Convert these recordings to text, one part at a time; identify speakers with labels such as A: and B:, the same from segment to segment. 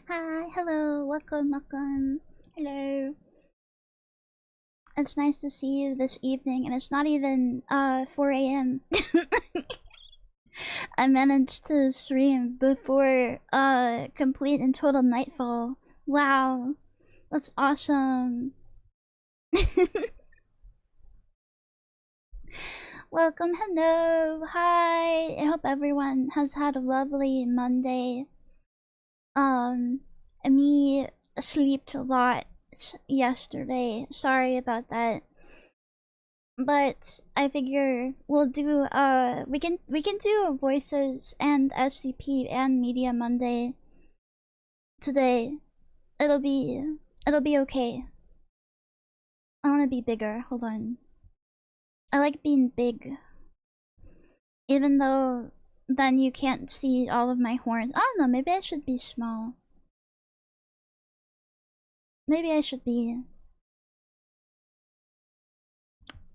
A: Hi, hello, welcome, welcome. Hello. It's nice to see you this evening, and it's not even 4 a.m. I managed to stream before complete and total nightfall. Wow, that's awesome. Welcome, hello, hi. I hope everyone has had a lovely Monday. Me slept a lot yesterday. Sorry about that. But I figure we'll do we can do voices and SCP and Media Monday today. It'll be okay. I wanna be bigger. Hold on. I like being big. Even though then you can't see all of my horns. I don't know, maybe I should be small. Maybe I should be.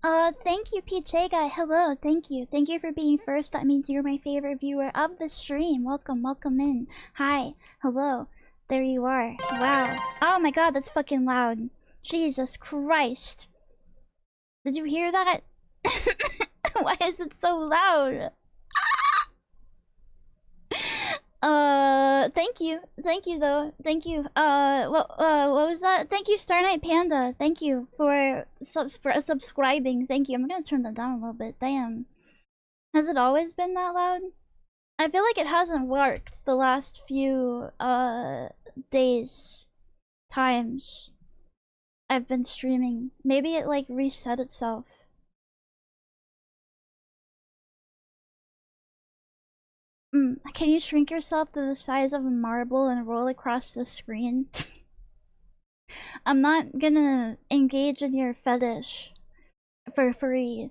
A: Thank you, PJ Guy. Hello, thank you. Thank you for being first. That means you're my favorite viewer of the stream. Welcome, welcome in. Hi, hello. There you are. Wow. Oh my god, that's fucking loud. Jesus Christ. Did you hear that? Why is it so loud? Thank you. Thank you, though. Thank you. What was that? Thank you, Star Knight Panda. Thank you for subscribing. Thank you. I'm gonna turn that down a little bit. Damn. Has it always been that loud? I feel like it hasn't worked the last few, days, times I've been streaming. Maybe it, like, reset itself. Can you shrink yourself to the size of a marble and roll across the screen? I'm not gonna engage in your fetish for free.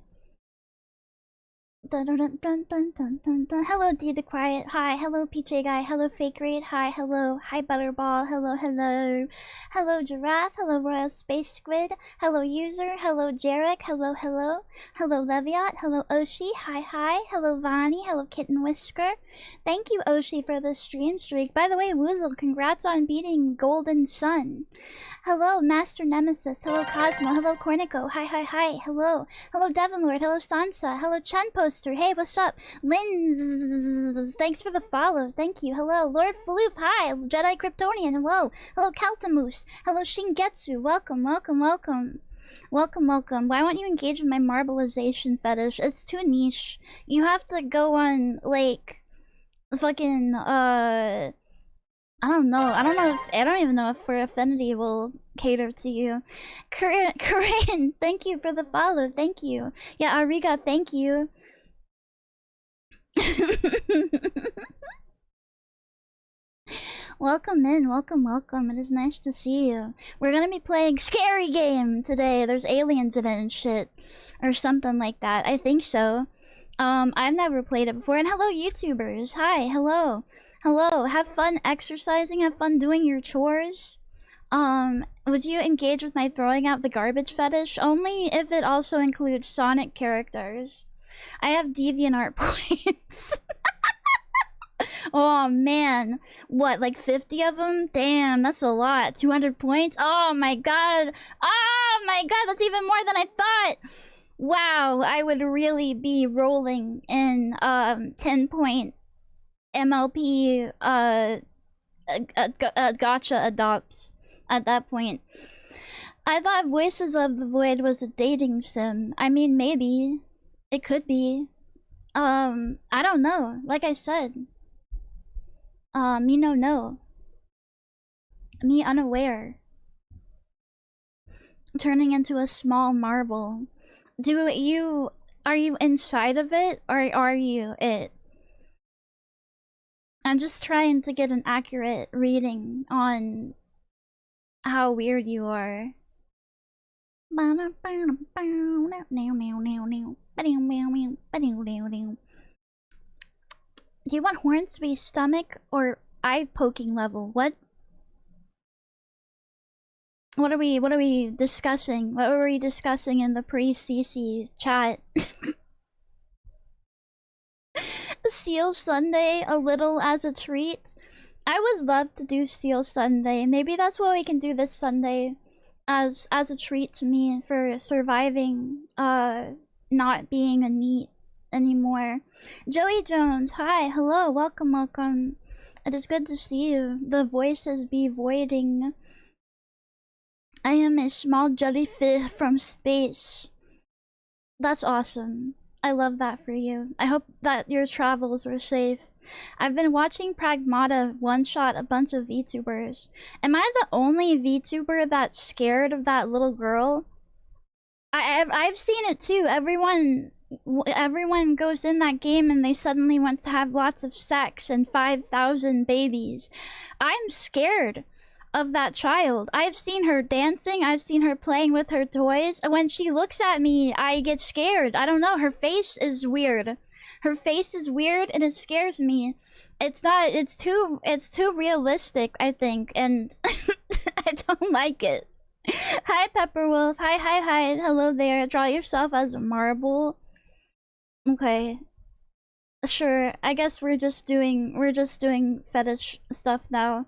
A: Dun, dun, dun, dun, dun, dun, dun. Hello, D the Quiet. Hi. Hello, PJ Guy. Hello, Fake Raid. Hi. Hello. Hi, Butterball. Hello, hello. Hello, Giraffe. Hello, Royal Space Squid. Hello, User. Hello, Jarek. Hello, hello. Hello, Leviat. Hello, Oshi. Hi, hi. Hello, Vani. Hello, Kitten Whisker. Thank you, Oshi, for the stream streak. By the way, Woozle, congrats on beating Golden Sun. Hello, Master Nemesis. Hello, Cosmo. Hello, Cornico. Hi, hi, hi. Hello. Hello, Devonlord. Hello, Sansa. Hello, Chen Poster. Hey, what's up? Linz. Thanks for the follow. Thank you. Hello, Lord Floop. Hi. Jedi Kryptonian. Hello. Hello, Kaltamoose. Hello, Shingetsu. Welcome, welcome, welcome. Welcome, welcome. Why won't you engage in my marbleization fetish? It's too niche. You have to go on, like, fucking, I don't know. I don't even know if For Affinity will cater to you. Corinne, thank you for the follow. Thank you. Yeah, Ariga, thank you. Welcome in, welcome, welcome. It is nice to see you. We're gonna be playing Scary Game today. There's aliens in it and shit. Or something like that. I think so. I've never played it before. And hello, YouTubers. Hi, hello. Hello, have fun exercising, have fun doing your chores. Would you engage with my throwing out the garbage fetish? Only if it also includes Sonic characters. I have DeviantArt points. Oh man, what, like 50 of them? Damn, that's a lot. 200 points? Oh my god. Oh my god, that's even more than I thought. Wow, I would really be rolling in 10-point MLP gotcha adopts at that point. I thought Voices of the Void was a dating sim. I mean, maybe it could be. I don't know. Like I said, me no know. Me unaware. Turning into a small marble. Are you inside of it, or are you it? I'm just trying to get an accurate reading on how weird you are. Do you want horns to be stomach or eye poking level? What are we discussing? What were we discussing in the pre-CC chat? Seal Sunday a little as a treat. I would love to do Steel Sunday. Maybe that's what we can do this Sunday as a treat to me for surviving not being a NEET anymore. Joey Jones, hi, hello, welcome, welcome. It is good to see you. The voices be voiding. I am a small jellyfish from space. That's awesome. I love that for you. I hope that your travels were safe. I've been watching Pragmata one-shot a bunch of VTubers. Am I the only VTuber that's scared of that little girl? I've seen it too. Everyone goes in that game and they suddenly want to have lots of sex and 5,000 babies. I'm scared of that child. I've seen her dancing, I've seen her playing with her toys. When she looks at me, I get scared. I don't know, her face is weird. Her face is weird and it scares me. It's too realistic, I think, and I don't like it. Hi Pepperwolf, hi, hello there. Draw yourself as a marble. Okay. Sure, I guess we're just doing fetish stuff now.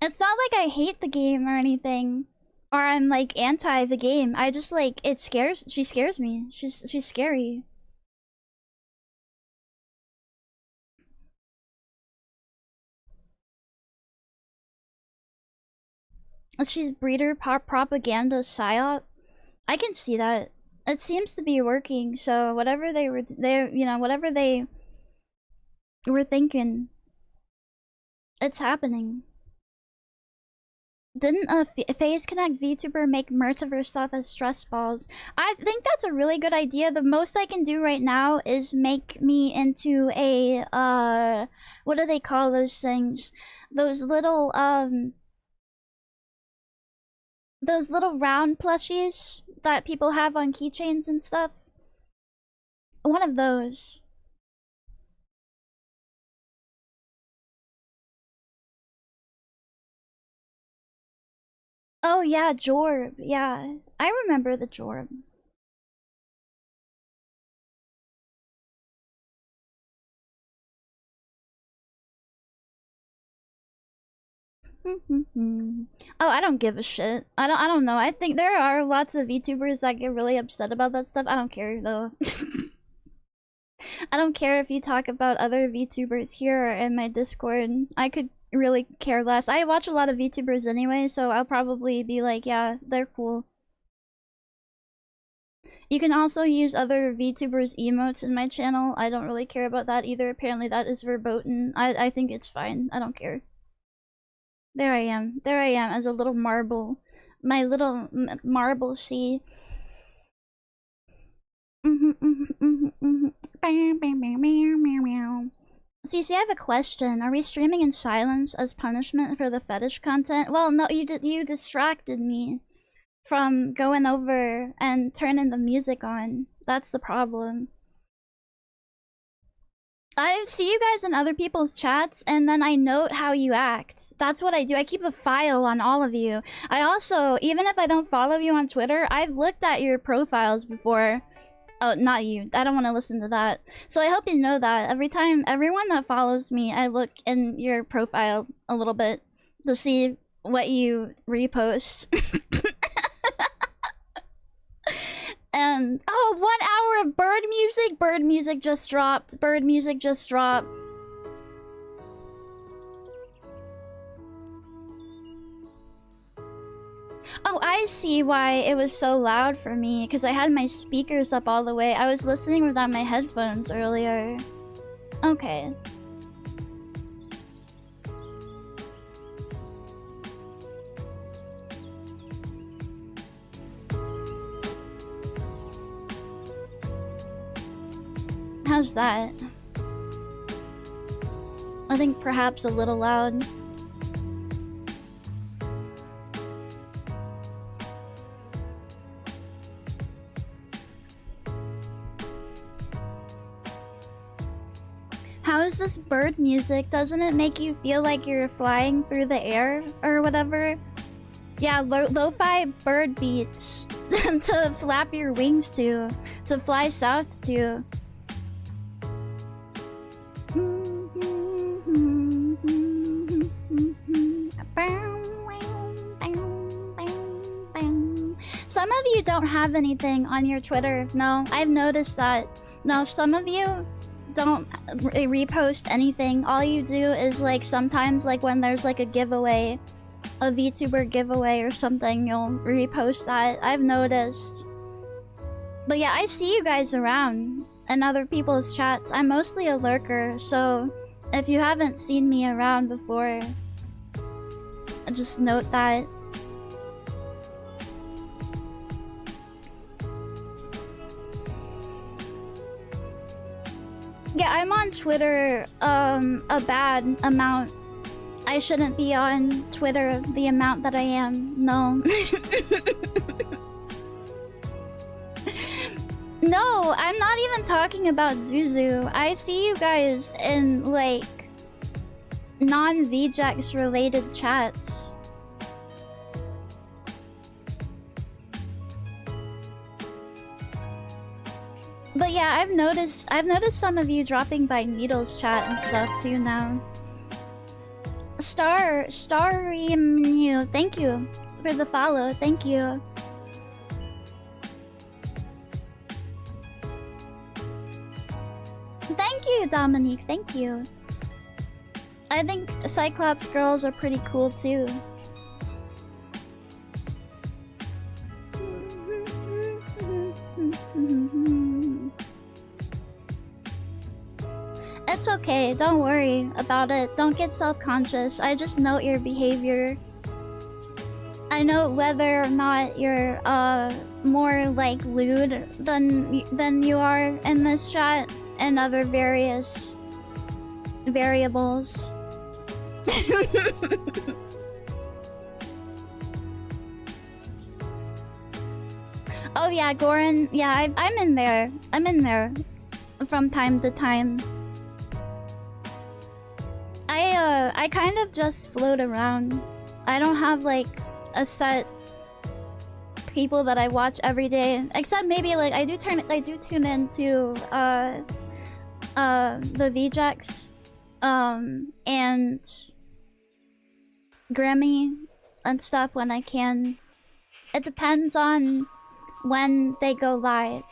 A: It's not like I hate the game or anything, or I'm like anti the game. I just like she scares me. She's scary. She's breeder propaganda psyop. I can see that. It seems to be working. So whatever whatever they were thinking, it's happening. Didn't a Phase Connect VTuber make merch of herself as stress balls? I think that's a really good idea. The most I can do right now is make me into a what do they call those things? Those little round plushies that people have on keychains and stuff. One of those. Oh yeah, Jorb. Yeah, I remember the Jorb. Oh, I don't give a shit. I don't know. I think there are lots of VTubers that get really upset about that stuff. I don't care though. I don't care if you talk about other VTubers here or in my Discord. I could really care less. I watch a lot of VTubers anyway, so I'll probably be like, yeah, they're cool. You can also use other VTubers' emotes in my channel. I don't really care about that either. Apparently that is verboten. I think it's fine. I don't care. There I am. There I am as a little marble. My little marble sea. Cece, I have a question. Are we streaming in silence as punishment for the fetish content? Well, no, you distracted me from going over and turning the music on. That's the problem. I see you guys in other people's chats, and then I note how you act. That's what I do. I keep a file on all of you. I also, even if I don't follow you on Twitter, I've looked at your profiles before. Oh, not you. I don't want to listen to that. So I hope you know that. Everyone that follows me, I look in your profile a little bit to see what you repost. And oh, 1 hour of bird music. Bird music just dropped. Bird music just dropped. Oh, I see why it was so loud for me, because I had my speakers up all the way. I was listening without my headphones earlier. Okay. How's that? I think perhaps a little loud. How is this bird music? Doesn't it make you feel like you're flying through the air or whatever? Yeah, lo-fi bird beats to flap your wings to fly south to. of you don't have anything on your Twitter. No, I've noticed that. No, some of you don't repost anything. All you do is like sometimes like when there's like a giveaway, a VTuber giveaway or something, you'll repost that. I've noticed. But yeah, I see you guys around in other people's chats. I'm mostly a lurker, so if you haven't seen me around before, just note that. Yeah, I'm on Twitter a bad amount. I shouldn't be on Twitter the amount that I am. No. No, I'm not even talking about Zuzu. I see you guys in, like, non-VJax related chats. But yeah, I've noticed some of you dropping by Needle's chat and stuff too now. Starry, thank you for the follow. Thank you. Thank you, Dominique. Thank you. I think Cyclops girls are pretty cool too. It's okay, don't worry about it. Don't get self-conscious. I just note your behavior. I note whether or not you're more like lewd than you are in this chat and other various variables. Oh yeah, Goran. Yeah, I'm in there. I'm in there from time to time. I kind of just float around. I don't have like a set people that I watch every day, except maybe like I do tune into the VJax and Grammy and stuff when I can. It depends on when they go live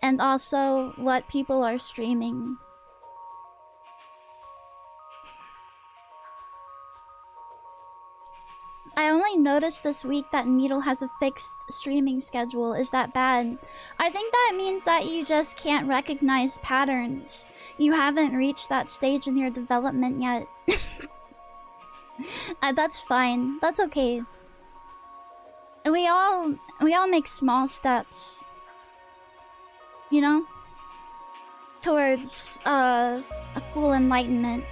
A: and also what people are streaming. I only noticed this week that Needle has a fixed streaming schedule. Is that bad? I think that means that you just can't recognize patterns. You haven't reached that stage in your development yet. That's fine. That's okay. We all make small steps, you know, towards a full enlightenment.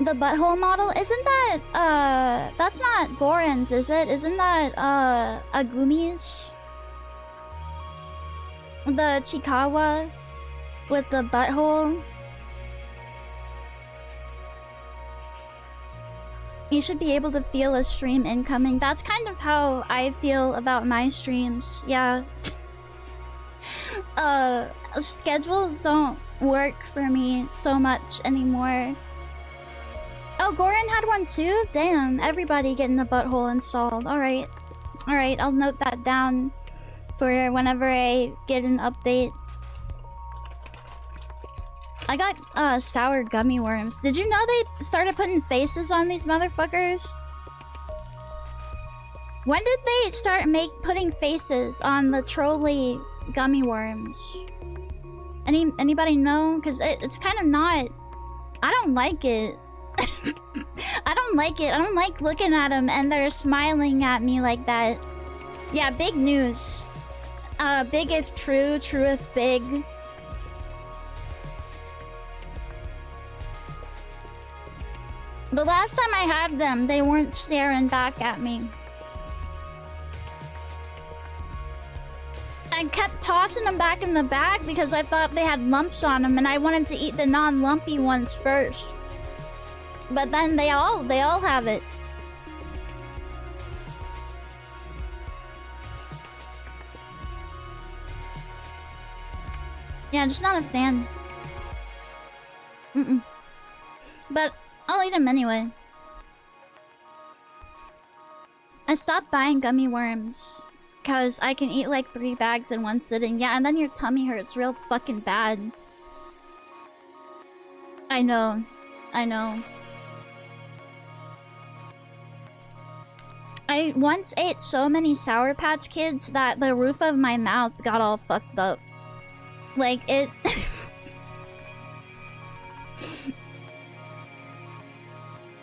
A: The butthole model? Isn't that, that's not Goran's, is it? Isn't that, Agumi's? The Chikawa with the butthole? You should be able to feel a stream incoming. That's kind of how I feel about my streams, yeah. Schedules don't work for me so much anymore. Oh, Goran had one too? Damn, everybody getting the butthole installed. Alright. Alright, I'll note that down for whenever I get an update. I got sour gummy worms. Did you know they started putting faces on these motherfuckers? When did they start putting faces on the trolley gummy worms? Anybody know? Because it's kind of not... I don't like it. I don't like it. I don't like looking at them and they're smiling at me like that. Yeah, big news. Big if true, true if big. The last time I had them, they weren't staring back at me. I kept tossing them back in the bag because I thought they had lumps on them and I wanted to eat the non-lumpy ones first. But then they all have it. Yeah, just not a fan. But I'll eat them anyway. I stopped buying gummy worms because I can eat like 3 bags in one sitting. Yeah, and then your tummy hurts real fucking bad. I know. I know. I once ate so many Sour Patch Kids that the roof of my mouth got all fucked up. Like, it...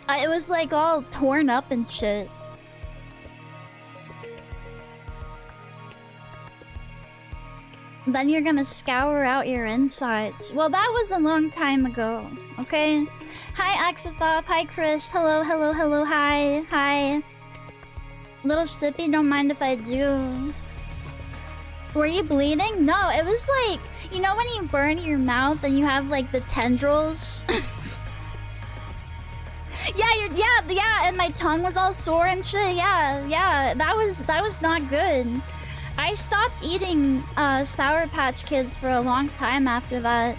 A: it was like all torn up and shit. Then you're gonna scour out your insides. Well, that was a long time ago, okay? Hi, Axathop. Hi, Chris. Hello, hello, hello. Hi, hi. Little Sippy, don't mind if I do. Were you bleeding? No, it was like... You know when you burn your mouth and you have like the tendrils? Yeah, and my tongue was all sore and shit. Yeah, that was not good. I stopped eating Sour Patch Kids for a long time after that.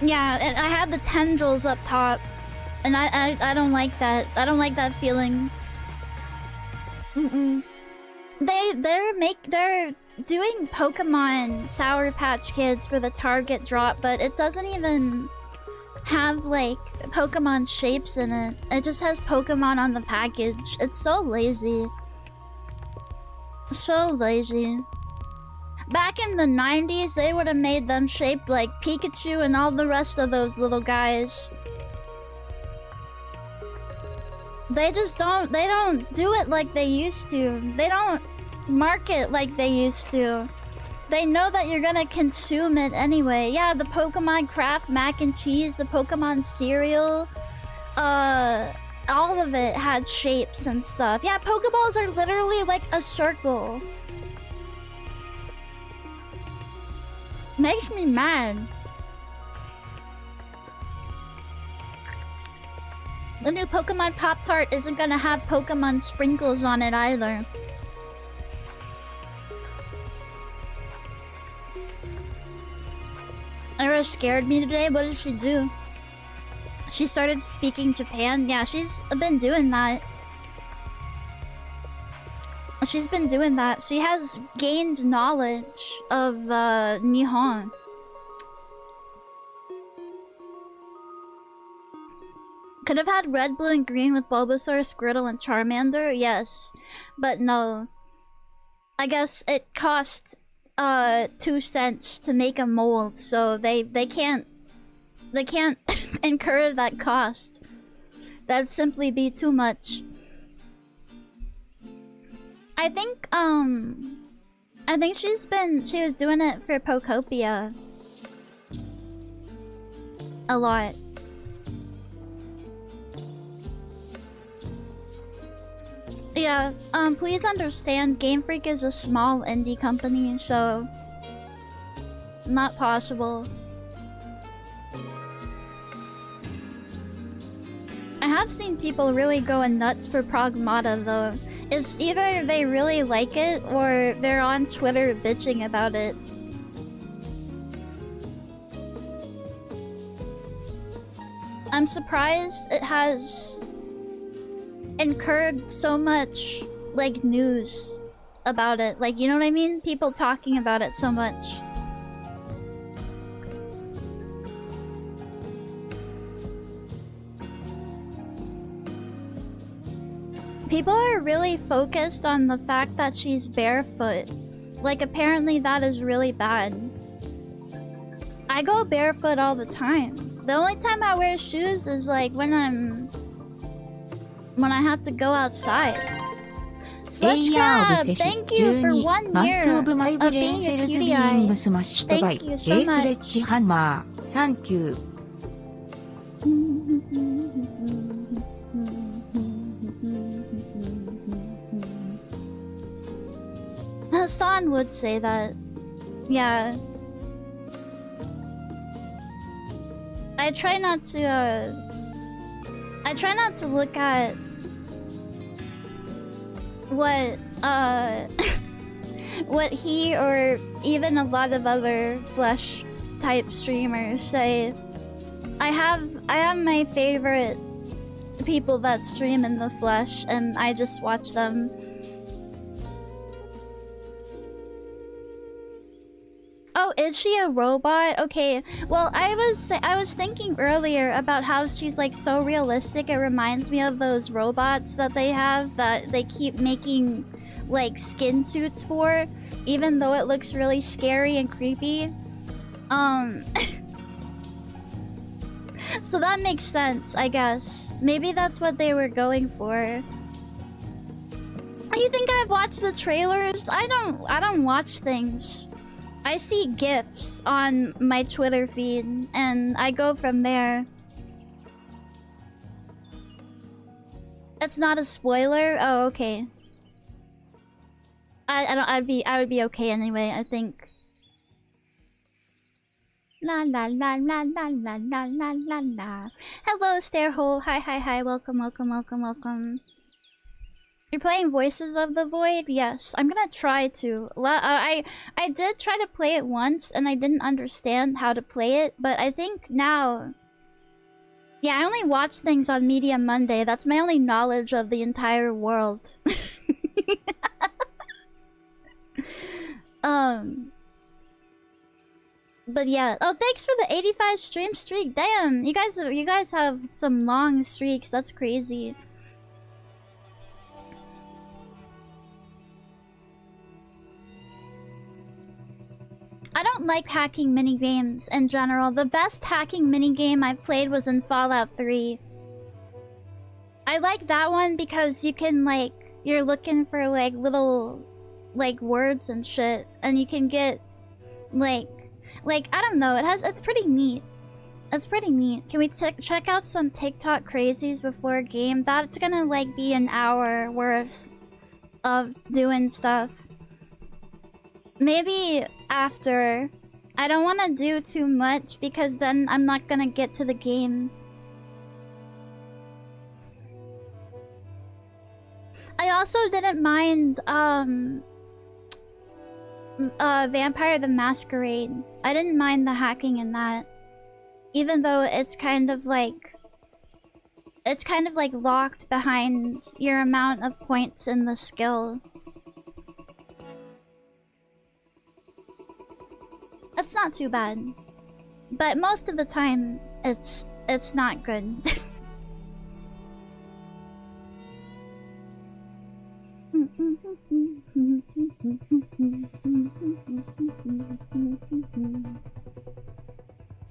A: Yeah, and I had the tendrils up top, and I don't like that. I don't like that feeling. They're doing Pokemon Sour Patch Kids for the Target drop, but it doesn't even have like Pokemon shapes in it. It just has Pokemon on the package. It's so lazy. So lazy. Back in the 90s, they would have made them shaped like Pikachu and all the rest of those little guys. They don't do it like they used to. They don't market like they used to. They know that you're gonna consume it anyway. Yeah, the Pokemon Kraft mac and cheese, the Pokemon cereal, all of it had shapes and stuff. Yeah, Pokeballs are literally like a circle. Makes me mad. The new Pokemon Pop-Tart isn't gonna have Pokemon sprinkles on it either. Ira scared me today. What did she do? She started speaking Japan. Yeah, she's been doing that. She's been doing that. She has gained knowledge of Nihon. Could have had red, blue, and green with Bulbasaur, Squirtle, and Charmander. Yes, but no. I guess it cost 2 cents to make a mold, so they can't incur that cost. That'd simply be too much. I think she was doing it for Pokopia a lot. Yeah, please understand, Game Freak is a small indie company, so not possible. I have seen people really going nuts for Pragmata though. It's either they really like it or they're on Twitter bitching about it. I'm surprised it has incurred so much like news about it. Like, you know what I mean? People talking about it so much. People are really focused on the fact that she's barefoot. Like, apparently that is really bad. I go barefoot all the time. The only time I wear shoes is like when I have to go outside. Sludge Crab, thank you for 1 year of being a cutie eye. Thank you so much.
B: Thank you.
A: Hassan would say that. Yeah. I try not to look at what what he or even a lot of other flesh type streamers say I have my favorite people that stream in the flesh and I just watch them. Oh, is she a robot? Okay. Well, I was thinking earlier about how she's like so realistic. It reminds me of those robots that they have that they keep making like skin suits for, even though it looks really scary and creepy. So that makes sense, I guess. Maybe that's what they were going for. You think I've watched the trailers? I don't watch things. I see GIFs on my Twitter feed, and I go from there. It's not a spoiler? Oh, okay. I would be okay anyway, I think. La la la la la la la la la la. Hello, Stairhole. Hi. Welcome. You're playing Voices of the Void? Yes, I'm gonna try to. I did try to play it once, and I didn't understand how to play it, but I think now... Yeah, I only watch things on Media Monday. That's my only knowledge of the entire world. But yeah. Oh, thanks for the 85 stream streak. Damn, you guys have some long streaks. That's crazy. I don't like hacking minigames in general. The best hacking minigame I played was in Fallout 3. I like that one because you can like... You're looking for like little... like words and shit. And you can get... Like, I don't know. It's pretty neat. It's pretty neat. Can we check out some TikTok crazies before game? That's gonna like be an hour worth of doing stuff. Maybe after. I don't want to do too much because then I'm not gonna get to the game. I also didn't mind Vampire the Masquerade. I didn't mind the hacking in that. Even though it's kind of like locked behind your amount of points in the skill. It's not too bad. But most of the time it's not good.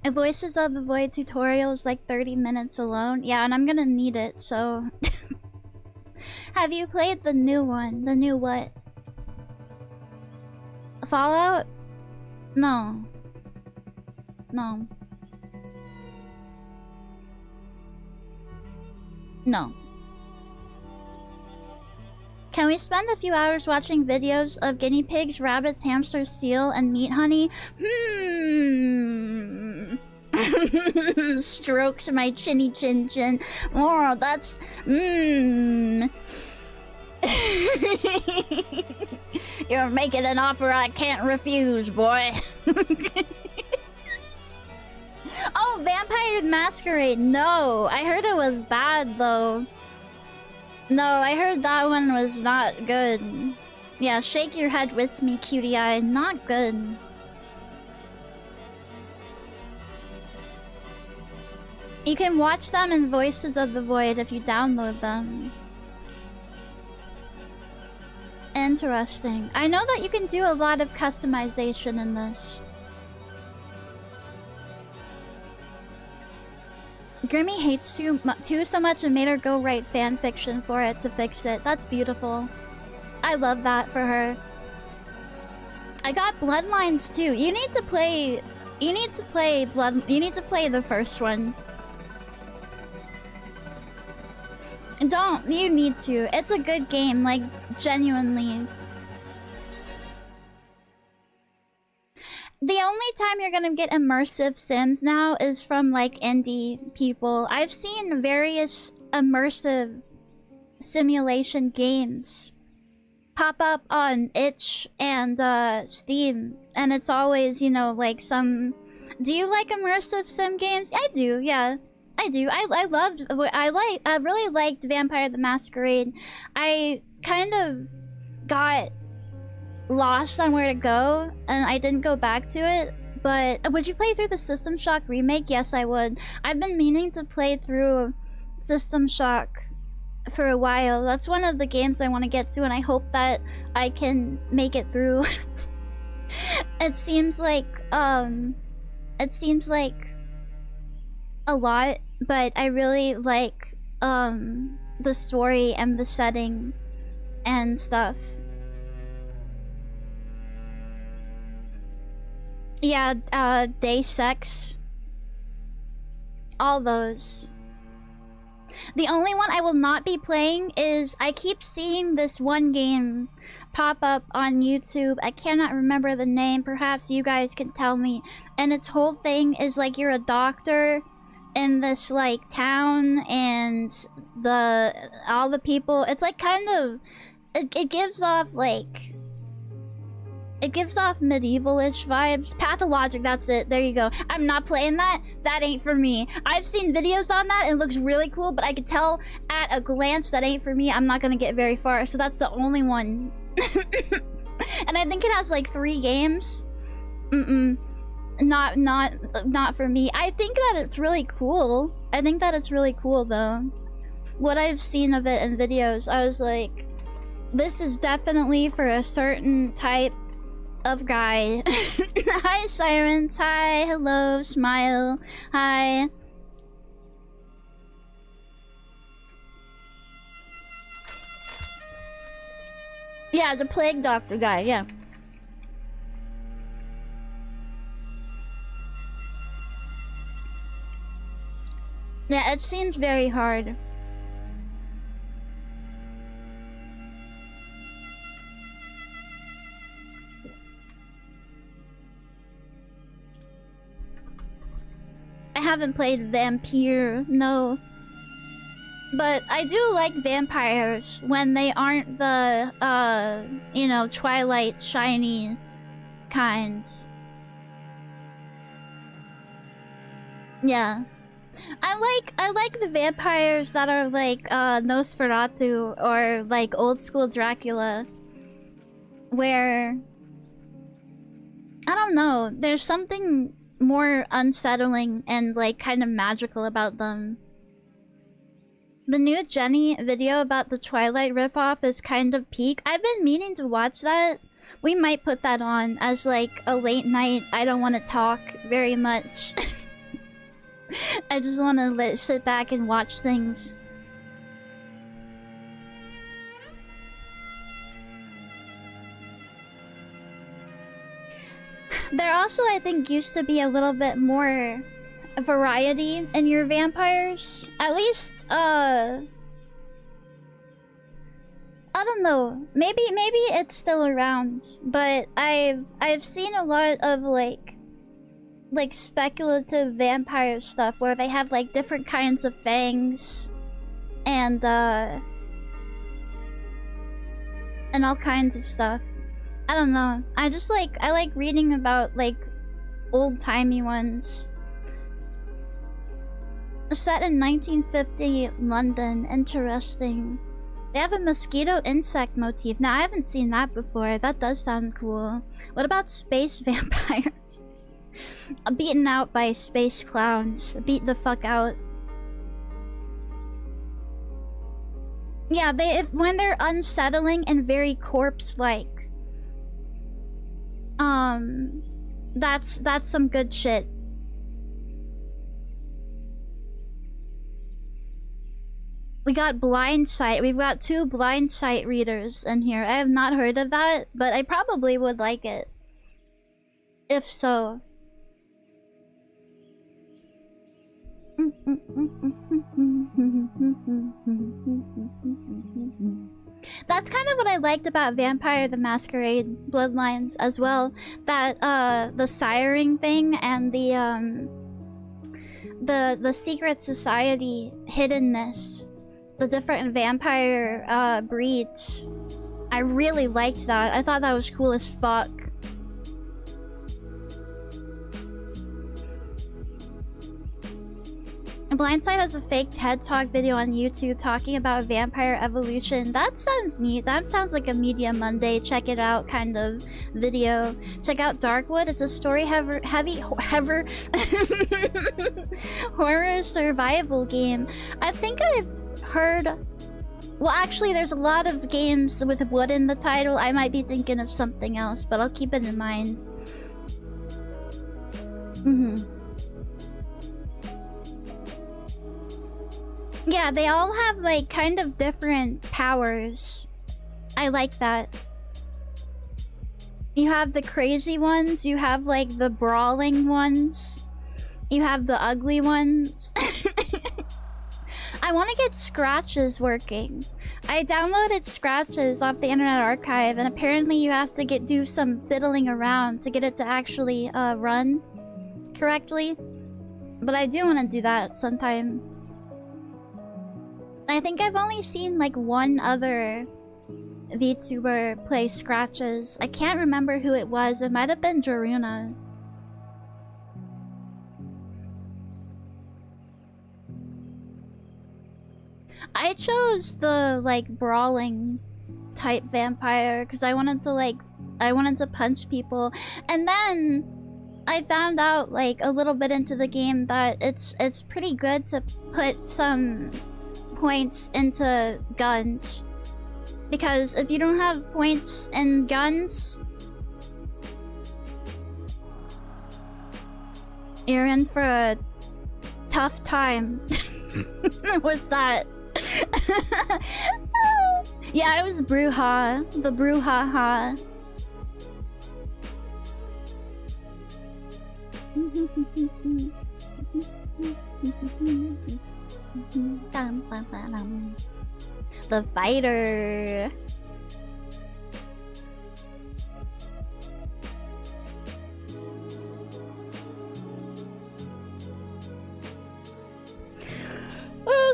A: A Voices of the Void tutorial is like 30 minutes alone. Yeah, and I'm gonna need it, so... Have you played the new one? The new what? Fallout? No. No. No. Can we spend a few hours watching videos of guinea pigs, rabbits, hamsters, seal, and meat honey? Strokes my chinny chin chin. Oh, that's... You're making an offer I can't refuse, boy. Oh, Vampire the Masquerade. No, I heard it was bad, though. No, I heard that one was not good. Yeah, shake your head with me, cutie eye. Not good. You can watch them in Voices of the Void if you download them. Interesting. I know that you can do a lot of customization in this. Grimmy hates you so much and made her go write fanfiction for it to fix it. That's beautiful. I love that for her. I got Bloodlines too. You need to play the first one. You need to. It's a good game, like, genuinely. The only time you're gonna get immersive sims now is from, like, indie people. I've seen various immersive simulation games pop up on itch and Steam, and it's always, you know, like some Do you like immersive sim games? I do, yeah. I do. I really liked Vampire the Masquerade. I kind of got lost on where to go, and I didn't go back to it. But would you play through the System Shock remake? Yes, I would. I've been meaning to play through System Shock for a while. That's one of the games I want to get to, and I hope that I can make it through. It seems like a lot, but I really like the story and the setting and stuff. Yeah, Day Sex. All those. The only one I will not be playing is, I keep seeing this one game pop up on YouTube. I cannot remember the name. Perhaps you guys can tell me. And its whole thing is like you're a doctor in this like town, and all the people, it's like kind of, it gives off like, it gives off medieval-ish vibes. Pathologic, that's it. There you go. I'm not playing that. That ain't for me. I've seen videos on that and it looks really cool, but I could tell at a glance that ain't for me. I'm not gonna get very far, so that's the only one. And I think it has like 3 games. Not for me. I think that it's really cool. I think that it's really cool though. What I've seen of it in videos, I was like, this is definitely for a certain type of guy. Hi Sirens, hi, hello, smile, hi. Yeah, the plague doctor guy, yeah. Yeah, it seems very hard. I haven't played Vampire, no. But I do like vampires when they aren't the, you know, Twilight shiny kinds. Yeah. I like the vampires that are like, Nosferatu or like old school Dracula. Where, I don't know, there's something more unsettling and like kind of magical about them. The new Jenny video about the Twilight ripoff is kind of peak. I've been meaning to watch that. We might put that on as like a late night. I don't want to talk very much. I just want to sit back and watch things. There also, I think, used to be a little bit more variety in your vampires. At least, I don't know. Maybe it's still around, but I've seen a lot of like speculative vampire stuff where they have like different kinds of fangs and all kinds of stuff. I don't know. I like reading about like old-timey ones. Set in 1950 London. Interesting. They have a mosquito insect motif. Now I haven't seen that before. That does sound cool. What about space vampires? Beaten out by space clowns. Beat the fuck out. Yeah, when they're unsettling and very corpse-like. That's some good shit. We got blind sight. We've got 2 blind sight readers in here. I have not heard of that, but I probably would like it. If so. That's kind of what I liked about Vampire the Masquerade Bloodlines as well. That the siring thing and the secret society hiddenness, the different vampire breeds. I really liked that. I thought that was cool as fuck. Blindside has a fake TED Talk video on YouTube talking about vampire evolution. That sounds neat. That sounds like a Media Monday, check it out kind of video. Check out Darkwood. It's a story heavy horror survival game. I think I've heard... Well, actually, there's a lot of games with wood in the title. I might be thinking of something else, but I'll keep it in mind. Yeah, they all have, like, kind of different powers. I like that. You have the crazy ones, you have, like, the brawling ones, you have the ugly ones. I want to get Scratches working. I downloaded Scratches off the Internet Archive, and apparently you have to do some fiddling around to get it to actually run correctly. But I do want to do that sometime. I think I've only seen like one other VTuber play Scratches. I can't remember who it was. It might have been Jaruna. I chose the like brawling type vampire because I wanted to punch people, and then I found out like a little bit into the game that it's pretty good to put some points into guns, because if you don't have points in guns, you're in for a tough time with that. Yeah, it was Bruja, the Brouhaha. The fighter.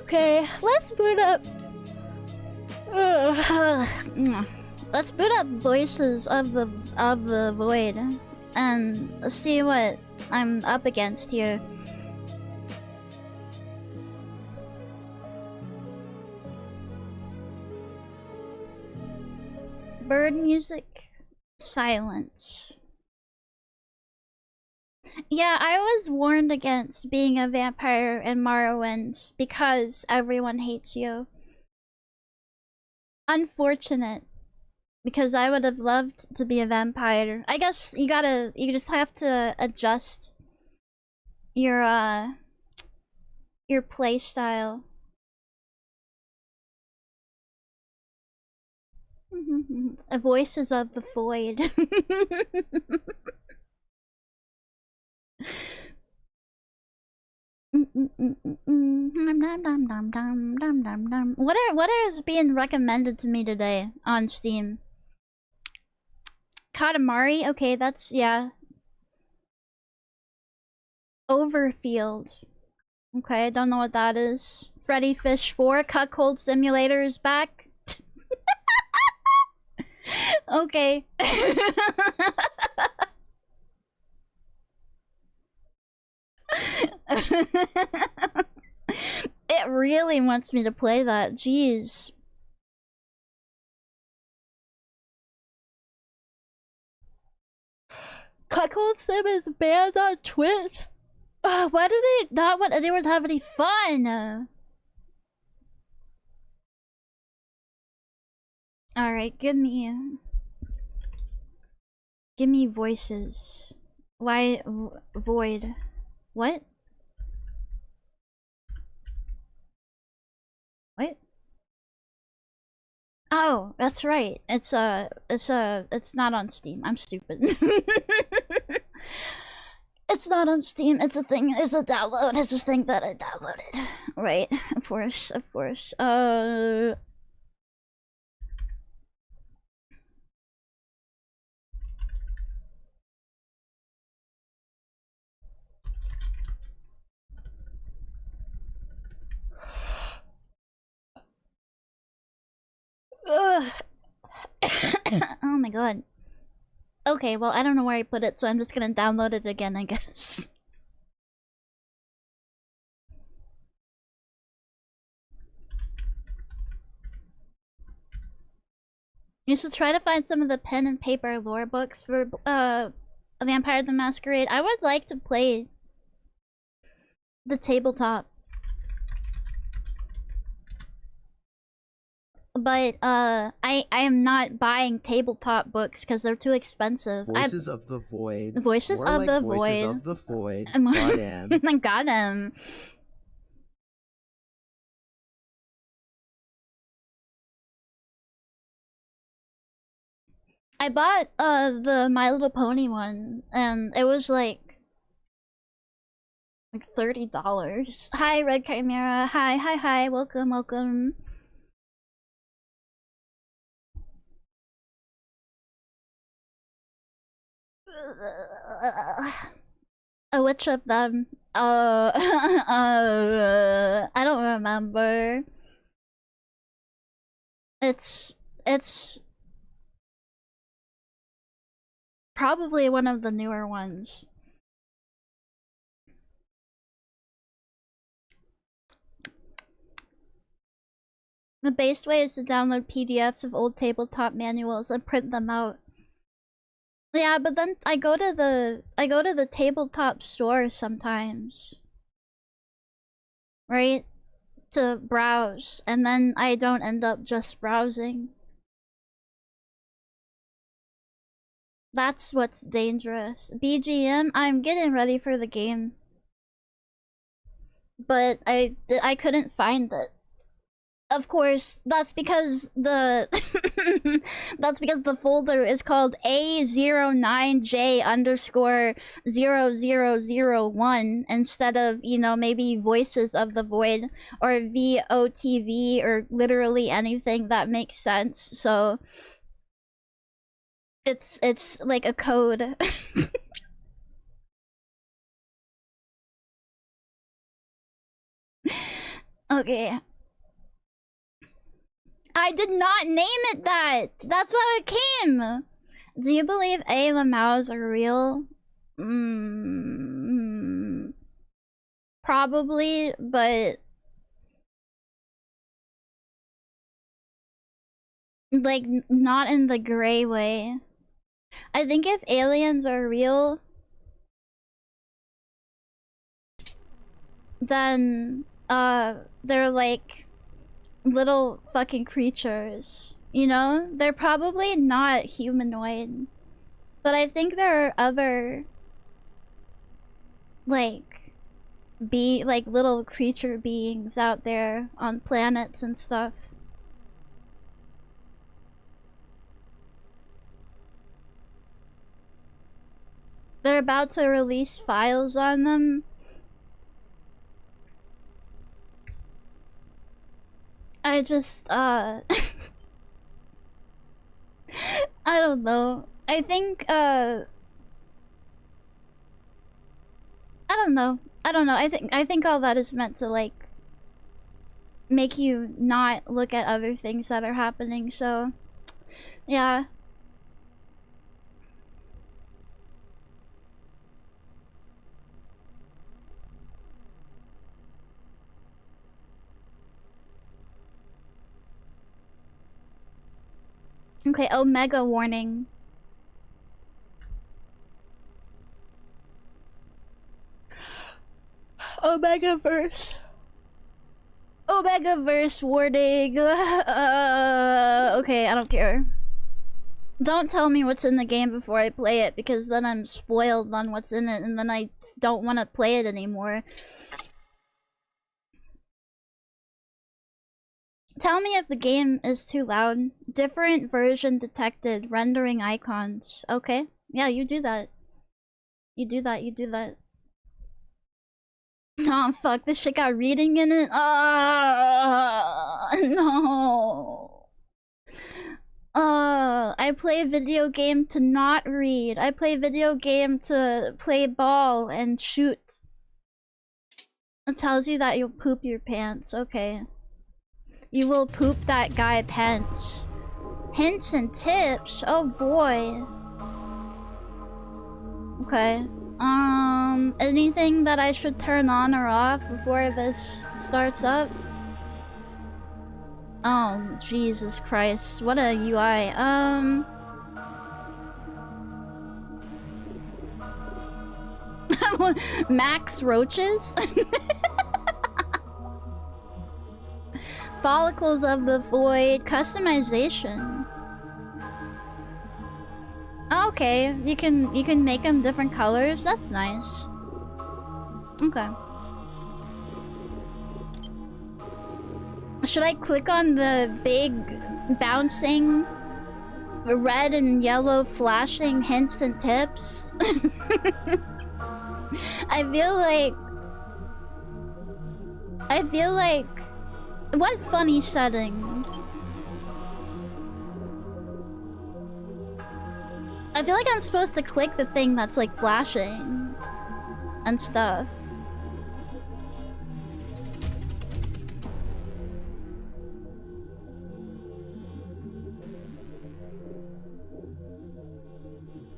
A: Okay, let's boot up. Let's boot up Voices of the Void and see what I'm up against here. Bird music, silence. Yeah, I was warned against being a vampire in Morrowind because everyone hates you. Unfortunate, because I would have loved to be a vampire. I guess you just have to adjust your play style. Voices of the Void. What is being recommended to me today on Steam? Katamari? Okay, that's, yeah. Overfield. Okay, I don't know what that is. Freddy Fish 4, Cuckold Simulator is back. Okay. It really wants me to play that. Jeez. Cuckold Sim is banned on Twitch. Why do they not want anyone to have any fun? Alright, give me Voices. Why Void? What? What? Oh, that's right. It's not on Steam. I'm stupid. It's not on Steam. It's a thing. It's a download. It's a thing that I downloaded. Right. Of course. Of course. Oh my god. Okay, well, I don't know where I put it, so I'm just gonna download it again, I guess. You should try to find some of the pen and paper lore books for Vampire the Masquerade. I would like to play the tabletop. But I am not buying tabletop books because they're too expensive.
B: Voices of the Void.
A: Voices
B: More
A: of
B: like
A: the
B: Voices
A: Void.
B: of the Void. Goddamn.
A: Got him. I bought the My Little Pony one, and it was like $30. Hi, Red Chimera. Hi. Welcome. Which of them? I don't remember. It's probably one of the newer ones. The best way is to download PDFs of old tabletop manuals and print them out. Yeah, but then I go to the tabletop store sometimes. Right? To browse, and then I don't end up just browsing. That's what's dangerous. BGM, I'm getting ready for the game. But I couldn't find it. Of course, that's because the that's because the folder is called A09J_0001 instead of, you know, maybe Voices of the Void or VOTV or literally anything that makes sense. So it's like a code. Okay. I did not name it that! That's what it came! Do you believe A. Lamaux are real? Probably, but... like, not in the gray way. I think if aliens are real... then, they're like... little fucking creatures, you know? They're probably not humanoid, but I think there are other like little creature beings out there on planets and stuff. They're about to release files on them. I just, I don't know. I think, I don't know. I think all that is meant to, like, make you not look at other things that are happening, so, yeah. Okay, Omega warning. Omega-verse. Omega-verse warning. Okay, I don't care. Don't tell me what's in the game before I play it, because then I'm spoiled on what's in it, and then I don't want to play it anymore. Tell me if the game is too loud. Different version detected. Rendering icons. Okay. Yeah, you do that. You do that. Oh, fuck. This shit got reading in it. No. I play video game to not read. I play video game to play ball and shoot. It tells you that you'll poop your pants. Okay. You will poop that guy pants. Hints and tips? Oh boy. Okay. Anything that I should turn on or off before this starts up? Oh, Jesus Christ. What a UI. Max roaches? Follicles of the void. Customization. Okay, you can make them different colors. That's nice. Okay. Should I click on the big bouncing red and yellow flashing hints and tips? I feel like what funny setting? I feel like I'm supposed to click the thing that's like flashing and stuff.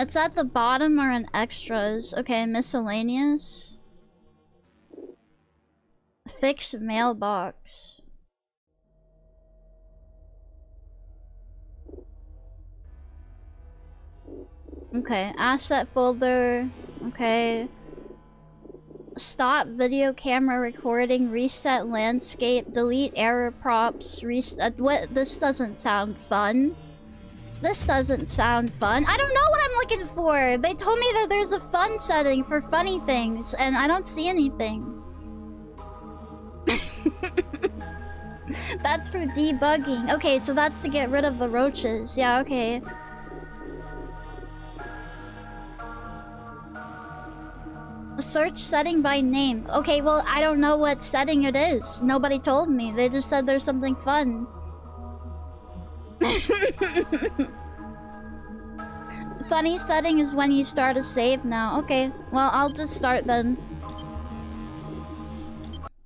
A: It's at the bottom or in extras. Okay, miscellaneous. Fixed mailbox. Okay, asset folder. Okay. Stop video camera recording, reset landscape, delete error props, reset. What? This doesn't sound fun. This doesn't sound fun. I don't know what I'm looking for. They told me that there's a fun setting for funny things, and I don't see anything. That's for debugging. Okay, so that's to get rid of the roaches. Yeah, okay. Search setting by name. Okay, well, I don't know what setting it is. Nobody told me. They just said there's something fun. Funny setting is when you start a save now. Okay, well, I'll just start then.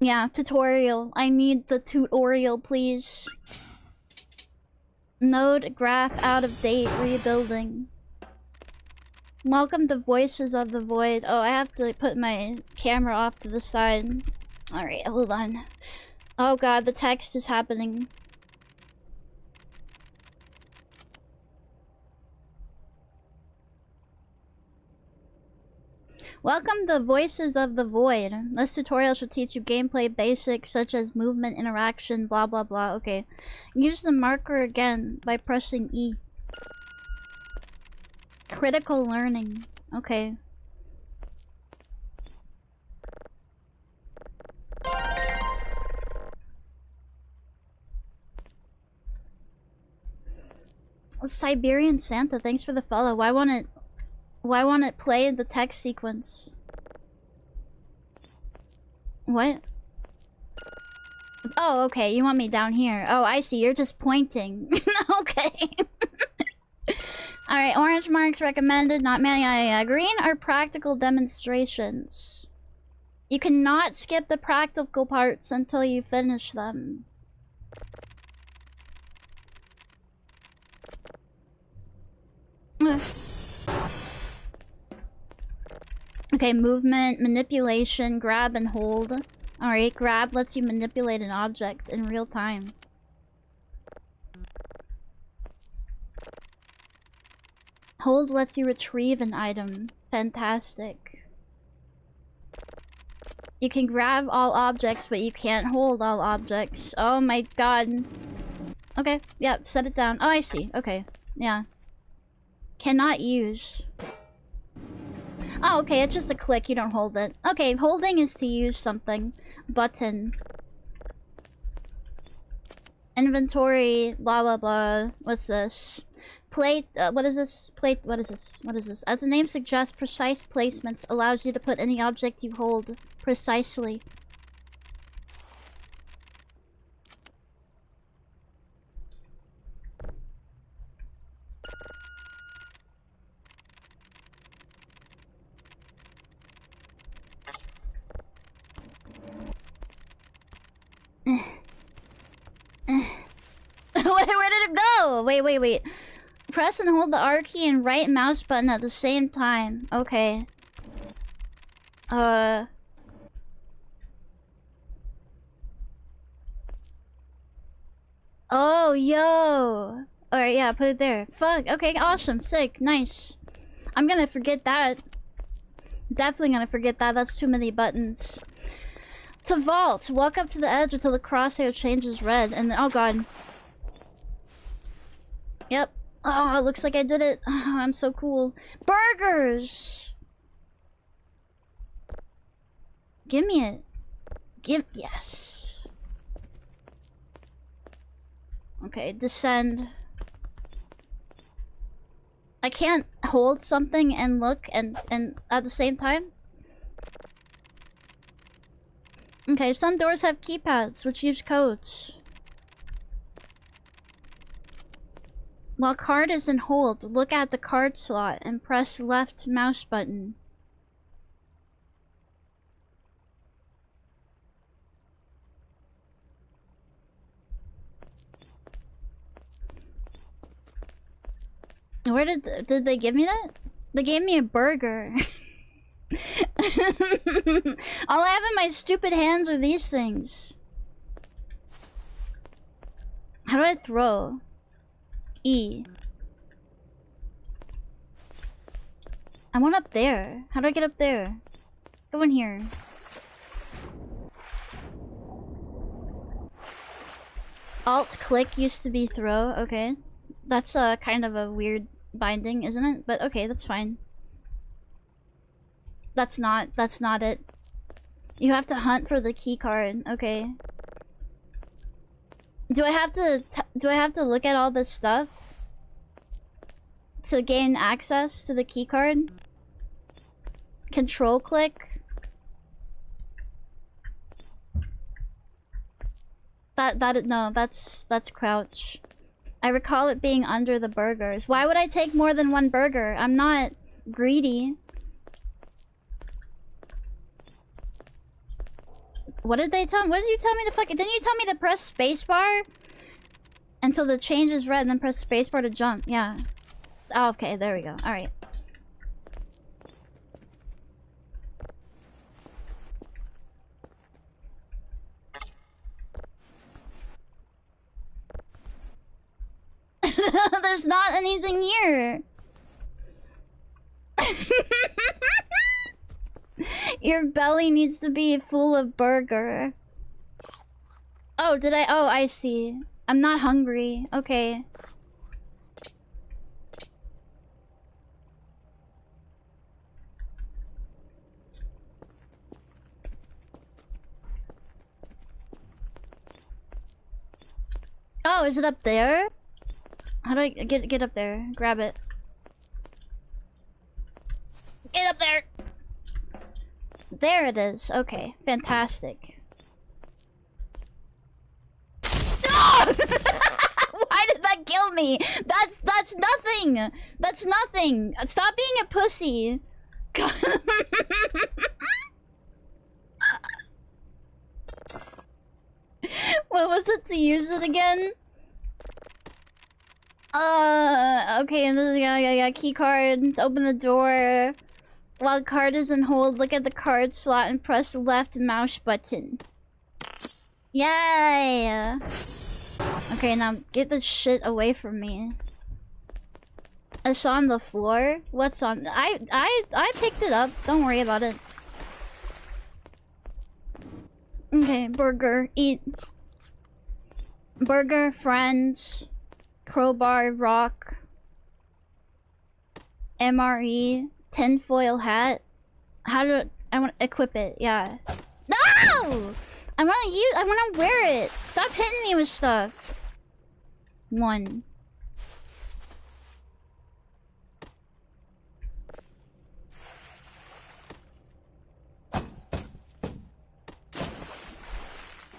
A: Yeah, tutorial. I need the tutorial, please. Node graph out of date, rebuilding. Welcome to Voices of the Void. Oh, I have to put my camera off to the side. Alright, hold on. Oh god, the text is happening. Welcome to Voices of the Void. This tutorial should teach you gameplay basics such as movement, interaction, blah blah blah. Okay. Use the marker again by pressing E. Critical learning. Okay. Siberian Santa, thanks for the follow. Why won't it play in the text sequence? What? Oh, okay. You want me down here. Oh, I see. You're just pointing. Okay. Alright, orange marks recommended, not many. Green are practical demonstrations. You cannot skip the practical parts until you finish them. Okay, movement, manipulation, grab and hold. Alright, grab lets you manipulate an object in real time. Hold lets you retrieve an item. Fantastic. You can grab all objects, but you can't hold all objects. Oh my god. Okay, yeah, set it down. Oh, I see. Okay, yeah. Cannot use. Oh, okay, it's just a click, you don't hold it. Okay, holding is to use something. Button. Inventory, blah blah blah. What's this? Plate, what is this? Plate, what is this? What is this? As the name suggests, precise placements allows you to put any object you hold precisely. Where did it go? Wait. Press and hold the R key and right mouse button at the same time. Okay. Oh, yo. Alright, yeah, put it there. Fuck. Okay, awesome. Sick. Nice. I'm gonna forget that. Definitely gonna forget that. That's too many buttons. To vault. Walk up to the edge until the crosshair changes red. And then, oh god. Yep. Oh, it looks like I did it. Oh, I'm so cool. Burgers! Give me it. Yes. Okay, descend. I can't hold something and look and at the same time? Okay, some doors have keypads which use codes. While card is in hold, look at the card slot and press left mouse button. Where did they give me that? They gave me a burger. All I have in my stupid hands are these things. How do I throw? E. I want up there. How do I get up there? Go in here. Alt-click used to be throw. Okay. That's kind of a weird binding, isn't it? But okay, that's fine. That's not it. You have to hunt for the key card. Okay. Do I have to look at all this stuff to gain access to the key card? Control click. No, that's crouch. I recall it being under the burgers. Why would I take more than one burger? I'm not greedy. What did they tell me? What did you tell me to fucking... Didn't you tell me to press spacebar? Until the change is red and then press spacebar to jump. Yeah. Oh, okay, there we go. Alright. There's not anything here. Your belly needs to be full of burger. Oh, did I? Oh, I see. I'm not hungry. Okay. Oh, is it up there? How do I get up there? Grab it. Get up there! There it is. Okay, fantastic. No! Why did that kill me? That's nothing. That's nothing. Stop being a pussy. What was it to use it again? Okay, and then yeah, key card. Open the door. While card is in hold, look at the card slot and press left mouse button. Yay! Okay, now get this shit away from me. It's on the floor? What's on? I picked it up. Don't worry about it. Okay, burger. Eat. Burger, friends. Crowbar, rock. MRE. Tinfoil hat. How do I want to equip it? Yeah. No! I want to wear it. Stop hitting me with stuff. 1.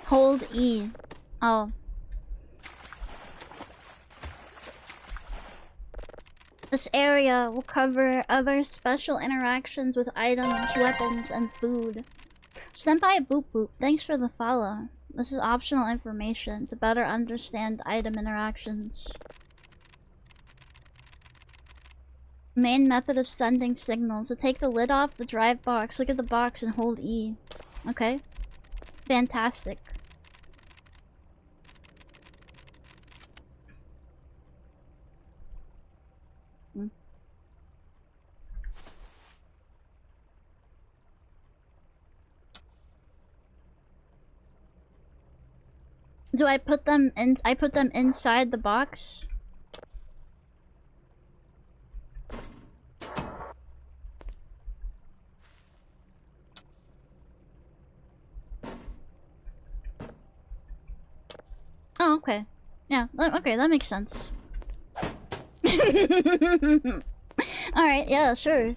A: Hold E. Oh. This area will cover other special interactions with items, weapons, and food. Senpai Boop Boop, thanks for the follow. This is optional information to better understand item interactions. Main method of sending signals. To take the lid off the drive box, look at the box and hold E. Okay. Fantastic. Do I put them in? I put them inside the box? Oh, okay. Yeah, okay, that makes sense. Alright, yeah, sure.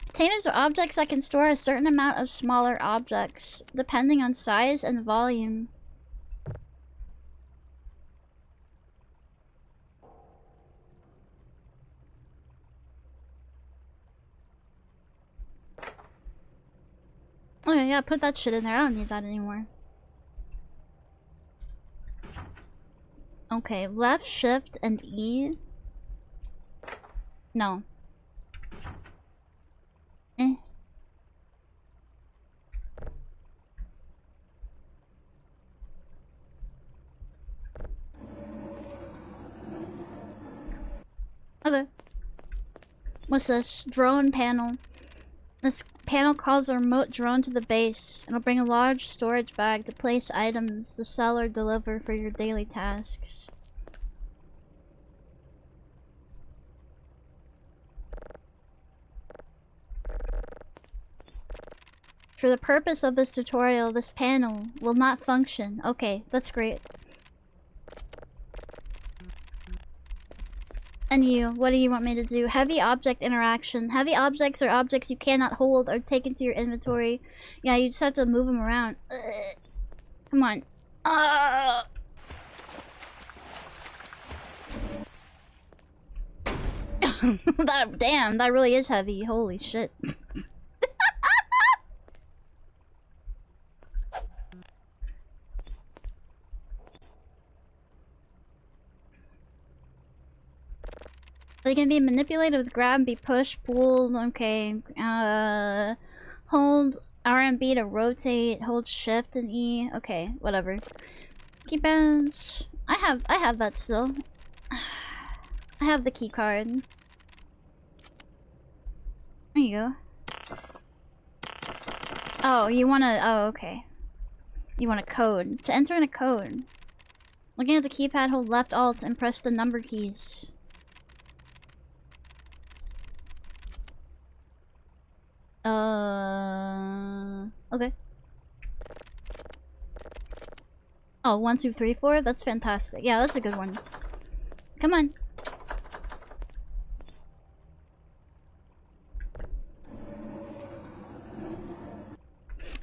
A: Containers are objects that can store a certain amount of smaller objects, depending on size and volume. Okay, yeah, put that shit in there. I don't need that anymore. Okay, left shift and E. No. Eh. Okay. What's this? Drone panel. This panel calls a remote drone to the base. It'll bring a large storage bag to place items to sell or deliver for your daily tasks. For the purpose of this tutorial, this panel will not function. Okay, that's great. And you, what do you want me to do? Heavy object interaction. Heavy objects are objects you cannot hold or take into your inventory. Yeah, you just have to move them around. Ugh. Come on. Damn, that really is heavy. Holy shit. They can be manipulated with grab, be pushed, pulled. Okay. Hold R and B to rotate. Hold shift and E. Okay, whatever. Keypads. I have that still. I have the key card. There you go. Oh, you wanna... Oh, okay. You want a code. To enter in a code. Looking at the keypad, hold left alt and press the number keys. Okay. Oh, 1, 2, 3, 4? That's fantastic. Yeah, that's a good one. Come on.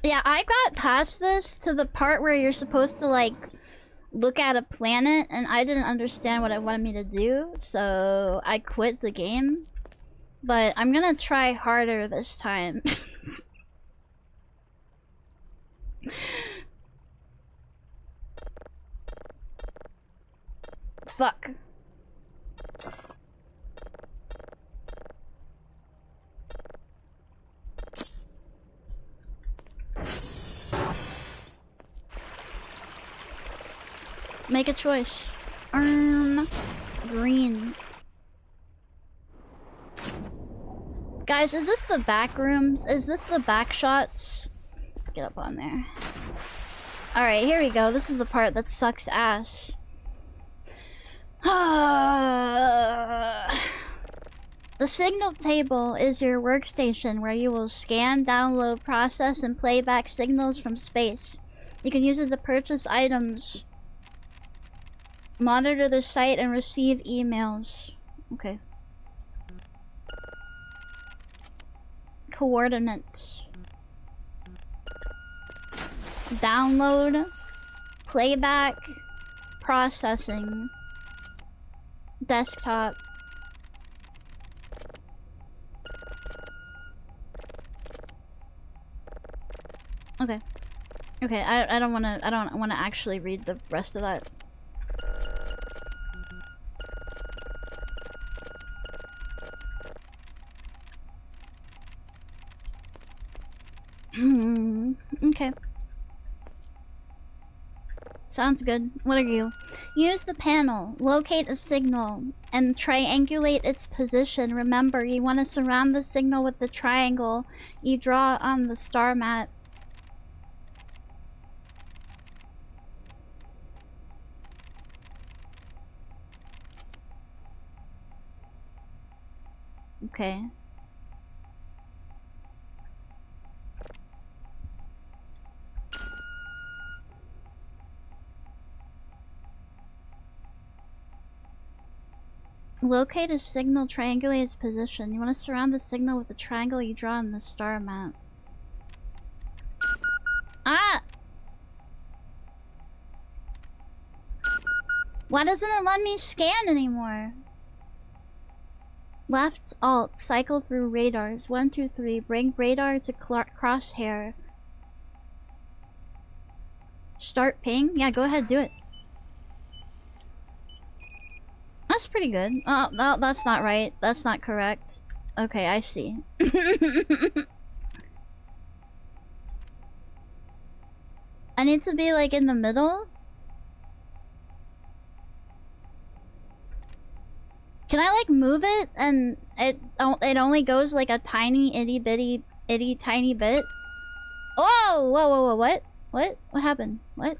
A: Yeah, I got past this to the part where you're supposed to, like, look at a planet, and I didn't understand what it wanted me to do, so I quit the game. But I'm gonna try harder this time. Fuck. Make a choice. Green. Guys, is this the back rooms? Is this the back shots? Get up on there. Alright, here we go. This is the part that sucks ass. The signal table is your workstation where you will scan, download, process, and play back signals from space. You can use it to purchase items, monitor the site, and receive emails. Okay. Coordinates. Download, playback, processing, desktop. Okay. Okay, I don't wanna actually read the rest of that. Okay. Sounds good. What are you? Use the panel, locate a signal, and triangulate its position. Remember, you want to surround the signal with the triangle you draw on the star map. Okay. Locate a signal, triangulate its position. You want to surround the signal with the triangle you draw on the star map. Ah! Why doesn't it let me scan anymore? Left alt, cycle through radars. 1, 2, 3. Bring radar to crosshair. Start ping? Yeah, go ahead, do it. That's pretty good. Oh, no, that's not right. That's not correct. Okay, I see. I need to be like in the middle? Can I like move it and it only goes like a tiny itty tiny bit? Whoa! Whoa, whoa, whoa, what? What? What happened? What?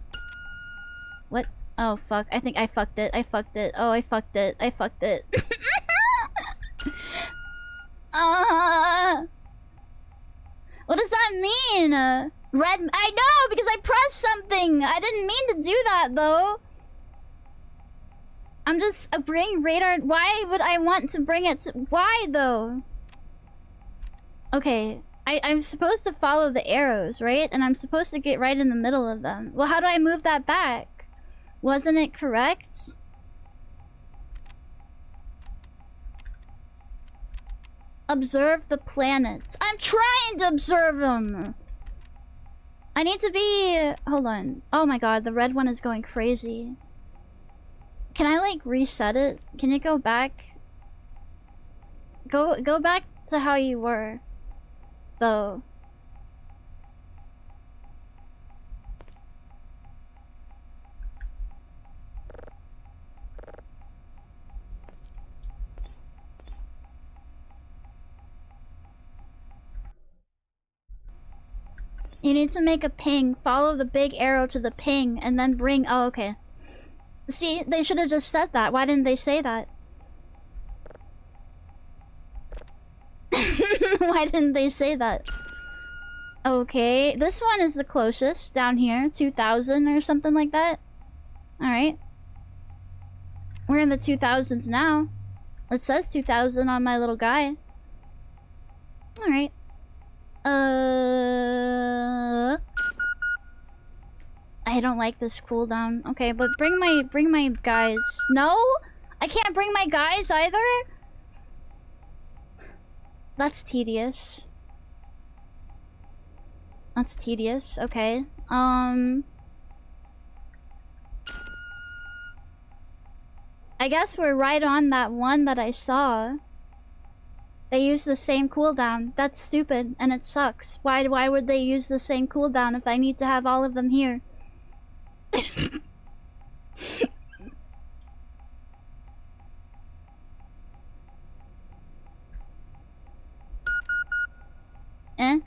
A: What? Oh fuck, I think I fucked it. I fucked it. Oh, I fucked it. I fucked it. What does that mean? Red... I know! Because I pressed something! I didn't mean to do that, though. I'm just... bring radar... Why would I want to bring it to... Why, though? Okay. I'm supposed to follow the arrows, right? And I'm supposed to get right in the middle of them. Well, how do I move that back? Wasn't it correct? Observe the planets. I'm trying to observe them! I need to be... Hold on. Oh my god, the red one is going crazy. Can I, like, reset it? Can you go back? Go back to how you were. Though. You need to make a ping. Follow the big arrow to the ping, and then bring... Oh, okay. See, they should have just said that. Why didn't they say that? Why didn't they say that? Okay, this one is the closest down here. 2000 or something like that. Alright. We're in the 2000s now. It says 2000 on my little guy. Alright. I don't like this cooldown. Okay, but bring my guys. No? I can't bring my guys either? That's tedious. That's tedious. Okay. I guess we're right on that one that I saw. They use the same cooldown. That's stupid, and it sucks. Why would they use the same cooldown if I need to have all of them here? Eh?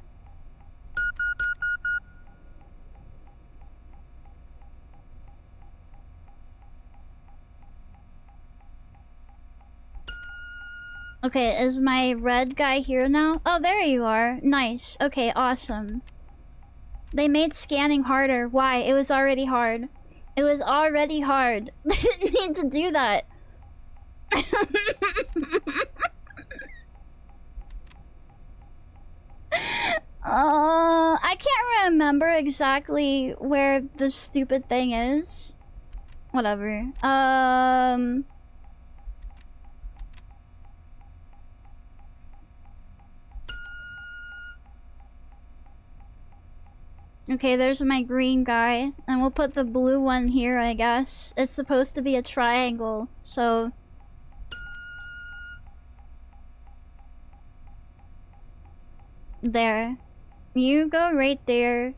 A: Okay, is my red guy here now? Oh, there you are. Nice. Okay, awesome. They made scanning harder. Why? It was already hard. It was already hard. They didn't need to do that. I can't remember exactly where the stupid thing is. Whatever. Okay, there's my green guy. And we'll put the blue one here, I guess. It's supposed to be a triangle, so... There. You go right there.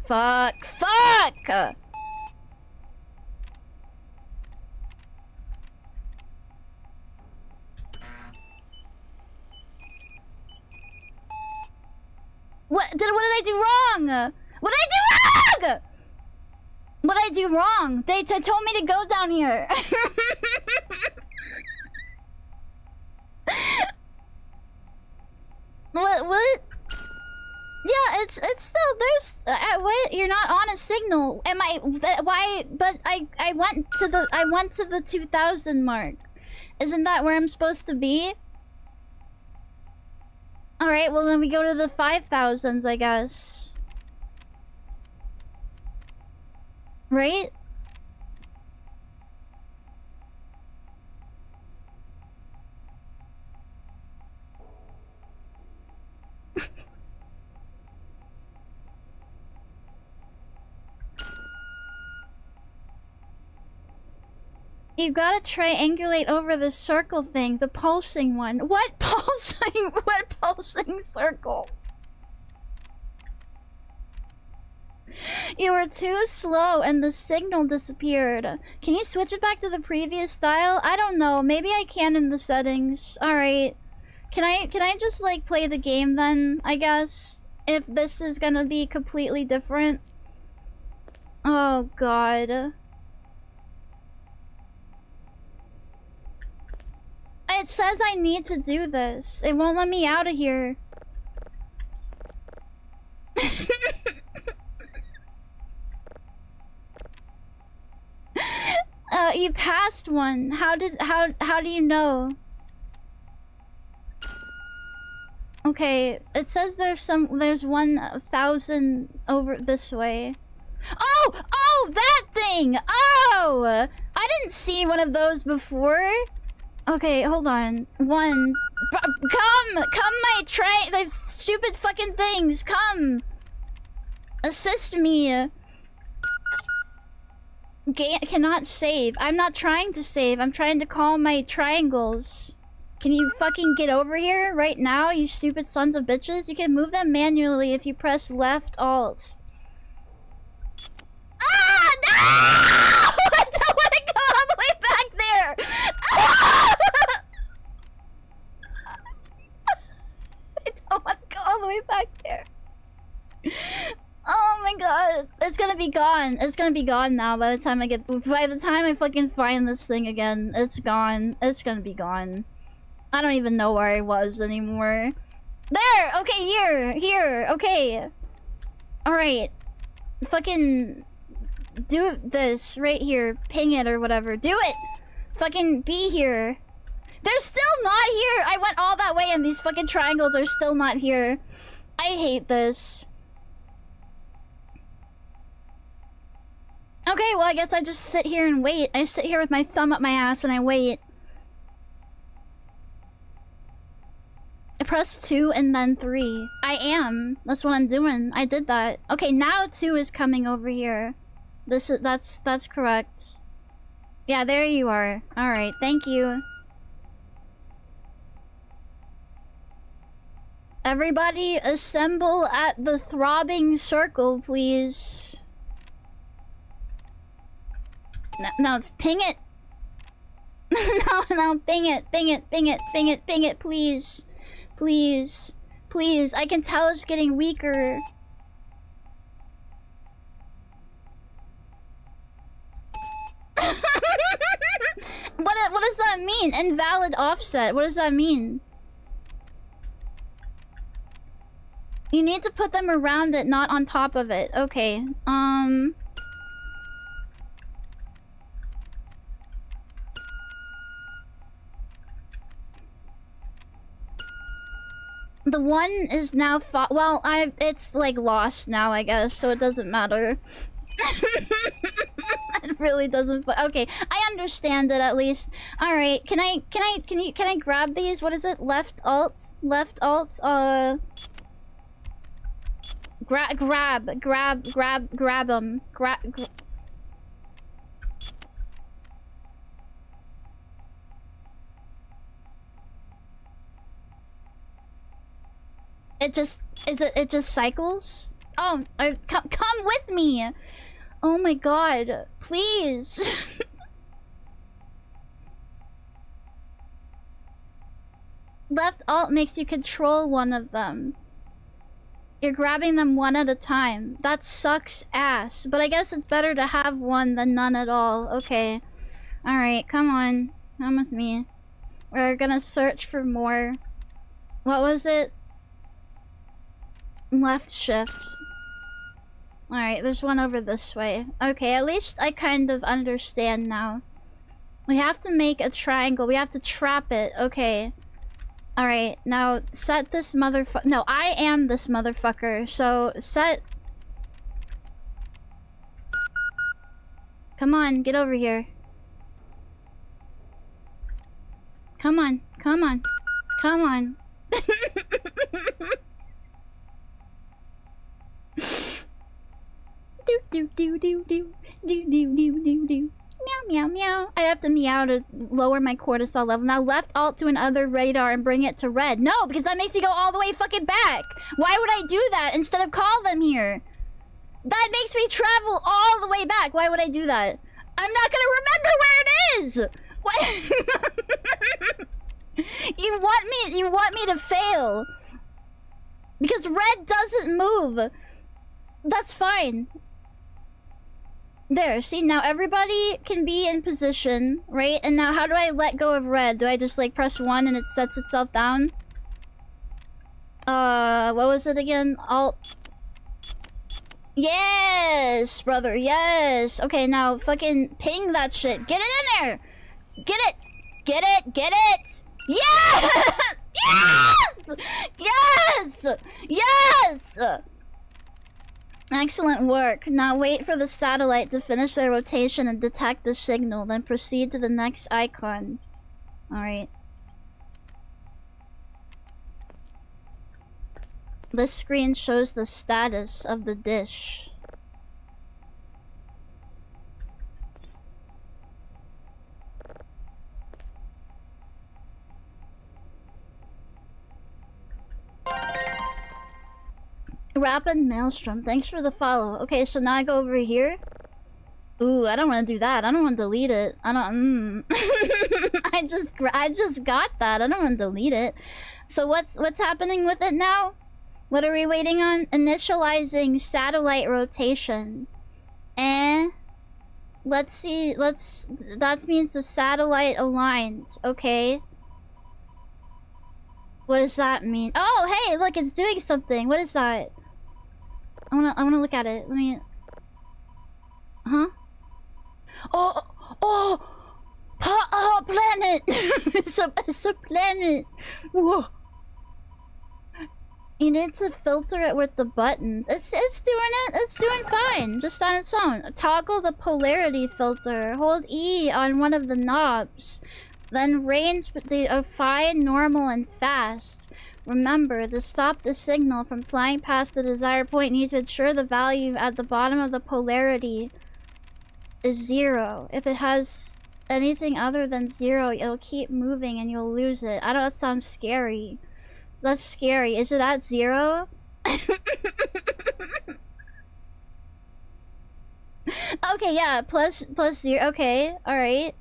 A: Fuck! Fuck! What did I do wrong? What did I do wrong? What did I do wrong? They told me to go down here. it's still there's what, you're not on a signal. Am I why? But I went to the 2000 mark. Isn't that where I'm supposed to be? All right, well then we go to the 5000s, I guess. Right? You've got to triangulate over the circle thing, the pulsing one. What pulsing? What pulsing circle? You were too slow and the signal disappeared. Can you switch it back to the previous style? I don't know. Maybe I can in the settings. Alright. Can I just like play the game then, I guess? If this is gonna be completely different. Oh god. It says I need to do this. It won't let me out of here. You passed one. How do you know? Okay, it says there's 1000 over this way. Oh, that thing! Oh! I didn't see one of those before. Okay, hold on. Come, my the stupid fucking things, come! Assist me. Cannot save. I'm not trying to save. I'm trying to call my triangles. Can you fucking get over here right now, you stupid sons of bitches? You can move them manually if you press left alt. Ah! No! I don't want to go all the way back there! Ah! I don't want to go all the way back there. Oh my god, it's gonna be gone. It's gonna be gone now by the time I fucking find this thing again. It's gone. It's gonna be gone. I don't even know where I was anymore. There! Okay, here, okay. Alright. Fucking do this right here. Ping it or whatever. Do it! Fucking be here. They're still not here! I went all that way and these fucking triangles are still not here. I hate this. Okay, well I guess I just sit here and wait. I sit here with my thumb up my ass and I wait. I press 2 and then 3. I am. That's what I'm doing. I did that. Okay, now 2 is coming over here. That's correct. Yeah, there you are. Alright, thank you. Everybody assemble at the throbbing circle, please. No, ping it. No, ping it, please. Please. I can tell it's getting weaker. What does that mean? Invalid offset. What does that mean? You need to put them around it, not on top of it. Okay. The one is now well, it's like lost now, I guess, so it doesn't matter. It really doesn't. Okay, I understand it at least. All right, can I grab these? What is it? Left alt. Grab them. It just cycles? Oh, come with me! Oh my god, please! Left alt makes you control one of them. You're grabbing them one at a time. That sucks ass, but I guess it's better to have one than none at all. Okay. Alright, come on. Come with me. We're gonna search for more. What was it? Left shift. Alright, there's one over this way. Okay, at least I kind of understand now. We have to make a triangle. We have to trap it. Okay. Alright, now set this motherfucker. No, I am this motherfucker. So set. Come on, get over here. Come on, come on, come on. Do do do do do do do do do do. Meow meow meow. I have to meow to lower my cortisol level. Now left alt to another radar and bring it to red. No, because that makes me go all the way fucking back. Why would I do that instead of call them here? That makes me travel all the way back. Why would I do that? I'm not gonna remember where it is. What? You want me to fail because red doesn't move. That's fine. There, see, now everybody can be in position, right? And now how do I let go of red? Do I just like press 1 and it sets itself down? What was it again? Alt. Yes, brother, yes. Okay, now fucking ping that shit. Get it in there. Get it. Get it. Get it. Yes! Yes! Yes! Yes! Excellent work. Now wait for the satellite to finish their rotation and detect the signal, then proceed to the next icon. Alright. This screen shows the status of the dish. Rapid Maelstrom, thanks for the follow. Okay, so now I go over here. Ooh, I don't want to do that. I don't want to delete it. I don't. I just got that. I don't want to delete it. So what's happening with it now? What are we waiting on? Initializing satellite rotation. Let's see. That means the satellite aligned. Okay. What does that mean? Oh, hey, look, it's doing something. What is that? I wanna look at it. Let me. Huh? Oh, planet. it's a planet. Whoa. You need to filter it with the buttons. It's doing it. It's doing fine, just on its own. Toggle the polarity filter. Hold E on one of the knobs. Then range of fine, normal, and fast. Remember, to stop the signal from flying past the desired point, you need to ensure the value at the bottom of the polarity is 0. If it has anything other than 0, it'll keep moving and you'll lose it. I know that sounds scary. That's scary. Is it at 0? Okay, yeah, plus 0. Okay, alright.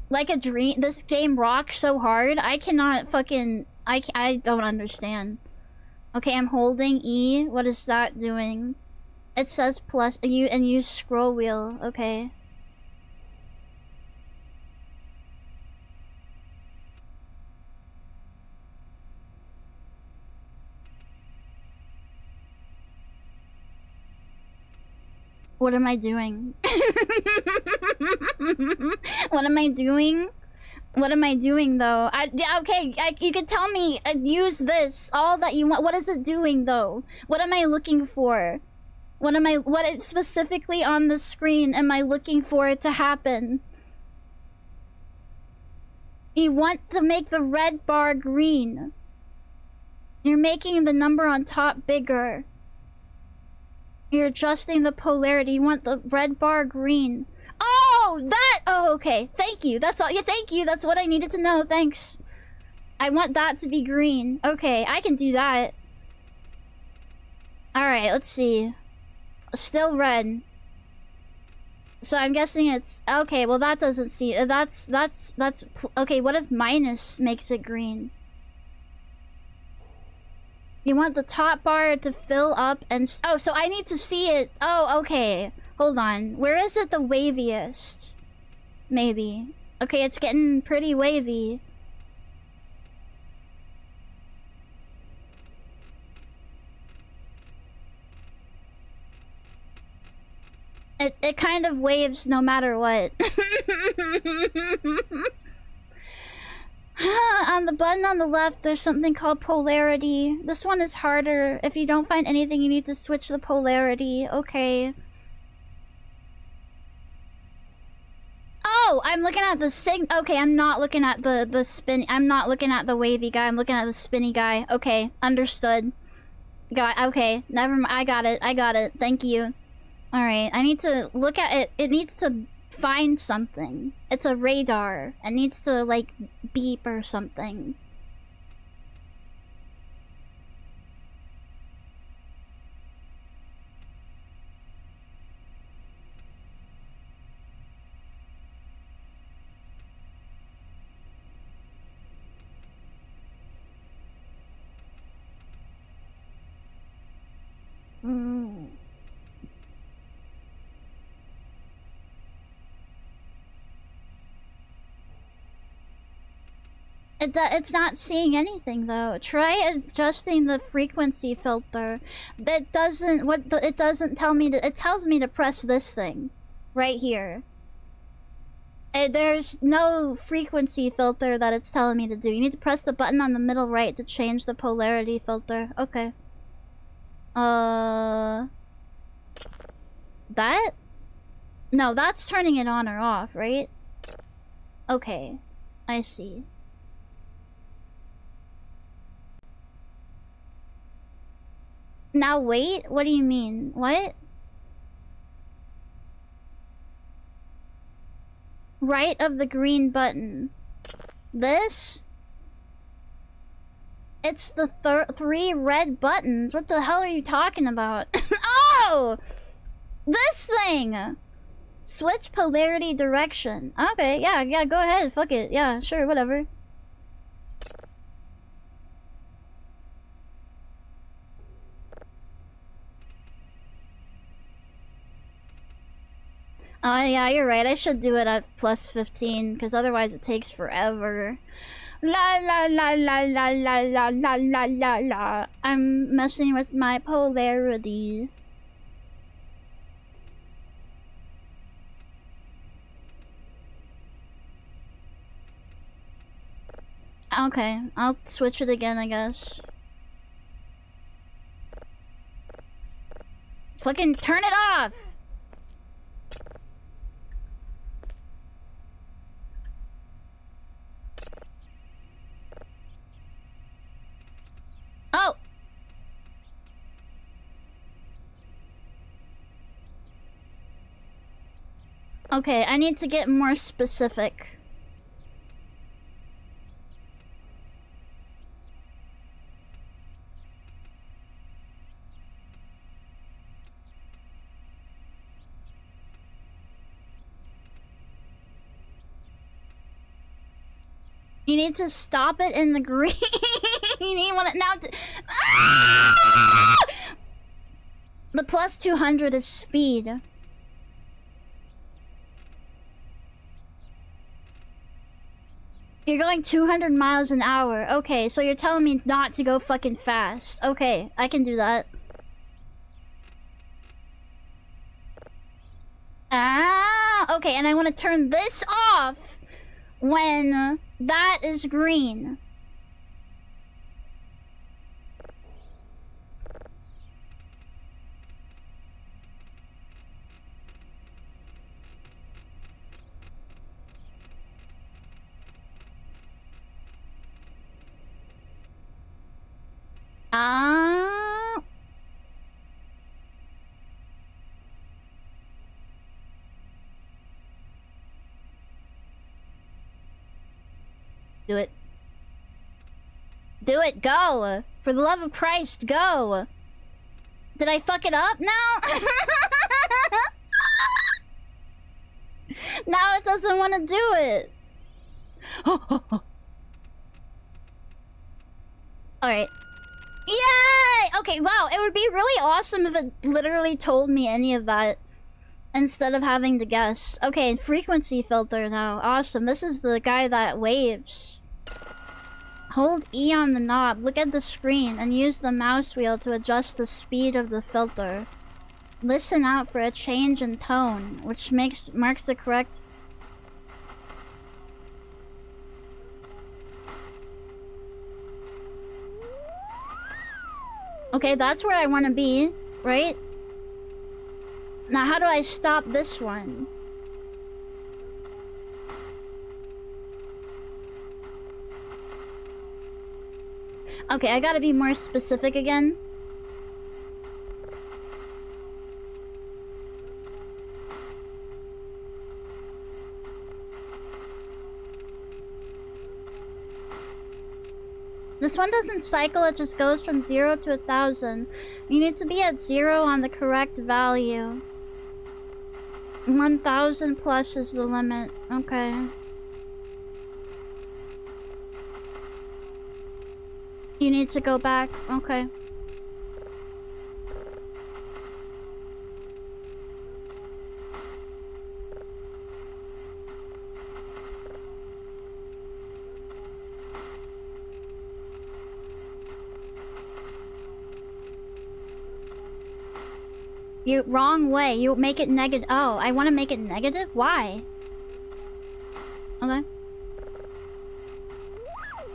A: Like a dream. This game rocks so hard. I cannot fucking. I don't understand. Okay, I'm holding E. What is that doing? It says plus. Use scroll wheel. Okay. What am I doing? What am I doing? What am I doing though? Okay, you can tell me. Use this. All that you want. What is it doing though? What am I looking for? What specifically on the screen am I looking for it to happen? You want to make the red bar green. You're making the number on top bigger. You're adjusting the polarity. You want the red bar green. Oh, that! Oh, okay. Thank you. That's all. Yeah, thank you. That's what I needed to know. Thanks. I want that to be green. Okay, I can do that. Alright, let's see. Still red. So I'm guessing it's... Okay, well that doesn't see... That's... Okay, what if minus makes it green? You want the top bar to fill up and... Oh, so I need to see it. Oh, okay. Hold on. Where is it the waviest? Maybe. Okay, it's getting pretty wavy. It kind of waves no matter what. On the button on the left, there's something called polarity. This one is harder. If you don't find anything, you need to switch the polarity. Okay. Oh, I'm looking at the okay, I'm not looking at the spin. I'm not looking at the wavy guy. I'm looking at the spinny guy. Okay, understood. Okay, never mind. I got it. I got it. Thank you. All right, I need to look at it. It needs to find something. It's a radar. It needs to like beep or something. It's not seeing anything though. Try adjusting the frequency filter. That doesn't it doesn't tell me to. It tells me to press this thing, right here. There's no frequency filter that it's telling me to do. You need to press the button on the middle right to change the polarity filter. Okay. That? No, that's turning it on or off, right? Okay. I see. Now wait? What do you mean? What? Right of the green button. This? It's the 3 red buttons. What the hell are you talking about? Oh! This thing! Switch polarity direction. Okay, yeah, go ahead. Fuck it. Yeah, sure, whatever. Oh, yeah, you're right. I should do it at plus 15, because otherwise it takes forever. La la la la la la la la la la la. I'm messing with my polarity. Okay, I'll switch it again, I guess. Fucking turn it off! Oh! Okay, I need to get more specific. You need to stop it in the green. You need one now to... Ah! The plus 200 is speed. You're going 200 miles an hour. Okay, so you're telling me not to go fucking fast. Okay, I can do that. Ah, okay, and I want to turn this off when that is green. Ah. Do it. Do it, go! For the love of Christ, go! Did I fuck it up now? Now it doesn't want to do it. Alright. Yay! Okay, wow, it would be really awesome if it literally told me any of that. instead of having to guess. Okay, frequency filter now. Awesome. This is the guy that waves. Hold E on the knob, look at the screen, and use the mouse wheel to adjust the speed of the filter. Listen out for a change in tone, which marks the correct... Okay, that's where I want to be, right? Now, how do I stop this one? Okay, I gotta be more specific again. This one doesn't cycle, it just goes from 0 to 1,000. You need to be at 0 on the correct value. 1,000 plus is the limit. Okay. You need to go back. Okay. You wrong way. You make it negative. Oh, I want to make it negative? Why? Okay.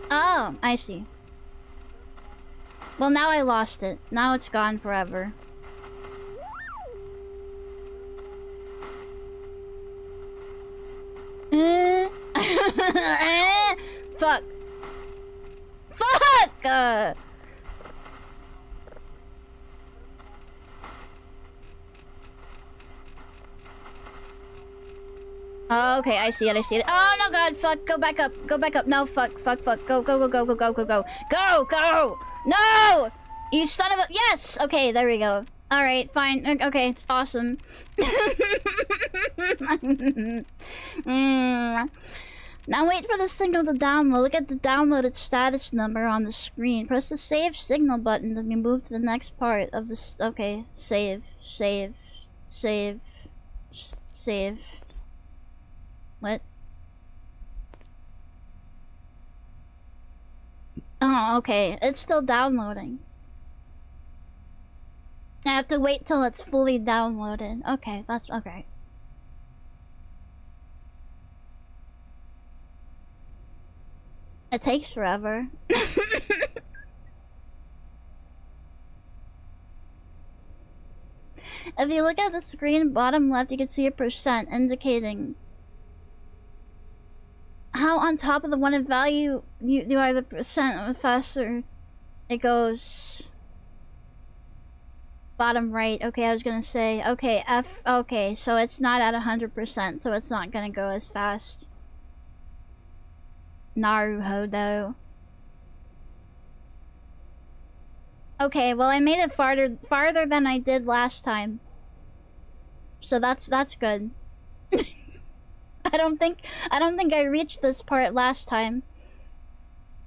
A: Oh, I see. Well, now I lost it. Now it's gone forever. Fuck. Fuck! Oh, okay, I see it, I see it. Oh, no, God, fuck, go back up, go back up. No, fuck, fuck, fuck, go, go, go, go, go, go, go, go. Go, go! No! You son of a... Yes! Okay, there we go. Alright, fine. Okay, it's awesome. Now wait for the signal to download. Look at the downloaded status number on the screen. Press the save signal button to be moved to the next part of this. Okay, save, save, save, save. What? Oh, okay. It's still downloading. I have to wait till it's fully downloaded. Okay, that's okay. It takes forever. If you look at the screen bottom left, you can see a percent indicating how on top of the one in value you are the percent faster it goes. Bottom right. Okay, I was gonna say, okay, F, okay, so it's not at 100%, so it's not gonna go as fast. Naruhodo. Okay, well I made it farther than I did last time. So that's good. I don't think I reached this part last time.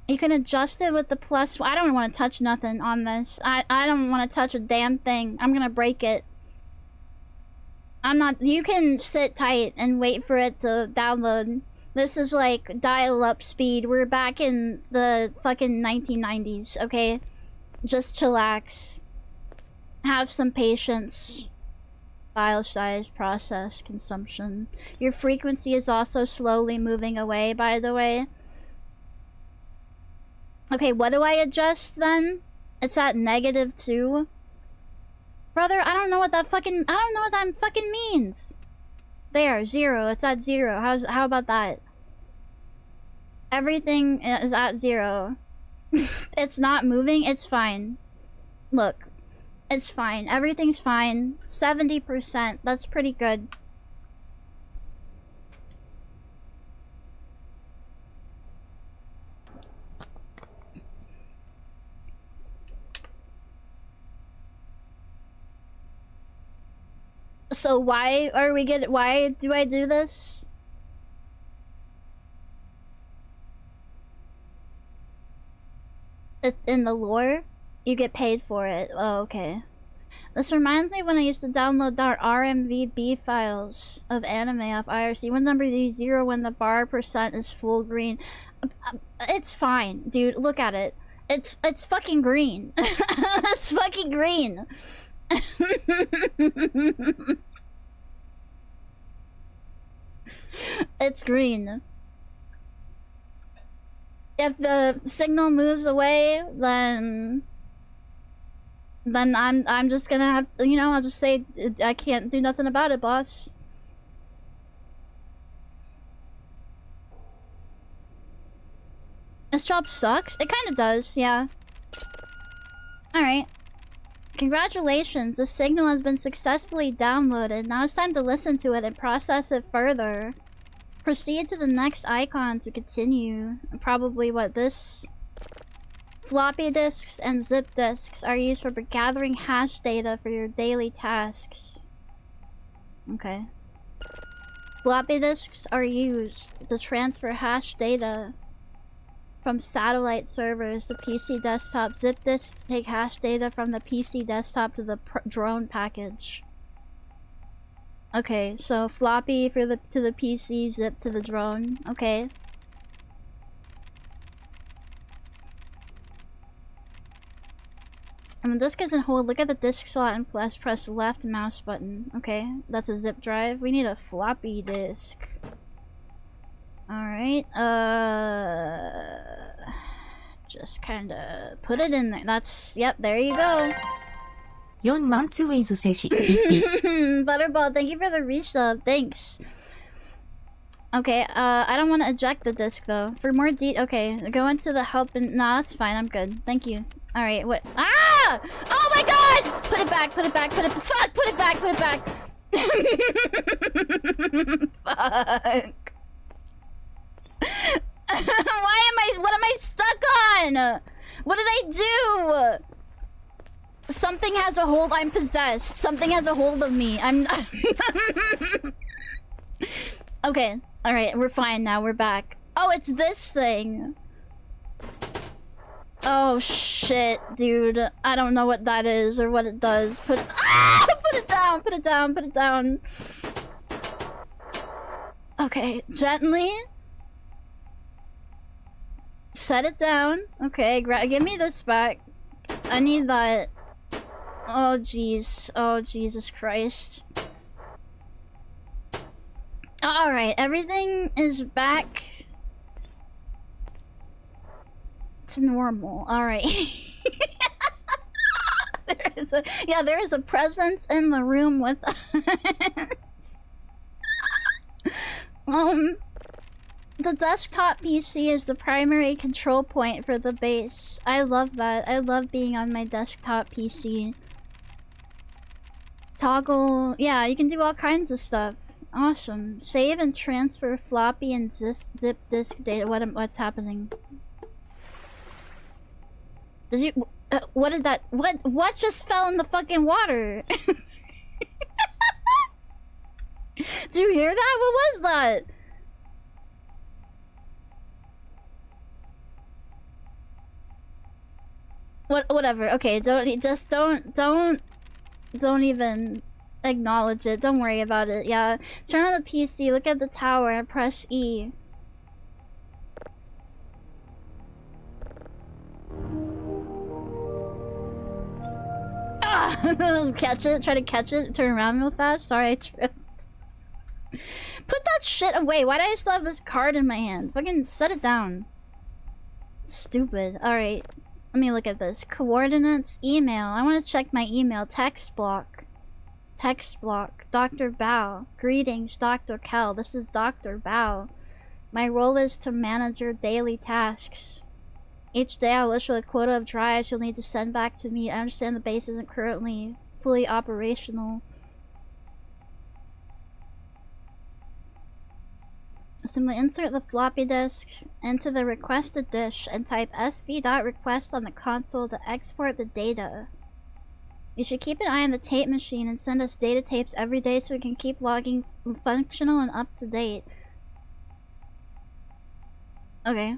A: You can adjust it with the plus. I don't want to touch nothing on this. I don't want to touch a damn thing. I'm gonna break it. I'm not. You can sit tight and wait for it to download. This is like dial-up speed. We're back in the fucking 1990s, okay? Just chillax. Have some patience. File size, process, consumption. Your frequency is also slowly moving away, by the way. Okay, what do I adjust then? It's at -2. Brother, I don't know what that fucking means. There, 0. It's at 0. How about that? Everything is at 0. It's not moving. It's fine. Look, it's fine. Everything's fine. 70%. That's pretty good. So why do I do this? In the lore, you get paid for it. Oh, okay. This reminds me when I used to download our RMVB files of anime off IRC. When number is 0 when the bar percent is full green. It's fine, dude. Look at it. It's fucking green. It's fucking green. It's green. If the signal moves away, then I'm just gonna have to, you know, I'll just say I can't do nothing about it, boss. This job sucks? It kind of does, yeah. Alright. Congratulations, the signal has been successfully downloaded. Now it's time to listen to it and process it further. Proceed to the next icon to continue. Probably what this... Floppy disks and zip disks are used for gathering hash data for your daily tasks. Okay. Floppy disks are used to transfer hash data from satellite servers to PC desktop. Zip disks take hash data from the PC desktop to the drone package. Okay, so floppy for the to the PC, zip to the drone. Okay. And the disk isn't hold. Look at the disk slot and press left mouse button. Okay, that's a zip drive. We need a floppy disk. Alright, just kinda put it in there. That's, yep, there you go.
C: 4 months with Ceci.
A: Butterball, thank you for the resub. Thanks. Okay, I don't want to eject the disc though. For more okay, go into the help and nah, that's fine. I'm good. Thank you. All right, what? Ah! Oh my God! Put it back. Put it back. Put it. Fuck! Put it back. Put it back. Fuck. What am I stuck on? What did I do? Something has a hold. I'm possessed. Something has a hold of me. I'm okay. All right, we're fine now. We're back. Oh, it's this thing. Oh shit, dude. I don't know what that is or what it does. Put it down. Put it down. Put it down. Okay, gently. Set it down. Okay, give me this back. I need that. Oh jeez. Oh Jesus Christ. Alright, everything is back to normal. Alright. there is a presence in the room with us. The desktop PC is the primary control point for the base. I love that. I love being on my desktop PC. Toggle... yeah, you can do all kinds of stuff. Awesome. Save and transfer floppy and zip disk data. What's happening? Did you... what did that... What just fell in the fucking water? Do you hear that? What was that? Whatever. Okay, don't even acknowledge it. Don't worry about it. Yeah. Turn on the PC, look at the tower, and press E. Ah! Catch it. Try to catch it. Turn around real fast. Sorry, I tripped. Put that shit away. Why do I still have this card in my hand? Fucking set it down. Stupid. Alright. Let me look at this. Coordinates. Email. I want to check my email. Text block. Text block. Dr. Bao. Greetings, Dr. Kel. This is Dr. Bao. My role is to manage your daily tasks. Each day I'll issue a quota of drives you'll need to send back to me. I understand the base isn't currently fully operational. Simply insert the floppy disk into the requested dish and type sv.request on the console to export the data. You should keep an eye on the tape machine and send us data tapes every day so we can keep logging functional and up to date. Okay.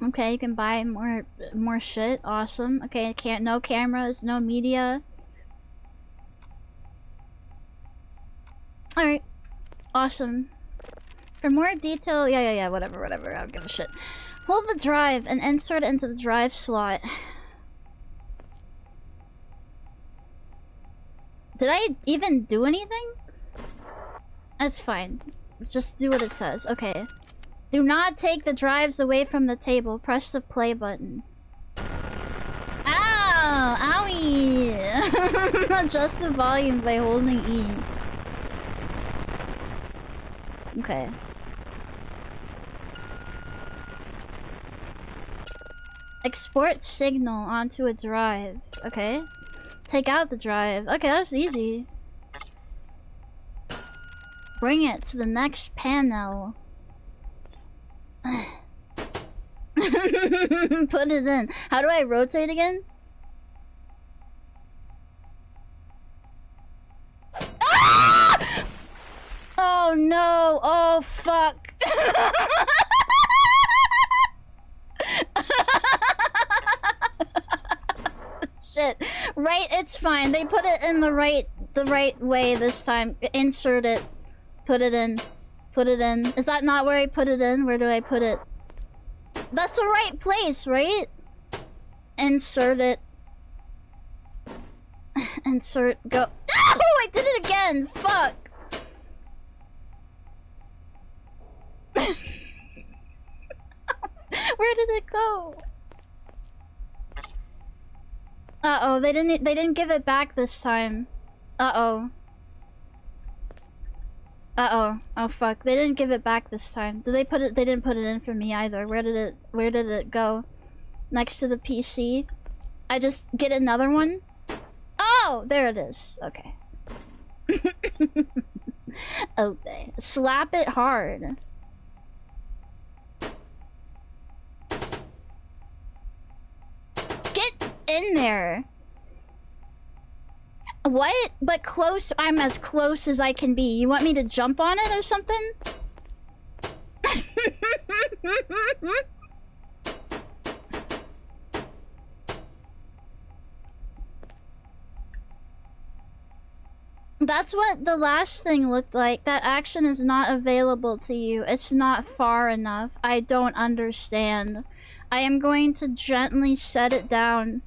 A: Okay, you can buy more shit. Awesome. Okay, no cameras, no media. Alright. Awesome. For more detail, yeah, whatever, I don't give a shit. Hold the drive and insert it into the drive slot. Did I even do anything? That's fine. Just do what it says. Okay. Do not take the drives away from the table. Press the play button. Ow! Owie! Adjust the volume by holding E. Okay. Export signal onto a drive. Okay. Take out the drive. Okay, that's easy. Bring it to the next panel. Put it in. How do I rotate again? Ah! Oh no! Oh fuck! Shit. Right, it's fine. They put it in the right way this time. Insert it. Put it in. Put it in. Is that not where I put it in? Where do I put it? That's the right place, right? Insert it. Insert. Go. Oh, I did it again! Fuck! Where did it go? Uh-oh, they didn't give it back this time. Uh-oh. Uh-oh. Oh fuck. They didn't give it back this time. They didn't put it in for me either. Where did it go? Next to the PC? I just get another one? Oh, there it is. Okay. Okay. Slap it hard. Get in there. What? But close? I'm as close as I can be. You want me to jump on it or something? That's what the last thing looked like. That action is not available to you. It's not far enough. I don't understand. I am going to gently set it down.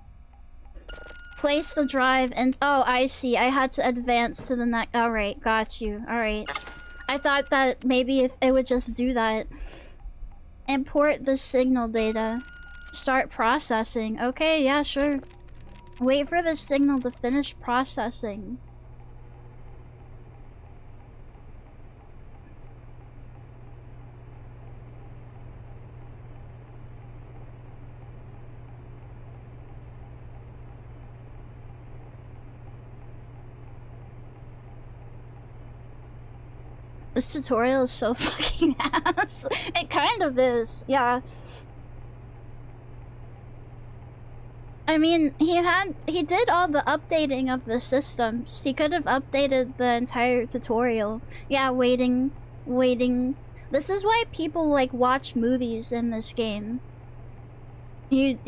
A: Place the drive and... Oh, I see. I had to advance to the next... Alright, got you. Alright. I thought that maybe if it would just do that. Import the signal data. Start processing. Okay, yeah, sure. Wait for the signal to finish processing. This tutorial is so fucking ass. It kind of is, yeah. I mean, he did all the updating of the systems. He could have updated the entire tutorial. Yeah, waiting. This is why people like watch movies in this game. You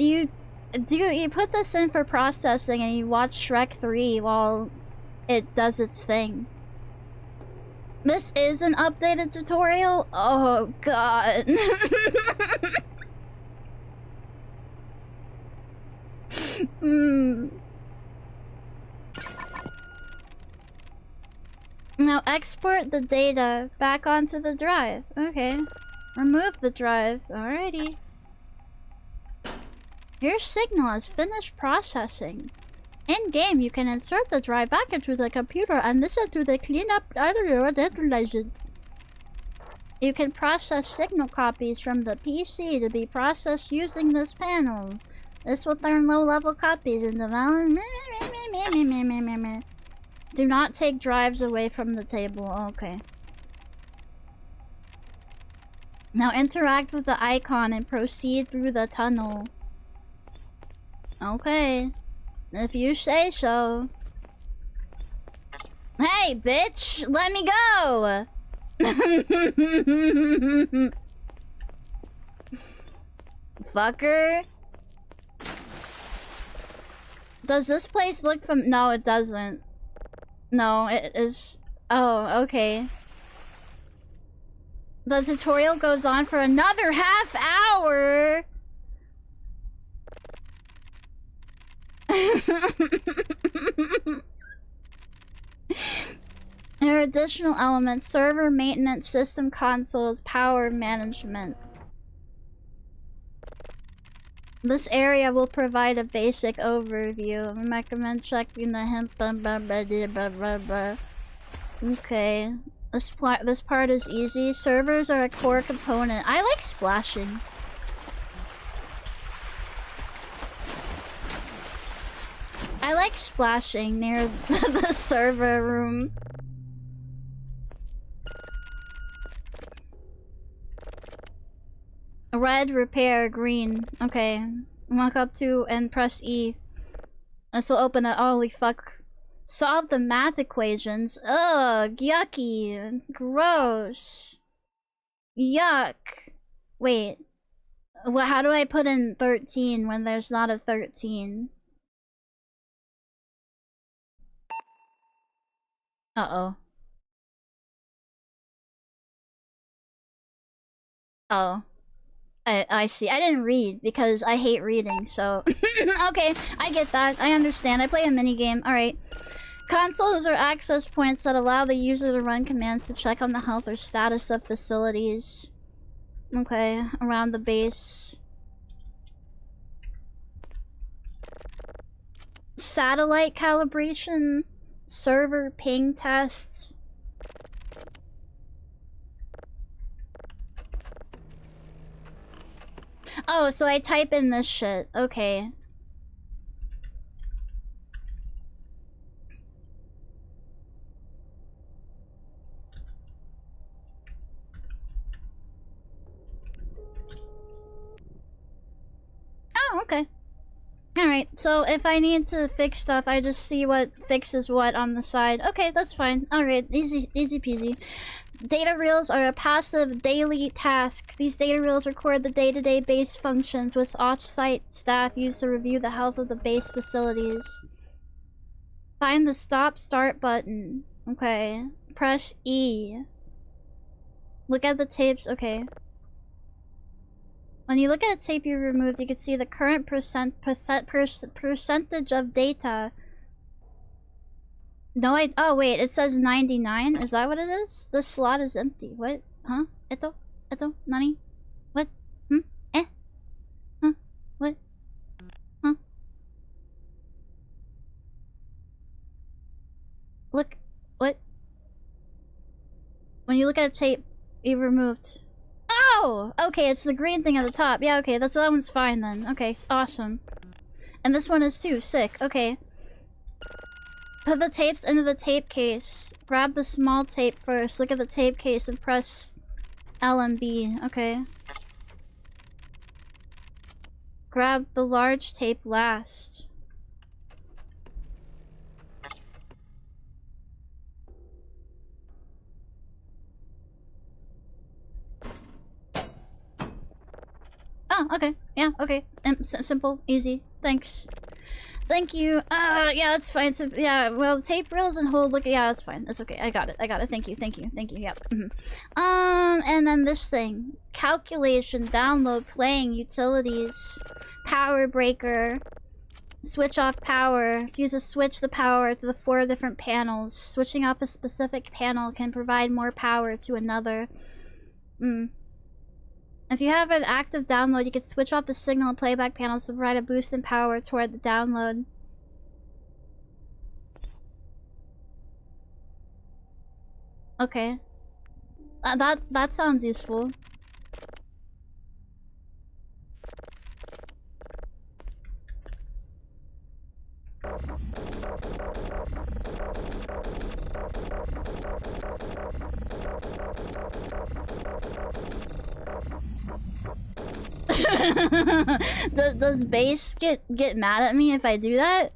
A: put this in for processing and you watch Shrek 3 while it does its thing. This is an updated tutorial? Oh god. Now export the data back onto the drive. Okay. Remove the drive. Alrighty. Your signal has finished processing. In-game, you can insert the drive back into the computer and listen to the cleanup audio detected. You can process signal copies from the PC to be processed using this panel. This will turn low-level copies into valid. Do not take drives away from the table. Okay. Now interact with the icon and proceed through the tunnel. Okay. If you say so. Hey, bitch! Let me go! Fucker. Does this place look from— no, it doesn't. No, it is— oh, okay. The tutorial goes on for another half hour! There are additional elements: server maintenance, system consoles, power management. This area will provide a basic overview. I recommend checking the hemp. Okay. This part is easy. Servers are a core component. I like splashing. I like splashing near the server room. Red, repair, green. Okay. Walk up to and press E. This will open it. Holy fuck. Solve the math equations. Ugh, yucky. Gross. Yuck. Wait. How do I put in 13 when there's not a 13? Uh-oh. Oh. I see. I didn't read because I hate reading, so... Okay, I get that. I understand. I play a minigame. Alright. Consoles are access points that allow the user to run commands to check on the health or status of facilities. Okay, around the base. Satellite calibration. Server ping tests. Oh, so I type in this shit. Okay. Oh, okay. Alright, so if I need to fix stuff, I just see what fixes what on the side. Okay, that's fine. Alright, easy peasy. Data reels are a passive daily task. These data reels record the day-to-day base functions, which off-site staff use to review the health of the base facilities. Find the stop-start button. Okay. Press E. Look at the tapes. Okay. When you look at a tape you removed, you can see the current percentage of data. No, oh wait, it says 99. Is that what it is? This slot is empty. What? Huh? Eto? Nani? What? Eh? Huh? What? Huh? Look. What? When you look at a tape you removed. Oh! Okay, it's the green thing at the top. Yeah, okay, that one's fine then. Okay, awesome. And this one is too. Sick. Okay. Put the tapes into the tape case. Grab the small tape first. Look at the tape case and press L and B. Okay. Grab the large tape last. Oh, okay. Yeah, okay. Simple, easy. Thanks. Thank you. Yeah, that's fine. So, yeah, well, tape reels and hold. Look, yeah, that's fine. That's okay. I got it. Thank you. Yep. And then this thing. Calculation, download, playing, utilities, power breaker, switch off power. So use a switch the power to the 4 different panels. Switching off a specific panel can provide more power to another. If you have an active download, you can switch off the signal and playback panels to provide a boost in power toward the download. Okay. That sounds useful. Does base get mad at me if I do that?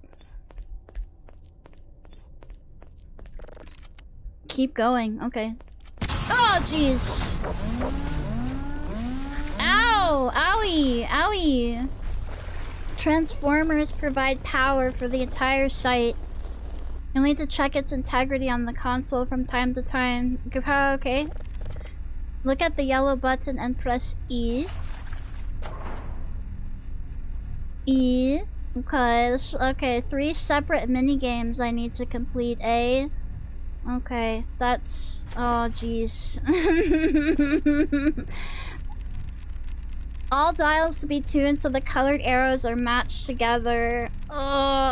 A: Keep going. Okay. Oh, jeez. Ow! Ow! Owie! Owie! Transformers provide power for the entire site. You'll need to check its integrity on the console from time to time. Okay. Look at the yellow button and press E. E. Okay, 3 separate mini games I need to complete. A. Okay, that's... Oh, jeez. All dials to be tuned so the colored arrows are matched together. Oh.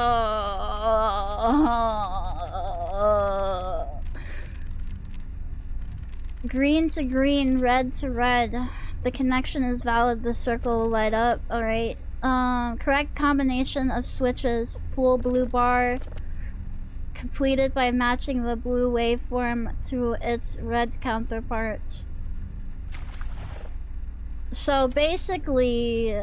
A: Green to green, red to red. The connection is valid, the circle will light up. Alright. Correct combination of switches. Full blue bar. Completed by matching the blue waveform to its red counterpart. So basically...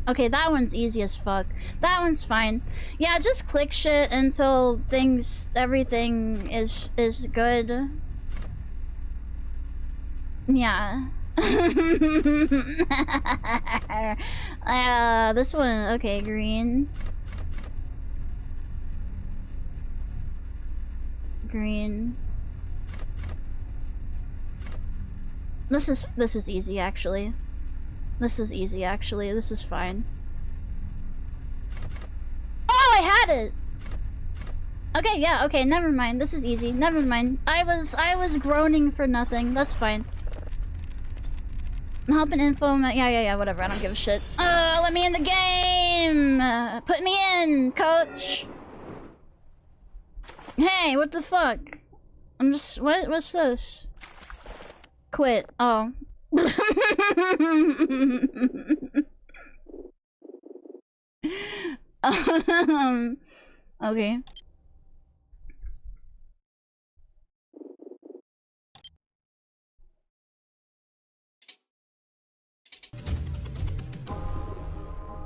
A: Okay, that one's easy as fuck. That one's fine. Yeah, just click shit until everything is good. Yeah. This one, okay, green. Green. This is easy actually. This is easy actually. This is fine. Oh, I had it. Okay, yeah, okay, never mind. This is easy. Never mind. I was groaning for nothing. That's fine. Help and info. Yeah, whatever. I don't give a shit. Let me in the game. Put me in, coach. Hey, what the fuck? I'm just... What's this? Quit. Oh. Okay.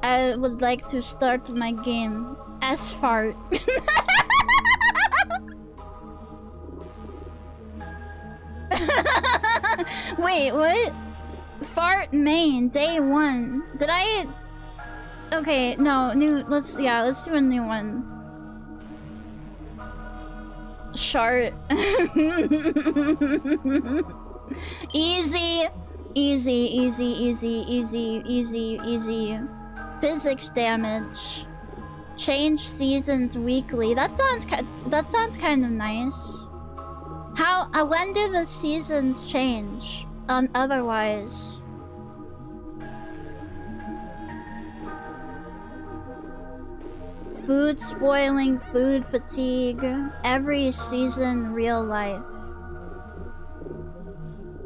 A: I would like to start my game. S-fart. Wait, what? Fart main, day 1. Did I... Okay, no, let's do a new one. Shart. Easy. Easy. Physics damage. Change seasons weekly. That sounds kind of nice. When do the seasons change? Otherwise. Food spoiling, food fatigue. Every season, real life.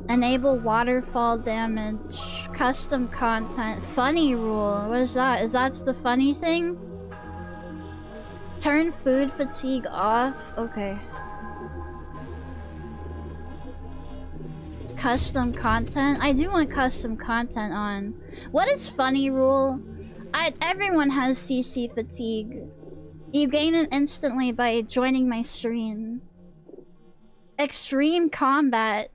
A: Enable waterfall damage. Custom content. Funny rule. What is that? Is that the funny thing? Turn food fatigue off. Okay. Custom content? I do want custom content on. What is funny rule? Everyone has CC fatigue. You gain it instantly by joining my stream. Extreme combat.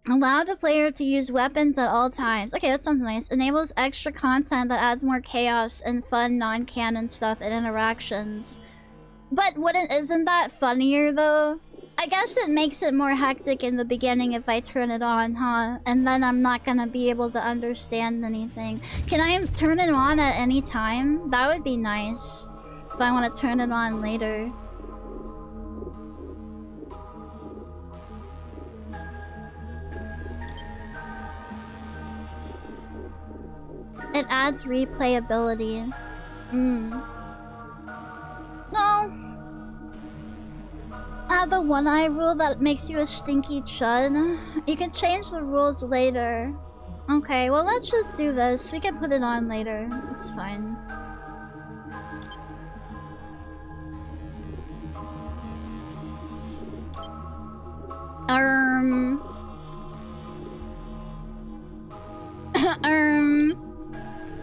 A: Allow the player to use weapons at all times. Okay, that sounds nice. Enables extra content that adds more chaos and fun non-canon stuff and interactions. But isn't that funnier though? I guess it makes it more hectic in the beginning if I turn it on, huh? And then I'm not gonna be able to understand anything. Can I turn it on at any time? That would be nice. If I want to turn it on later. It adds replayability. No. Have the one-eye rule that makes you a stinky chud. You can change the rules later. Okay, well let's just do this. We can put it on later. It's fine.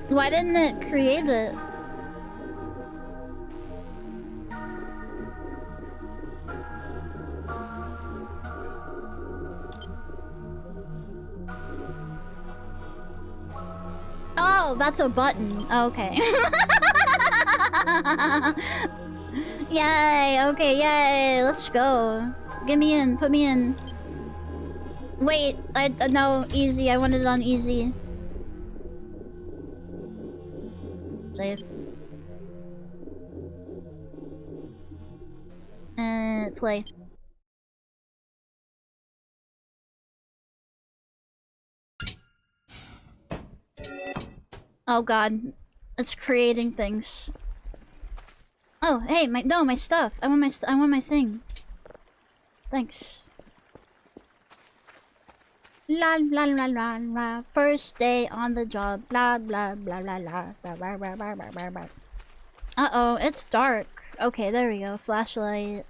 A: Why didn't it create it? Oh, that's a button. Okay. Yay, okay, yay. Let's go. Get me in, put me in. Wait, no, easy. I wanted it on easy. Save. Play. Oh god. It's creating things. Oh, hey, my stuff. I want my thing. Thanks. La la la la la. First day on the job. Blah blah blah blah blah blah blah blah blah blah blah. Uh-oh, it's dark. Okay, there we go. Flashlight.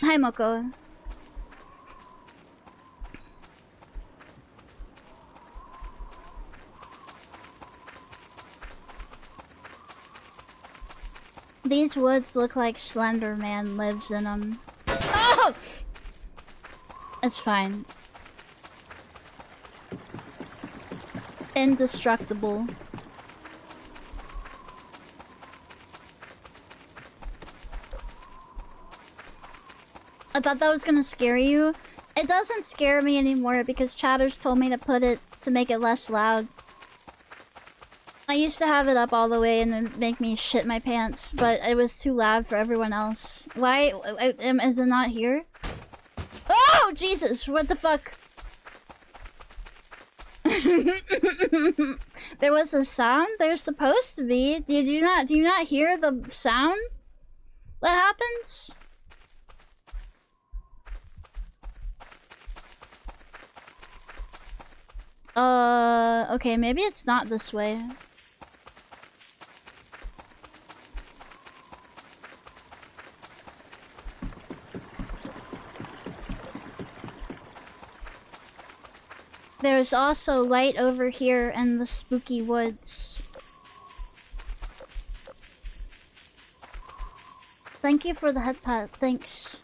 A: Hi, Moko. These woods look like Slender Man lives in them. Oh! It's fine. Indestructible. I thought that was gonna scare you. It doesn't scare me anymore because Chatters told me to put it to make it less loud. I used to have it up all the way and it'd make me shit my pants, but it was too loud for everyone else. Why? Is it not here? Oh, Jesus! What the fuck? There was a sound? There's supposed to be. Do you not hear the sound that happens? Okay, maybe it's not this way. There's also light over here in the spooky woods. Thank you for the head pat, thanks.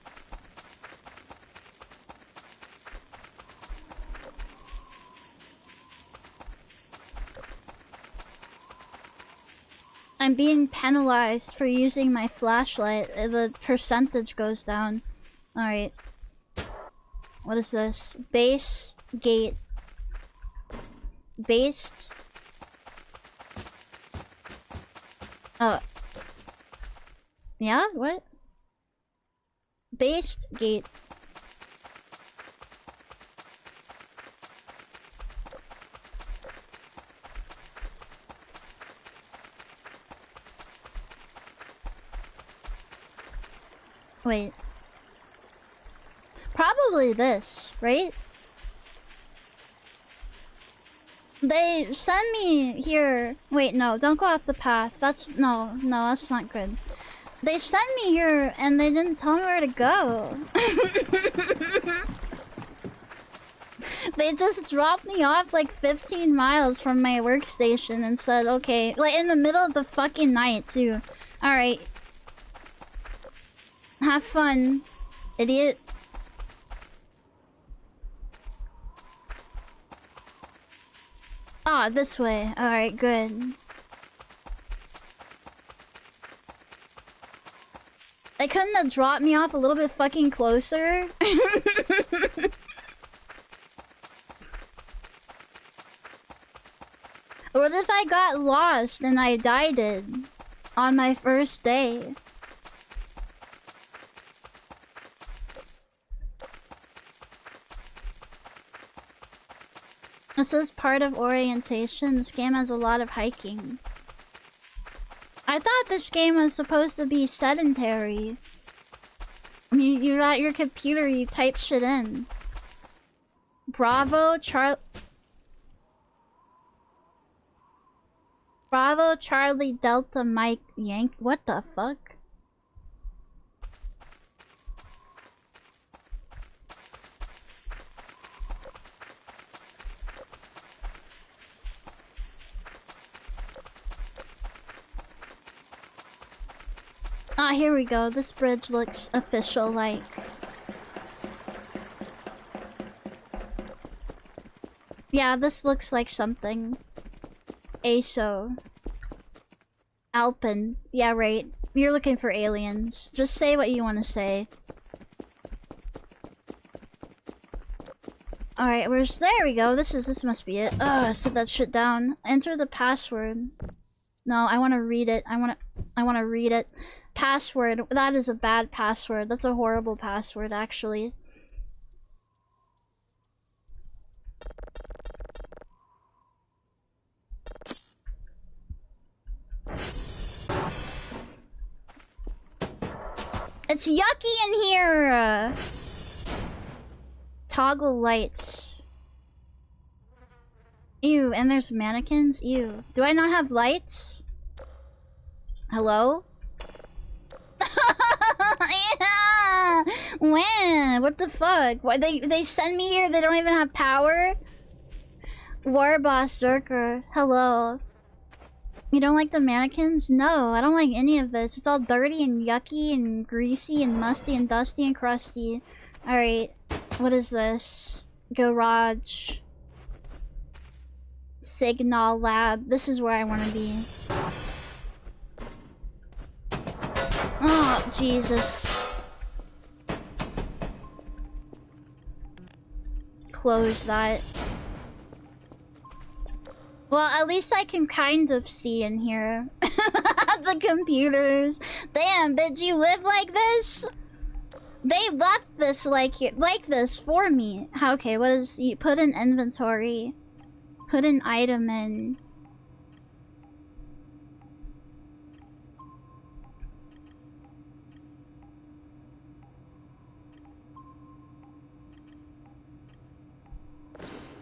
A: I'm being penalized for using my flashlight. The percentage goes down. Alright. What is this? Base gate. Based. Yeah? What? Based gate. Wait. Probably this, right? They send me here. Wait, no, don't go off the path. No, that's not good. They sent me here and they didn't tell me where to go. They just dropped me off like 15 miles from my workstation and said, okay, like in the middle of the fucking night too. Alright. Have fun, idiot. Ah, this way. Alright, good. They couldn't have dropped me off a little bit fucking closer? What if I got lost and I died on my first day? This is part of orientation. This game has a lot of hiking. I thought this game was supposed to be sedentary. You're at your computer, you type shit in. Bravo, Charlie, Delta, Mike, Yank. What the fuck? Ah, here we go. This bridge looks official-like. Yeah, this looks like something. ASO. Alpen. Yeah, right. You're looking for aliens. Just say what you want to say. Alright, there we go. This must be it. Oh, sit that shit down. Enter the password. No, I want to read it. I want to read it. Password. That is a bad password. That's a horrible password, actually. It's yucky in here! Toggle lights. Ew, and there's mannequins? Ew. Do I not have lights? Hello? Yeah! When? What the fuck? Why they send me here, they don't even have power? War Boss Zerker. Hello. You don't like the mannequins? No, I don't like any of this. It's all dirty and yucky and greasy and musty and dusty and crusty. Alright. What is this? Garage. Signal Lab. This is where I want to be. Oh, Jesus. Close that. Well, at least I can kind of see in here. The computers. Damn, bitch, you live like this? They left this like this for me. Okay, what is... You put an inventory. Put an item in.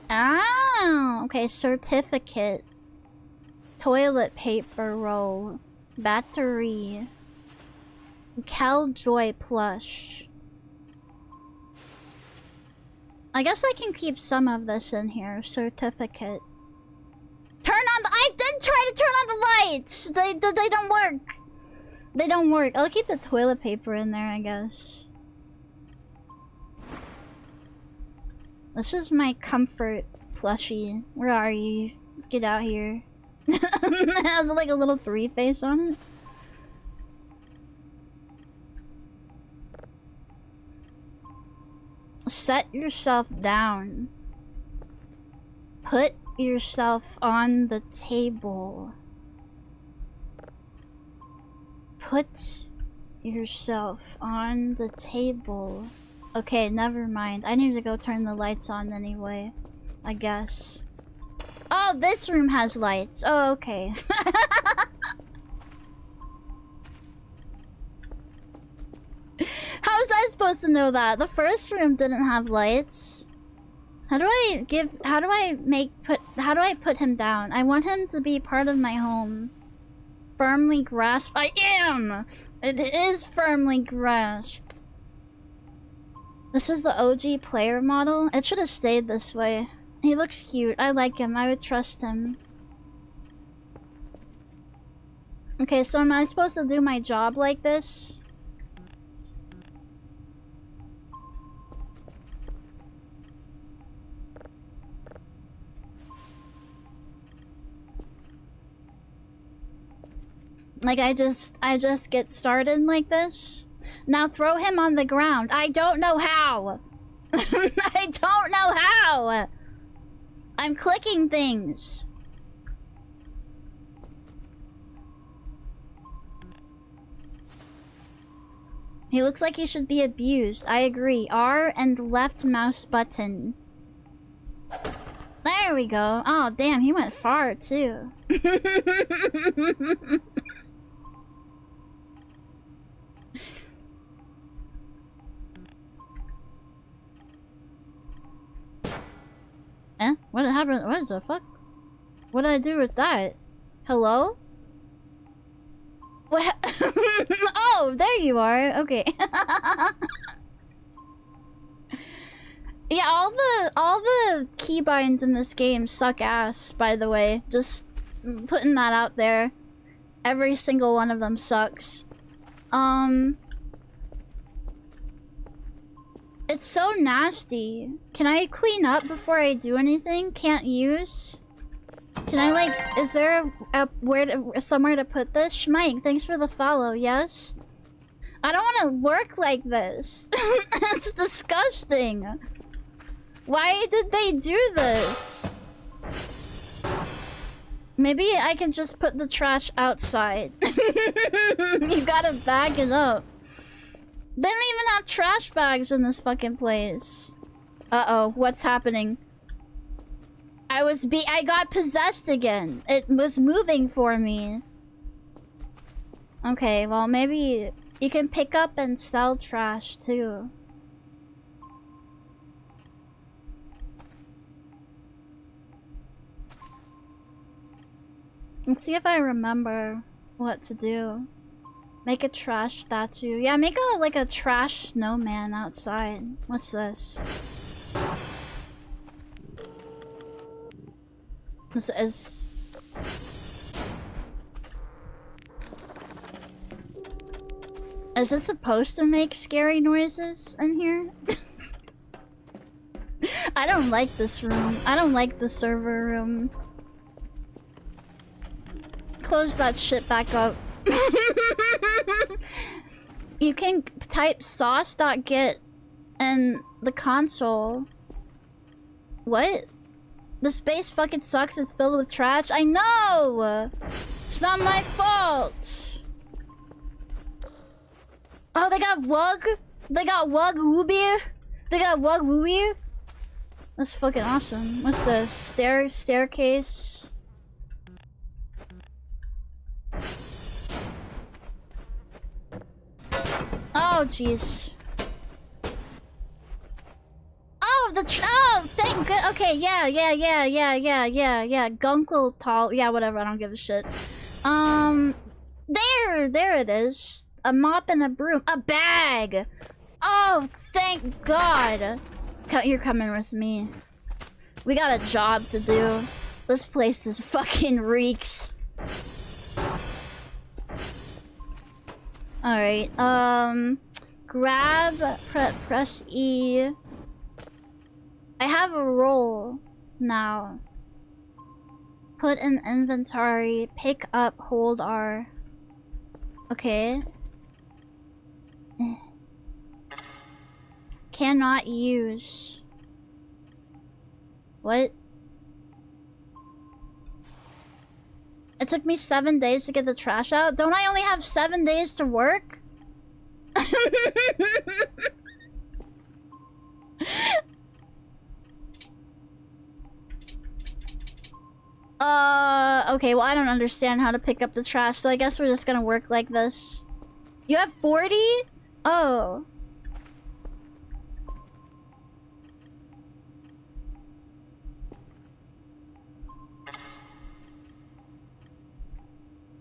A: Oh, okay, certificate. Toilet paper roll. Battery. Caljoy plush. I guess I can keep some of this in here. Certificate. Turn on the... I did try to turn on the lights! They don't work. They don't work. I'll keep the toilet paper in there, I guess. This is my comfort plushie. Where are you? Get out here. It has like a little 3 face on it. Set yourself down. Put yourself on the table. Put yourself on the table. Okay, never mind. I need to go turn the lights on anyway. I guess. Oh, this room has lights. Oh, okay. How was I supposed to know that? The first room didn't have lights. How do I put him down? I want him to be part of my home. Firmly grasp. I am! It is firmly grasped. This is the OG player model. It should have stayed this way. He looks cute. I like him. I would trust him. Okay, so am I supposed to do my job like this? Like I just get started like this? Now throw him on the ground. I don't know how. I don't know how. I'm clicking things. He looks like he should be abused. I agree. R and left mouse button. There we go. Oh, damn, he went far too. Eh? What happened? What the fuck? What did I do with that? Hello? What? Oh, there you are. Okay. Yeah, all the keybinds in this game suck ass, by the way. Just putting that out there. Every single one of them sucks. It's so nasty. Can I clean up before I do anything? Can't use? Can I, like, is there somewhere to put this? Schmike, thanks for the follow, yes? I don't want to work like this. It's disgusting. Why did they do this? Maybe I can just put the trash outside. You gotta bag it up. They don't even have trash bags in this fucking place. Uh-oh, what's happening? I got possessed again. It was moving for me. Okay, well maybe you can pick up and sell trash too. Let's see if I remember what to do. Make a trash statue. Yeah, make like a trash snowman outside. What's this? This is... Is it supposed to make scary noises in here? I don't like this room. I don't like the server room. Close that shit back up. You can type sauce.get in the console. What? The space fucking sucks. It's filled with trash. I know! It's not my fault. Oh, they got Wug? They got Wug Wooby? They got Wug Wooby? That's fucking awesome. What's this? Staircase? Oh, jeez. Oh, thank good. Okay, yeah. Gunkle tall. Yeah, whatever. I don't give a shit. There it is. A mop and a broom. A bag. Oh, thank God. You're coming with me. We got a job to do. This place is fucking reeks. Alright, grab, press E. I have a roll now. Put in inventory, pick up, hold R. Okay. Cannot use. What? It took me 7 days to get the trash out. Don't I only have 7 days to work? Okay, well I don't understand how to pick up the trash, so I guess we're just gonna work like this. You have 40? Oh.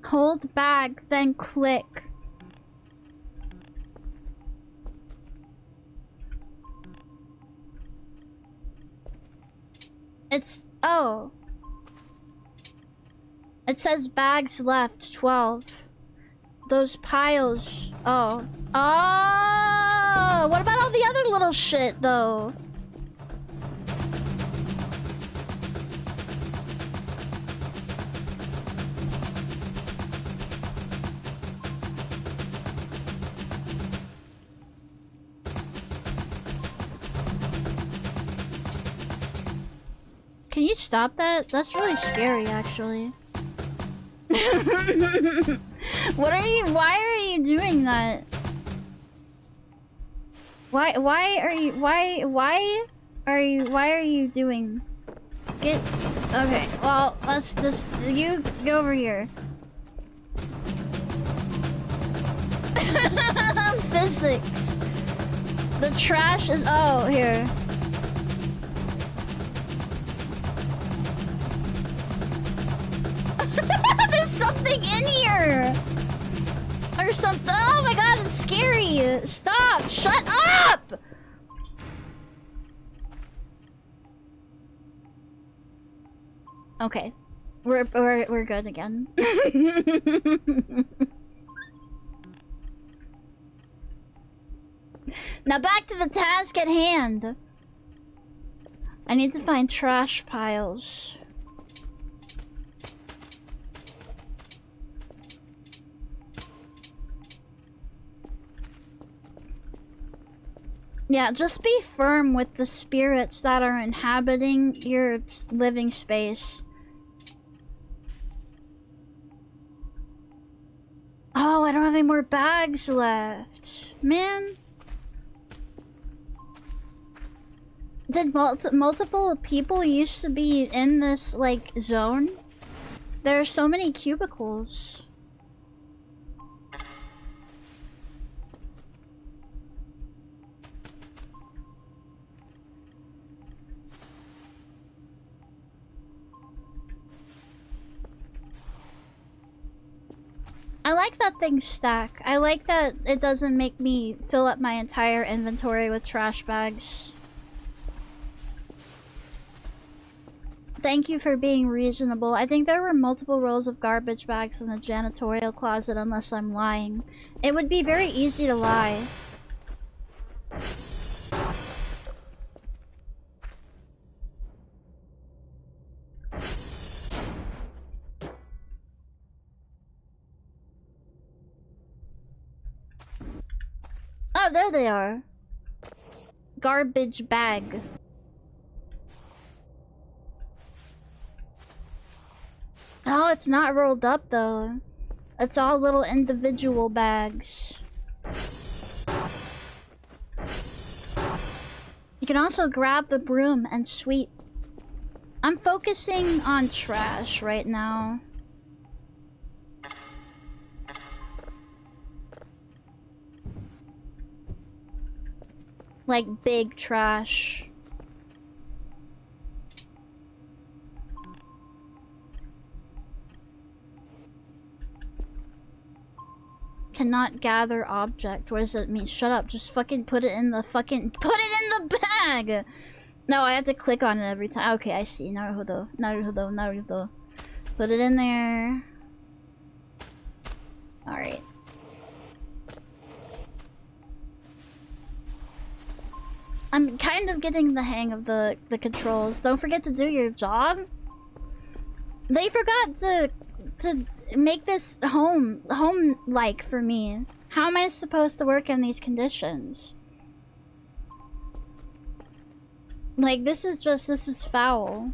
A: Hold bag, then click. It's... oh. It says bags left, 12. Those piles... oh. Oh! What about all the other little shit, though? Can you stop that? That's really scary, actually. What are you- why are you doing that? Why are you doing? Get- okay, well, let's just- you go over here. Physics. The trash is- oh, here. There's something in here! Or something. Oh my god, it's scary! Stop! Shut up! Okay. We're good again. Now back to the task at hand. I need to find trash piles. Yeah, just be firm with the spirits that are inhabiting your living space. Oh, I don't have any more bags left. Man. Did multiple people used to be in this, like, zone? There are so many cubicles. I like that things stack. I like that it doesn't make me fill up my entire inventory with trash bags. Thank you for being reasonable. I think there were multiple rows of garbage bags in the janitorial closet, unless I'm lying. It would be very easy to lie. Oh, there they are. Garbage bag. Oh, it's not rolled up though. It's all little individual bags. You can also grab the broom and sweep. I'm focusing on trash right now. Like big trash. Cannot gather object. What does that mean? Shut up. Just fucking put it in the fucking... Put it in the bag! No, I have to click on it every time. Okay, I see. Naruhodo. Naruhodo. Naruhodo. Put it in there. Alright. I'm kind of getting the hang of the controls. Don't forget to do your job. They forgot to make this home-like for me. How am I supposed to work in these conditions? Like, this is foul.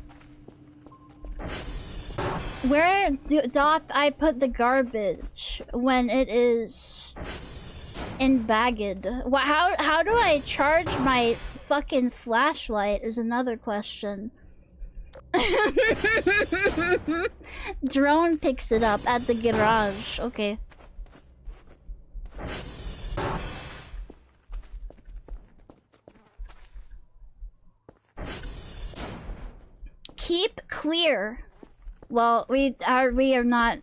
A: Where doth I put the garbage when it is in-bagged? How do I charge my fucking flashlight is another question. Drone picks it up at the garage. Okay. Keep clear. Well, we are not.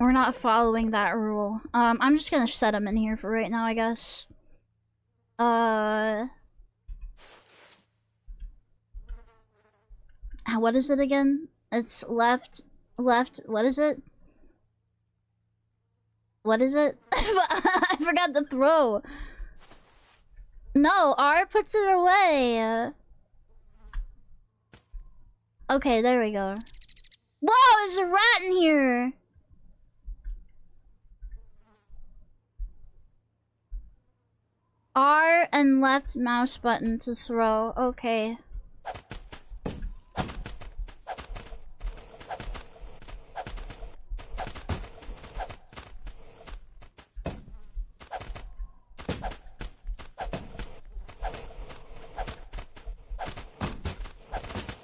A: We're not following that rule. I'm just gonna set them in here for right now, I guess. What is it again? It's left, what is it? What is it? I forgot to throw. No, R puts it away. Okay, there we go. Whoa, there's a rat in here. R and left mouse button to throw. Okay.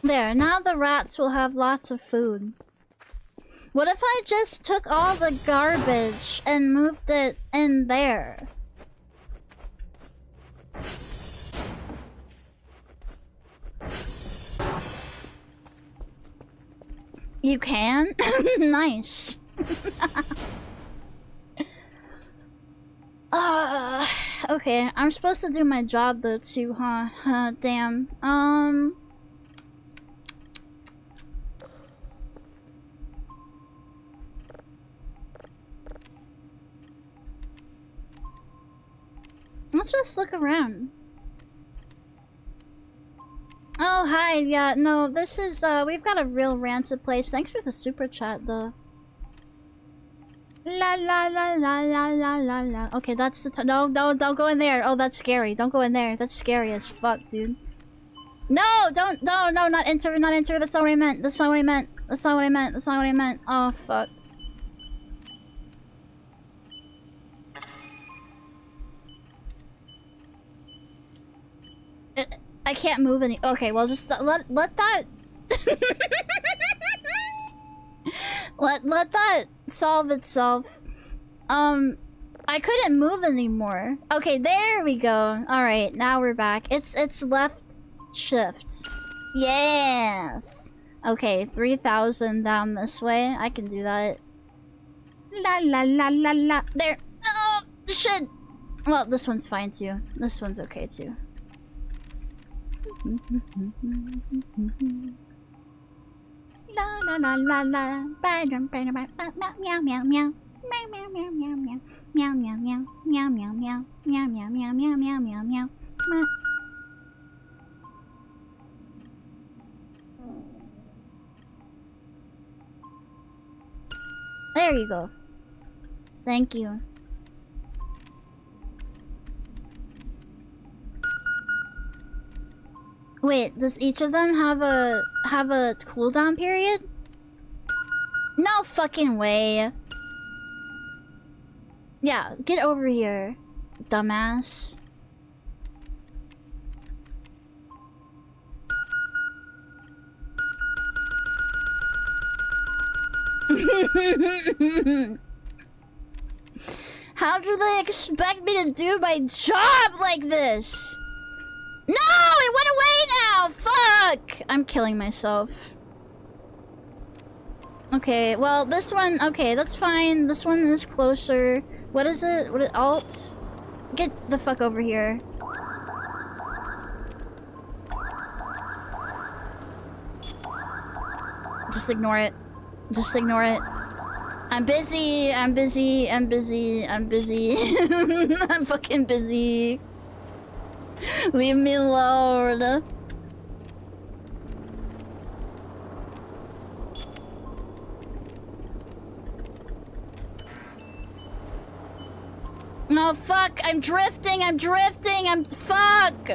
A: There, now the rats will have lots of food. What if I just took all the garbage and moved it in there? You can? Nice. Okay, I'm supposed to do my job though too, huh? Damn. Let's just look around. Oh, hi. Yeah, no, this is, we've got a real rancid place. Thanks for the super chat, though. La la la la la la la la. Okay, that's the no, don't go in there. Oh, that's scary. Don't go in there. That's scary as fuck, dude. No, no, not enter, not enter. That's not what I meant. That's not what I meant. That's not what I meant. That's not what I meant. Oh, fuck. I can't move any. Okay, well, just let that. let that solve itself. I couldn't move anymore. Okay, there we go. All right, now we're back. It's left shift. Yes. Okay, 3,000 down this way. I can do that. La la la la la. There. Oh shit. Well, this one's fine too. This one's okay too. La la la la la. Meow meow meow. Meow meow meow meow meow. Meow meow meow. Meow meow meow. Meow meow meow meow meow meow meow. There you go. Thank you. Wait, does each of them have a cooldown period? No fucking way. Yeah, get over here, dumbass. How do they expect me to do my job like this? No, it went away now! Fuck! I'm killing myself. Okay, well, this one... Okay, that's fine. This one is closer. What is it? What is alt? Get the fuck over here. Just ignore it. Just ignore it. I'm busy. I'm busy. I'm busy. I'm busy. I'm fucking busy. Leave me alone. No, fuck. I'm drifting. I'm drifting. I'm... Fuck.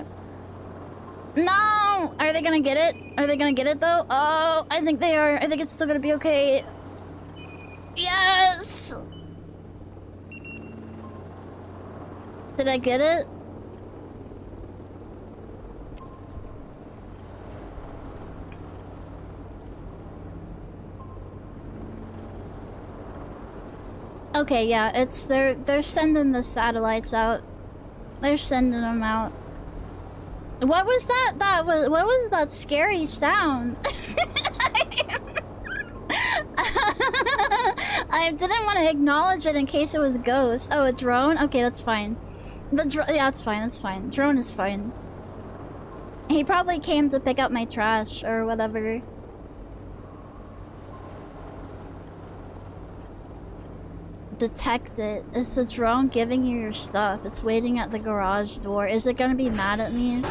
A: No. Are they gonna get it? Are they gonna get it, though? Oh, I think they are. I think it's still gonna be okay. Yes! Did I get it? Okay, yeah, it's they're sending the satellites out. They're sending them out. What was that? What was that scary sound? I didn't want to acknowledge it in case it was a ghost. Oh, a drone? Okay, that's fine. Yeah, it's fine, that's fine. Drone is fine. He probably came to pick up my trash or whatever. Detect it. It's the drone giving you your stuff. It's waiting at the garage door. Is it gonna be mad at me?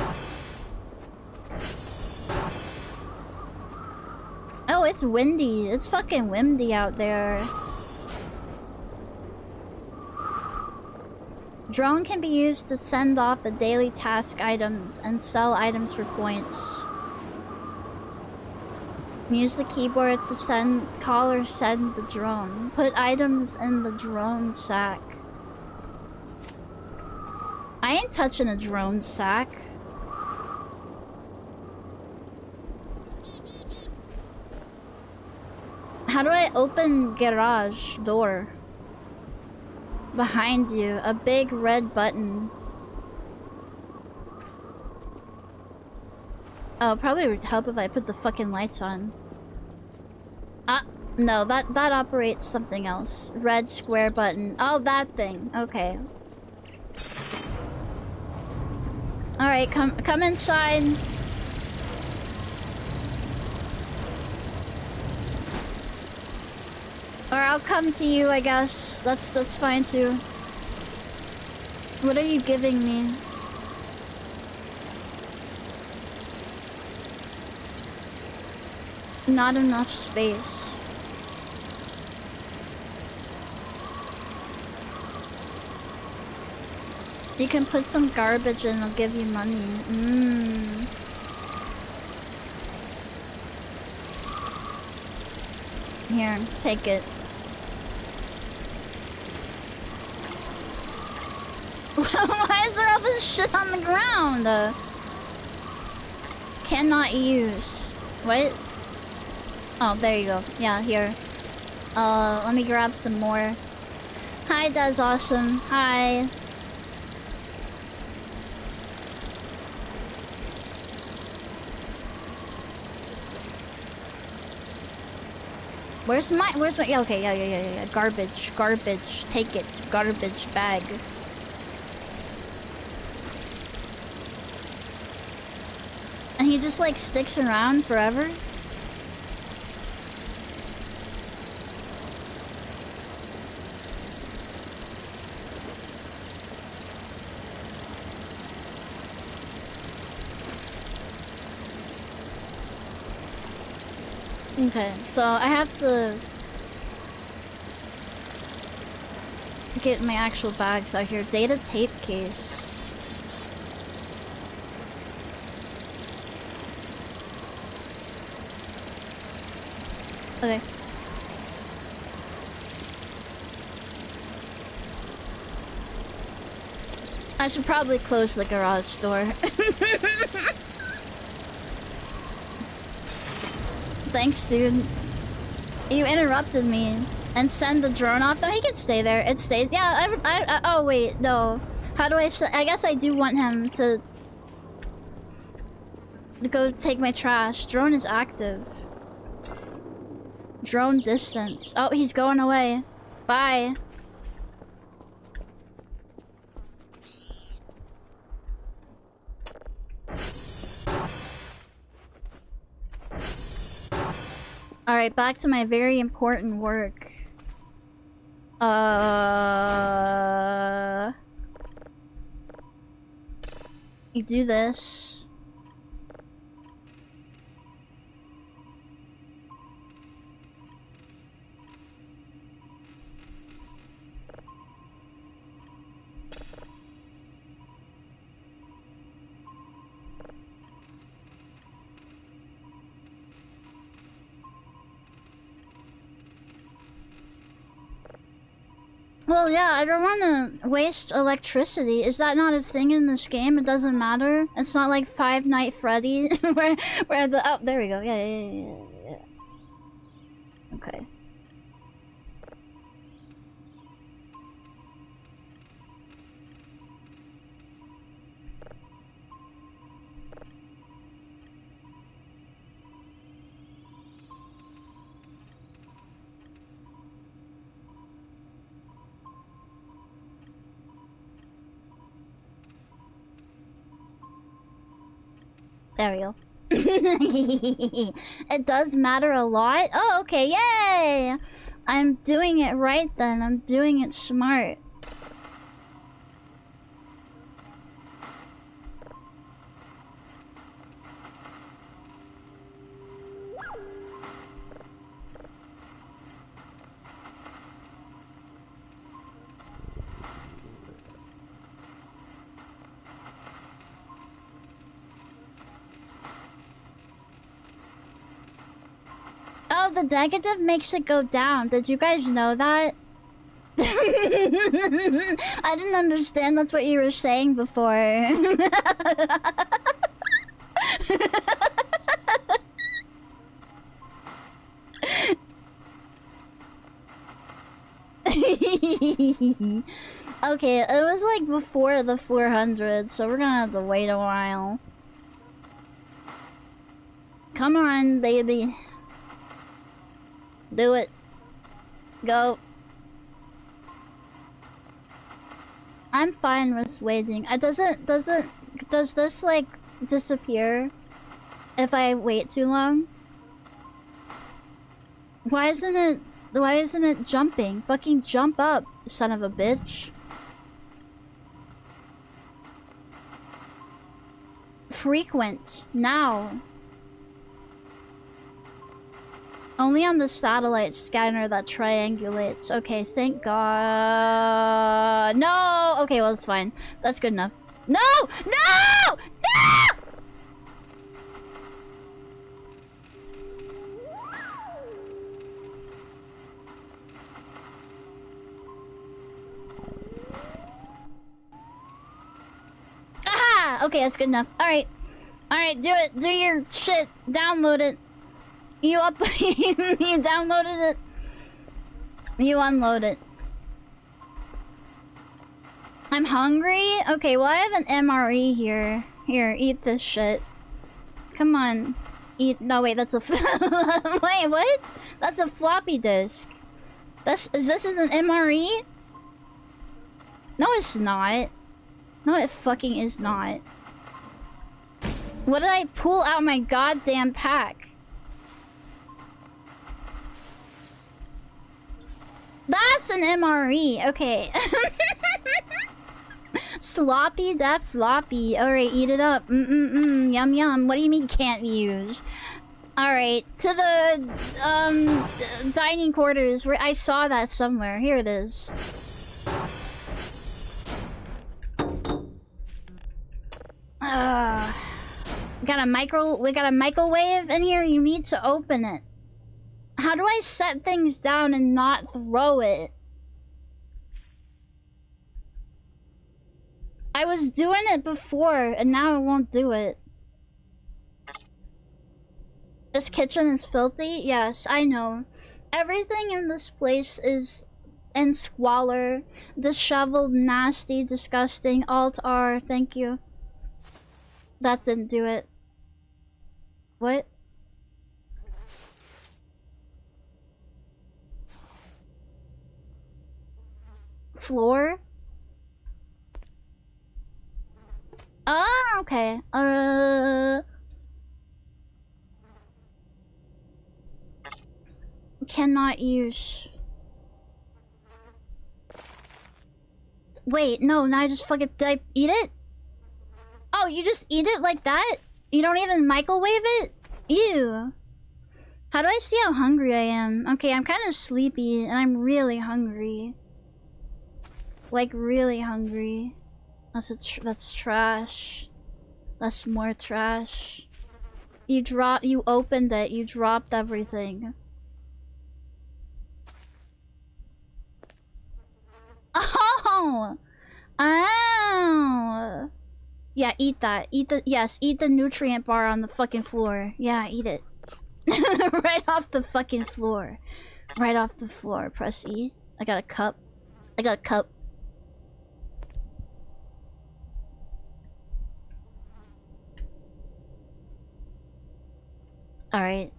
A: Oh, it's windy. It's fucking windy out there. Drone can be used to send off the daily task items and sell items for points. Use the keyboard to call or send the drone. Put items in the drone sack. I ain't touching a drone sack. How do I open garage door? Behind you, a big red button. Oh, probably would help if I put the fucking lights on. No, that operates something else. Red square button. Oh, that thing. Okay. Alright, come inside. Or I'll come to you, I guess. That's fine too. What are you giving me? Not enough space. You can put some garbage in, I'll give you money. Here, take it. Why is there all this shit on the ground? Cannot use. What? Oh, there you go. Yeah, here. Let me grab some more. Hi, that's awesome. Hi. Where's my, yeah, okay, yeah. Garbage, take it. Garbage bag. And he just like sticks around forever? Okay, so I have to get my actual bags out here. Data tape case. Okay. I should probably close the garage door. Thanks, dude. You interrupted me. And send the drone off? No, he can stay there. It stays. Yeah, oh, wait, no. How do I guess I do want him to go take my trash. Drone is active. Drone distance. Oh, he's going away. Bye. Alright, back to my very important work. You do this. Well, yeah, I don't want to waste electricity. Is that not a thing in this game? It doesn't matter. It's not like Five Nights at Freddy's where the oh, there we go. Yeah. Okay. There we go. It does matter a lot? Oh, okay, yay! I'm doing it right then. I'm doing it smart. Oh, the negative makes it go down. Did you guys know that? I didn't understand that's what you were saying before. Okay, it was like before the 400, so we're gonna have to wait a while. Come on, baby. Do it. Go. I'm fine with waiting. Does this like disappear if I wait too long? Why isn't it jumping? Fucking jump up, son of a bitch. frequent now. Only on the satellite scanner that triangulates. Okay, thank God. No! Okay, well, that's fine. That's good enough. No! No! No! Aha! Okay, that's good enough. Alright. Alright, do it. Do your shit. Download it. You you downloaded it. You unload it. I'm hungry? Okay, well I have an MRE here. Here, eat this shit. Come on. Eat. No, wait, that's a wait, what? That's a floppy disk. This is an MRE? No, it's not. No, it fucking is not. What did I pull out my goddamn pack? That's an MRE. Okay. Sloppy, that floppy. Alright, eat it up. Yum yum. What do you mean can't use? Alright, to the dining quarters where I saw that somewhere. Here it is. We got a microwave in here. You need to open it. How do I set things down and not throw it? I was doing it before, and now I won't do it. This kitchen is filthy? Yes, I know. Everything in this place is in squalor. Disheveled, nasty, disgusting. Alt-R, thank you. That didn't do it. What? Floor? Oh, okay. Cannot use. Wait, no, now I just fucking... Did I eat it? Oh, you just eat it like that? You don't even microwave it? Ew. How do I see how hungry I am? Okay, I'm kind of sleepy, and I'm really hungry. Like, really hungry. That's trash. That's more trash. You opened it, you dropped everything. Oh! Ow! Yeah, eat that. Eat the nutrient bar on the fucking floor. Yeah, eat it. Right off the fucking floor. Right off the floor. Press E. I got a cup. Alright.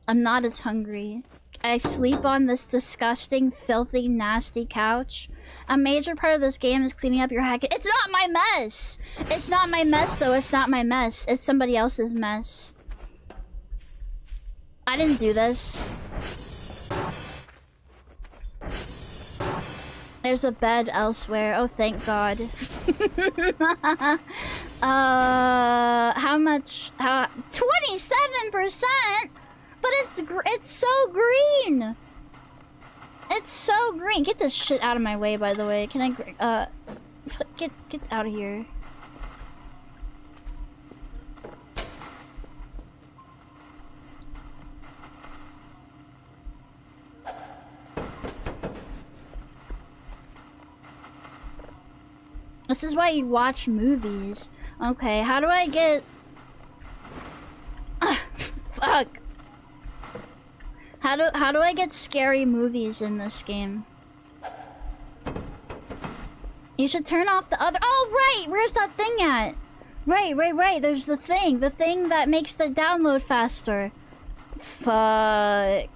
A: I'm not as hungry. I sleep on this disgusting, filthy, nasty couch. A major part of this game is cleaning up your hack. It's not my mess! It's not my mess, though. It's not my mess. It's somebody else's mess. I didn't do this. There's a bed elsewhere. Oh, thank God. How much? 27%? But it's so green! It's so green! Get this shit out of my way, by the way. Can I, get out of here. This is why you watch movies. Okay, how do I get... Fuck. How do I get scary movies in this game? You should turn off the other... Oh, right! Where's that thing at? Right. There's the thing. The thing that makes the download faster. Fuck.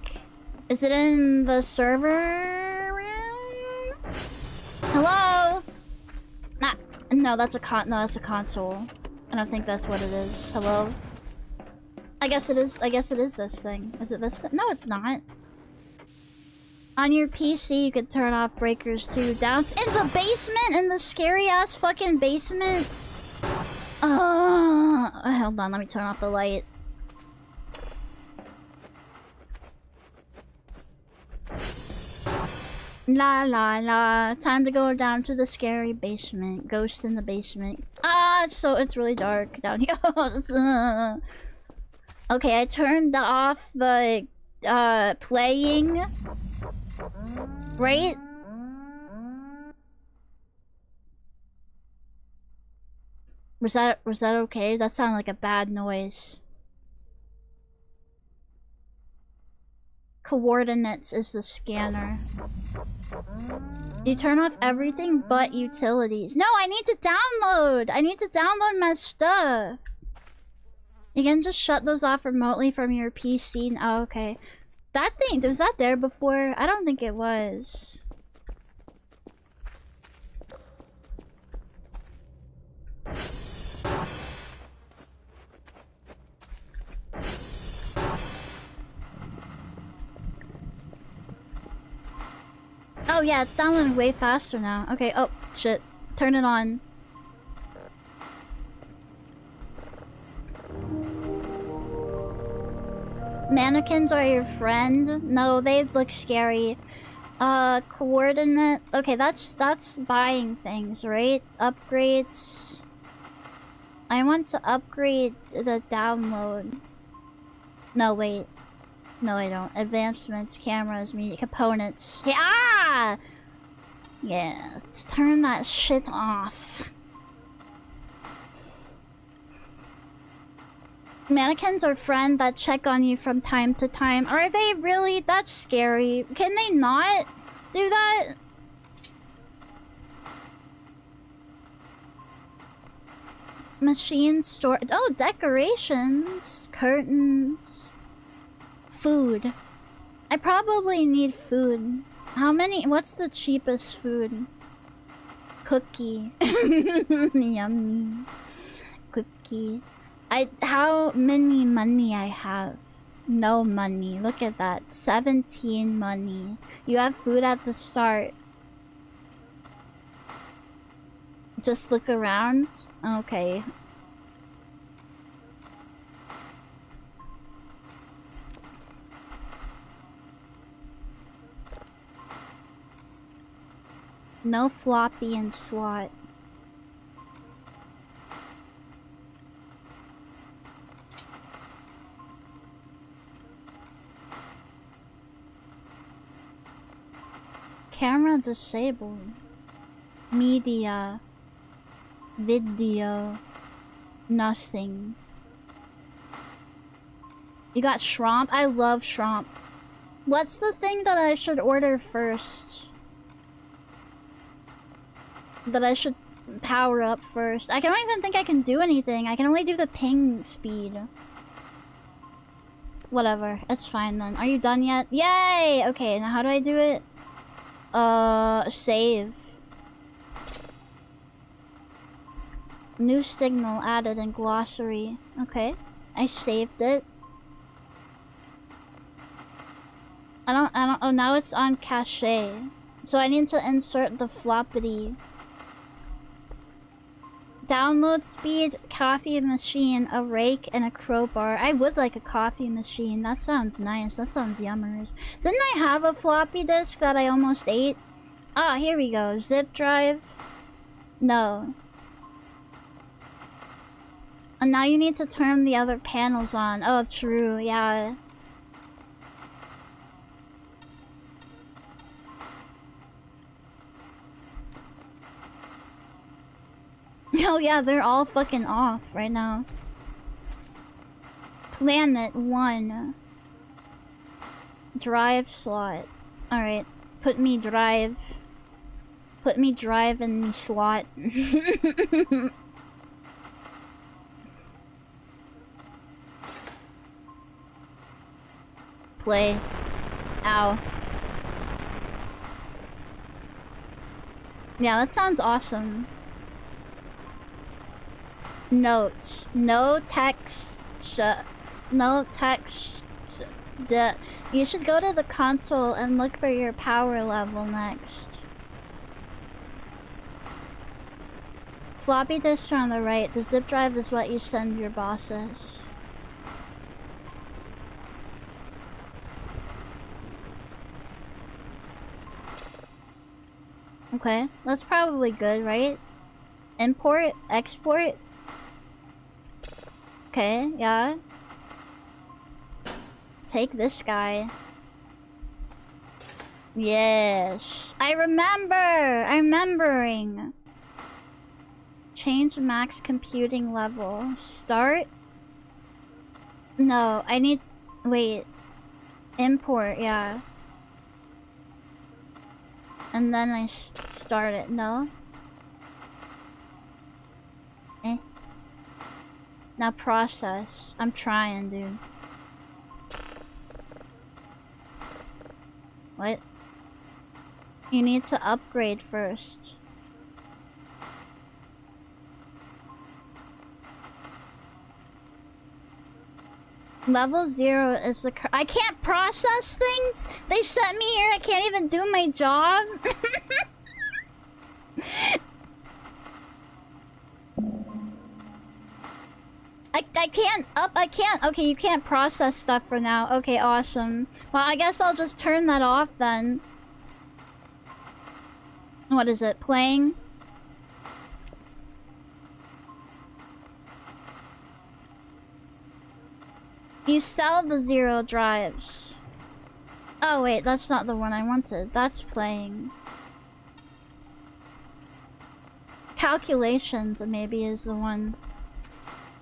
A: Is it in the server room? Hello? No, that's a console. I don't think that's what it is. Hello? I guess it is this thing. Is it this thing? No, it's not. On your PC, you could turn off breakers too. Down in the basement? In the scary ass fucking basement? Hold on, let me turn off the light. La la la. Time to go down to the scary basement. Ghost in the basement. Ah, it's really dark down here. Okay, I turned off the playing. Right? Was that okay? That sounded like a bad noise. Coordinates is the scanner. You turn off everything but utilities. No, I need to download! I need to download my stuff! You can just shut those off remotely from your PC. Oh, okay. That thing, was that there before? I don't think it was. Oh yeah, it's downloading way faster now. Okay, oh, shit. Turn it on. Mannequins are your friend? No, they look scary. Coordinate... Okay, that's buying things, right? Upgrades... I want to upgrade the download. No, wait. No, I don't. Advancements, cameras, media, components. Hey, ah! Yeah, let's turn that shit off. Mannequins are friends that check on you from time to time. Are they really? That's scary. Can they not do that? Machine store. Oh, decorations. Curtains. Food. I probably need food. How many? What's the cheapest food? Cookie. Yummy. Cookie. How many money I have? No money. Look at that. 17 money. You have food at the start. Just look around. Okay. No floppy and slot. Camera disabled. Media. Video. Nothing. You got shrimp? I love shrimp. What's the thing that I should order first? That I should power up first? I don't even think I can do anything. I can only do the ping speed. Whatever. It's fine then. Are you done yet? Yay! Okay, now how do I do it? Save. New signal added in glossary. Okay. I saved it. Oh, now it's on cache. So I need to insert the floppity. Download speed, coffee machine, a rake, and a crowbar. I would like a coffee machine. That sounds nice. That sounds yummers. Didn't I have a floppy disk that I almost ate? Ah, here we go. Zip drive. No. And now you need to turn the other panels on. Oh, true. Yeah. Oh yeah, they're all fucking off right now. Planet 1. Drive slot. Alright. Put me drive. Put me drive in the slot. Play. Ow. Yeah, that sounds awesome. Notes. No text. No text. You should go to the console and look for your power level next. Floppy disk on the right. The zip drive is what you send your bosses. Okay, that's probably good, right? Import, export. Okay, yeah. Take this guy. Yes. I remember! I'm remembering. Change max computing level. Start? No, I need... Wait. Import, yeah. And then I start it. No? Eh. Now process. I'm trying, dude. What? You need to upgrade first. Level 0 is the I can't process things? They sent me here, I can't even do my job? I can't. Okay, you can't process stuff for now. Okay, awesome. Well, I guess I'll just turn that off then. What is it? Playing? You sell the 0 drives. Oh wait, that's not the one I wanted. That's playing. Calculations maybe is the one.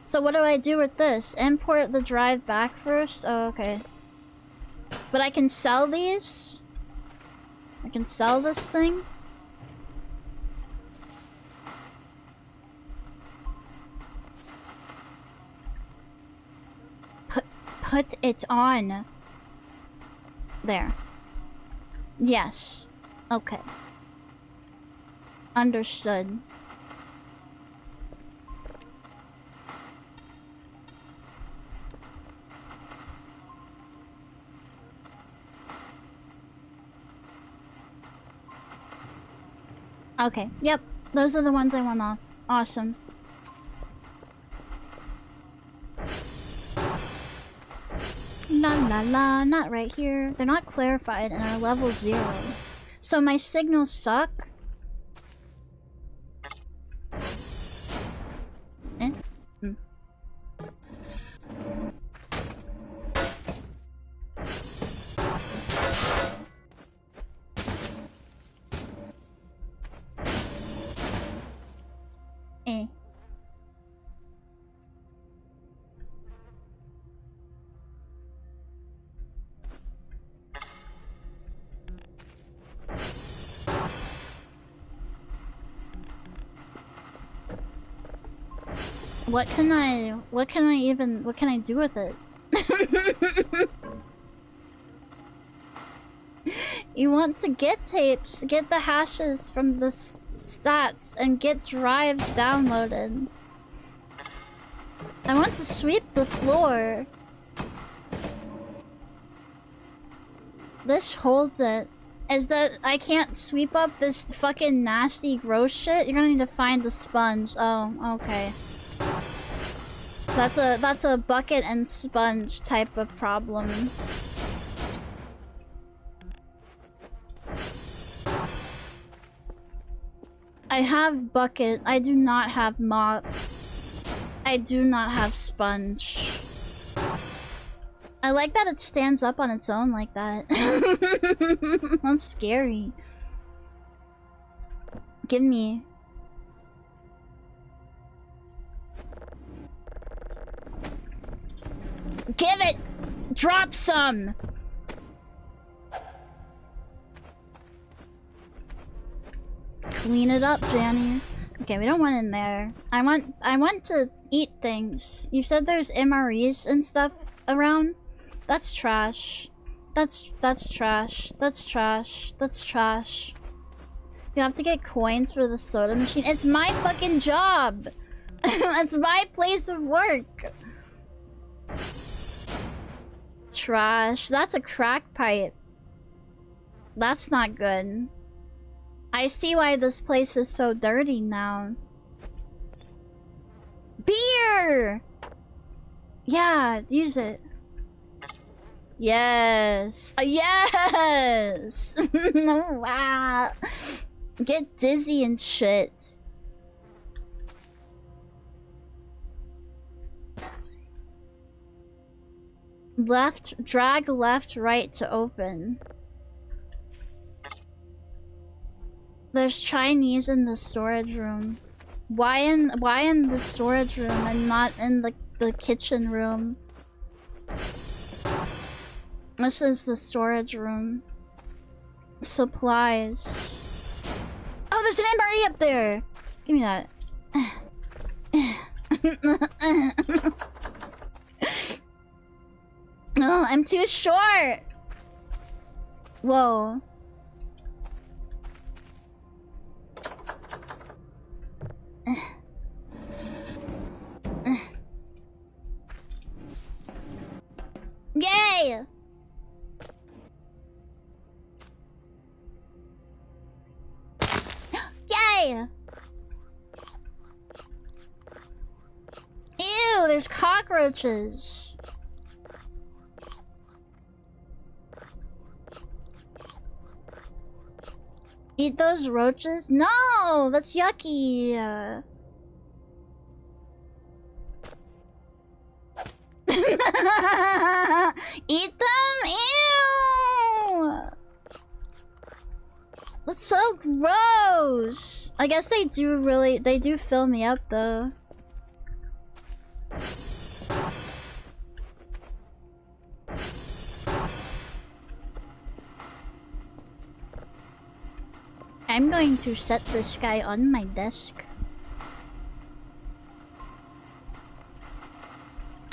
A: So what do I do with this? Import the drive back first? Oh, okay. But I can sell these? I can sell this thing? Put it on. There. Yes. Okay. Understood. Okay, yep. Those are the ones I want off. Awesome. La la la, not right here. They're not clarified and are level 0. So my signals suck? Eh? Hmm. Eh. What can I do with it? You want to get tapes, get the hashes from the stats, and get drives downloaded. I want to sweep the floor. This holds it. Is that I can't sweep up this fucking nasty gross shit? You're gonna need to find the sponge. Oh, okay. That's a bucket and sponge type of problem. I have bucket. I do not have mop. I do not have sponge. I like that it stands up on its own like that. That's scary. Give me. Give it! Drop some! Clean it up, Janny. Okay, we don't want in there. I want to eat things. You said there's MREs and stuff around? That's trash. That's trash. That's trash. That's trash. You have to get coins for the soda machine. It's my fucking job! It's my place of work! Trash. That's a crack pipe. That's not good. I see why this place is so dirty now. here! Yeah, use it. Yes! Yes! Wow! Get dizzy and shit. Left, drag left, right to open. There's Chinese in the storage room. Why in the storage room and not in the kitchen room? This is the storage room. Supplies. Oh, there's an MRE up there! Give me that. Oh, I'm too short! Whoa. Yay! Yay! Ew, there's cockroaches. Eat those roaches? No, that's yucky. Eat them? Ew! That's so gross. I guess they do fill me up though. I'm going to set this guy on my desk.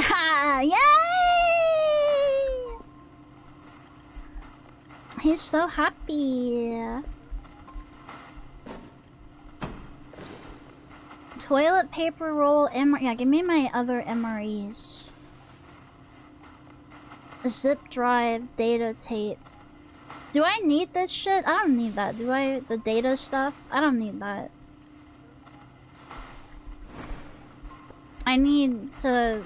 A: Ha! Yay! He's so happy. Toilet paper roll, yeah, give me my other MREs. A zip drive, data tape. Do I need this shit? I don't need that. Do I? The data stuff? I don't need that. I need to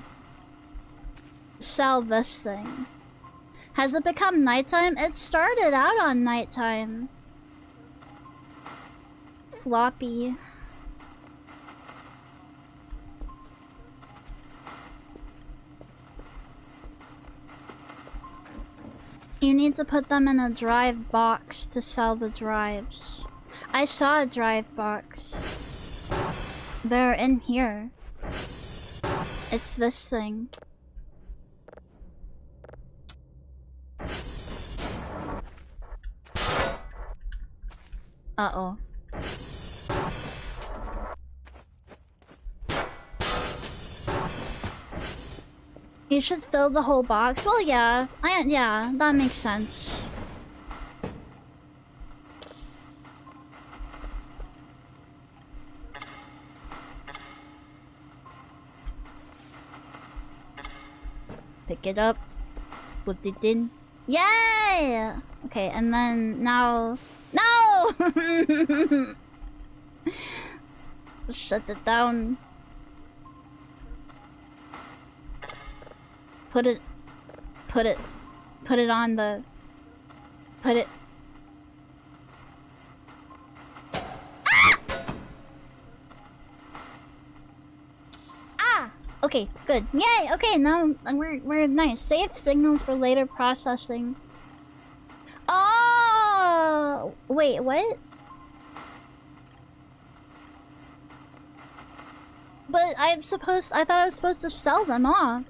A: sell this thing. Has it become nighttime? It started out on nighttime. Floppy. You need to put them in a drive box to sell the drives. I saw a drive box. They're in here. It's this thing. Uh-oh. You should fill the whole box. Well, yeah. Yeah, that makes sense. Pick it up. Put it in. Yay! Okay, and then now... No! Shut it down. Put it on the... Put it... Ah! Ah! Okay, good. Yay! Okay, now we're nice. Save signals for later processing. Oh! Wait, what? But I thought I was supposed to sell them off.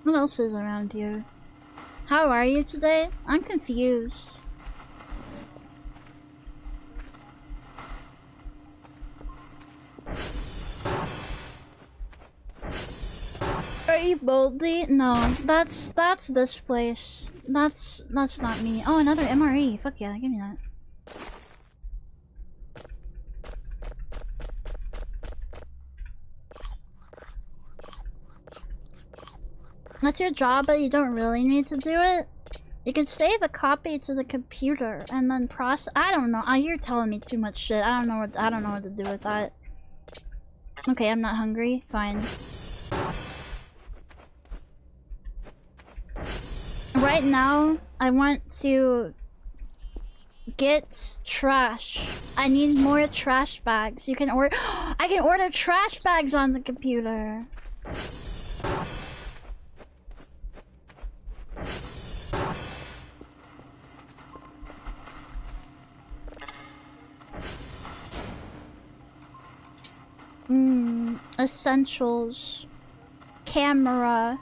A: What else is around here? How are you today? I'm confused. Are you Boldy? No, that's this place. That's not me. Oh, another MRE. Fuck yeah, give me that. That's your job, but you don't really need to do it. You can save a copy to the computer and then process. I don't know. You're telling me too much shit. I don't know what to do with that. Okay, I'm not hungry. Fine. Right now, I want to get trash. I need more trash bags. You can order. I can order trash bags on the computer. Essentials. Camera.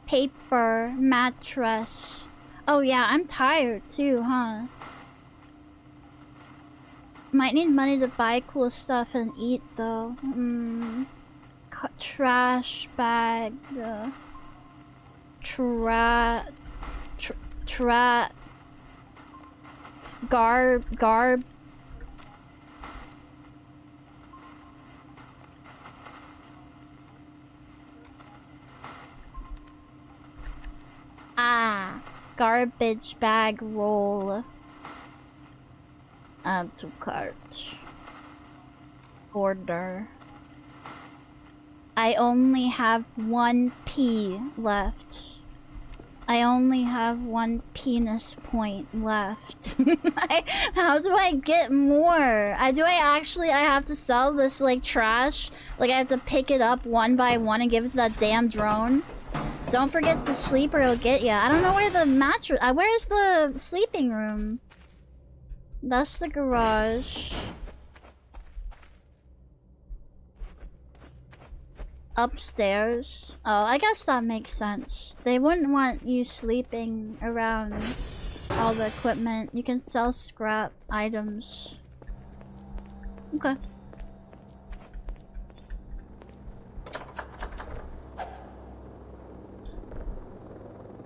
A: Paper. Mattress. Oh yeah, I'm tired too, huh? Might need money to buy cool stuff and eat though. Trash bag. Garb. Garbage bag roll. Add to cart. Order. I only have 1 P left. I only have 1 penis point left. How do I get more? I have to sell this like trash? Like I have to pick it up one by one and give it to that damn drone? Don't forget to sleep or it'll get ya. I don't know where the mattress... where's the sleeping room? That's the garage. Upstairs. Oh, I guess that makes sense. They wouldn't want you sleeping around all the equipment. You can sell scrap items. Okay.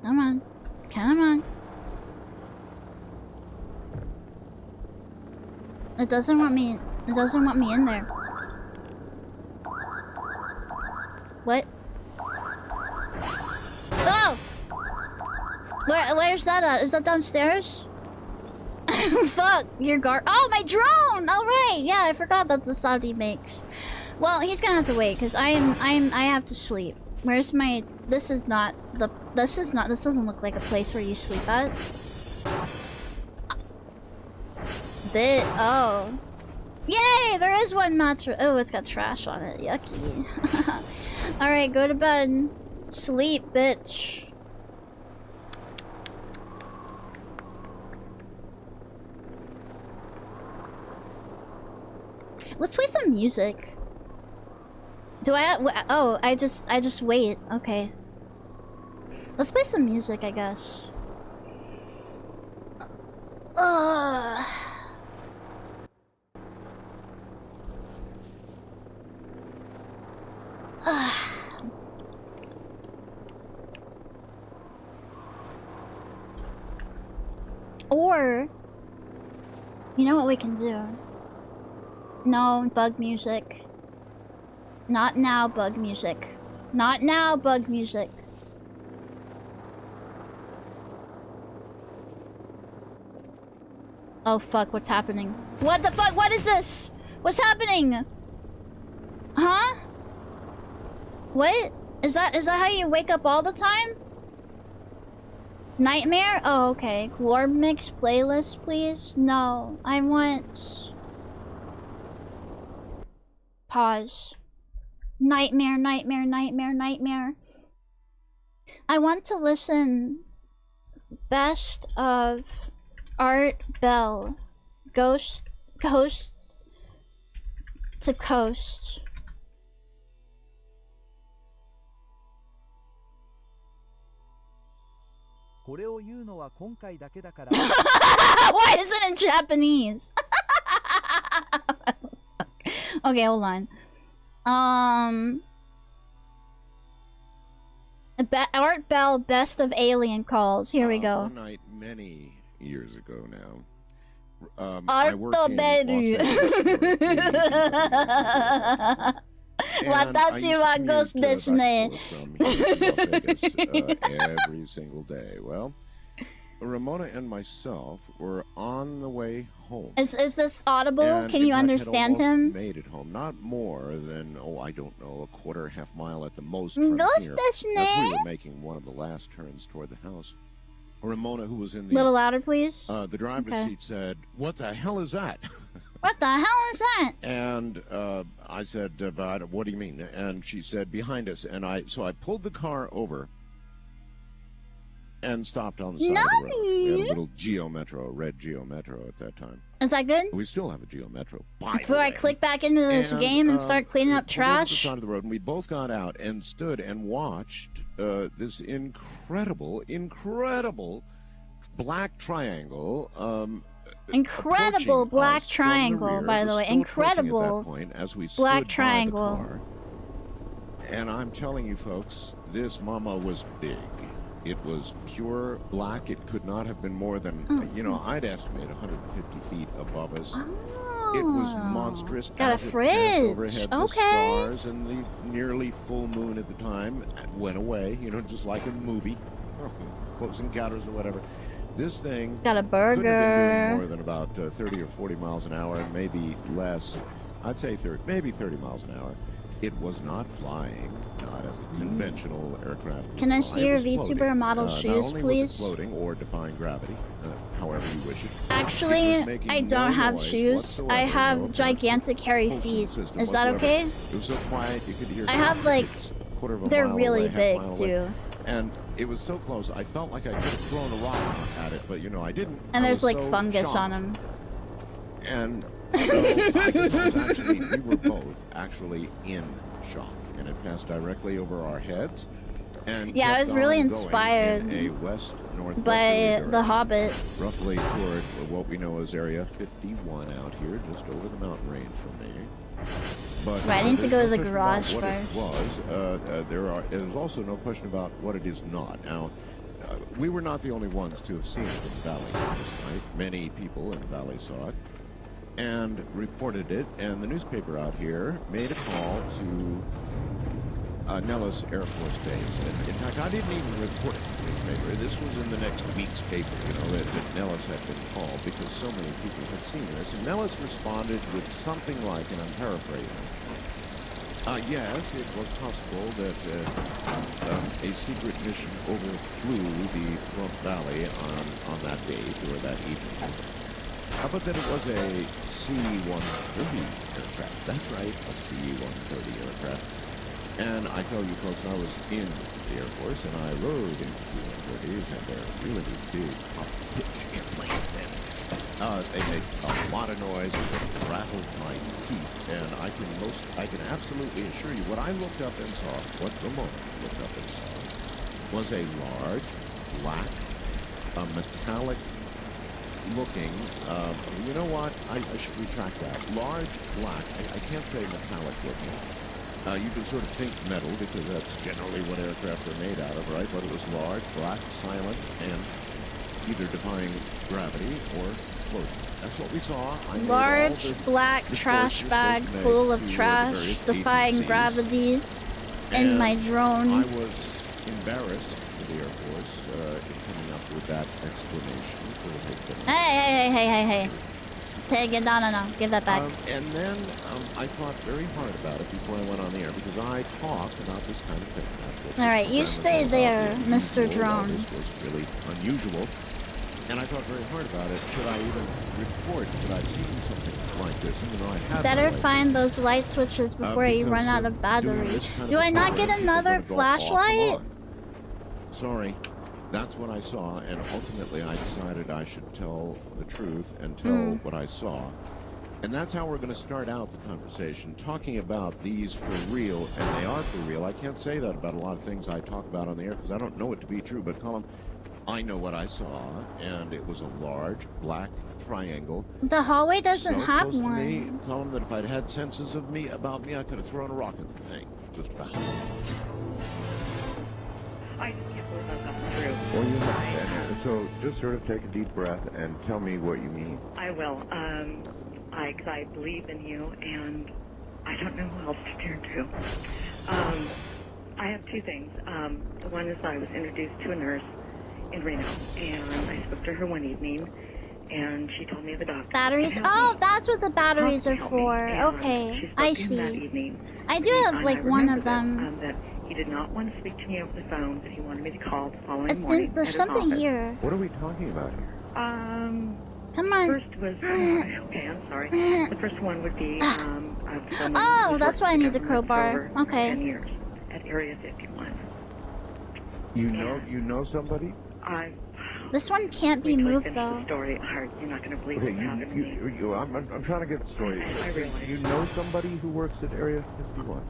A: Come on. Come on. It doesn't want me in there. What? Oh! Where's that at? Is that downstairs? Fuck, your guard. Oh, my drone! Alright, yeah, I forgot that's the sound he makes. Well, he's gonna have to wait, because I have to sleep. Where's my... This doesn't look like a place where you sleep at. Oh. Yay! There is one mattress. Oh, it's got trash on it. Yucky. Alright, go to bed. Sleep, bitch. Let's play some music. Do I... Oh, I just wait. Okay. Let's play some music, I guess. Or, you know what we can do? No, bug music. Not now, bug music. Not now, bug music. Oh fuck, what's happening? What the fuck? What is this? What's happening? Huh? What? Is that how you wake up all the time? Nightmare? Oh, okay. Glorb mix playlist, please? No, I want... Pause. Nightmare, nightmare, nightmare, nightmare. I want to listen... Best of... Art Bell. Coast to coast. Why is it in Japanese? Okay, hold on. Art Bell, Best of Alien Calls. Here we go.
D: One night, many years ago now.
A: Art Bell. Watashi wa ghost desu ne.
D: Every single day. Well, Ramona and myself were on the way home.
A: Is this audible?
D: And
A: Can
D: in
A: you
D: fact, had
A: understand
D: almost
A: him?
D: made it home. Not more than, I don't know, a quarter, half mile at the most from here. As we were making one of the last turns toward the house. Ramona, who was in the...
A: Little louder, please.
D: The driver's seat said, "What the hell is that?"
A: What the hell is that?
D: And I said, "What do you mean?" And she said, "Behind us." And so I pulled the car over and stopped on the side of the road. We had a little Geo Metro, a red Geo Metro at that time.
A: Is that good?
D: We still have a Geo Metro.
A: Before I click back into this game and start cleaning up trash.
D: The side of the road, and we both got out and stood and watched this incredible black triangle.
A: Incredible black triangle, by the way. Incredible
D: at that point as we
A: black
D: stood
A: triangle.
D: By the car. And I'm telling you, folks, this mama was big. It was pure black. It could not have been more than, I'd estimate 150 feet above us.
A: Oh,
D: it was monstrous.
A: Got a fridge.
D: Overhead, the stars and the nearly full moon at the time went away, just like a movie, Close Encounters or whatever. This thing
A: got a burger.
D: Could have been doing more than about 30 or 40 miles an hour, and maybe less. I'd say maybe 30 miles an hour. It was not flying, not as a conventional aircraft.
A: Can I see your VTuber model shoes, please?
D: Floating or defying gravity, however you wish it.
A: Actually, I don't have shoes. I have gigantic hairy feet. Is that okay?
D: It was so quiet you could hear.
A: I have they're really big too.
D: And it was so close, I felt like I could have thrown a rock at it, but I didn't.
A: And there's fungus on them.
D: And we were both actually in shock, and it passed directly over our heads. And
A: yeah, I was really inspired
D: in a west-northwest
A: by The Hobbit.
D: Roughly toward what we know as Area 51 out here, just over the mountain range from me. But
A: right, I need to go to the garage first.
D: There's also no question about what it is not. Now, we were not the only ones to have seen it in the valley this night. Many people in the valley saw it and reported it, and the newspaper out here made a call to Nellis Air Force Base. And in fact, I didn't even report it to the newspaper. This was in the next week's paper, that Nellis had been called because so many people had seen this. And Nellis responded with something like, and I'm paraphrasing, yes, it was possible that a secret mission overflew the Front Valley on that date or that evening. But that it was a C-130 aircraft. That's right, a C-130 aircraft. And I tell you folks, I was in the Air Force, and I rode in C-130s, and they're really big airplanes. They make a lot of noise, and it rattled my teeth. And I can absolutely assure you, what I looked up and saw, what Ramona looked up and saw, was a large, black, metallic-looking, you know what? I should retract that. Large, black, I can't say metallic-looking. You can sort of think metal, because that's generally what aircraft are made out of, right? But it was large, black, silent, and either defying gravity or floating. That's what we saw.
A: Large, black trash bag full of trash, defying gravity, and my drone.
D: I was embarrassed for the Air Force in coming up with that explanation.
A: Hey. Take it, no. Give that back.
D: And then I thought very hard about it before I went on the air, because I talk about this kind of thing.
A: Alright, you stay there, Mr. Drone.
D: This was really unusual, and I thought very hard about it. Should I even report that I've seen something like this, even though I have?
A: Better find those light switches before you run out of battery. Do I not get another flashlight?
D: Sorry. That's what I saw, and ultimately I decided I should tell the truth and tell what I saw. And that's how we're going to start out the conversation, talking about these for real, and they are for real. I can't say that about a lot of things I talk about on the air, because I don't know it to be true, but Colin, I know what I saw, and it was a large black triangle.
A: The hallway doesn't
D: so
A: have
D: close
A: one.
D: To me, Colin, that if I'd had senses of about me, I could have thrown a rock at the thing. Just about.
E: I just can't believe I've gotten through.
D: Well, you have. So just sort of take a deep breath and tell me what you mean.
E: I will. Cause I believe in you, and I don't know who else to turn to. I have two things. One is I was introduced to a nurse, in Reno, and I spoke to her one evening, and she told me of a doctor.
A: Batteries? Oh, that's what the batteries are for. Okay, I see. I do have like one of them.
E: That he did not want to speak to me over the phone, but he wanted me to call the following
A: It's
E: morning.
A: there's something here.
D: What are we talking about here?
A: Come on.
E: First was okay. I'm sorry. The first one would be
A: oh, that's why I need the crowbar.
E: For
A: okay.
E: 10 years at Area 51.
D: You know somebody?
A: This one can't be moved though.
E: The story. You're not going to believe
D: Okay,
E: what's happened to me.
D: I'm trying to get the story.
E: I realize.
D: You know somebody who works at Area 51?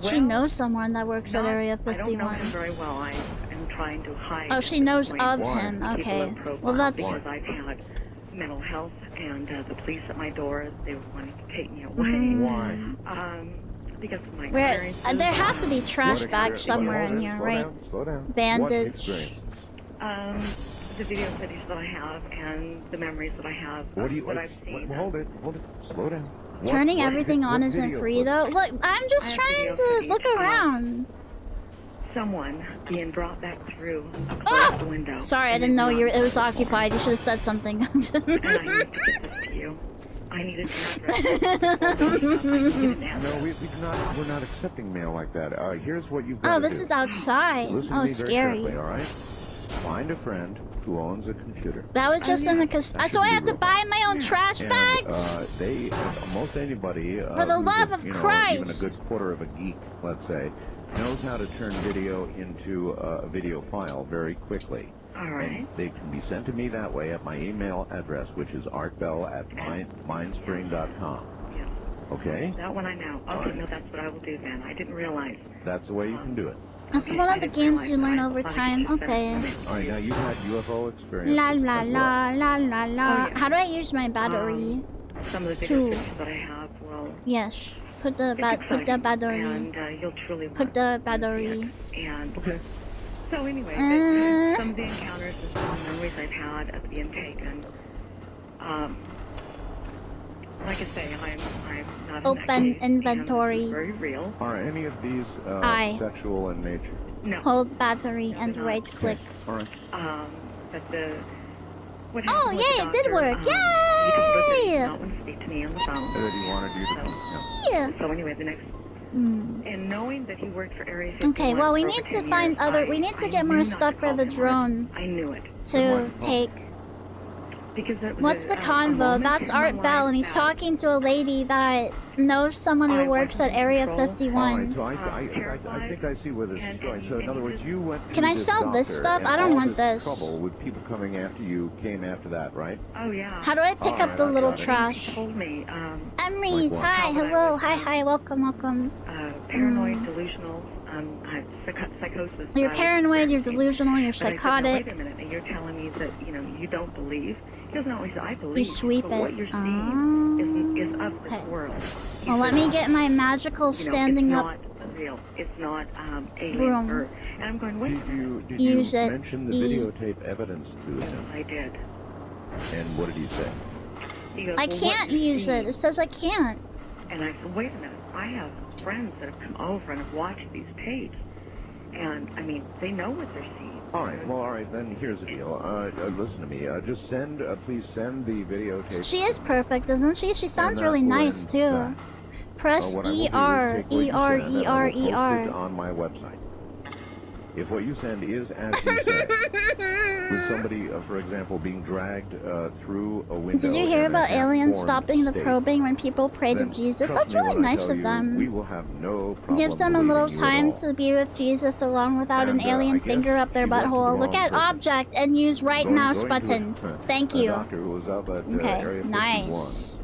A: She knows someone that works at Area 51.
E: I don't know him very well. I am trying to hide.
A: Oh, she knows of
D: Why?
A: him. Okay.
E: People
A: Well, that's.
E: because I've had mental health, and the police at my door, they were wanting to take me away.
D: Why?
E: Because of my
A: Where,
E: experiences.
A: there have to be trash bags somewhere in here, right?
D: Slow down.
A: Bandage.
E: The video footage that I have and the memories that I have
D: What do you?
E: what I've seen.
D: Hold it. Slow down.
A: Turning everything on isn't
D: video
A: free though. Look, I'm just trying to look around.
E: Someone being brought back through a closed window.
A: Sorry, I didn't know it was occupied. You should have said something.
E: And I need to get this to you. I need an address.
D: No, we're not accepting mail like that. Here's what you've got
A: Oh,
D: to
A: this
D: do.
A: is outside.
D: Listen to
A: Oh,
D: me very
A: scary.
D: carefully, all right? Find a friend who owns a computer.
A: That was just in the so I have to buy my own trash
D: And,
A: bags?
D: most anybody,
A: For the love of Christ!
D: Even a good quarter of a geek, let's say, knows how to turn video into a video file very quickly.
E: All right.
D: And they can be sent to me that way at my email address, which is artbell@mindspring.com.
E: Yes.
D: Okay?
E: That one I know. Okay, no, that's what I will do then. I didn't realize.
D: That's the way you can do it.
A: This is one of the games you learn over time. Okay.
D: Alright, now you've had UFO experience.
A: La la la la la la.
E: Oh, yeah.
A: How do I use my battery?
E: Some of the
A: Two.
E: video pictures that I have will.
A: Yes. Put the
E: it's
A: battery.
E: exciting, And you'll truly
A: Put the battery.
E: And
D: Okay.
E: so anyway, some of the encounters and some of the memories I've had of being taken. Like I say, I'm not
A: Open
E: in that case,
A: inventory.
E: And very real.
D: Are any of these sexual in nature?
E: No.
A: Hold battery and
E: No,
A: right click.
D: Alright.
E: But the. What
A: Oh,
E: happened with
A: yay,
E: the
A: it did
E: doctor,
A: work.
E: He told us that he
A: Yay!
E: did not want to speak to me on the phone.
D: That he wanted you to...
A: Yeah.
E: So anyway, the next.
A: Mm.
E: And knowing that he worked for Area 51
A: Okay, well, we
E: for
A: need
E: over
A: to
E: 10
A: find
E: years,
A: other. We need to
E: I
A: get
E: knew
A: more
E: not
A: stuff
E: to
A: for
E: call
A: the
E: him on it.
A: drone
E: I knew it.
A: to take.
E: Because that was
A: What's the convo? That's Art Bell, and he's talking to a lady that knows someone who works at Area 51.
D: Alright, so I think I see where this is going. So in other words, you went to
A: Can I
D: this
A: sell this
D: doctor,
A: stuff?
D: and
A: I don't
D: all
A: want this.
D: trouble with people coming after you came after that, right?
E: Oh, yeah.
A: How do I pick up the
D: Alright,
A: little
D: I got it.
A: trash?
E: He told me,
A: Emery's,
D: Like what?
A: hi, hello, hi, welcome.
E: paranoid, delusional, psychosis.
A: You're paranoid, you're delusional, you're
E: But I said, "Now,
A: psychotic.
E: wait a minute, and you're telling me that, you don't believe? He doesn't always say, I believe.
A: You sweep
E: but
A: it.
E: what you're seeing is of this
A: Okay.
E: world. He
A: Well, let
E: said,
A: me get my magical standing
E: it's
A: up.
E: not real. It's not alien.
A: Room.
E: And I'm going, wait a minute.
D: Did
A: Use
D: you
A: it.
D: mention the videotape evidence to him?
E: I did.
D: And what did he say?
E: He goes,
A: I
E: "Well, what
A: can't
E: you
A: use
E: see-"
A: it. It says I can't.
E: And I said, wait a minute. I have friends that have come over and have watched these tapes. And, I mean, they know what they're seeing.
D: All right, then here's the deal. Listen to me. Just please send the videotape.
A: She is perfect, isn't she? She sounds
D: And
A: really
D: that will
A: nice
D: end
A: too.
D: that.
A: Press
D: What I will do is
A: ER,
D: take what you
A: ER,
D: send and I
A: ER,
D: will post it
A: ER.
D: on my website. If what you send is as you said, with somebody, for example, being dragged through a window.
A: Did you hear
D: in a
A: about aliens
D: half-formed
A: stopping the
D: state,
A: probing when people pray to
D: then
A: Jesus?
D: trust
A: That's
D: me
A: really
D: when I
A: nice
D: tell
A: of
D: you,
A: them.
D: We will have no problem
A: Gives them a
D: believing
A: little
D: you at
A: time
D: all.
A: to be with Jesus along without an
D: And, I
A: alien
D: guess
A: finger up their
D: she went to the
A: butthole. Look
D: wrong
A: at
D: person.
A: object and use right mouse button. Thank
D: A
A: you.
D: doctor who was up at
A: Okay,
D: Area 51.
A: nice.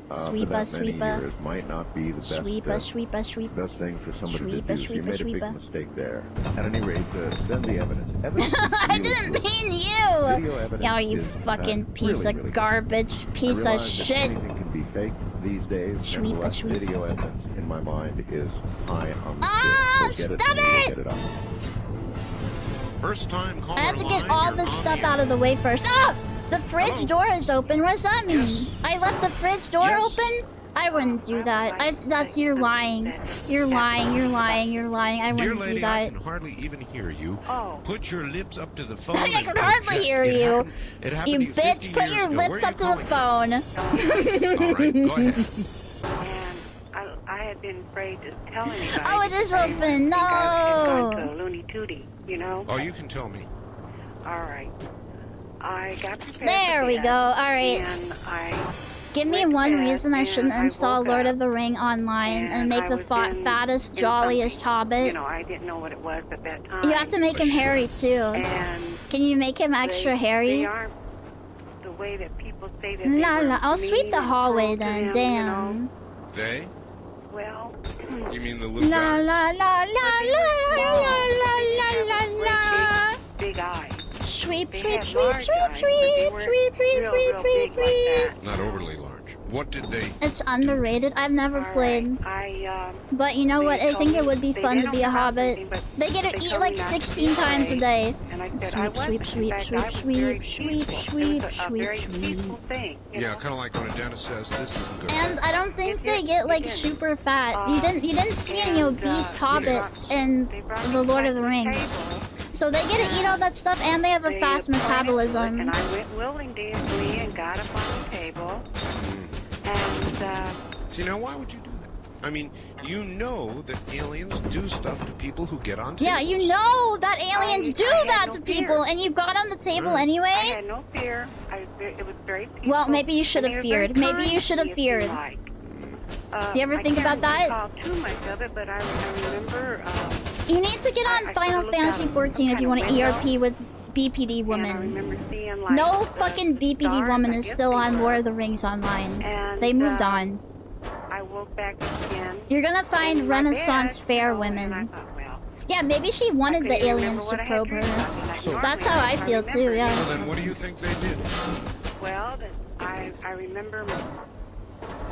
D: For
A: Sweepa,
D: that many
A: sweepa.
D: years might not be the best,
A: Sweepa,
D: best
A: sweepa.
D: thing for somebody
A: Sweepa,
D: to do. So you
A: sweepa,
D: made a
A: sweepa.
D: big mistake there. At any rate, send the evidence. Evidence is
A: I
D: really
A: didn't
D: good.
A: mean
D: Video
A: you!
D: evidence
A: Yo, you
D: is,
A: fucking piece
D: really,
A: of
D: really good.
A: garbage, piece
D: I
A: of
D: realize that
A: shit.
D: anything can be faked these days.
A: Sweepa,
D: Nevertheless,
A: sweepa.
D: video evidence, in my mind, is high on the
A: Ah,
D: scale. So get
A: stop
D: it!
A: it!
D: Get it up.
F: First time caller
A: I have to get
F: line,
A: all
F: you're
A: this
F: on
A: stuff
F: the air.
A: out of the way first. Ah! The fridge
F: Hello?
A: door is open. What does that mean?
F: Yes.
A: I left the fridge door
F: Yes.
A: open? I wouldn't do that. That's you're lying. You're lying. You're lying. You're lying. I
F: Dear
A: wouldn't
F: lady,
A: do
F: I
A: that.
F: can hardly even hear you.
E: Oh.
F: Put your lips up to the phone.
A: I can hardly hear you.
F: It happened
A: You
F: to you
A: bitch,
F: 15
A: put
F: years
A: your
F: ago.
A: lips
F: Where are
A: up to
F: you
A: the
F: calling
A: phone.
F: from? All right, go ahead.
E: And I had been afraid to tell anybody.
A: Oh, it is
E: I didn't
A: open.
E: think I had gone
A: No.
E: to Looney Tootie, you know?
F: Oh, you can tell me.
E: All right. I got prepared.
A: There
E: for
A: we
E: bed,
A: go. All right.
E: And I
A: Give me
E: went to
A: one
E: bed,
A: reason I
E: and
A: shouldn't
E: I
A: install
E: woke
A: Lord
E: up,
A: of the Ring online and make
E: I
A: the
E: was
A: fattest,
E: in
A: jolliest
E: something.
A: hobbit.
E: You know, I didn't know what it was at that time.
A: You have to make him hairy too.
E: And
A: Can you make him extra
E: they
A: hairy?
E: aren't the way that people say that
A: La
E: they
A: la.
E: were
A: I'll sweep
E: mean
A: the
E: and
A: hallway
E: cruel to
A: then.
E: him,
A: Damn.
E: You know?
F: They?
E: Well,
F: You mean the little
A: La
F: guy?
A: la la la la la la la la.
E: big eyes.
A: Sweep,
E: They
A: sweep,
E: had
A: sweep,
E: large
A: sweep,
E: eyes, but
A: sweep,
E: they
A: sweep,
E: weren't
A: sweep,
E: real,
A: sweep,
E: real
A: sweep,
E: big like
A: sweep.
F: Not overly large. What did they...
A: It's underrated. I've never
E: All
A: played.
E: right.
A: But you know
E: They
A: what? I
E: told
A: think
E: me
A: it would be
E: they
A: fun to
E: didn't
A: be a
E: know about
A: hobbit.
E: something, but
A: They get to
E: they
A: eat
E: told
A: like
E: me not to
A: 16
E: be
A: times a
E: afraid.
A: day.
E: And I said, I
A: Sweep, sweep,
E: wasn't.
A: sweep,
E: In fact,
A: sweep,
E: I was very
A: sweep,
E: peaceful.
A: sweep,
E: It was a
A: sweep,
E: very
A: sweep.
E: peaceful thing. You
F: Yeah,
E: know?
F: kind of like when a dentist says this isn't good.
A: And I don't think
E: It
A: they
E: did-
A: get
E: it
A: like
E: did.
A: super fat. You didn't see any
E: and,
A: obese
E: they
A: hobbits
E: brought-
A: in
E: they brought me
A: the Lord
E: back
A: of the
E: to
A: Rings.
E: table.
A: So they get to eat all that stuff and they have a
E: They
A: fast
E: pointed to it,
A: metabolism.
E: And I went willingly and got up on the table. And
F: See, now why would you do that? I mean, you know that aliens do stuff to people who get on tables.
A: Yeah, you know that aliens do
E: I had
A: that
E: no
A: to
E: fear.
A: people, and you got on the table
F: Right.
E: I
A: anyway?
E: had no fear. It was very peaceful.
A: Well, maybe you should
E: And
A: have
E: they were very
A: feared. Maybe you
E: kind
A: should
E: to
A: have
E: me, it seemed
A: feared.
E: like.
A: You ever think about that?
E: I can't recall too much of it, but I remember...
A: You need to get on
E: I
A: Final
E: looked
A: Fantasy
E: out
A: XIV if you want to
E: window,
A: ERP with BPD
E: and I
A: woman.
E: remember seeing, like,
A: No
E: the
A: fucking BPD
E: stars,
A: woman
E: I
A: is
E: guess
A: still
E: they
A: on
E: were.
A: Lord of the Rings online.
E: And,
A: They moved on.
E: I woke back again.
A: You're gonna find
E: in my
A: Renaissance
E: bed,
A: fair
E: you know, and I
A: women.
E: thought, well,
A: Yeah, maybe she wanted
E: I
A: the
E: couldn't
A: aliens
E: remember
A: to
E: what I had
A: probe her.
E: dreamed of, and
F: So-
A: That's
E: normally
A: how I feel too,
E: remember
A: yeah.
F: Well, then what do you think they did?
E: Well, I remember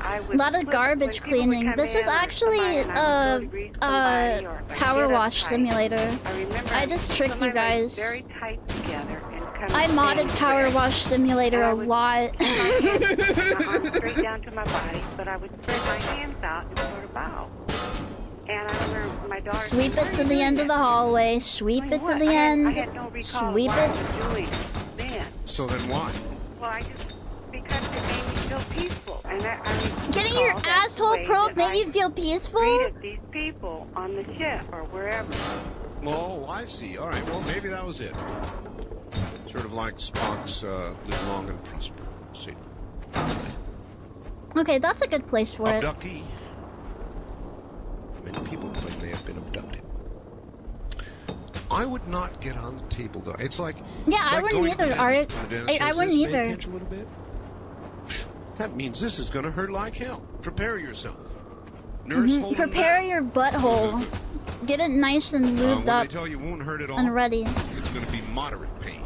E: I
A: A
E: would
A: lot of
E: flip-
A: garbage
E: when people would
A: cleaning.
E: come
A: This
E: in
A: is
E: or
A: actually
E: somebody and I would go to greet somebody, or if I
A: Power
E: get
A: Wash
E: uptight,
A: Simulator.
E: I remember
A: I just tricked you
E: somebody
A: guys.
E: very tight together and kind of
A: I modded
E: staying
A: Power
E: there.
A: Wash Simulator
E: And I
A: a
E: would
A: lot.
E: keep my hands, my arms straight down to my body, but I would spread my hands out and sort of bow. And I remember my daughter
A: Sweep
E: said,
A: it to
E: "Why are
A: the
E: you
A: end
E: doing
A: of the
E: that?"
A: hallway. Sweep
E: Doing
A: it to
E: what?
A: the
E: I
A: end.
E: had no recall
A: Sweep
E: of what
A: it.
E: I was doing then.
F: So then why?
E: Well, because it made me feel peaceful. And I
A: Getting your
E: recall that's the
A: asshole
E: way
A: probed
E: that
A: made
E: I
A: you feel peaceful?
E: greeted these people on the ship or wherever.
F: Oh, I see. All right, well, maybe that was it. Sort of like Spock's live long and prosper. See.
A: Okay, that's a good place for it.
F: Abductee. Many people claim they have been abducted. I would not get on the table, though. It's like...
A: Yeah,
F: it's
A: I
F: like
A: wouldn't
F: going to the
A: either,
F: dentist
A: Art.
F: and the dentist
A: I
F: says,
A: wouldn't
F: "This may
A: either.
F: pinch a little bit." That means this is going to hurt like hell. Prepare yourself. Nurse, hold 'em
A: Prepare
F: down.
A: your butthole. Get it nice and lubed
F: When
A: up
F: they tell you it won't hurt at all,
A: and ready.
F: it's going to be moderate pain.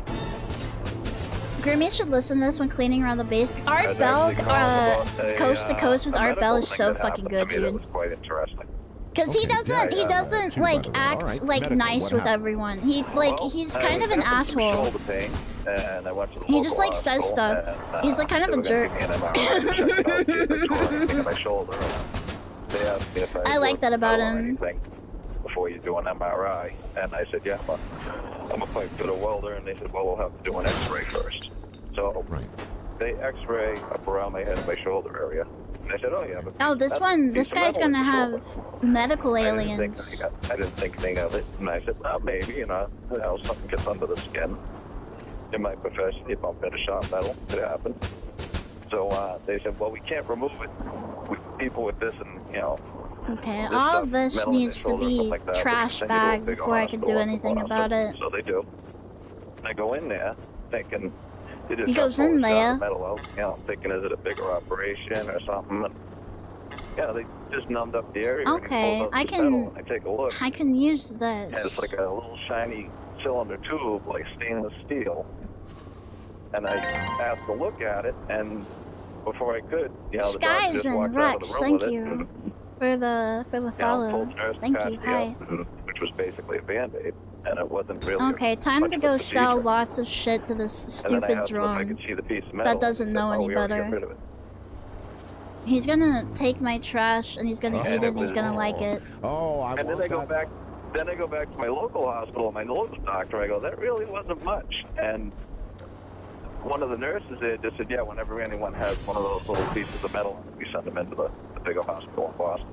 A: Grimmy should listen to this when cleaning around the base. Art Bell, Coast to Coast with Art Bell is so fucking good,
G: That
A: dude.
G: was quite interesting.
A: Cause he
B: Okay,
A: doesn't, he
B: yeah,
A: doesn't
B: two,
A: like
B: by the way.
A: act
B: Alright,
A: like
B: medical,
A: nice
B: what
A: with
B: happened?
A: everyone. He's
G: Well,
A: kind of an
G: I was having some
A: asshole.
G: shoulder pain, and I went to the
A: He just,
G: local
A: like, says
G: hospital,
A: stuff.
G: and,
A: He's, like, kind of
G: they
A: a
G: were gonna
A: jerk.
G: give me an MRI to check it out, see if they tore anything in my shoulder. They asked me if
A: I like
G: worked
A: that about
G: or
A: him.
G: anything before you do an MRI, and I said, yeah, I'm a pipe fitter welder, and they said, well, we'll have to do an X-ray first. So
B: Right.
G: they X-ray up around my head and my shoulder area. And I said, oh yeah. But
A: Oh, this
G: that's
A: one,
G: a
A: this
G: piece of
A: guy's
G: metal in
A: gonna
G: the
A: have
G: shoulder.
A: medical
G: I
A: aliens.
G: didn't think anything of it, and I said, well, maybe, you know, something gets under the skin. In my profession, you bump into sharp metal, it happens. So they said, well, we can't remove it with people with this, and, you know.
A: Okay,
G: this
A: all
G: stuff,
A: of this
G: metal in
A: needs
G: their
A: to
G: shoulder or
A: be
G: something like that,
A: trash
G: but send you to a
A: bagged
G: bigger
A: before I could do
G: hospital
A: anything
G: for
A: about it.
G: So they do. I go in there thinking, they just
A: He
G: got
A: goes in
G: polished
A: there.
G: out metal out, you know, thinking, is it a bigger operation or something? And, yeah, they just numbed up the area. and
A: Okay,
G: pulled up
A: I
G: the
A: can-
G: metal, and I take a look.
A: I can use
G: And it's
A: this.
G: like a little shiny cylinder tube, like stainless steel. And I asked to look at it, and before I could, you know, the doctor
A: Skies
G: just
A: and
G: walked out of
A: Rex,
G: the room
A: thank
G: with it.
A: you
G: And,
A: for the
G: you know,
A: follow.
G: told the nurse to
A: Thank
G: patch
A: you,
G: me
A: hi.
G: up, which was basically a Band-Aid, and it wasn't really
A: Okay, time
G: much
A: to
G: of a
A: go sell
G: procedure.
A: lots of shit to this
G: And then I
A: stupid
G: asked him if I
A: drone.
G: could see the piece of metal.
A: That doesn't
G: and he said,
A: know
G: "Oh,
A: any
G: we already got
A: better.
G: rid of it."
A: He's gonna take my trash and he's gonna eat it and he's gonna like it.
B: Oh, I
G: And then I go back. Then I go back to my local hospital, my local doctor. I go, that really wasn't much. And one of the nurses there just said, yeah, whenever anyone has one of those little pieces of metal, we send them into the bigger hospital in Boston.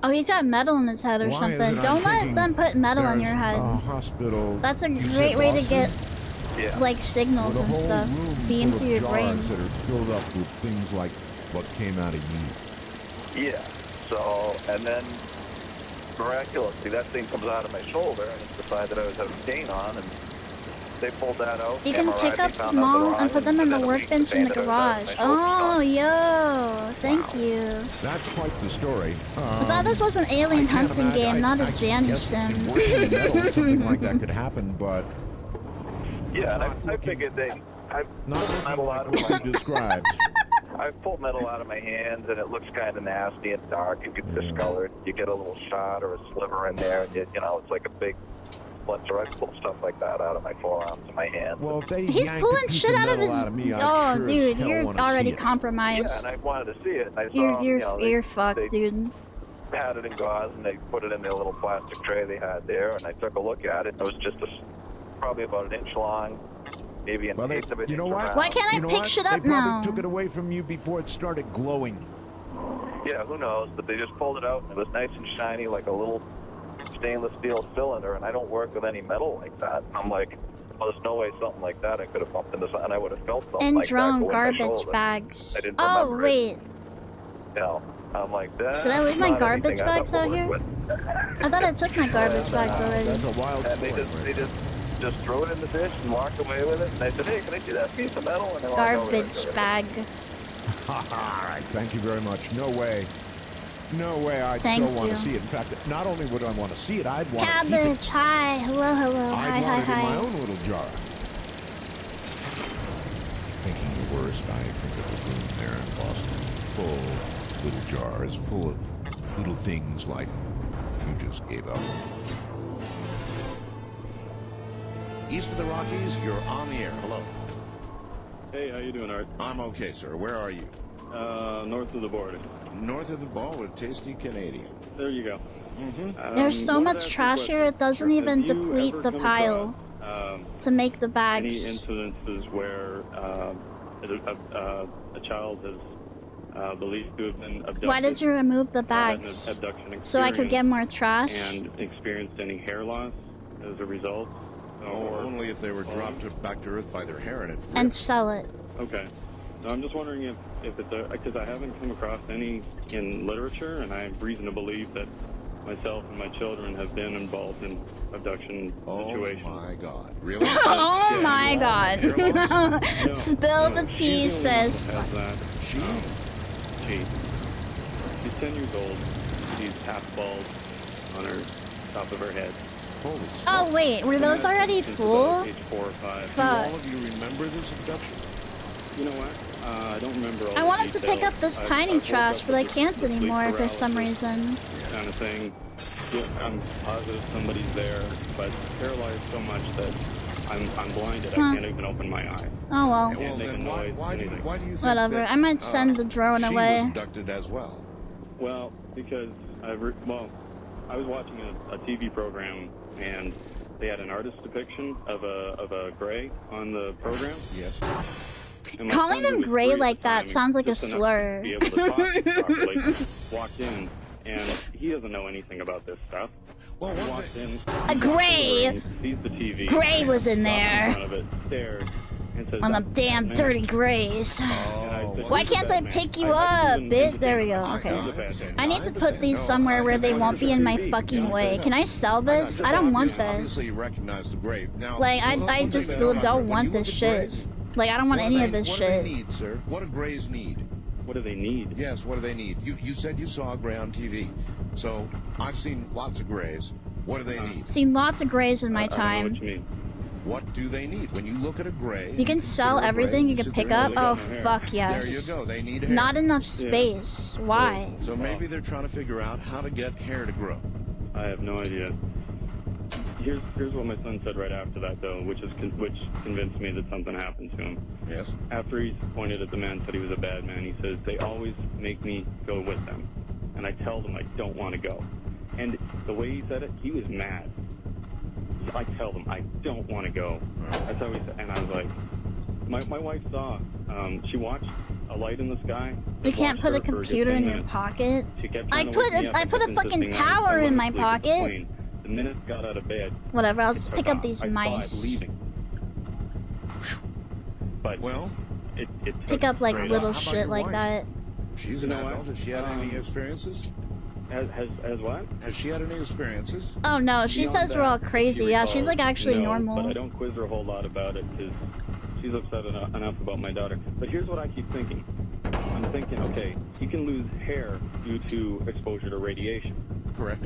A: Oh, he's got metal in his head or something. Don't let them put metal on your head.
B: Hospital.
A: That's a great way to get like signals and stuff beamed to your brain.
H: That are filled up with things like what came out of you.
G: Yeah. So, and then miraculously, that thing comes out of my shoulder, and it's the side that I was having pain on, and they pulled that out.
A: You can pick up small and put them in the workbench in the garage. Oh, yo, thank you.
H: That's quite the story.
A: I thought this was an alien hunting game, not a Janny sim.
H: Something like that could happen, but
G: yeah, and I figured I've pulled metal out of my
H: described.
G: I've pulled metal out of my hands, and it looks kind of nasty and dark. It gets discolored. You get a little shot or a sliver in there, and you know, it's like a big splinter. I pulled stuff like that out of my forearms and my hands.
H: Well, if they
A: He's pulling shit out of his. Oh, dude, you're already compromised.
G: Yeah, and I wanted to see it, and I saw
A: you're fucked, dude.
G: Had it in gauze, and they put it in their little plastic tray they had there, and I took a look at it. It was just probably about an inch long. Maybe an eighth of an inch around.
A: Why can't I pick shit up
H: they
A: now?
H: Took it away from you before it started glowing.
G: Yeah, who knows? But they just pulled it out, and it was nice and shiny, like a little stainless steel cylinder. And I don't work with any metal like that. I'm like, well, there's no way something like that I could have bumped into something, and I would have felt something like that.
A: And
G: going
A: garbage
G: my shoulder.
A: bags.
G: I didn't
A: Oh
G: remember
A: wait.
G: It. No, I'm like that.
A: Did I leave my garbage bags out here? I thought I took my garbage bags already.
H: That's a wild
G: and
H: story.
G: They just threw it in the dish and walked away with it. And I said, hey, can I see that piece of metal? And
A: Garbage bag.
H: All right, thank you very much. No way. No way I'd
A: Thank
H: so want to
A: you.
H: see it. In fact, not only would I want to see it, I'd want to keep
A: Cabbage,
H: it.
A: hi, hello, hello,
H: I'd
A: hi,
H: want it in my
A: hi.
H: own little jar. Thinking the worst, I think of the room there in Boston. Full little jars, full of little things like you just gave up.
D: East of the Rockies, you're on the air. Hello.
I: Hey, how you doing, Art?
D: I'm okay, sir. Where are you?
I: North of the border.
D: North of the ball with tasty Canadian.
I: There you go.
D: Mm-hmm.
A: There's so
I: wanted
A: much
I: to ask you a
A: trash here, it doesn't
I: question.
A: even
I: Have you
A: deplete
I: ever
A: the
I: come
A: pile
I: across,
A: to make the
I: any
A: bags.
I: incidences where a child is believed to have been abducted?
A: Why did you remove the
I: had an
A: bags?
I: abduction
A: So I could get more
I: experience
A: trash?
I: and experienced any hair loss as a result?
D: Oh, only if they were dropped back to earth by their hair and it ripped.
A: And sell it.
I: Okay. So I'm just wondering if it's because I haven't come across any in literature, and I have reason to believe that myself and my children have been involved in abduction situations.
D: Oh my God! Really?
A: Oh my god.
I: No,
A: Spill the tea,
I: she's the only one
A: sis.
I: that has that.
D: She?
I: She's 10 years old. She's half bald on her top of her head.
D: Holy
A: Oh wait, were those already
I: Since
A: full?
I: about age 4 or 5.
D: Do
A: Fuck.
D: all of you remember this abduction?
I: You know what? I don't remember all
A: I
I: the
A: wanted to pick
I: details.
A: up this
I: I've
A: tiny
I: woke
A: trash,
I: up
A: but I
I: with
A: can't
I: sleep
A: anymore for some
I: paralysis
A: reason.
I: kind of thing. Yeah, I'm positive somebody's there, but paralyzed so much that I'm blinded.
A: Huh.
I: I can't even open my eye.
A: Oh well.
I: Can't make a
D: then
I: noise,
D: why do
I: anything.
D: you think
A: Whatever.
D: that,
A: I might send the drone
D: she
A: away.
D: was abducted as well?
I: Well, because I was watching a TV program, and they had an artist depiction of a gray on the program.
D: Yes.
I: And my
A: Calling
I: son, who
A: them
I: was
A: gray
I: 3 at
A: like
I: the
A: that
I: time,
A: sounds like a
I: just enough to
A: slur.
I: be able to talk properly, walked in, and he doesn't know anything about this stuff.
D: Well,
I: He
D: one
I: walked
D: thing.
I: in,
A: A gray.
I: sees the TV.
A: Gray was in
I: stops
A: there.
I: In front of it, stares, and says,
A: On the
I: "That's
A: damn
I: Batman."
A: dirty grays.
I: And I
D: Oh,
I: said,
A: Why
I: "Who's the
A: can't I
I: Batman?"
A: pick you
I: I
A: up,
I: didn't
A: bitch? There we go.
I: understand.
A: Okay.
I: Who's the Batman?
A: I need to put these somewhere where they won't be in my fucking way. Can I sell this? I don't want
D: Obviously,
A: this.
D: you recognize the grave. Now,
A: Like, I
D: one
A: just
D: thing about
A: don't
D: when
A: want
D: you
A: this
D: look at
A: shit.
D: grays,
A: Like, I don't want
D: what do
A: any
D: they-
A: of this
D: What do they
A: shit.
D: need, sir? What do grays need?
I: What do they need?
D: Yes, what do they need? You said you saw a gray on TV. So, I've seen lots of grays. What do they need?
A: Seen lots of grays in my
I: I don't know
A: time.
I: what you mean.
D: What do they need? When you look at a gray...
A: You can sell
D: consider a
A: everything
D: gray,
A: you can
D: sit
A: pick
D: there
A: up.
D: and
A: Oh,
D: look at it.
A: fuck
D: There you
A: yes.
D: go. They need hair.
A: Not enough space. Why?
D: So maybe they're trying to figure out how to get hair to grow.
I: I have no idea. Here's what my son said right after that, though, which convinced me that something happened to him.
D: Yes.
I: After he pointed at the man, said he was a bad man, he says, they always make me go with them. And I tell them I don't want to go. And the way he said it, he was mad. I tell them I don't want to go. That's how he said, and I was like, my wife saw, she watched a light in the sky.
A: You can't put a computer in your pocket. I put a fucking tower in my pocket.
I: The minute I got out of bed.
A: Whatever, I'll just pick up these mice.
I: But
D: well,
I: it
A: pick up like little shit like that.
D: She's an adult. Has she had any experiences?
I: Has what?
D: Has she had any experiences?
A: Oh no, she says we're all crazy. Yeah, she's like actually normal.
I: But I don't quiz her a whole lot about it because she's upset enough about my daughter. But here's what I keep thinking. I'm thinking, okay, you can lose hair due to exposure to radiation.
D: Correct.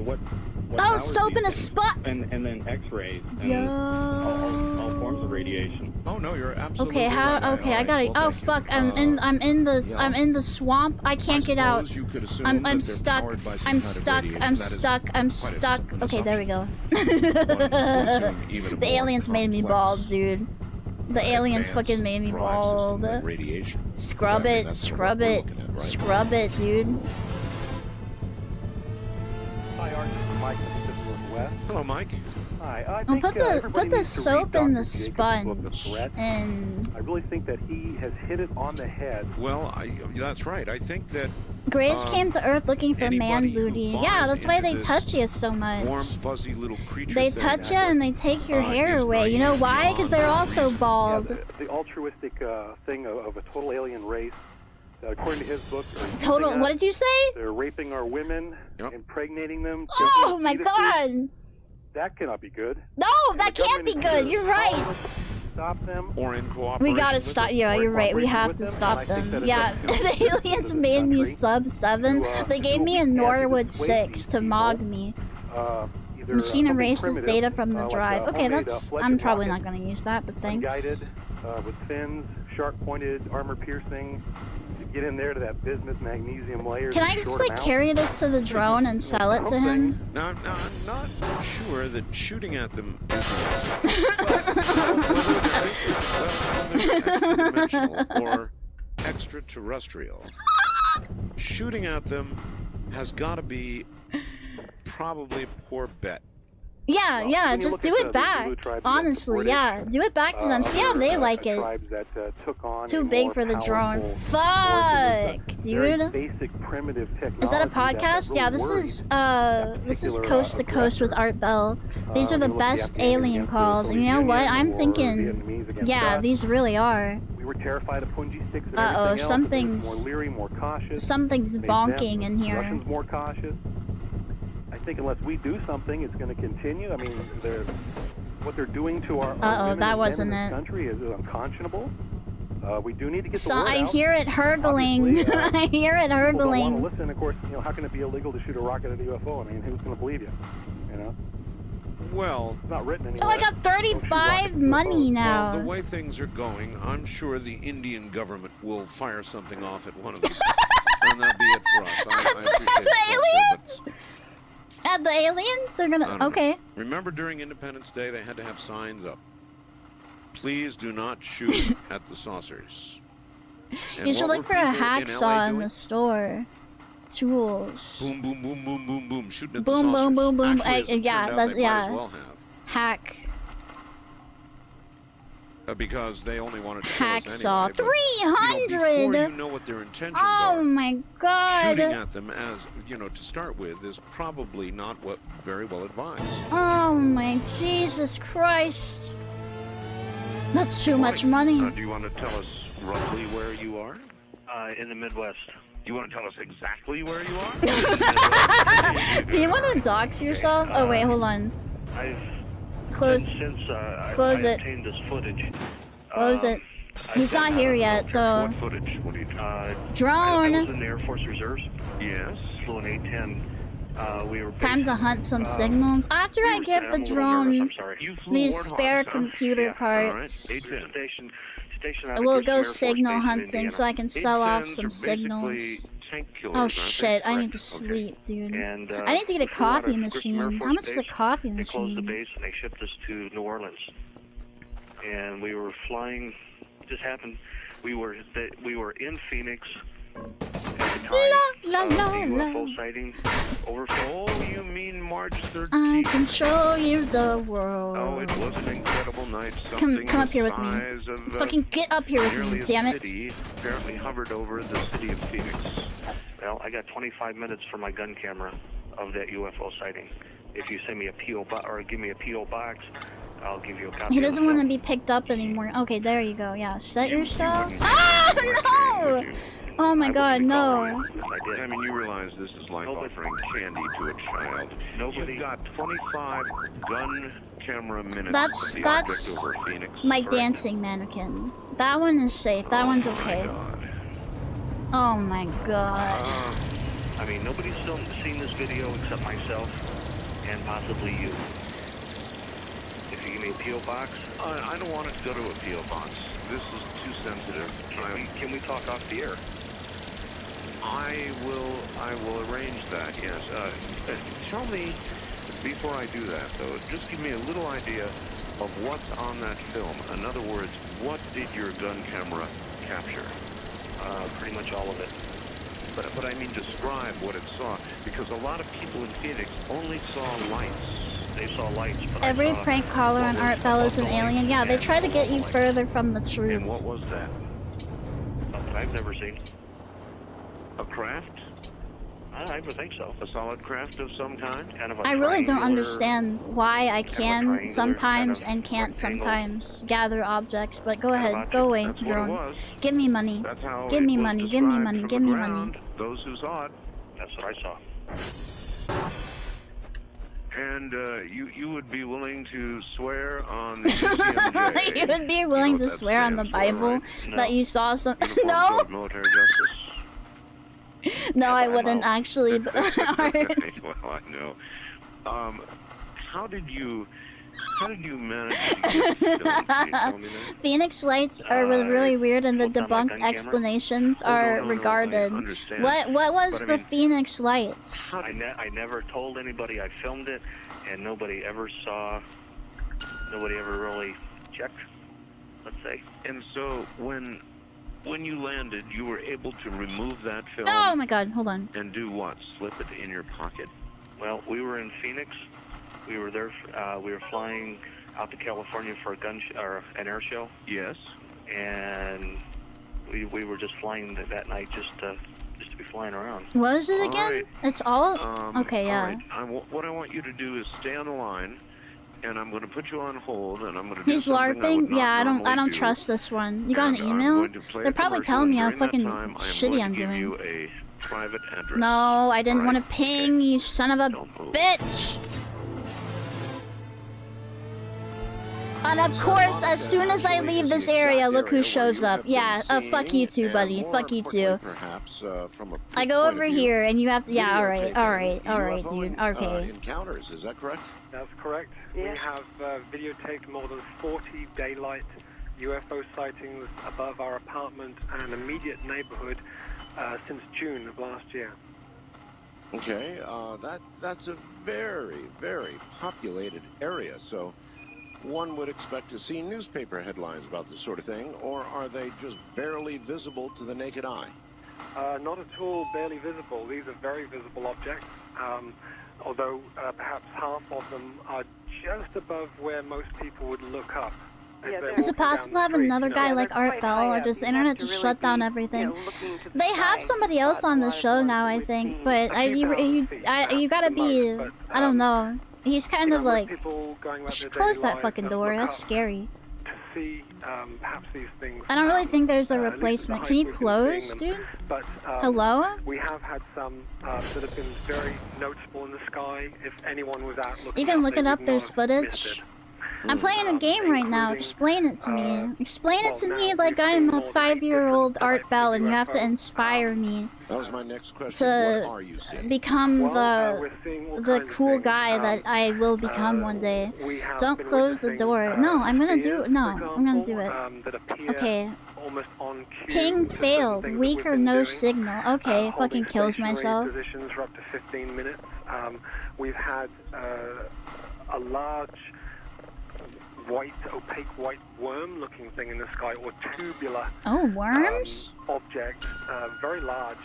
A: Oh, soap in a spot!
I: And then X-rays and all forms of radiation.
D: Oh no, you're absolutely
A: okay.
D: right.
A: Okay, I gotta. Oh fuck! I'm in the swamp. I can't get out. I'm stuck. I'm stuck. I'm stuck. I'm stuck. Okay, there we go. The aliens made me bald, dude. The aliens fucking made me bald. Scrub it, scrub it, scrub it, dude.
J: Hi, Art. This is Mike from the Pacific Northwest.
D: Hello, Mike.
J: Hi.
A: I'll put the soap in the sponge, and
J: I really think that he has hit it on the head.
D: Well, that's right. I think that
A: Graves came to Earth looking for man booty. Yeah, that's why they touch you so much.
D: Warm, fuzzy little creature.
A: They touch you and they take your hair away. You know why? Because they're also bald.
J: Yeah, the altruistic thing of a total alien race. According to his book,
A: total. What did you say?
J: They're raping our women, impregnating them.
A: Oh my god!
J: That cannot be good.
A: No, that can't be good. You're right.
J: Stop them.
D: Or in cooperation.
A: We gotta stop. Yeah, you're right. We have to stop them. Yeah, the aliens made me sub 7. They gave me a Norwood 6 to mog me. Machine erases data from the drive. Okay, that's. I'm probably not gonna use that, but thanks.
J: Guided with fins, sharp-pointed, armor-piercing. Get in there to that bismuth magnesium layer.
A: Can I just like carry this to the drone and sell it to him?
D: No, I'm not sure that shooting at them extra-dimensional or extraterrestrial. Shooting at them has got to be probably a poor bet.
A: Yeah, yeah, just do it back. Honestly, yeah, do it back to them. See how they like it. Too big for the drone. Fuck, dude. Is that a podcast? Yeah, this is Coast to Coast with Art Bell. These are the best alien calls, and you know what? I'm thinking, yeah, these really are.
J: We were terrified of Punji sticks and
A: uh-oh, something's
J: more leery, more cautious.
A: Something's bonking in here.
J: Russians more cautious. I think unless we do something, it's going to continue. I mean, what they're doing to our women
A: that
J: and
A: wasn't
J: men in
A: it.
J: this country is unconscionable. We do need to get the word out.
A: I hear it hurgling. I hear it hurgling.
J: People don't want to listen. Of course, you know, how can it be illegal to shoot a rocket at a UFO? I mean, who's going to believe you? You know.
D: Well,
J: it's not written anywhere.
A: Oh, I got 35 money now.
D: Well, the way things are going, I'm sure the Indian government will fire something off at one of these, and that'll be it for us. I appreciate
A: the aliens. At the aliens? They're gonna. Okay.
D: Remember, during Independence Day, they had to have signs up. Please do not shoot at the saucers. And
A: you should look for a hacksaw in the store. Tools.
D: Boom, boom, boom, boom, boom, boom. Shooting at
A: boom,
D: the saucers.
A: Boom, boom, boom, boom.
D: Actually,
A: Yeah, that's
D: might as well have.
A: Hack.
D: Because they only wanted to kill us
A: Hacksaw.
D: anyway.
A: 300!
D: Before you know what their intentions are.
A: Oh my god.
D: Shooting at them, as you know, to start with, is probably not what very well advised.
A: Oh my Jesus Christ. That's too much money.
K: Do you want to tell us roughly where you are? In the Midwest. Do you want to tell us exactly where you are?
A: Do you want to dox yourself? Oh wait, hold on. Close it.
K: Close it. This footage.
A: Close it. He's not here yet, so.
K: What footage? What do you,
A: drone.
K: I was in the Air Force Reserves. Yes. Flew an A-10. We were
A: time to hunt some signals. After I give the drone these spare computer parts,
K: Station
A: we'll go signal hunting so I can sell off some signals.
K: painkillers.
A: Oh shit, I need to sleep, dude.
K: And,
A: I need to get a
K: we flew out of
A: coffee
K: Grissom Air
A: machine.
K: Force
A: How much is a
K: Base.
A: coffee
K: They closed the
A: machine?
K: base and they shipped us to New Orleans. And we were flying. It just happened. We were in Phoenix at the time of the UFO sighting. Oh, you mean March 13th?
A: I can show you the world.
K: Oh, it was an incredible night.
A: Come
K: Something
A: up here with me.
K: the size of,
A: Fucking get up here with
K: nearly
A: me,
K: a
A: damn it.
K: city apparently hovered over the city of Phoenix. Well, I got 25 minutes for my gun camera of that UFO sighting. If you send me a P.O. box or give me a P.O. box, I'll give you a copy.
A: He
K: of the
A: doesn't want to
K: film.
A: be picked up anymore. Okay, there you go. Yeah, set yourself. Ah, no! Oh my god, no.
F: I mean, you realize this is like offering candy to a child. You've got 25 gun camera minutes.
A: That's
F: of the object over Phoenix.
A: my dancing mannequin. That one is safe. That one's okay. Oh my god.
K: I mean, nobody's still seen this video except myself and possibly you. If you give me a P.O. box,
F: I don't want it to go to a P.O. box. This is too sensitive.
K: Can we talk off the air?
F: I will arrange that, yes. Tell me, before I do that, though, just give me a little idea of what's on that film. In other words, what did your gun camera capture?
K: Pretty much all of it.
F: But I mean, describe what it saw, because a lot of people in Phoenix only saw lights.
K: They saw lights. But
A: Every prank caller on Art Bell is an alien. Yeah, they try to get you further from the truth.
K: And what was that? Something I've never seen.
F: A craft?
K: I would think so.
F: A solid craft of some kind?
K: Kind of a
A: I really don't
K: triangular-
A: understand why I can
K: triangular
A: sometimes
K: kind of
A: and can't
K: rectangle.
A: sometimes gather objects, but go
K: Kind of
A: ahead,
K: object.
A: go away,
F: That's what it
A: drone.
F: was.
A: Give me money.
F: That's how
A: Give
F: it
A: me
F: was
A: money, give me
F: described
A: money,
F: from
A: give
F: the
A: me
F: ground.
A: money.
F: Those who saw it.
K: That's what I saw.
F: And you would be willing to swear on the UCMJ.
A: You would be willing to
F: what that
A: swear on the
F: stands for,
A: Bible
F: right?
A: that you saw some.
F: Uniform
A: No,
F: Code of Military Justice.
A: no, I wouldn't actually. But Art.
F: Well, I know. How did you manage to get filmed? Can you tell me that?
A: Phoenix lights are really weird, and the
K: what's on my gun
A: debunked
K: camera?
A: explanations
F: Oh,
A: are
F: no, I
A: regarded.
F: understand.
A: What was
F: But I
A: the
F: mean,
A: Phoenix lights?
K: I never told anybody I filmed it, and nobody ever saw. Nobody ever really checked. Let's say.
F: And so when you landed, you were able to remove that film
A: Oh my god, hold on.
F: and do what? Slip it in your pocket?
K: Well, we were in Phoenix. We were there. We were flying out to California for an air show.
F: Yes.
K: And we were just flying that night just to be flying around.
A: What is it
F: All
A: again?
F: right.
A: It's all. Okay,
F: All
A: yeah.
F: right. What I want you to do is stay on the line, and I'm going to put you on hold, and I'm going to do
A: He's
F: something I would
A: LARPing?
F: not
A: Yeah, I
F: normally
A: don't
F: do.
A: trust this one. You got an
F: And I'm
A: email?
F: going to play a
A: They're probably
F: commercial,
A: telling me how
F: and during
A: fucking
F: that time, I am
A: shitty
F: going
A: I'm
F: to give
A: doing.
F: you a private address.
A: No, I didn't want to ping, you son of a
F: Don't move.
A: bitch! And of course, as soon as I leave this area, look who shows up. Yeah, fuck you too, buddy. Fuck you too.
D: Perhaps from a
A: I go over here and you have to. Yeah, alright,
D: videotaping
A: dude.
D: UFO
A: Okay.
D: encounters, is that correct?
J: That's correct. We have videotaped more than 40 daylight UFO sightings above our apartment and immediate neighborhood since June of last year.
D: Okay, that's a very, very populated area, so one would expect to see newspaper headlines about this sort of thing, or are they just barely visible to the naked eye?
J: Not at all barely visible. These are very visible objects, although perhaps half of them are just above where most people would look up.
A: Is it possible to have another guy like Art Bell, or does the internet just shut down everything? They have somebody else on the show now, I think, but you gotta be, I don't know. He's kind of like, you should close that fucking door, that's scary.
J: See, perhaps these things.
A: I don't really think there's a replacement. Can you close, dude?
J: But,
A: Hello?
J: We have had some that have been very noticeable in the sky. If anyone was out looking,
A: You can look
J: they
A: it up,
J: would
A: there's
J: not have missed
A: footage.
J: it.
A: I'm playing a game right now, explain it to me. Explain it to me like I'm a 5-year-old Art Bell and you have to inspire me
D: That was my next question.
A: to
D: What are you seeing?
A: become the cool guy that I will become one day. Don't close the door. No, I'm gonna do it. No, I'm gonna do it. Okay.
J: almost on cue.
A: Ping
J: to certain
A: failed.
J: things that
A: Weak
J: we've
A: or
J: been
A: no
J: doing.
A: signal. Okay,
J: Holding
A: fucking kills
J: stationary
A: myself.
J: positions for up to 15 minutes. We've had a large opaque white worm-looking thing in the sky, or tubular
A: worms?
J: object, very large.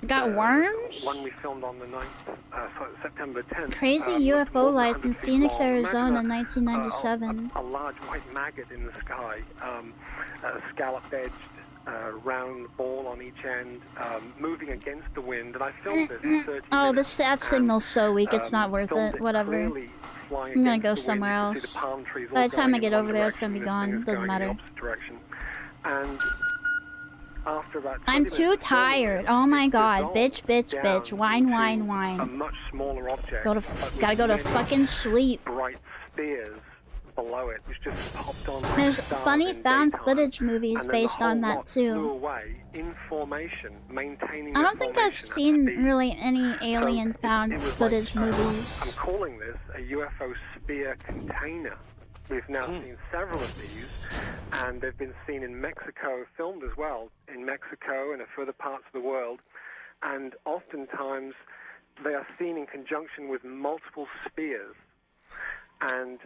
A: Got worms?
J: One we filmed on the 9th, September 10th.
A: Crazy UFO lights in Phoenix, Arizona, 1997.
J: A large white maggot in the sky, scallop-edged, round ball on each end, moving against the wind, and I filmed this in 30
A: Oh,
J: minutes.
A: that signal's so weak, it's not worth it. Whatever. I'm gonna go somewhere else. By the time I get over there, it's gonna be gone. Doesn't matter.
J: And after about
A: I'm too tired. Oh my god. Bitch, bitch, bitch. Whine, whine, whine.
J: A much smaller object.
A: Gotta go to fucking sleep.
J: Bright spears below it, which just popped on.
A: There's funny found footage movies based on that too.
J: Away in formation, maintaining
A: I don't think I've seen really any alien found footage movies.
J: I'm calling this a UFO spear container. We've now seen several of these, and they've been seen in Mexico, filmed as well, in Mexico and in further parts of the world. And oftentimes, they are seen in conjunction with multiple spears. And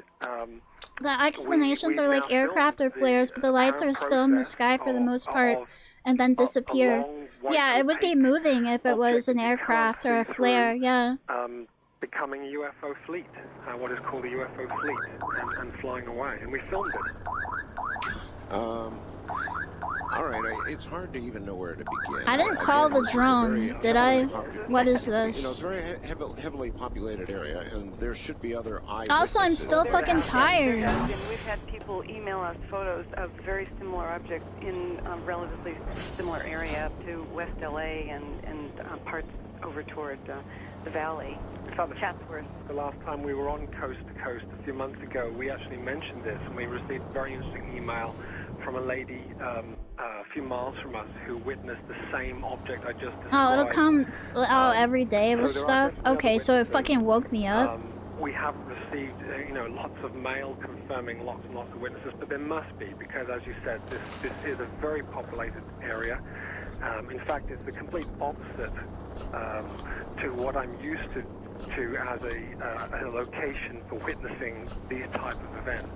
A: the explanations are like aircraft or flares, but the lights are still in the sky for the most part, and then disappear. Yeah, it would be moving if it was an aircraft or a flare, yeah.
J: Becoming a UFO fleet, what is called a UFO fleet, and flying away. And we filmed it.
D: All right, it's hard to even know where to begin.
A: I didn't call the drone, did I? What is this?
D: You know, it's a very heavily populated area, and there should be other eyewitnesses.
A: Also, I'm still fucking tired.
L: We've had people email us photos of very similar objects in a relatively similar area up to West LA and parts over toward the valley.
J: In fact, Chatsworth. The last time we were on Coast to Coast a few months ago, we actually mentioned this, and we received a very interesting email from a lady a few miles from us who witnessed the same object I just described.
A: Oh, it'll come out every day with stuff? Okay, so it fucking woke me up.
J: We haven't received, lots of mail confirming lots and lots of witnesses, but there must be, because as you said, this is a very populated area. In fact, it's the complete opposite to what I'm used to as a location for witnessing these type of events.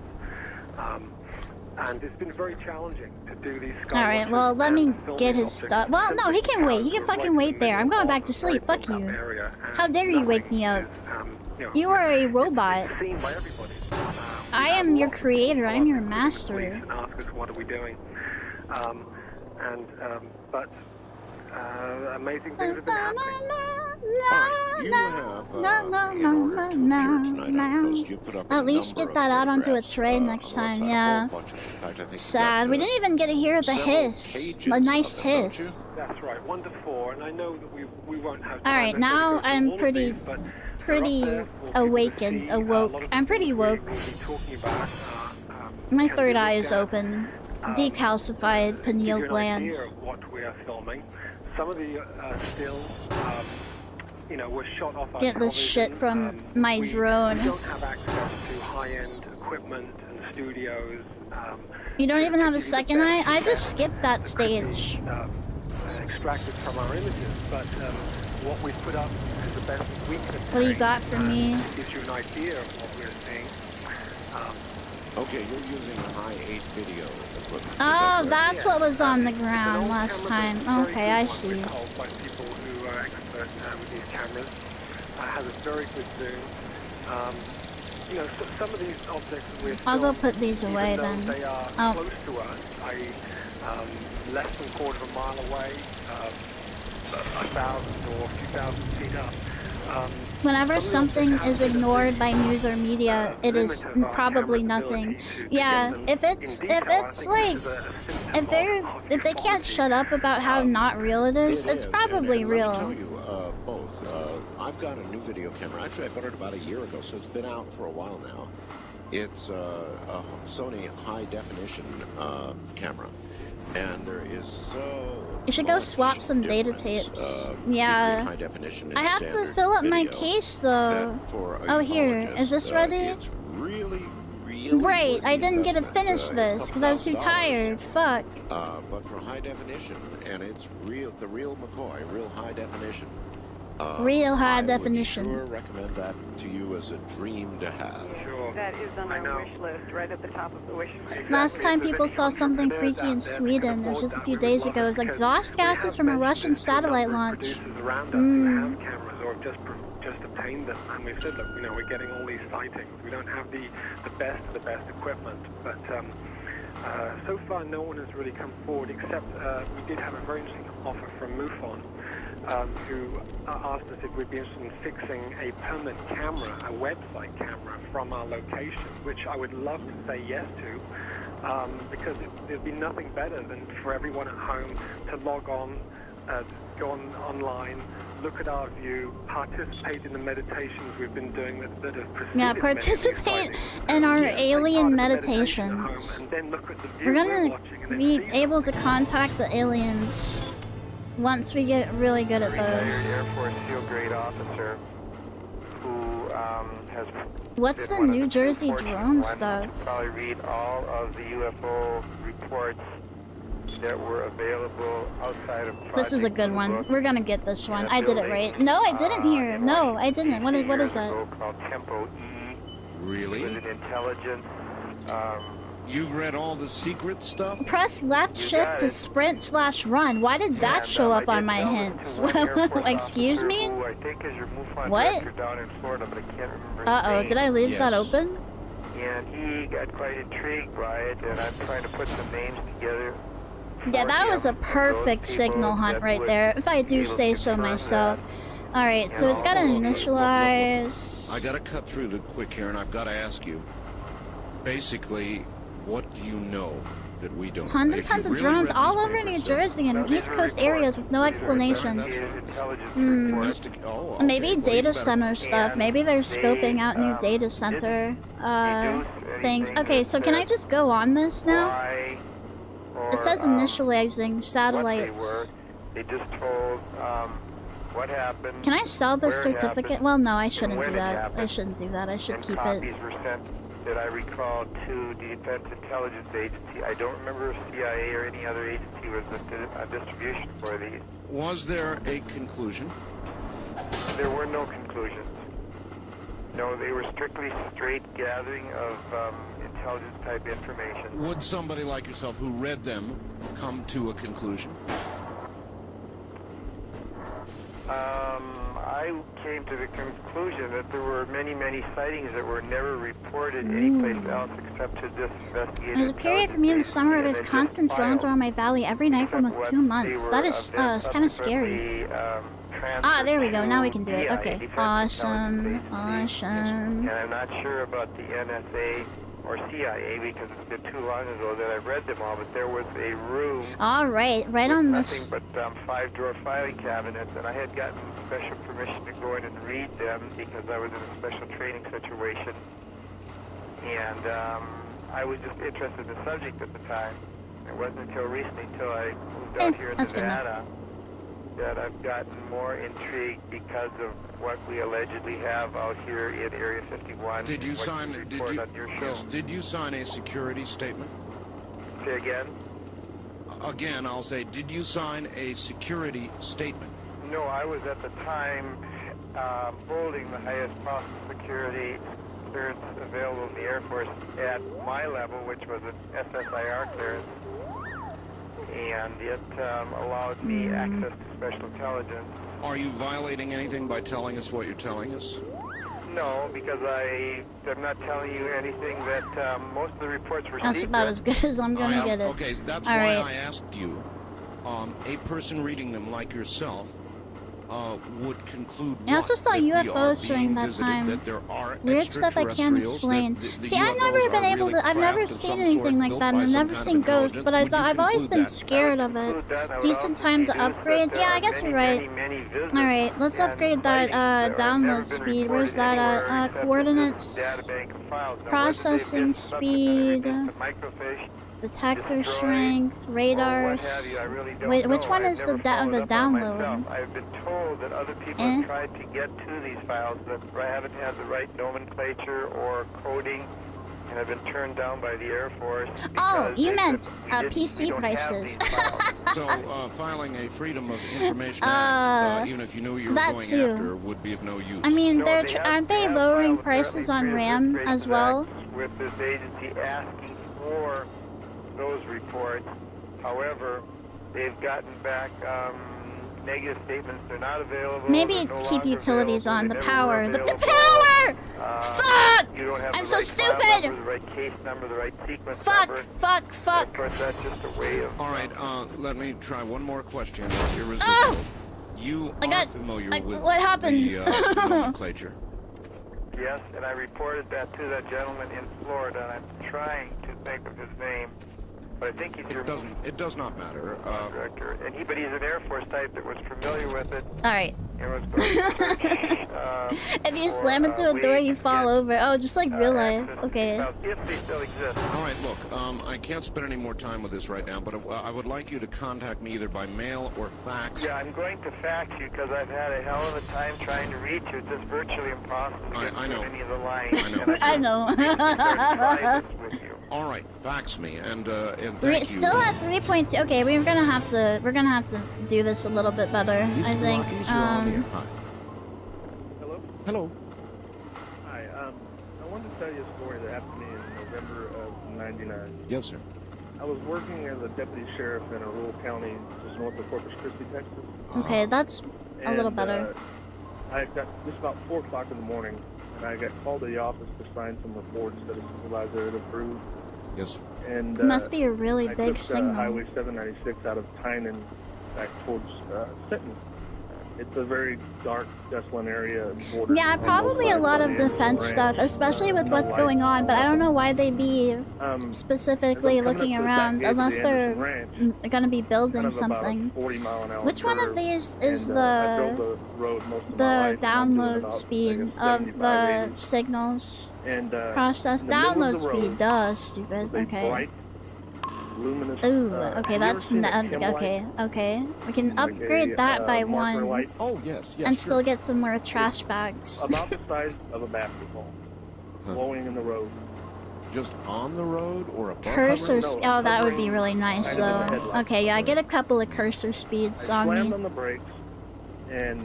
J: And it's been very challenging to do these.
A: Alright, well, let me get his stuff. Well, no, he can wait. He can fucking wait there. I'm going back to sleep. Fuck you. How dare you wake me up? You are a robot. I am your creator. I'm your master.
J: Ask us what are we doing, but amazing things have been happening.
A: At least get that out onto a tray next time, yeah. Sad. We didn't even get to hear the hiss. A nice hiss.
J: That's right, 1 to 4, and I know that we won't have time.
A: Alright, now I'm pretty awoke. I'm pretty woke. My third eye is open. Decalcified pineal gland.
J: What we are filming. Some of the stills, were shot off.
A: Get this shit from my drone.
J: We don't have access to high-end equipment and studios.
A: You don't even have a second eye? I just skipped that stage.
J: Extracted from our images, but what we put up is the best we can.
A: What do you got for me?
J: Gives you an idea of what we're seeing.
D: Okay, you're using high 8 video equipment.
A: Oh, that's what was on the ground last time. Okay, I see.
J: By people who are expert with these cameras, has a very good zoom. Some of these objects that we're
A: I'll go put these away then.
J: They are close to us, i.e., less than a quarter of a mile away, 1,000 or a few thousand feet up.
A: Whenever something is ignored by news or media, it is probably nothing. Yeah, if they can't shut up about how not real it is, it's probably real.
D: Let me tell you both. I've got a new video camera. Actually, I bought it about a year ago, so it's been out for a while now. It's a Sony high definition camera, and there is so.
A: You should go swap some data tapes. Yeah. I have to fill up my case though. Oh, here. Is this ready?
D: It's really really
A: Right,
D: worth
A: I
D: the
A: didn't get to
D: investment.
A: finish this
D: It's
A: because I was too
D: $1,000.
A: tired. Fuck.
D: But for high definition, and it's the real McCoy, real high definition.
A: Real high
D: I
A: definition.
D: would sure recommend that to you as a dream to have.
J: Sure.
L: That is on our wish list, right at the top of the wish list.
A: Last time people saw something freaky in Sweden, it was just a few days ago. It was exhaust gases from a Russian satellite launch.
J: Around us who have cameras or have just obtained them, and we've said, look, you know, we're getting all these sightings. We don't have the best of the best equipment, but so far no one has really come forward, except we did have a very interesting offer from MUFON, who asked us if we'd be interested in fixing a permanent camera, a website camera from our location, which I would love to say yes to, because there'd be nothing better than for everyone at home to log on, go online, look at our view, participate in the meditations we've been doing that have preceded.
A: Yeah, participate in our alien meditations.
J: And then look at the view
A: We're
J: we're
A: gonna
J: watching and
A: be
J: then see
A: able to contact the aliens once we get really good at those.
M: Air Force field grade officer who has.
A: What's the New Jersey drone stuff?
M: Probably read all of the UFO reports that were available outside of.
A: This is a good one. We're gonna get this one. I did it right. No, I didn't hear. No, I didn't. What is that?
M: Called Tempo E.
H: Really?
M: It was an intelligence.
H: You've read all the secret stuff?
A: Press left shift to sprint / run. Why did that show up on my hints? Excuse me? What? Uh-oh, did I leave that open?
M: And he got quite intrigued by it, and I'm trying to put some names together.
A: Yeah, that was a perfect signal hunt right there, if I do say so myself. Alright, so it's got to initialize.
H: I gotta cut through the quick here, and I've gotta ask you. Basically, what do you know that we don't?
A: Tons and tons of drones all over New Jersey and East Coast areas with no explanation. Maybe data center stuff. Maybe they're scoping out new data center things. Okay, so can I just go on this now? It says initializing satellites.
M: They just told what happened.
A: Can I sell this certificate? Well, no, I shouldn't do that. I shouldn't do that. I should keep it.
M: Copies were sent, that I recall, to the Defense Intelligence Agency. I don't remember if CIA or any other agency was a distribution for these.
H: Was there a conclusion?
M: There were no conclusions. No, they were strictly straight gathering of intelligence-type information.
H: Would somebody like yourself who read them come to a conclusion?
M: I came to the conclusion that there were many, many sightings that were never reported anyplace else except to this investigative.
A: There's a period for me in the summer where there's constant drones around my valley every night for almost 2 months. That is kind of scary. Ah, there we go. Now we can do it. Okay. Awesome. Awesome.
M: And I'm not sure about the NSA or CIA because it's been too long ago that I read them all, but there was a room.
A: All right, right on this.
M: Nothing but 5-drawer filing cabinets, and I had gotten special permission to go in and read them because I was in a special training situation, and I was just interested in the subject at the time. It wasn't until recently, until I moved out here to Nevada, that I've gotten more intrigued because of what we allegedly have out here in Area 51.
H: Did you sign? Did you sign a security statement?
M: Say again.
H: Again, I'll say, did you sign a security statement?
M: No, I was at the time holding the highest possible security clearance available in the Air Force at my level, which was an SSIR clearance. And it allowed me access to special intelligence.
H: Are you violating anything by telling us what you're telling us?
M: No, because I'm not telling you anything that most of the reports were
A: That's
M: secret.
A: about as good as I'm gonna get it.
H: Okay, that's
A: All
H: why
A: right.
H: I asked you. A person reading them like yourself would conclude
A: I also saw
H: that we are
A: UFOs during
H: being
A: that
H: visited,
A: time.
H: that there are
A: Weird stuff I can't explain.
H: the
A: See, I've
H: UFOs
A: never been
H: are
A: able
H: really
A: to. I've never
H: craft of
A: seen
H: some
A: anything
H: sort
A: like
H: built
A: that,
H: by
A: and I've
H: some
A: never
H: kind
A: seen
H: of
A: ghosts. But
H: intelligence. Would you
A: I've always
H: conclude
A: been
H: that?
A: scared of it. Decent time to upgrade. Yeah, I guess you're right. All right, let's upgrade that download speed. Where's that at? Coordinates. Processing speed. Detector strength, radars. Wait, which one is the download?
M: I've been told that other people have tried to get to these files, but I haven't had the right nomenclature or coding and have been turned down by the Air Force.
A: Oh,
M: because
A: you
M: they
A: meant
M: said, we
A: PC
M: don't have
A: prices.
M: these files."
D: So, filing a Freedom of Information Act, even if you knew you were
A: that
D: going
A: too.
D: after, would be of no use.
A: I mean,
M: No,
A: they're
M: they
A: aren't they lowering prices on RAM as well?
M: With this agency asking for those reports. However, they've gotten back negative statements. They're not available.
A: Maybe
M: They're
A: it's
M: no
A: keep
M: longer
A: utilities
M: available.
A: on
M: They
A: the
M: never
A: power.
M: were
A: The
M: available.
A: power! Fuck!
M: You don't have
A: I'm
M: the
A: so
M: right file
A: stupid!
M: number, the right case number, the right sequence
A: Fuck!
M: number.
A: Fuck!
M: And
A: Fuck!
M: of course, that's just a way of.
D: All right, let me try one more question. It's irresistible. You are familiar with
A: what happened?
D: the nomenclature.
M: Yes, and I reported that to that gentleman in Florida, and I'm trying to think of his name, but I think he's your
D: It does not matter.
M: director. But he's an Air Force type that was familiar with it.
A: All right.
M: And was going to search,
A: If you slam into a door, you fall over. Oh, just like real life. Okay.
M: if they still exist.
D: All right, look, I can't spend any more time with this right now, but I would like you to contact me either by mail or fax.
M: Yeah, I'm going to fax you because I've had a hell of a time trying to reach you. It's just virtually impossible to get through any of the lines.
D: I know.
A: I know.
D: All right, fax me, and thank you.
A: Still at 3.2. Okay, we're gonna have to do this a little bit better. I think.
D: Hello.
N: Hi. I wanted to tell you a story that happened to me in November of '99.
D: Yes, sir.
N: I was working as a deputy sheriff in a rural county just north of Corpus Christi, Texas.
A: Okay, that's a little better.
N: I got just about 4 o'clock in the morning, and I got called to the office to sign some reports that a supervisor had approved.
D: Yes.
N: And
A: Must be a really
N: I
A: big
N: took,
A: signal.
N: Highway 796 out of Tynan back towards Sinton. It's a very dark, desolate area.
A: Yeah, probably a lot of defense stuff, especially with what's going on, but I don't know why they'd be specifically looking around unless they're gonna be building something. Which one of these is the download speed of the signals? Process download speed, duh, stupid. Okay. Ooh, okay, that's okay. We can upgrade that by 1.
D: Oh yes,
A: and still get some more trash bags.
N: About the size of a basketball, blowing in the road.
D: Just on the road or above?
A: Cursor oh, that would be really nice though. Okay, yeah, I get a couple of cursor speeds on me.
N: I slammed on the brakes and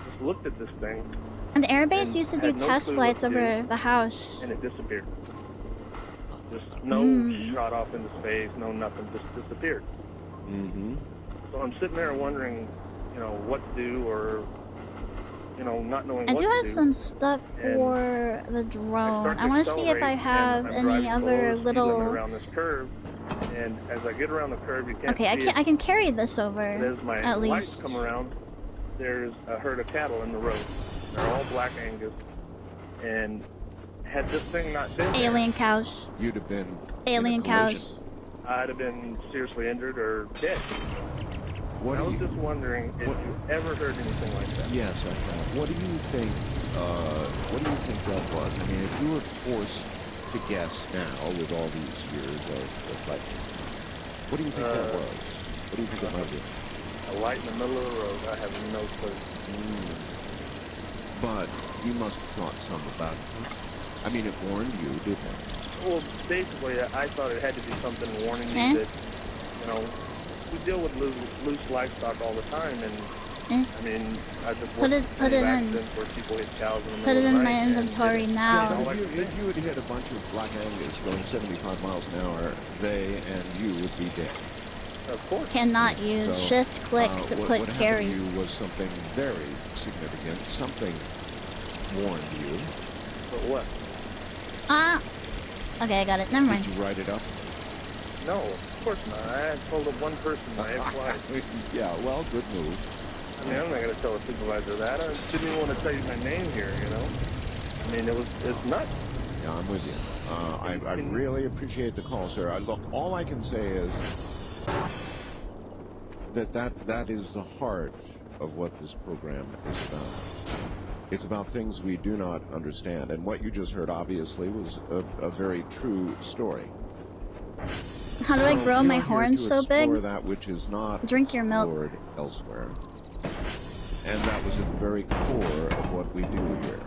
N: just looked at this thing.
A: And Airbase used to do test flights over the house.
N: And it disappeared. Just no shot off into space, no nothing, just disappeared.
D: Mm-hmm.
N: So I'm sitting there wondering, what to do, or, not knowing
A: I
N: what
A: do
N: to do.
A: have some stuff for the drone. I want to see if I have any other little.
N: Around this curve, and as I get around the curve, you can't.
A: Okay, I can carry this over.
N: As my
A: at
N: lights
A: least.
N: come around, there's a herd of cattle in the road. They're all black Angus, and had this thing not been
A: Alien
N: there,
A: cows.
D: You'd have been
A: Alien cows.
N: I'd have been seriously injured or dead. I was just wondering if you ever heard anything like that.
D: Yes, I have. What do you think? What do you think that was? I mean, if you were forced to guess now, with all these years of life, what do you think that was? What do you think it might be?
N: A light in the middle of the road. I have no clue.
D: But you must have thought some about it. I mean, it warned you, didn't it?
N: Well, basically, I thought it had to be something warning you that, we deal with loose livestock all the time, and I mean, I just
A: Put it in.
N: accidents where people hit cows in the middle
A: Put it
N: of the
A: in my
N: night,
A: inventory now.
D: If you had hit a bunch of black Angus going 75 miles an hour, they and you would be dead.
N: Of course.
A: Cannot use shift click to put
D: what
A: carry.
D: happened to you was something very significant. Something warned you.
N: But what?
A: Okay, I got it. Never mind.
D: Did you write it up?
N: No, of course not. I told of one person my ex-wife.
D: Yeah, well, good move.
N: I mean, I'm not going to tell a supervisor that. I didn't even want to tell you my name here, I mean, it's nuts.
D: Yeah, I'm with you. I really appreciate the call, sir. Look, all I can say is that is the heart of what this program is about. It's about things we do not understand, and what you just heard, obviously, was a very true story.
A: How do I grow my horn so big?
D: That which is not
A: drink your milk
D: elsewhere, and that was at the very core of what we do here.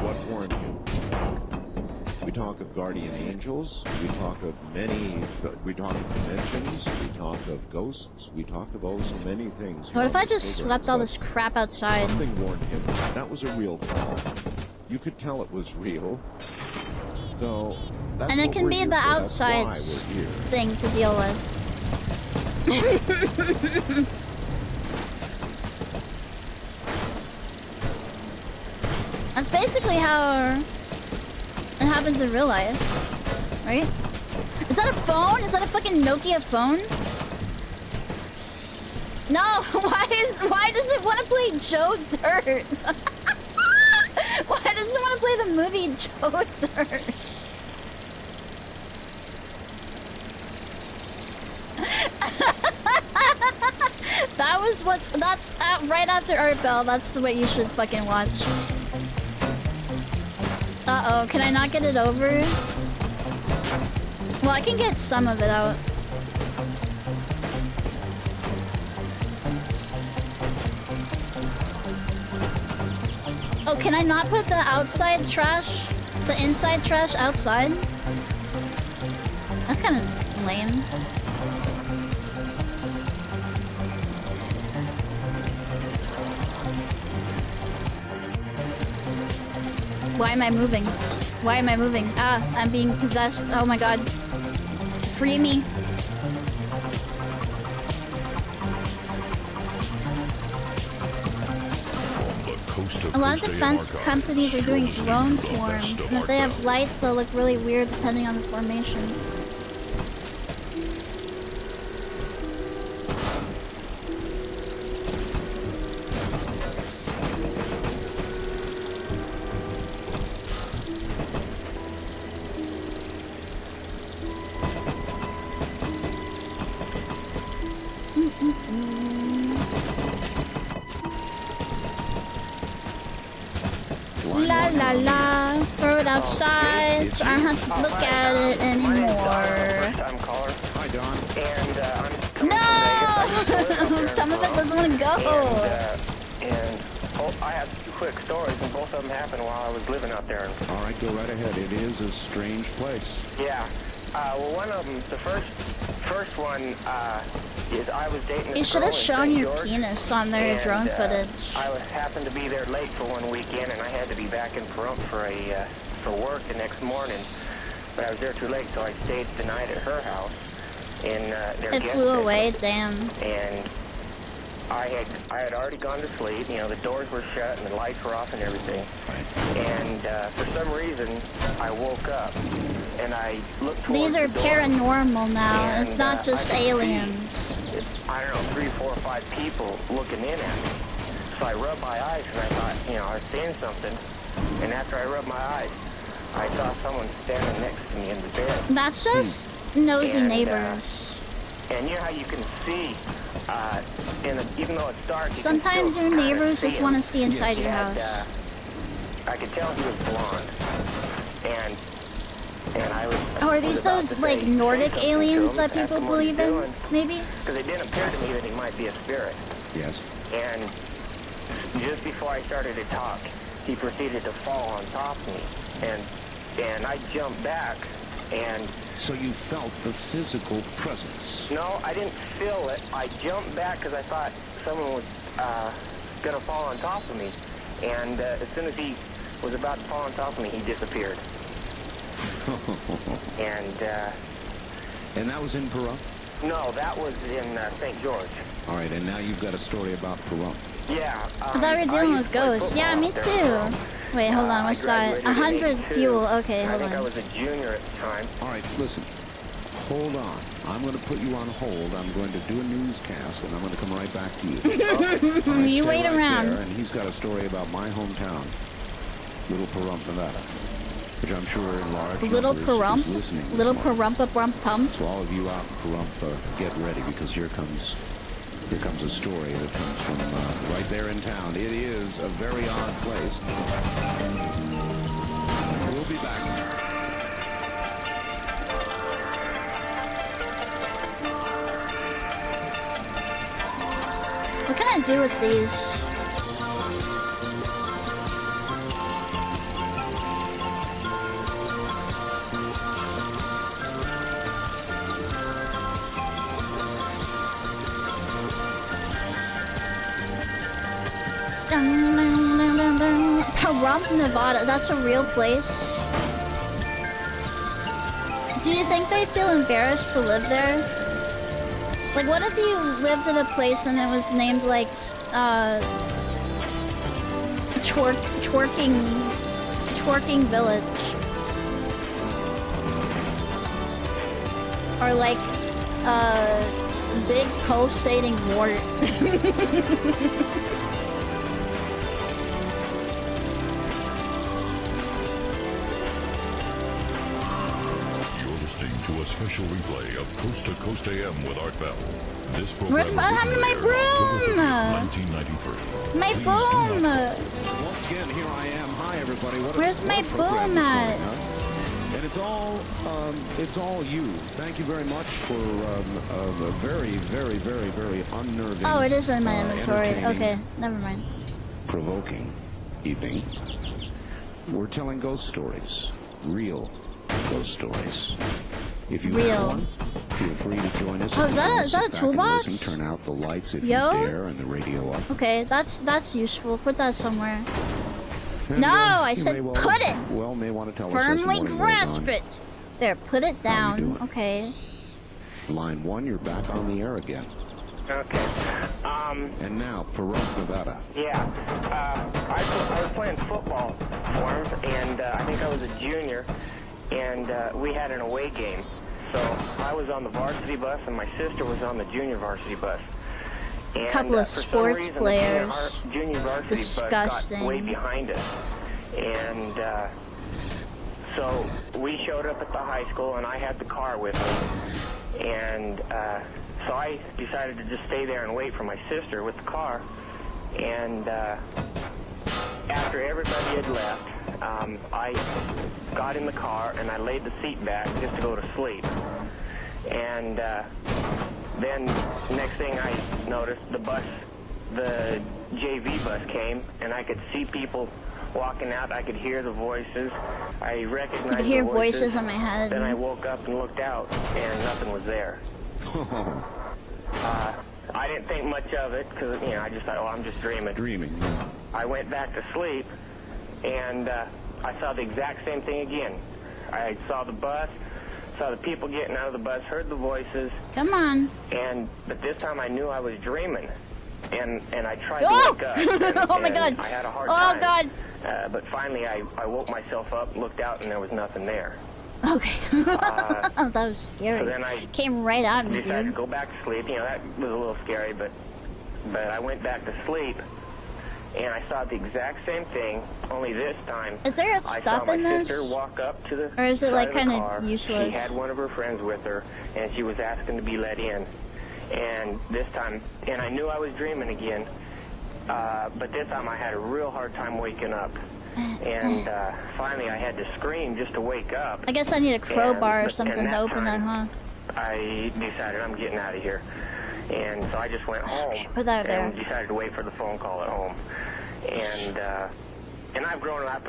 D: What warned you? We talk of guardian angels. We talk of dimensions. We talk of ghosts. We talk of so many things.
A: What if I just swept all this crap outside?
D: Something warned him that was a real call. You could tell it was real. So that's
A: and it can be the outside thing to deal with. That's basically how it happens in real life, right? Is that a phone? Is that a fucking Nokia phone? No, why does it want to play Joe Dirt? Why does it want to play the movie Joe Dirt? That's right after Art Bell. That's the way you should fucking watch. Uh-oh, can I not get it over? Well, I can get some of it out. Oh, can I not put the outside trash, the inside trash outside? That's kind of lame. Why am I moving? Why am I moving? Ah, I'm being possessed. Oh my god. Free me. A lot of defense companies are doing drone swarms, and if they have lights, they'll look really weird depending on the formation. La la la, throw it outside so I don't have to look at it anymore.
M: Hi, Don. And
A: No! Some of it doesn't want to go.
M: I have two quick stories, and both of them happened while I was living out there.
D: All right, go right ahead. It is a strange place.
M: Yeah. Well, one of them, the first one, is I was dating
A: You should have shown your penis on their drone footage.
M: I happened to be there late for one weekend, and I had to be back in Pahrump for work the next morning. But I was there too late, so I stayed the night at her house in their
A: It
M: guest
A: flew
M: bedroom.
A: away, damn.
M: And I had already gone to sleep. You know, the doors were shut and the lights were off and everything. And for some reason, I woke up and I looked towards
A: These are
M: the door,
A: paranormal now.
M: and,
A: It's not just
M: I could
A: aliens.
M: see, I don't know, 3, 4, or 5 people looking in at me. So I rubbed my eyes and I thought, you know, I was seeing something. And after I rubbed my eyes, I saw someone standing next to me in the bed.
A: That's just nosy
M: And,
A: neighbors.
M: And you know how you can see, even though it's dark, you
A: Sometimes
M: can
A: your
M: still kinda
A: neighbors just
M: him.
A: want to see inside
M: He
A: your
M: had,
A: house.
M: I could tell he was blonde. And I was...
A: Oh, are these those, like, Nordic aliens that people believe in? Maybe?
M: Because it didn't appear to me that he might be a spirit.
D: Yes.
M: And just before I started to talk, he proceeded to fall on top of me. And I jumped back, and...
H: So you felt the physical presence?
M: No, I didn't feel it. I jumped back because I thought someone was going to fall on top of me. And as soon as he was about to fall on top of me, he disappeared.
H: And that was in Pahrump?
M: No, that was in St. George.
H: All right, and now you've got a story about Pahrump.
M: Yeah.
A: I thought we were dealing with ghosts. Yeah, me too. Wait, hold on. What's that? 100 fuel. Okay, hold
M: I think I
A: on.
M: was a junior at the time.
H: All right, listen. Hold on. I'm going to put you on hold. I'm going to do a newscast, and I'm going to come right back to you. All right,
A: You
H: stay
A: wait
H: right
A: around.
H: there, and he's got a story about my hometown, Little Pahrump, Nevada, which I'm sure in large
A: Little
H: numbers
A: Pahrump?
H: is listening this
A: Little
H: morning.
A: Pahrump-a-brump-pump?
H: So all of you out in Pahrump, get ready, because here comes a story that comes from right there in town. It is a very odd place. We'll be back.
A: What can I do with these? Pahrump, Nevada. That's a real place. Do you think they feel embarrassed to live there? Like, what if you lived in a place and it was named like Twerking Village, or like big pulsating wart?
O: To a special replay of Coast to Coast AM with Art Bell. This program
A: What happened to my broom?
O: 1993.
A: My boom!
D: Once again, here I am. Hi, everybody.
A: Where's my boom at?
D: And it's all you. Thank you very much for a very, very, very, very unnerving.
A: Oh, it is in my inventory.
D: entertaining,
A: Okay, never mind.
D: Provoking evening. We're telling ghost stories. Real ghost stories. If you have one, feel free to join us.
A: Oh, is that a toolbox?
D: Turn out the lights if
A: Yo?
D: you dare and the radio up.
A: Okay, that's useful. Put that somewhere.
D: And,
A: No, I
D: you
A: said
D: may
A: put it!
D: may want to tell
A: Firmly
D: us as the morning
A: grasp
D: goes on.
A: it! There, put it down. Okay.
D: Line 1, you're back on the air again.
M: Okay.
D: And now, Pahrump, Nevada.
M: Yeah. I was playing football for him, and I think I was a junior, and we had an away game. So I was on the varsity bus, and my sister was on the junior varsity bus. And,
A: Couple of
M: for some
A: sports
M: reason,
A: players.
M: the junior varsity
A: Disgusting.
M: bus got way behind us. And so we showed up at the high school, and I had the car with me. And so I decided to just stay there and wait for my sister with the car. And after everybody had left, I got in the car and I laid the seat back just to go to sleep. And then next thing I noticed, the JV bus came, and I could see people walking out. I could hear the voices. I recognized
A: I could hear
M: the voices
A: in my head.
M: Then I woke up and looked out, and nothing was there. I didn't think much of it because, I just thought, oh, I'm just dreaming. I went back to sleep, and I saw the exact same thing again. I saw the bus, saw the people getting out of the bus, heard the voices.
A: Come on.
M: But this time I knew I was dreaming, and I tried to
A: Oh!
M: wake up. And,
A: Oh my God.
M: I had a hard
A: Oh
M: time.
A: God.
M: But finally I woke myself up, looked out, and there was nothing there.
A: Okay. That was scary.
M: So then I
A: came right at me,
M: decided
A: dude.
M: to go back to sleep. That was a little scary, but I went back to sleep, and I saw the exact same thing, only this time
A: Is there
M: I
A: stuff
M: saw
A: in
M: my
A: this?
M: sister walk up to the
A: Or is it
M: side
A: like
M: of the
A: kind
M: car.
A: of useless?
M: She had one of her friends with her, and she was asking to be let in. And this time, and I knew I was dreaming again, but this time I had a real hard time waking up. And finally I had to scream just to wake up.
A: I guess I need a crowbar or
M: And
A: something to open that, huh?
M: I decided I'm getting out of here. And so I just went home
A: put that
M: and
A: there.
M: decided to wait for the phone call at home. And I've grown up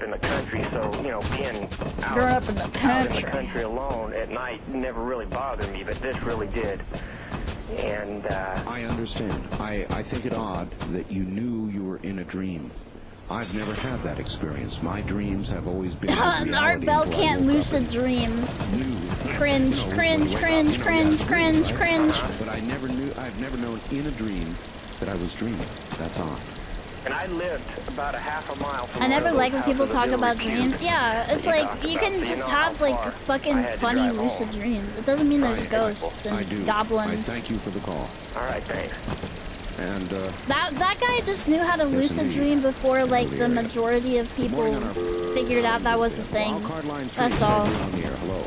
M: in the country, so being out
A: Grown up in the
M: country alone at night never really bothered me, but this really did. And
D: I understand. I think it odd that you knew you were in a dream. I've never had that experience. My dreams have always been
A: Art Bell can't lucid dream. Cringe, cringe, cringe, cringe, cringe, cringe.
D: But I've never known in a dream that I was dreaming. That's odd.
M: And I lived about a half a mile from
A: I never
M: one of
A: like
M: those
A: when people
M: houses
A: talk
M: that
A: about
M: Bill
A: dreams.
M: Reed
A: Yeah, it's
M: that he
A: like
M: talked
A: you
M: about,
A: can
M: so you
A: just
M: know
A: have
M: how
A: like
M: far
A: fucking
M: I had to
A: funny
M: drive
A: lucid
M: home.
A: dreams. It doesn't mean there's ghosts
D: I do.
A: and goblins.
D: I thank you for the call.
M: All right, thanks.
D: And
A: That guy just knew how to lucid dream before like the majority of people figured out that was his thing. That's all.
D: Hello.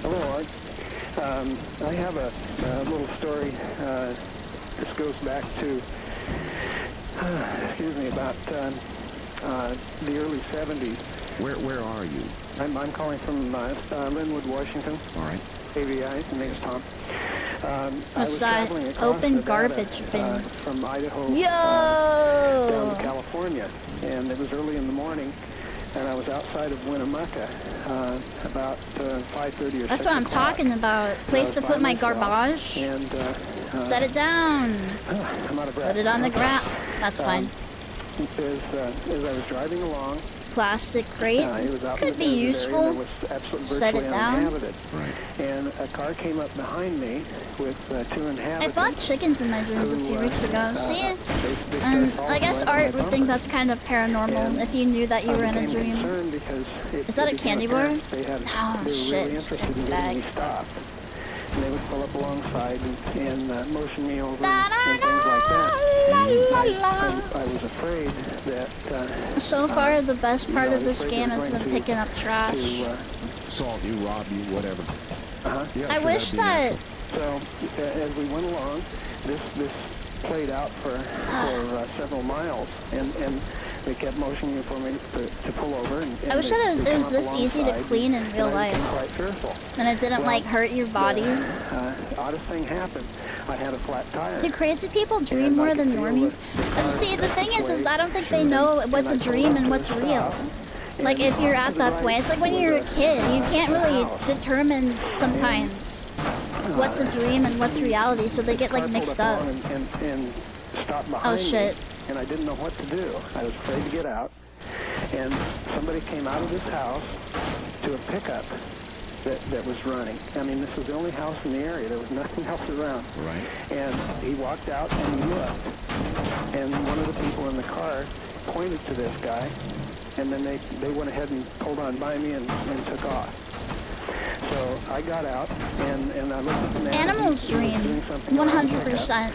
P: Hello, Art. I have a little story. This goes back to, about the early 70s.
D: Where are you?
P: I'm calling from Linwood, Washington.
D: All right.
P: AVI. My name is Tom. I
A: What's
P: was
A: that?
P: traveling across
A: Open
P: Nevada,
A: garbage bin.
P: from Idaho
A: Yo!
P: down to California, and it was early in the morning, and I was outside of Winnemucca about 5:30 or.
A: That's what I'm talking about. Place to put my garbage.
P: And
A: set it down.
P: I'm out of breath.
A: Put it on the ground. That's fine.
P: As I was driving along,
A: plastic crate.
P: It was out
A: could
P: in
A: be
P: the
A: useful.
P: area that was absolutely
A: Set it
P: virtually
A: down.
P: uninhabited. And a car came up behind me with 2 inhabitants.
A: I fought chickens in my dreams a few weeks ago. See?
P: They
A: And
P: started
A: I guess
P: following
A: Art
P: right
A: would think that's kind of paranormal if you knew that you were in a dream. Is that a candy bar? Oh shit, it's an empty bag.
P: And they would pull up alongside and motion me over and things like that. I was afraid that...
A: so far, the best part of this game has been picking up trash.
D: Assault you, rob you, whatever. Yeah,
A: I wish that...
P: So, as we went along, this played out for several miles, and they kept motioning for me to pull over. And
A: I wish that it was this easy to clean in real life.
P: Quite fearful.
A: And it didn't, like, hurt your body.
P: Oddest thing happened. I had a flat tire.
A: Do crazy people dream more than normies? See, the thing is I don't think they know what's a dream and what's real. Like, if you're at that point, it's like when you're a kid, you can't really determine sometimes what's a dream and what's reality, so they get, like, mixed up.
P: And stopped behind
A: Oh, shit.
P: me, and I didn't know what to do. I was afraid to get out, and somebody came out of this house to a pickup that was running. I mean, this was the only house in the area. There was nothing else around.
D: Right.
P: And he walked out and he looked, and one of the people in the car pointed to this guy, and then they went ahead and pulled on by me and took off. So I got out and I looked at the man.
A: Animals dream, 100%.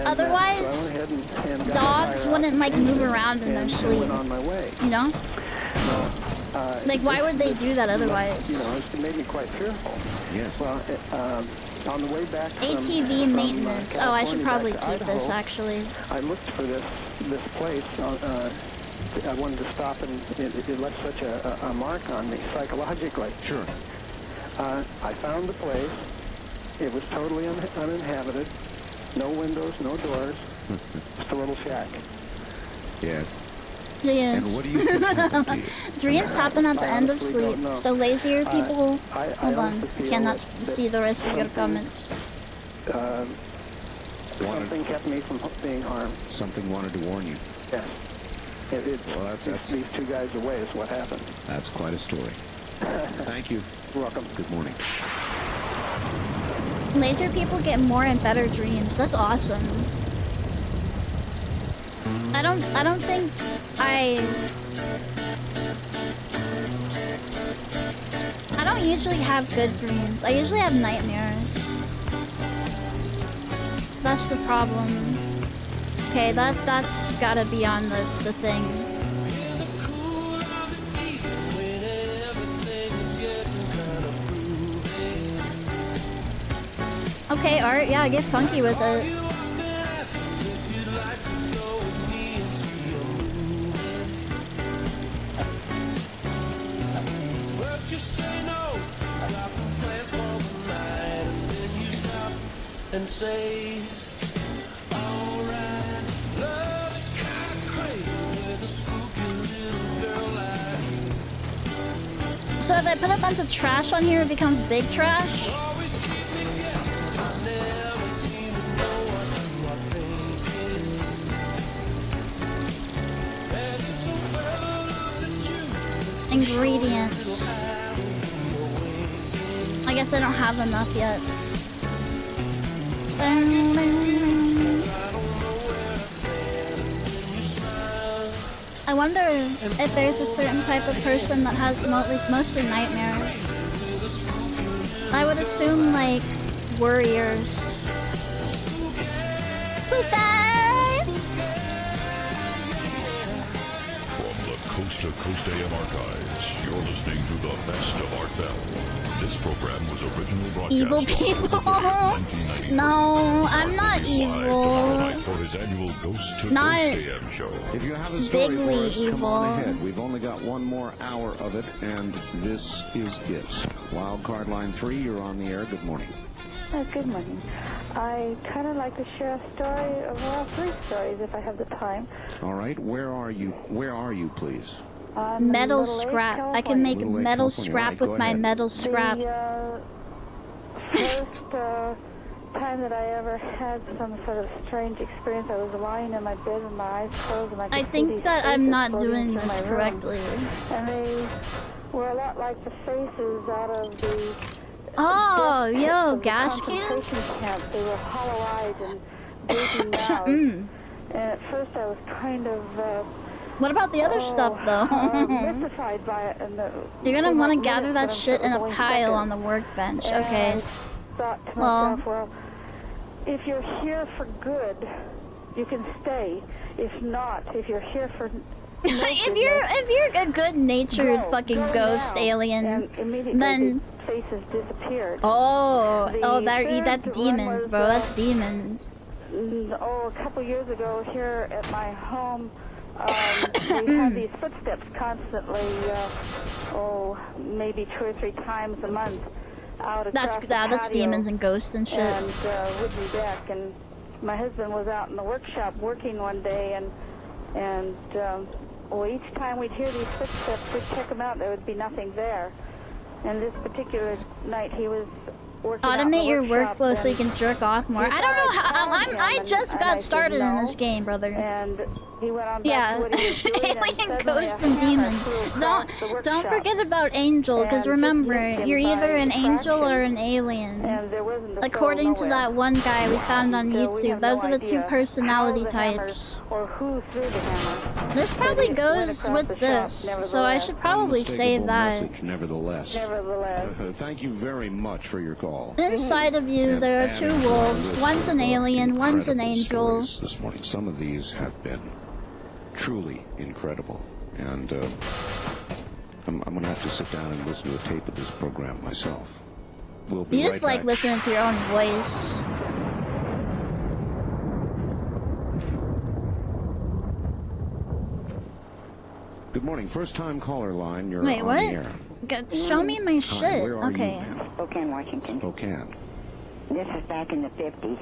A: Otherwise,
P: so I went ahead and
A: dogs wouldn't, like, move around in their sleep.
P: Went on my way.
A: You know? Like, why would they do that otherwise?
P: You know, it made me quite fearful.
D: Yes.
P: Well, on the way back
A: ATV
P: from
A: maintenance. Oh, I should probably keep this, actually.
P: I looked for this place. I wanted to stop, and it left such a mark on me psychologically.
D: Sure.
P: I found the place. It was totally uninhabited. No windows, no doors. Just a little shack.
D: Yes.
A: Yeah.
D: And what do you think?
A: Dreams happen at the end of sleep, so lazier people... Hold on, cannot see the rest of your comments.
P: Something kept me from being harmed.
D: Something wanted to warn you.
P: Yes.
D: Well, that's
P: these 2 guys away is what happened.
D: That's quite a story. Thank you.
P: You're welcome.
D: Good morning.
A: Laser people get more and better dreams. That's awesome. I don't think I don't usually have good dreams. I usually have nightmares. That's the problem. Okay, that's gotta be on the thing. Okay, Art, yeah, get funky with it.
Q: And say, alright, love is kinda crazy with a spooky little girl like you.
A: So if I put a bunch of trash on here, it becomes big trash? Ingredients. I guess I don't have enough yet. I wonder if there's a certain type of person that has mostly nightmares. I would assume, like, worriers. Split that!
O: From the Coast to Coast AM archives, you're listening to the best of Art Bell. This program was originally broadcast
A: Evil people! No, I'm not evil.
O: for his annual Ghost to
A: Not
O: Ghost AM show.
D: If you have a story
A: bigly
D: for us, come on
A: evil.
D: ahead. We've only got one more hour of it, and this is it. Wildcard line 3, you're on the air. Good morning.
R: Good morning. I kind of like to share a story, well, 3 stories if I have the time.
D: All right, where are you? Where are you, please?
A: Metal scrap. I can make
D: Little Lake,
A: metal
D: California.
A: scrap
D: All right,
A: with
D: go
A: my
D: ahead.
A: metal scrap.
R: The first time that I ever had some sort of strange experience. I was lying in my bed with my eyes closed and
A: I think that I'm not doing this correctly.
R: And they were a lot like the faces out of the
A: gas can?
R: concentration camp. They were hollow-eyed and gaping mouths. And at first I was kind of
A: what about the other stuff, though?
R: mystified by it. And
A: you're gonna want to gather that shit in a pile on the workbench. Okay.
R: I thought to myself, well, if you're here for good, you can stay. If not, if you're here for
A: if you're a good-natured fucking ghost alien, then
R: faces disappeared.
A: That's demons, bro. That's demons.
R: A couple years ago here at my home, we had these footsteps constantly. Maybe 2 or 3 times a month out across the patio.
A: That's demons and ghosts and shit.
R: And wooden deck. And my husband was out in the workshop working one day, and each time we'd hear these footsteps, we'd check them out. There would be nothing there. And this particular night, he was working
A: automate your workflow so you can jerk off more. I don't know how. I just got started in this game, brother.
R: And he went on back to what he was doing.
A: Alien ghosts and demons. Don't forget about Angel, because remember, you're either an angel or an alien. According to that one guy we found on YouTube, those are the 2 personality types.
R: Or who threw the hammer.
A: This probably goes with this, so I should probably save that.
D: Message, nevertheless. Thank you very much for your call.
A: Inside of you, there are 2 wolves. One's an alien, one's an angel.
D: This morning, some of these have been truly incredible, and I'm gonna have to sit down and listen to a tape of this program myself. We'll be
A: you just
D: right
A: like
D: back.
A: listening to your own voice.
D: Good morning, first time caller line. You're
A: Wait,
D: on
A: what?
D: the air.
A: Show me my shit.
D: where are
A: Okay.
D: you?
S: Spokane, Washington.
D: Spokane.
S: This is back in the 50s.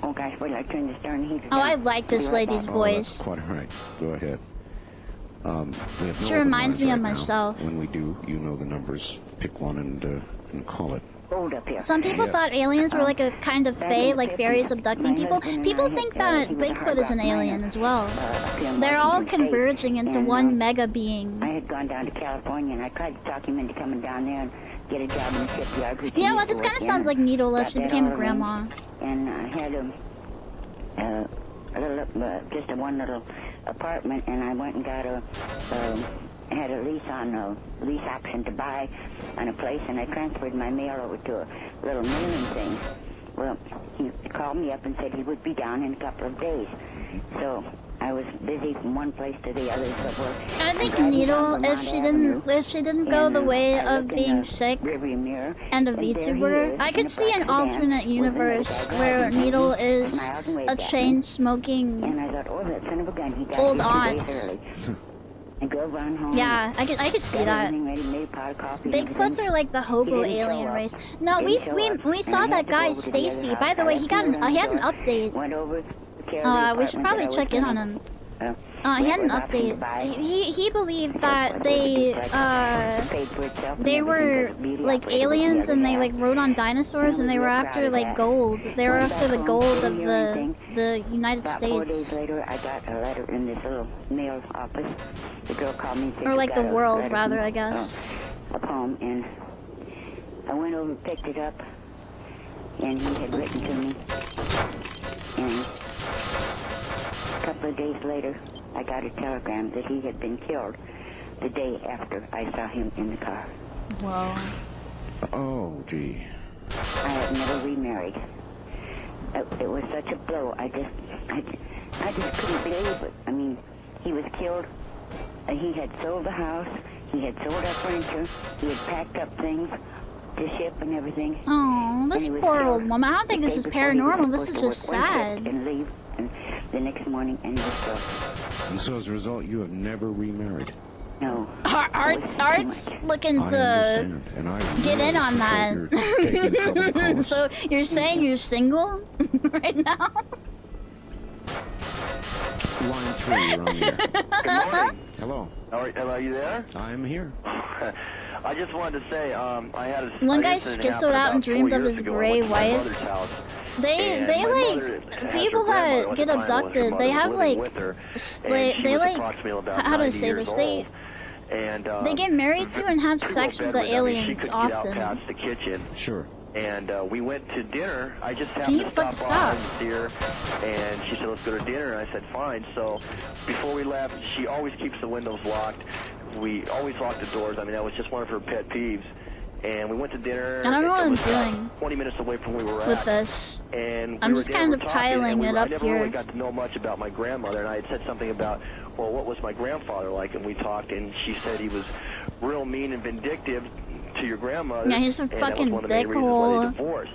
S: Oh gosh, wait till I turn this darn heater
A: Oh,
S: down.
A: I like this lady's voice.
D: That's quite all right. Go ahead. We have no
A: She
D: open
A: reminds
D: lines
A: me of
D: right now.
A: myself.
D: When we do, you know the numbers. Pick one and call it.
S: Hold up here.
A: Some people thought aliens were like a kind of fae, like fairies abducting people. People think that Bigfoot is an alien as well. They're all converging into one mega being.
S: I had gone down to California and I tried to talk him into coming down there and get a job in the shipyard.
A: You know what? This kind of sounds like Needle if she became a grandma.
S: And I had a little, just a one little apartment, and I went and got had a lease option to buy on a place, and I transferred my mail over to a little mailing thing. Well, he called me up and said he would be down in a couple of days. So I was busy from one place to the other. So
A: I think Needle, if she didn't go the way of being sick and a VTuber, I could see an alternate universe where Needle is a chain-smoking old aunt. Yeah, I could see that. Bigfoots are like the hobo alien race. No, we saw that guy Stacy. By the way, he had an update. We should probably check in on him. He had an update. He believed that they were like aliens and they like rode on dinosaurs and they were after like gold. They were after the gold of the United States.
S: About 4 days later, I got a letter in this little mail office. The girl called me and said,
A: Or like the
S: "You got a
A: world,
S: letter
A: rather,
S: from,
A: I guess.
S: A poem, and I went over and picked it up, and he had written to me, and a couple of days later, I got a telegram that he had been killed the day after I saw him in the car.
A: Whoa.
D: Oh, gee.
S: I had never remarried. It was such a blow. I just couldn't believe it. I mean, he was killed. He had sold the house. He had sold our furniture. He had packed up things to ship and everything.
A: Oh, this poor old woman. I don't think this is paranormal. This is just sad.
S: And leave, and the next morning, and he was killed.
D: And so as a result, you have never remarried?
S: No.
A: Art's looking to get in on that. So you're saying you're single right now?
D: Line 3, you're on the air.
T: Good morning.
D: Hello.
T: Are you there?
D: I'm here.
T: I just wanted to say, I had a
A: One guy
T: incident
A: schizoed
T: happen
A: out and
T: about 4
A: dreamed of
T: years
A: his
T: ago.
A: gray
T: I went to my
A: wife.
T: mother's house,
A: They
T: and my mother
A: like
T: has
A: people
T: her grandmother
A: that
T: at
A: get
T: the time was her
A: abducted.
T: mother
A: They
T: was
A: have
T: living
A: like
T: with her,
A: they
T: and she was
A: like
T: approximately about
A: how do I
T: 90
A: say
T: years
A: this?
T: old. And
A: They get married to and have sex with the
T: bedridden. I mean, she
A: aliens
T: couldn't get out
A: often.
T: past the kitchen.
D: Sure.
T: And we went to dinner. I just
A: Can
T: happened
A: you
T: to
A: fucking
T: stop by
A: stop?
T: and see her, and she said, let's go to dinner. And I said, fine. So before we left, she always keeps the windows locked. We always lock the doors. I mean, that was just one of her pet peeves. And we went to dinner.
A: I don't know what
T: It
A: I'm
T: was about
A: doing
T: 20 minutes away from where we were
A: with
T: at.
A: this.
T: And
A: I'm
T: we
A: just
T: were there,
A: kind
T: we're
A: of
T: talking,
A: piling
T: and
A: it
T: I
A: up
T: never
A: here.
T: really got to know much about my grandmother, and I had said something about, well, what was my grandfather like? And we talked, and she said he was real mean and vindictive to your grandmother.
A: Yeah, he's a
T: and
A: fucking
T: that was one of the main reasons why
A: dickhole.
T: they divorced.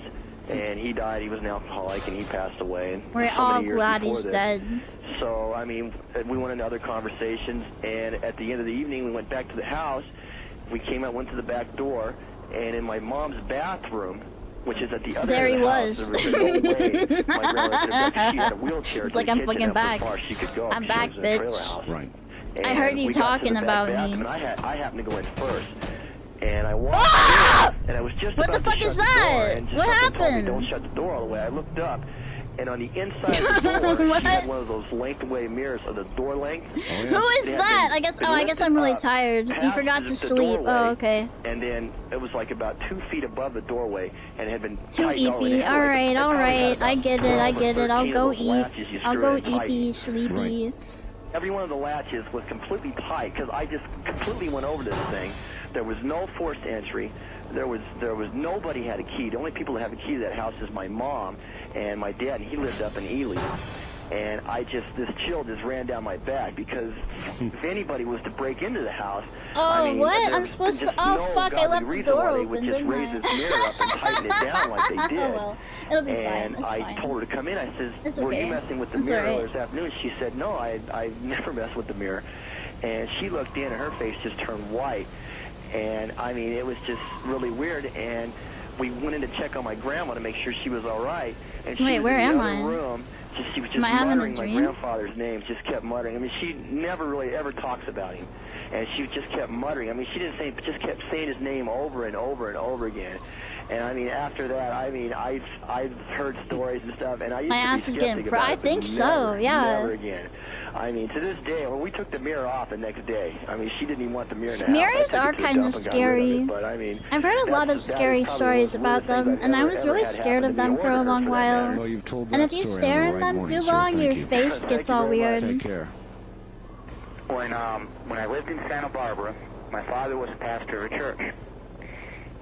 T: And he died. He was an alcoholic, and he passed away. And
A: We're
T: so
A: all
T: many years
A: glad
T: before
A: he's
T: this.
A: dead.
T: So, I mean, we went into other conversations, and at the end of the evening, we went back to the house. We came out, went to the back door, and in my mom's bathroom, which is at the other
A: There
T: end
A: he
T: of the house,
A: was.
T: there was no way my grandmother could have got. She had a wheelchair.
A: He's
T: to
A: like,
T: the
A: I'm
T: kitchen,
A: fucking
T: that's how
A: back.
T: far she could go.
A: I'm
T: She
A: back,
T: lives in a trailer
A: bitch.
T: house.
D: Right.
A: I heard you
T: we got to
A: talking
T: the back
A: about
T: bathroom,
A: me.
T: And I happened to go in first. And I walked in, and I was just
A: What
T: about
A: the fuck
T: to shut
A: is
T: the door,
A: that?
T: and just
A: What
T: something told me,
A: happened?
T: don't shut the door all the way. I looked up, and on the inside of the door,
A: What?
T: she had one of those length-away mirrors, of the door length.
A: Who is that? I guess I'm really tired. You forgot to sleep. Oh, okay.
T: And then it was like about 2 feet above the doorway, and it had been
A: Too
T: tightened already.
A: eepy. Alright, alright. I get it, I get it. I'll go eat. I'll go eepy, sleepy.
T: Every one of the latches was completely tight because I just completely went over this thing. There was no forced entry. There was nobody had a key. The only people that have a key to that house is my mom and my dad, and he lived up in Ely. And this chill just ran down my back because if anybody was to break into the house,
A: Oh,
T: I mean,
A: what? I'm supposed to. Oh,
T: no
A: fuck! I
T: godly
A: left the
T: reason
A: door
T: why they
A: open,
T: would just
A: didn't
T: raise
A: I?
T: this mirror up and tighten it down like they did.
A: Oh well, it'll be fine.
T: And
A: It's
T: I
A: fine.
T: told her to come in. I
A: It's
T: said, were
A: okay.
T: you messing with the
A: It's
T: mirror
A: alright.
T: earlier this afternoon? She said, no, I never messed with the mirror. And she looked in, and her face just turned white. And, I mean, it was just really weird. And we went in to check on my grandma to make sure she was all right. And she
A: Wait,
T: was
A: where
T: in the
A: am
T: other
A: I?
T: room. She was just
A: Am I having a
T: muttering my
A: dream?
T: grandfather's name, just kept muttering. I mean, she never really ever talks about him. And she just kept muttering. I mean, she didn't say, but just kept saying his name over and over and over again. And I mean, after that, I mean, I've heard stories and stuff, and I used
A: My
T: to be
A: ass is getting
T: skeptic
A: fried.
T: about
A: I
T: it, but
A: think so,
T: never,
A: yeah.
T: Never again. I mean, to this day, when we took the mirror off the next day, I mean, she didn't even want the mirror in the house.
A: Mirrors
T: I took
A: are
T: it to a
A: kind
T: dump
A: of
T: and got rid of
A: scary.
T: it, but I mean,
A: I've heard a lot of
T: that
A: scary
T: is probably
A: stories
T: one of
A: about
T: the weirdest
A: them,
T: things
A: and I
T: I've
A: was
T: ever
A: really
T: had
A: scared
T: happen
A: of
T: to me
A: them for
T: or
A: a
T: her,
A: long
T: for that matter.
A: while.
D: Well, you've told
A: And
D: that
A: if you
D: story
A: stare
D: on
A: in
D: the right
A: them
D: morning,
A: too
D: so
A: long,
D: thank
A: your
D: you.
A: face gets all weird.
D: Take care.
U: When I lived in Santa Barbara, my father was a pastor of a church.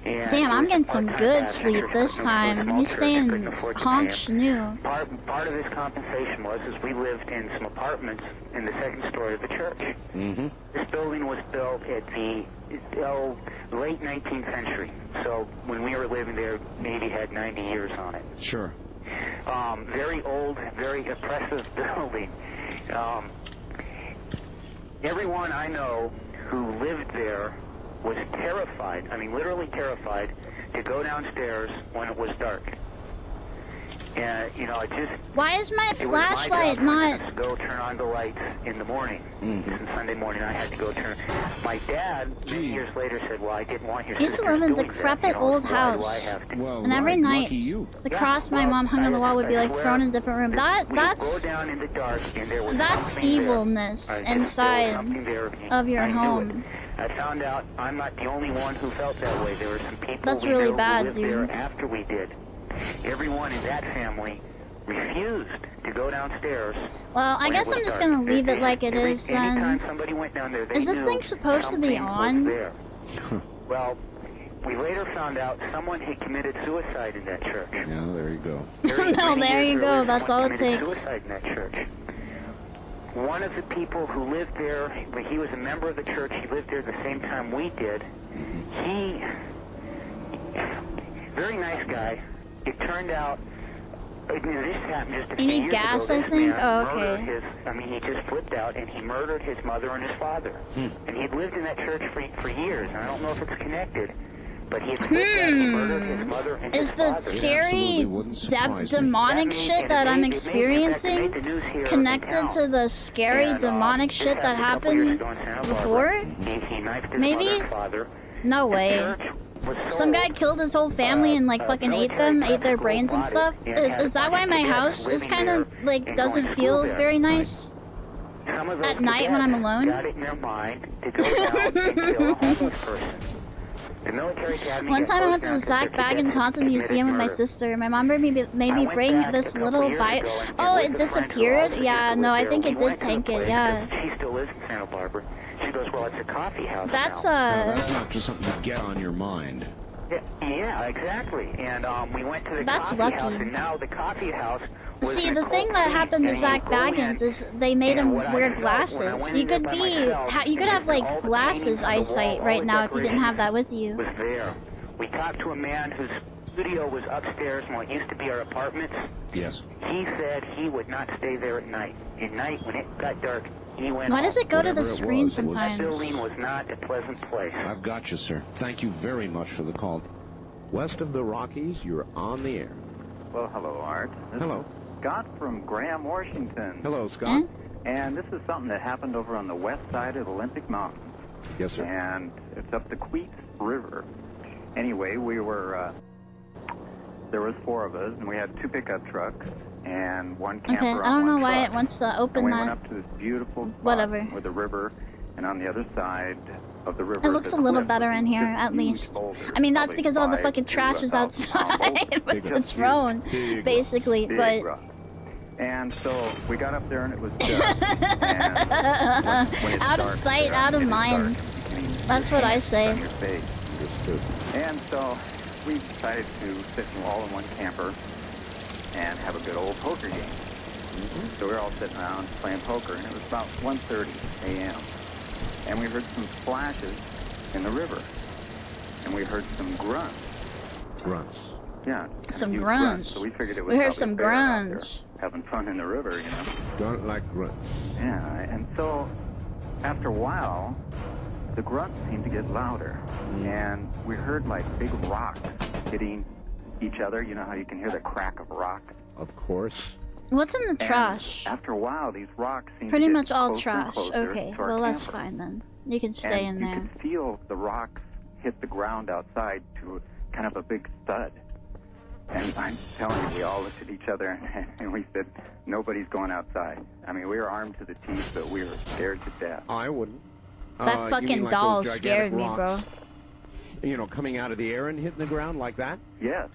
U: And
A: Damn, I'm
U: he was
A: getting
U: a
A: some
U: part-time
A: good
U: pastor
A: sleep
U: of
A: this
U: a
A: time.
U: small
A: He's
U: church. I
A: staying
U: couldn't afford to pay
A: honk
U: him.
A: schnoo.
U: Part of his compensation was we lived in some apartments in the second story of the church.
D: Mm-hmm.
U: This building was built at the late 19th century. So when we were living there, maybe had 90 years on it.
D: Sure.
U: Very old, very oppressive building. Everyone I know who lived there was terrified, I mean literally terrified, to go downstairs when it was dark. And, you know, it just...
A: Why is my
U: it was my
A: flashlight
U: job, for
A: not...
U: instance, to go turn on the lights in the morning.
D: Mm-hmm.
U: Sunday morning, I had to go turn... My dad, many years later, said, well, I didn't want your
A: I used to
U: sisters
A: live in a
U: doing that,
A: decrepit
U: you know,
A: old
U: why do I
A: house.
U: have to?
D: Well,
A: And every
D: right,
A: night,
D: lucky you.
A: the cross my mom hung on the wall would be like
U: swear,
A: thrown in a different room.
U: we would
A: That's
U: go down in the dark, and there was
A: that's
U: something there.
A: evilness
U: There was
A: inside
U: something there.
A: of your
U: I knew
A: home.
U: it. I found out I'm not the only one who felt that way. There were some people
A: That's
U: we
A: really
U: knew
A: bad,
U: who lived
A: dude.
U: there after we did. Everyone in that family refused to go downstairs.
A: Well, I
U: when
A: guess
U: it was
A: I'm just
U: dark.
A: gonna leave it like it is
U: Anytime
A: then.
U: somebody went down there, they
A: Is this
U: knew
A: thing supposed to be
U: something was
A: on?
U: there. Well, we later found out someone had committed suicide in that church.
D: Yeah, there you go.
A: No, there you go. That's all it
U: Committed
A: takes.
U: suicide in that church. One of the people who lived there, he was a member of the church. He lived there the same time we did. He, very nice guy. It turned out, this happened just a few
A: You need
U: years
A: gas,
U: ago.
A: I
U: This
A: think?
U: man
A: Oh,
U: murdered
A: okay.
U: he just flipped out and he murdered his mother and his father. And he'd lived in that church for years. And I don't know if it's connected, but he had flipped out. He murdered his mother and his
A: Is the
U: father.
A: scary demonic shit that I'm experiencing connected to the scary demonic shit that happened before?
U: He knifed his
A: Maybe?
U: mother and father.
A: No way. Some guy killed his whole family and like fucking ate their brains and stuff? Is that why my house is kind of like doesn't feel very nice at night when I'm alone?
U: Got it in their mind to go down and kill a homeless person. The military academy.
A: One time I went to the Zach Baggins Haunted Museum with my sister. My mom made me bring this little bite. Oh, it disappeared? Yeah, no, I think it did tank it, yeah.
U: She still lives in Santa Barbara. She goes, well, it's a coffee house.
A: That's
U: now.
D: That's not just something you get on your mind.
U: Yeah, exactly. And we went to the
A: That's
U: coffee
A: lucky.
U: house, and now the coffee house.
A: See, the thing that happened to Zach Baggins is they made him wear glasses. You could have like glasses eyesight right now if you didn't have that with you.
U: Was there. We talked to a man whose studio was upstairs in what used to be our apartments.
D: Yes.
U: He said he would not stay there at night. At night, when it got dark, he went
A: Why
U: home.
A: does it go to the
D: Whatever it
A: screen
D: was,
A: sometimes?
U: That building was not a pleasant place.
D: I've got you, sir. Thank you very much for the call. West of the Rockies, you're on the air.
C: Well, hello, Art. This
D: Hello.
C: is Scott from Graham, Washington.
D: Hello, Scott.
C: And this is something that happened over on the west side of the Olympic Mountains.
D: Yes, sir.
C: And it's up the Queets River. Anyway, we were, there was 4 of us, and we had 2 pickup trucks and 1 camper
A: Okay,
C: on
A: I don't know
C: one
A: why
C: truck.
A: it wants to open
C: and we
A: that.
C: went up to this beautiful spot
A: Whatever.
C: with the river, and on the other side of the river...
A: It looks a little better in here, at least. I mean, that's because all the fucking trash is outside with the drone, basically, but...
C: And so we got up there and it was dark. And when it's
A: out of
C: dark
A: sight,
C: there,
A: out of
C: it is
A: mind.
C: dark.
A: That's what I say.
C: On your face. And so we decided to sit all in one camper and have a good old poker game. So we were all sitting around playing poker, and it was about 1:30 a.m. And we heard some splashes in the river. And we heard some grunts.
D: Grunts.
C: Yeah.
A: Some
C: huge
A: grunts.
C: So we figured it was
A: We heard
C: probably
A: some
C: a bear out there
A: grunts.
C: having fun in the river, you know.
D: Don't like grunts.
C: Yeah, and so after a while, the grunts seemed to get louder, and we heard like big rocks hitting each other. You know how you can hear the crack of rock?
D: Of course.
A: What's in the
C: And
A: trash?
C: after a while, these rocks seemed
A: Pretty
C: to get
A: much all
C: closer and
A: trash.
C: closer
A: Okay,
C: to our
A: well that's
C: camper.
A: fine then. You can stay
C: And
A: in
C: you
A: there.
C: could feel the rocks hit the ground outside to kind of a big thud. And I'm telling you, we all looked at each other and we said, nobody's going outside. I mean, we were armed to the teeth, but we were scared to death.
D: I wouldn't.
A: That
D: you
A: fucking
D: mean like
A: doll
D: those
A: scared
D: gigantic
A: me, bro.
D: rocks, you know, coming out of the air and hitting the ground like that?
C: Yes.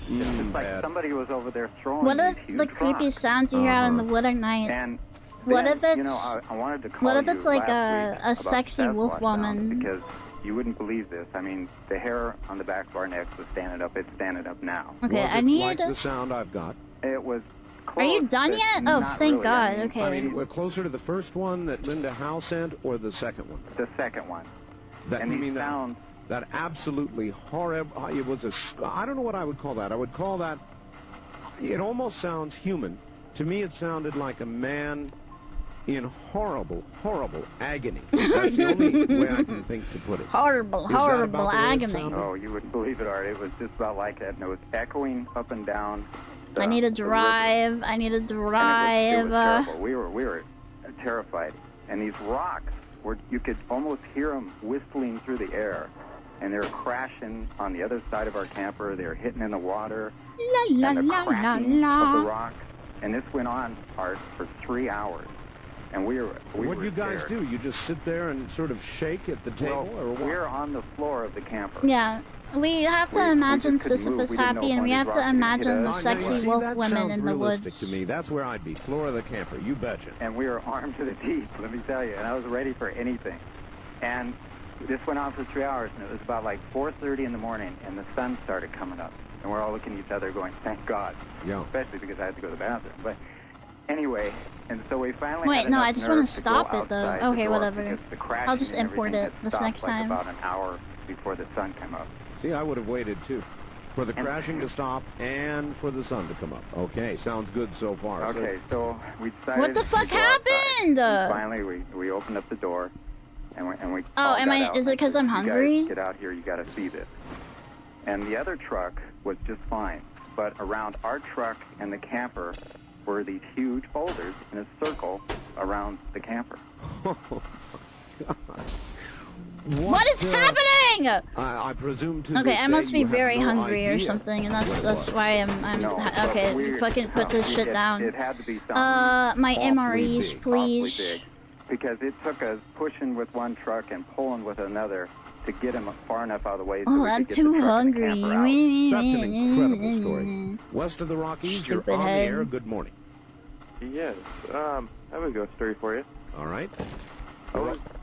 C: It's just like
D: bad.
C: somebody was over there throwing
A: What
C: these
A: if
C: huge
A: the creepy
C: rocks.
A: sounds you hear out in the wood at night?
C: And
A: What
C: then,
A: if it's
C: you know, I wanted to call
A: what if
C: you
A: it's like
C: last week
A: a
C: about
A: sexy
C: Sasquatch
A: wolf
C: sound,
A: woman?
C: because you wouldn't believe this. I mean, the hair on the back of our necks was standing up. It's standing up now.
A: Okay,
D: Was
A: I
D: it
A: need.
D: like the sound I've got?
C: It was
A: Are
C: close,
A: you done
C: but
A: yet? Oh,
C: not
A: thank
C: really.
A: God.
C: I mean,
A: Okay.
D: I mean, we're closer to the first one that Linda Howe sent, or the second one?
C: The second one.
D: That
C: And
D: you
C: these
D: mean
C: sounds,
D: that absolutely horrible? It was I don't know what I would call that. I would call that. It almost sounds human. To me, it sounded like a man in horrible, horrible agony. That's the only way I can think to put it.
A: Horrible,
D: Is that
A: horrible
D: about the way it
A: agony.
D: sounded?
C: oh, you wouldn't believe it, Art. It was just about like that, and it was echoing up and down.
A: I need a
C: the river.
A: drive. I need a
C: And it
A: drive.
C: was terrible. We were terrified. And these rocks were, you could almost hear them whistling through the air. And they were crashing on the other side of our camper. They were hitting in the water.
A: La la
C: and the
A: la la
C: cracking of the
A: la.
C: rocks. And this went on, Art, for 3 hours. And we
D: What
C: were
D: do you guys
C: scared.
D: do? You just sit there and sort of shake at the table,
C: Well,
D: or what?
C: we're on the floor of the camper.
A: Yeah, we have to
C: We
A: imagine
C: just couldn't move.
A: Sisyphus
C: We didn't know
A: happy,
C: if
A: and we
C: one
A: have
C: of
A: to
C: these rocks would hit
A: imagine the
C: us.
A: sexy
D: See,
A: wolf
D: that
A: women
D: sounds
A: in the
D: realistic
A: woods.
D: to me. That's where I'd be. Floor of the camper. You betcha.
C: And we were armed to the teeth, let me tell you, and I was ready for anything. And this went on for 3 hours, and it was about like 4:30 in the morning, and the sun started coming up. And we're all looking at each other going, thank God.
D: Yeah.
C: Especially because I had to go to the bathroom. But anyway, and so we finally
A: Wait,
C: had
A: no,
C: enough
A: I just want
C: nerve
A: to
C: to
A: stop
C: go
A: it though.
C: outside the
A: Okay,
C: door
A: whatever.
C: because the crashing
A: I'll just
C: and
A: import
C: everything
A: it
C: had
A: this
C: stopped,
A: next
C: like,
A: time.
C: about an hour before the sun came up.
D: See, I would have waited too. For the crashing to stop and for the sun to come up. Okay, sounds good so far.
C: Okay, so we decided
A: What the
C: to
A: fuck
C: go outside.
A: happened?
C: And finally, we opened up the door, and we
A: Oh,
C: all
A: am
C: got
A: I?
C: out.
A: Is it because I'm
C: "You guys
A: hungry?
C: get out here, you got to see this. And the other truck was just fine, but around our truck and the camper were these huge boulders in a circle around the camper.
A: What is happening?
E: I presume to
A: Okay,
E: this
A: I must
E: day
A: be
E: you have
A: very
E: no
A: hungry or
E: idea
A: something, and that's
E: what
A: why I'm
C: No,
A: okay.
C: but
A: Fucking put this shit down.
C: It had to be something
A: My
C: awfully
A: MREs,
C: big,
A: please.
C: awfully big, because it took us pushing with one truck and pulling with another to get him far enough out of the way. So
A: Oh,
C: we
A: I'm
C: could get
A: too
C: the truck
A: hungry.
C: and the camper out.
E: That's an incredible story. West of the Rockies,
A: Stupid
E: you're on
A: head.
E: the air. Good morning.
V: Yes. I have a ghost story for you.
E: All right.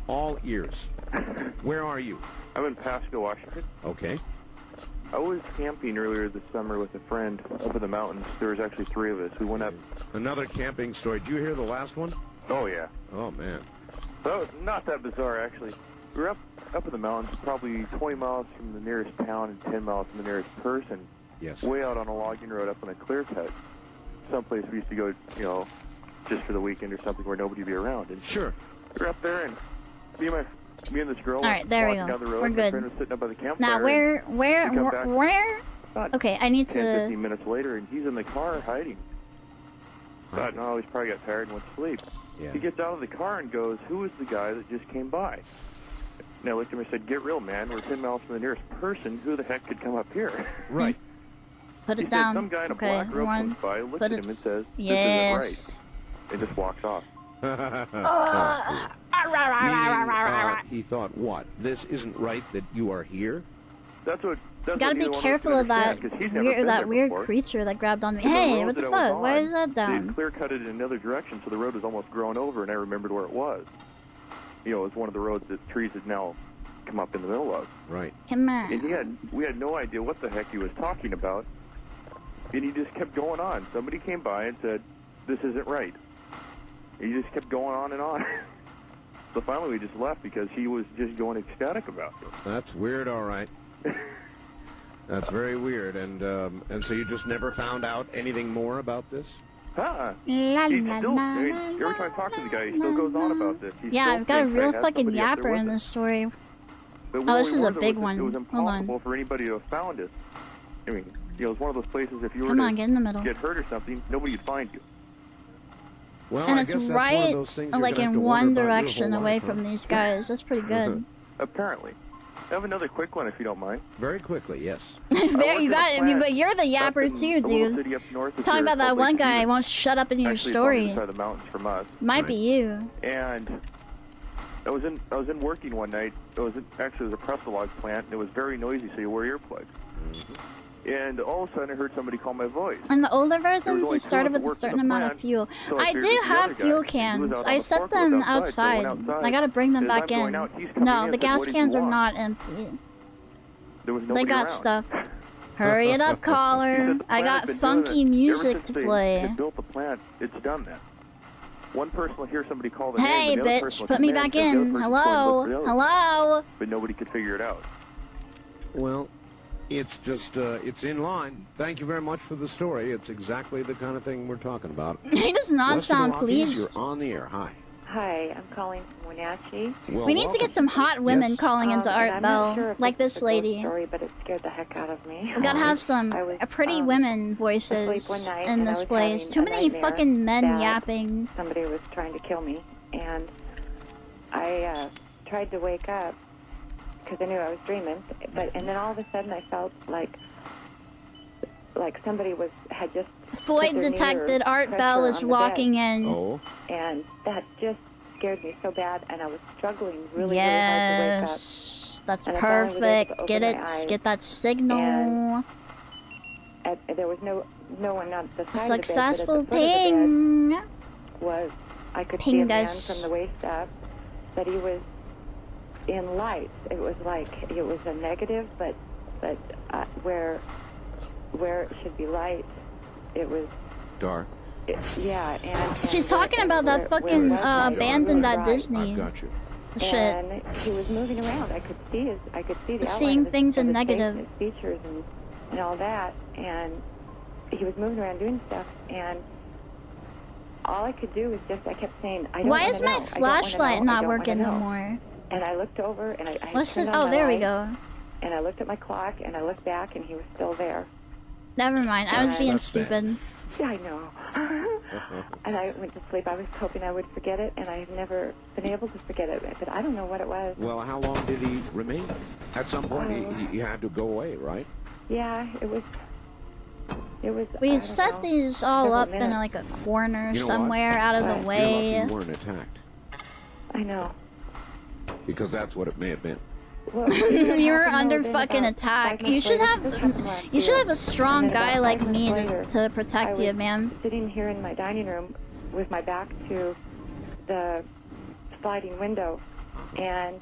E: All ears. Where are you?
V: I'm in Pasco, Washington.
E: Okay.
V: I was camping earlier this summer with a friend up in the mountains. There was actually 3 of us. We went up.
E: Another camping story. Did you hear the last one?
V: Oh, yeah.
E: Oh, man.
V: Oh, not that bizarre, actually. We were up in the mountains, probably 20 miles from the nearest town and 10 miles from the nearest person.
E: Yes.
V: Way out on a logging road up on a clear cut. Someplace we used to go, you know, just for the weekend or something where nobody would be around. And
E: sure.
V: We were up there, and me and this girl
A: All right, there we
V: walking
A: go.
V: down the road.
A: We're
V: My
A: good.
V: friend was sitting up by the campfire.
A: Now
V: and we come back
A: where?
V: about
A: Okay, I need
V: 10,
A: to.
V: 15 minutes later, and he's in the car hiding. Thought, no, he's probably got tired and went to sleep.
E: Yeah.
V: He gets out of the car and goes, "Who is the guy that just came by?" And I looked at him and said, "Get real, man. We're 10 miles from the nearest person. Who the heck could come up here?"
E: Right.
A: Put
V: He
A: it
V: said,
A: down.
V: some guy in a
A: Okay,
V: black robe
A: one.
V: comes by, looks
A: Put
V: at
A: it-
V: him and says, "This
A: Yes.
V: isn't right," and just walks off.
E: Meaning, he thought, what? This isn't right that you are here?
V: That's what. That's
A: Gotta
V: what
A: be
V: neither one of us
A: careful
V: could
A: of that
V: understand, 'cause he'd never been there
A: weird
V: before.
A: creature that grabbed on me.
V: The
A: Hey,
V: road
A: what the
V: that I was
A: fuck? Why
V: on,
A: is that
V: They
A: down?
V: clear cut it in another direction, so the road was almost grown over, and I remembered where it was. You know, it was one of the roads that trees had now come up in the middle of.
E: Right.
A: Come on.
V: And we had no idea what the heck he was talking about, and he just kept going on. Somebody came by and said, "This isn't right." And he just kept going on and on. So finally we just left because he was just going ecstatic about it.
E: That's weird, all right. That's very weird, and so you just never found out anything more about this?
V: Huh?
A: La,
V: He
A: la,
V: still,
A: la,
V: I mean, every time I talk to the guy, he still goes on about this. He
A: Yeah,
V: still
A: I've got a
V: thinks I
A: real
V: had
A: fucking
V: somebody up there
A: yapper
V: with
A: in
V: us.
A: this story.
V: But
A: Oh,
V: where
A: this
V: we
A: is a
V: were,
A: big
V: it was
A: one. Hold on.
V: impossible for anybody to have found us. I mean, you know, it's one of those places if you were
A: Come
V: to
A: on, get in the middle.
V: get hurt or something, nobody would find you.
E: Well,
A: And
E: I
A: it's
E: guess that's one of
A: right,
E: those things you're
A: like
E: gonna have
A: in
E: to
A: one
E: wonder about your
A: direction
E: whole
A: away
E: life,
A: from
E: huh?
A: these guys. That's pretty good.
V: Apparently. I have another quick one if you don't mind.
E: Very quickly, yes.
A: There you got it. But you're the yapper
V: in
A: too,
V: a little
A: dude.
V: city up north of
A: Talking
V: here
A: about that
V: called
A: one
V: Lake
A: guy
V: Cutie.
A: won't shut up in your
V: Actually, it's on the
A: story.
V: other side of the mountains from us.
A: Might be you.
V: And I was in working one night. It was a press log plant, and it was very noisy, so you wear earplugs. And all of a sudden, I heard somebody call my voice.
A: In the older
V: There was
A: versions,
V: only
A: you
V: two
A: started
V: of us
A: with a
V: working
A: certain
V: the
A: amount
V: plant,
A: of fuel.
V: so
A: I
V: figured
A: do
V: the other
A: have
V: guy,
A: fuel
V: he was
A: cans.
V: out
A: I
V: on the
A: set
V: forklift
A: them
V: outside, so I went
A: outside.
V: outside.
A: I gotta bring them
V: As I'm
A: back
V: going
A: in.
V: out, he's coming
A: No,
V: in,
A: the
V: said,
A: gas
V: "What did
A: cans
V: you
A: are
V: want?"
A: not empty.
V: There was
A: They
V: nobody
A: got
V: around.
A: stuff. Hurry it up,
V: He
A: caller.
V: said the
A: I
V: plant
A: got
V: had been doing
A: funky
V: it. Ever
A: music
V: since
A: to
V: they
A: play.
V: had built the plant, it's done that. One person will hear somebody call the
A: Hey,
V: name, and the other
A: bitch,
V: person will
A: put
V: come
A: me
V: in,
A: back
V: and the other
A: in.
V: person's going to
A: Hello?
V: look for the other.
A: Hello?
V: But nobody could figure it out.
E: Well, it's just, it's in line. Thank you very much for the story. It's exactly the kind of thing we're talking about.
A: He does not
E: West of the
A: sound
E: Rockies,
A: pleased.
E: You're on the air. Hi.
W: Hi, I'm calling from Wenatchee.
E: Well,
A: We need to get some hot women calling into
W: and
A: Art
W: I'm
A: Bell,
W: not sure if
A: like
W: this
A: this
W: is a ghost
A: lady.
W: story, but it scared the heck out of me.
A: We gotta have some
W: I was,
A: pretty women voices
W: asleep one night
A: in
W: and I
A: this
W: was
A: place.
W: having
A: Too
W: a
A: many
W: nightmare
A: fucking men
W: that
A: yapping.
W: Somebody was trying to kill me, and I tried to wake up because I knew I was dreaming. And then all of a sudden I felt like somebody had just
A: Floyd detected Art Bell is locking in.
E: Oh.
W: and that just scared me so bad, and I was struggling really hard to wake up.
A: Yes, that's
W: And I finally was able to
A: perfect. Get
W: open
A: it,
W: my eyes,
A: get that signal.
W: and there was no one on the side
A: Successful
W: of the bed, but at the foot of the
A: ping.
W: bed was I could see
A: Ping
W: a man
A: us.
W: from the waist up, but he was in light. It was like it was a negative, but where it should be light, it was
E: Dark.
W: yeah. And
A: She's talking about that fucking abandoned that Disney.
E: I've got you.
A: Shit.
W: And he was moving around. I could see the outline
A: Seeing
W: of his,
A: things
W: of
A: in
W: his face
A: negative.
W: and his features and all that. And he was moving around doing stuff. And all I could do was I kept saying, I don't
A: Why
W: wanna
A: is
W: know.
A: my
W: I don't wanna
A: flashlight
W: know. I
A: not
W: don't wanna
A: working no
W: know."
A: more?
W: And I looked over and I
A: What's
W: turned
A: it?
W: on
A: Oh,
W: my
A: there we
W: light,
A: go.
W: And I looked at my clock and I looked back and he was still there.
A: Never mind. I was
W: And-
A: being
W: That's
A: stupid.
W: Yeah, I know. and I went to sleep. I was hoping I would forget it, and I've never been able to forget it. But I don't know what it was.
E: Well, how long did he remain? At some point, he had to go away, right?
W: Yeah, it was.
A: We set these all up in like a corner somewhere out of the way.
E: You're lucky you weren't attacked.
W: I know.
E: Because that's what it may have been.
W: Well,
A: You're under fucking attack. You should have a strong guy like me to protect you, man.
W: Sitting here in my dining room with my back to the sliding window, and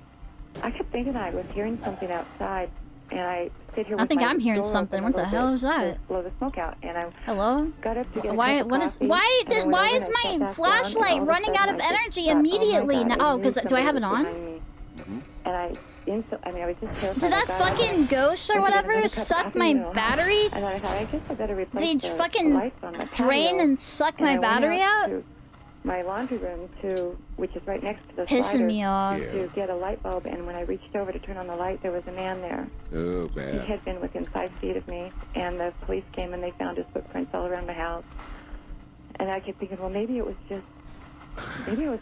W: I kept thinking I was hearing something outside, and I sit here.
A: I think I'm hearing
W: door
A: something.
W: open
A: What
W: a
A: the
W: little
A: hell
W: bit
A: is that?
W: to blow the smoke out, and I
A: Hello?
W: got up to get
A: Why is my flashlight running out of energy immediately now? Oh, because do I have it on?
W: And I was just terrified.
A: Did that fucking ghost or whatever suck my battery?
W: And I thought, I guess I better replace
A: Did
W: the
A: fucking
W: lights on my
A: drain
W: patio.
A: and suck my
W: I went
A: battery out?
W: to my laundry room, which is right next to the
A: Pissing
W: slider,
A: me off.
W: to get a light bulb. And when I reached over to turn on the light, there was a man there.
E: Oh,
W: He
E: bad.
W: had been within 5 feet of me, and the police came and they found his footprints all around my house. And I kept thinking, well, maybe it was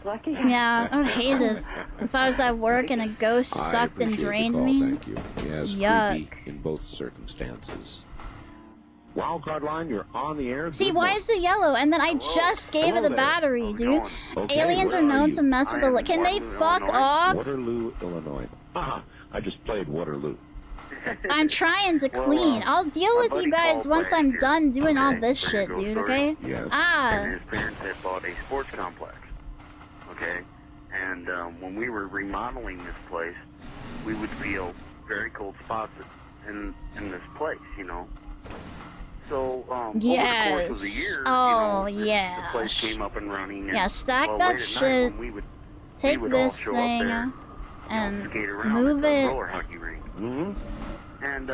W: lucky.
A: Yeah, I would hate it if I was at work and a ghost sucked and drained me.
E: Thank you. Yes,
A: Yuck.
E: creepy in both circumstances. Wildcard line, you're on the air.
A: See, why is it yellow? And then I just gave it a battery, dude. Aliens are known to mess with the... Can they fuck off?
E: Waterloo, Illinois. I just played Waterloo.
A: I'm trying to clean. I'll deal with you guys once I'm done doing all this shit, dude, okay?
K: And his parents had bought a sports complex. Okay? And when we were remodeling this place, we would feel very cold spots in this place, you know? So, over the course of the year, the place came up and running. And,
A: Yeah, stack
K: well,
A: that
K: late at night
A: shit.
K: when we would
A: Take
K: all
A: this
K: show up
A: thing
K: there,
A: and
K: skate around
A: move
K: at the
A: it.
K: roller hockey rink. And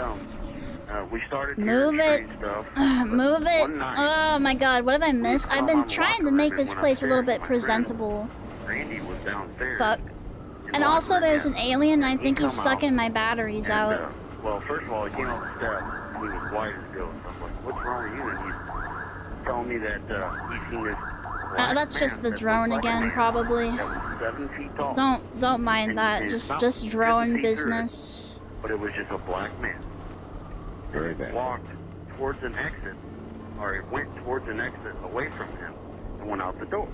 K: we started
A: Move it.
K: stuff.
A: Move it.
K: One night,
A: Oh my god, what have I missed? I've been trying to make this place a little bit presentable.
K: Randy was downstairs.
A: Fuck. And also there's an alien, and I think he's sucking my batteries out.
K: Well, first of all, he came up the steps. He was white as a ghost. I was like, what's wrong with you? And he's telling me that he's seen this
A: That's just the drone again, probably.
K: that was 7 feet tall.
A: Don't mind that. Just drone business.
K: But it was just a black man.
E: Very bad.
K: Walked towards an exit, or it went towards an exit away from him, and went out the door.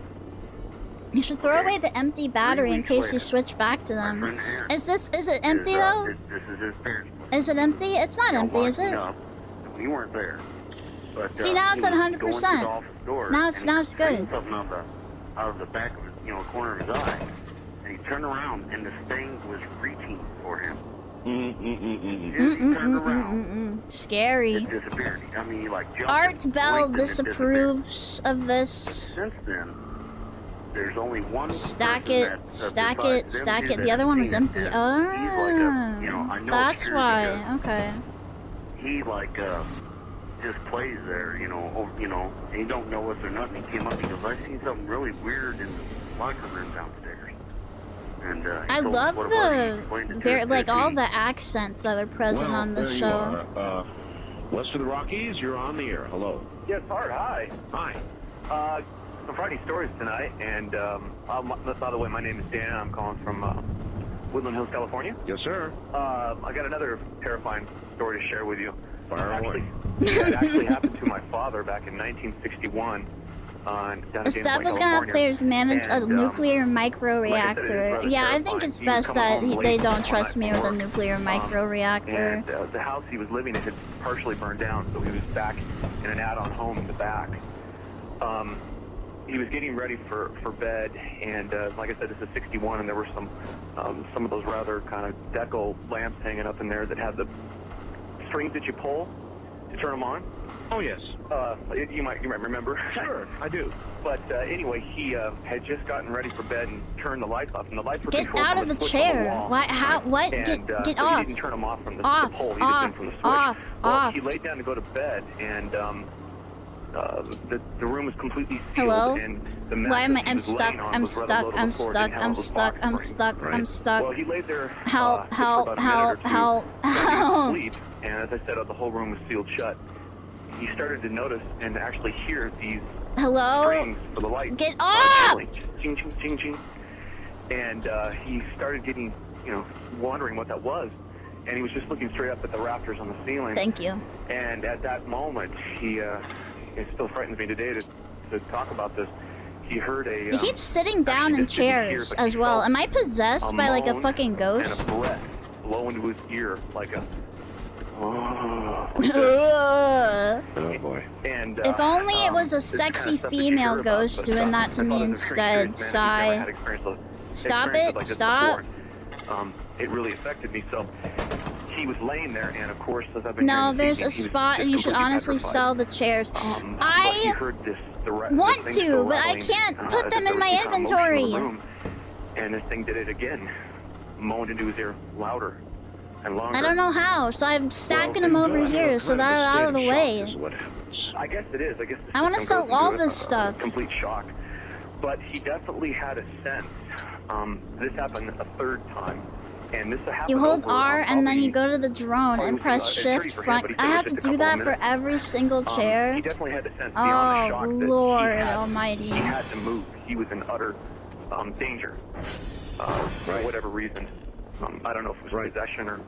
A: You should throw away the empty battery in case you switch back to them. Is it empty though?
K: This is his parents' place.
A: Is it empty? It's not empty, is it?
K: We weren't there. But,
A: See, now it's at 100%. Now it's good.
K: Something out of the back of his, corner of his eye, and he turned around, and this thing was reaching for him. He turned around.
A: Scary.
K: It disappeared. I mean, he jumped.
A: Art Bell
K: blinked, and it
A: disapproves of this.
K: Since then, there's only one.
A: Stack it. The other one was empty. Oh, that's why. Okay.
K: He just plays there, and he don't know us or nothing. He came up because I seen something really weird in the locker room downstairs. And
A: I love all the accents that are present on this show.
E: West of the Rockies, you're on the air. Hello.
B: Yes, Art, hi.
E: Hi.
B: Some frightening stories tonight, and by the way, my name is Dan. I'm calling from Woodland Hills, California.
E: Yes, sir.
B: I got another terrifying story to share with you.
E: Fire away.
B: It actually happened to my father back in 1961. Down in
A: The stuff
B: Gainesville,
A: is gonna have
B: California.
A: players manage a nuclear micro
B: like I said, it is
A: reactor.
B: rather
A: Yeah, I
B: terrifying.
A: think it's
B: He
A: best
B: come
A: that
B: home
A: they
B: late
A: don't
B: one
A: trust
B: night
A: me
B: from
A: with a
B: work,
A: nuclear micro reactor.
B: And the house he was living in had partially burned down, so he was back in an add-on home in the back. He was getting ready for bed, and like I said, this is 61, and there were some of those rather kind of deco lamps hanging up in there that had the strings that you pull to turn them on.
E: Oh, yes.
B: You might remember.
E: Sure, I do.
B: But anyway, he had just gotten ready for bed and turned the lights off, and the lights were
A: Get
B: controlled
A: out
B: from
A: of the
B: switch on
A: chair.
B: wall.
A: Why? How? What?
B: And,
A: Get
B: so
A: off.
B: He didn't turn them off from the
A: Off.
B: pole. He
A: Off.
B: just did from the switch.
A: Off.
B: Well,
A: Off.
B: he laid down to go to bed, and the room was completely sealed.
A: Hello?
B: And the
A: Why am I?
B: mattress he
A: I'm
B: was
A: stuck.
B: laying on
A: I'm
B: was rather
A: stuck.
B: low to the
A: I'm
B: floor,
A: stuck.
B: didn't have
A: I'm
B: a little
A: stuck.
B: box
A: I'm
B: spring.
A: stuck. I'm stuck.
B: Well, he laid there
A: Help!
B: for
A: Help!
B: about a minute or
A: Help!
B: two,
A: Help!
B: trying to
A: Help!
B: sleep, and as I said, the whole room was sealed shut. He started to notice and actually hear these
A: Hello?
B: strings for the lights.
A: Get off!
B: Ching, ching, ching, ching. And he started getting, wondering what that was. And he was just looking straight up at the rafters on the ceiling.
A: Thank you.
B: And at that moment, it still frightens me today to talk about this. He heard a...
A: He keeps sitting down in chairs as well. Am I possessed by like a fucking ghost?
B: And a breath blow into his ear like a...
E: Oh boy.
B: And,
A: if only it was a sexy female ghost doing that to me instead. Sigh. Stop it. Stop.
B: It really affected me, so he was laying there, and of course, as I've been
A: No, there's a spot, and you should honestly sell the chairs. I want to, but I can't put them in my inventory.
B: And this thing did it again, moaned into his ear louder and longer.
A: I don't know how, so I'm stacking them over here so that it's out of the way.
B: I guess it is. I guess
A: I want to sell all this stuff.
B: Complete shock. But he definitely had a sense. This happened a third time. And this happened
A: You hold
B: over,
A: R and then you go to the drone and press shift front. I have to do that for every single chair.
B: He definitely had a sense
A: Oh,
B: beyond the shock that
A: Lord
B: he had,
A: almighty.
B: He had to move. He was in utter danger for whatever reason. I don't know if it was possession or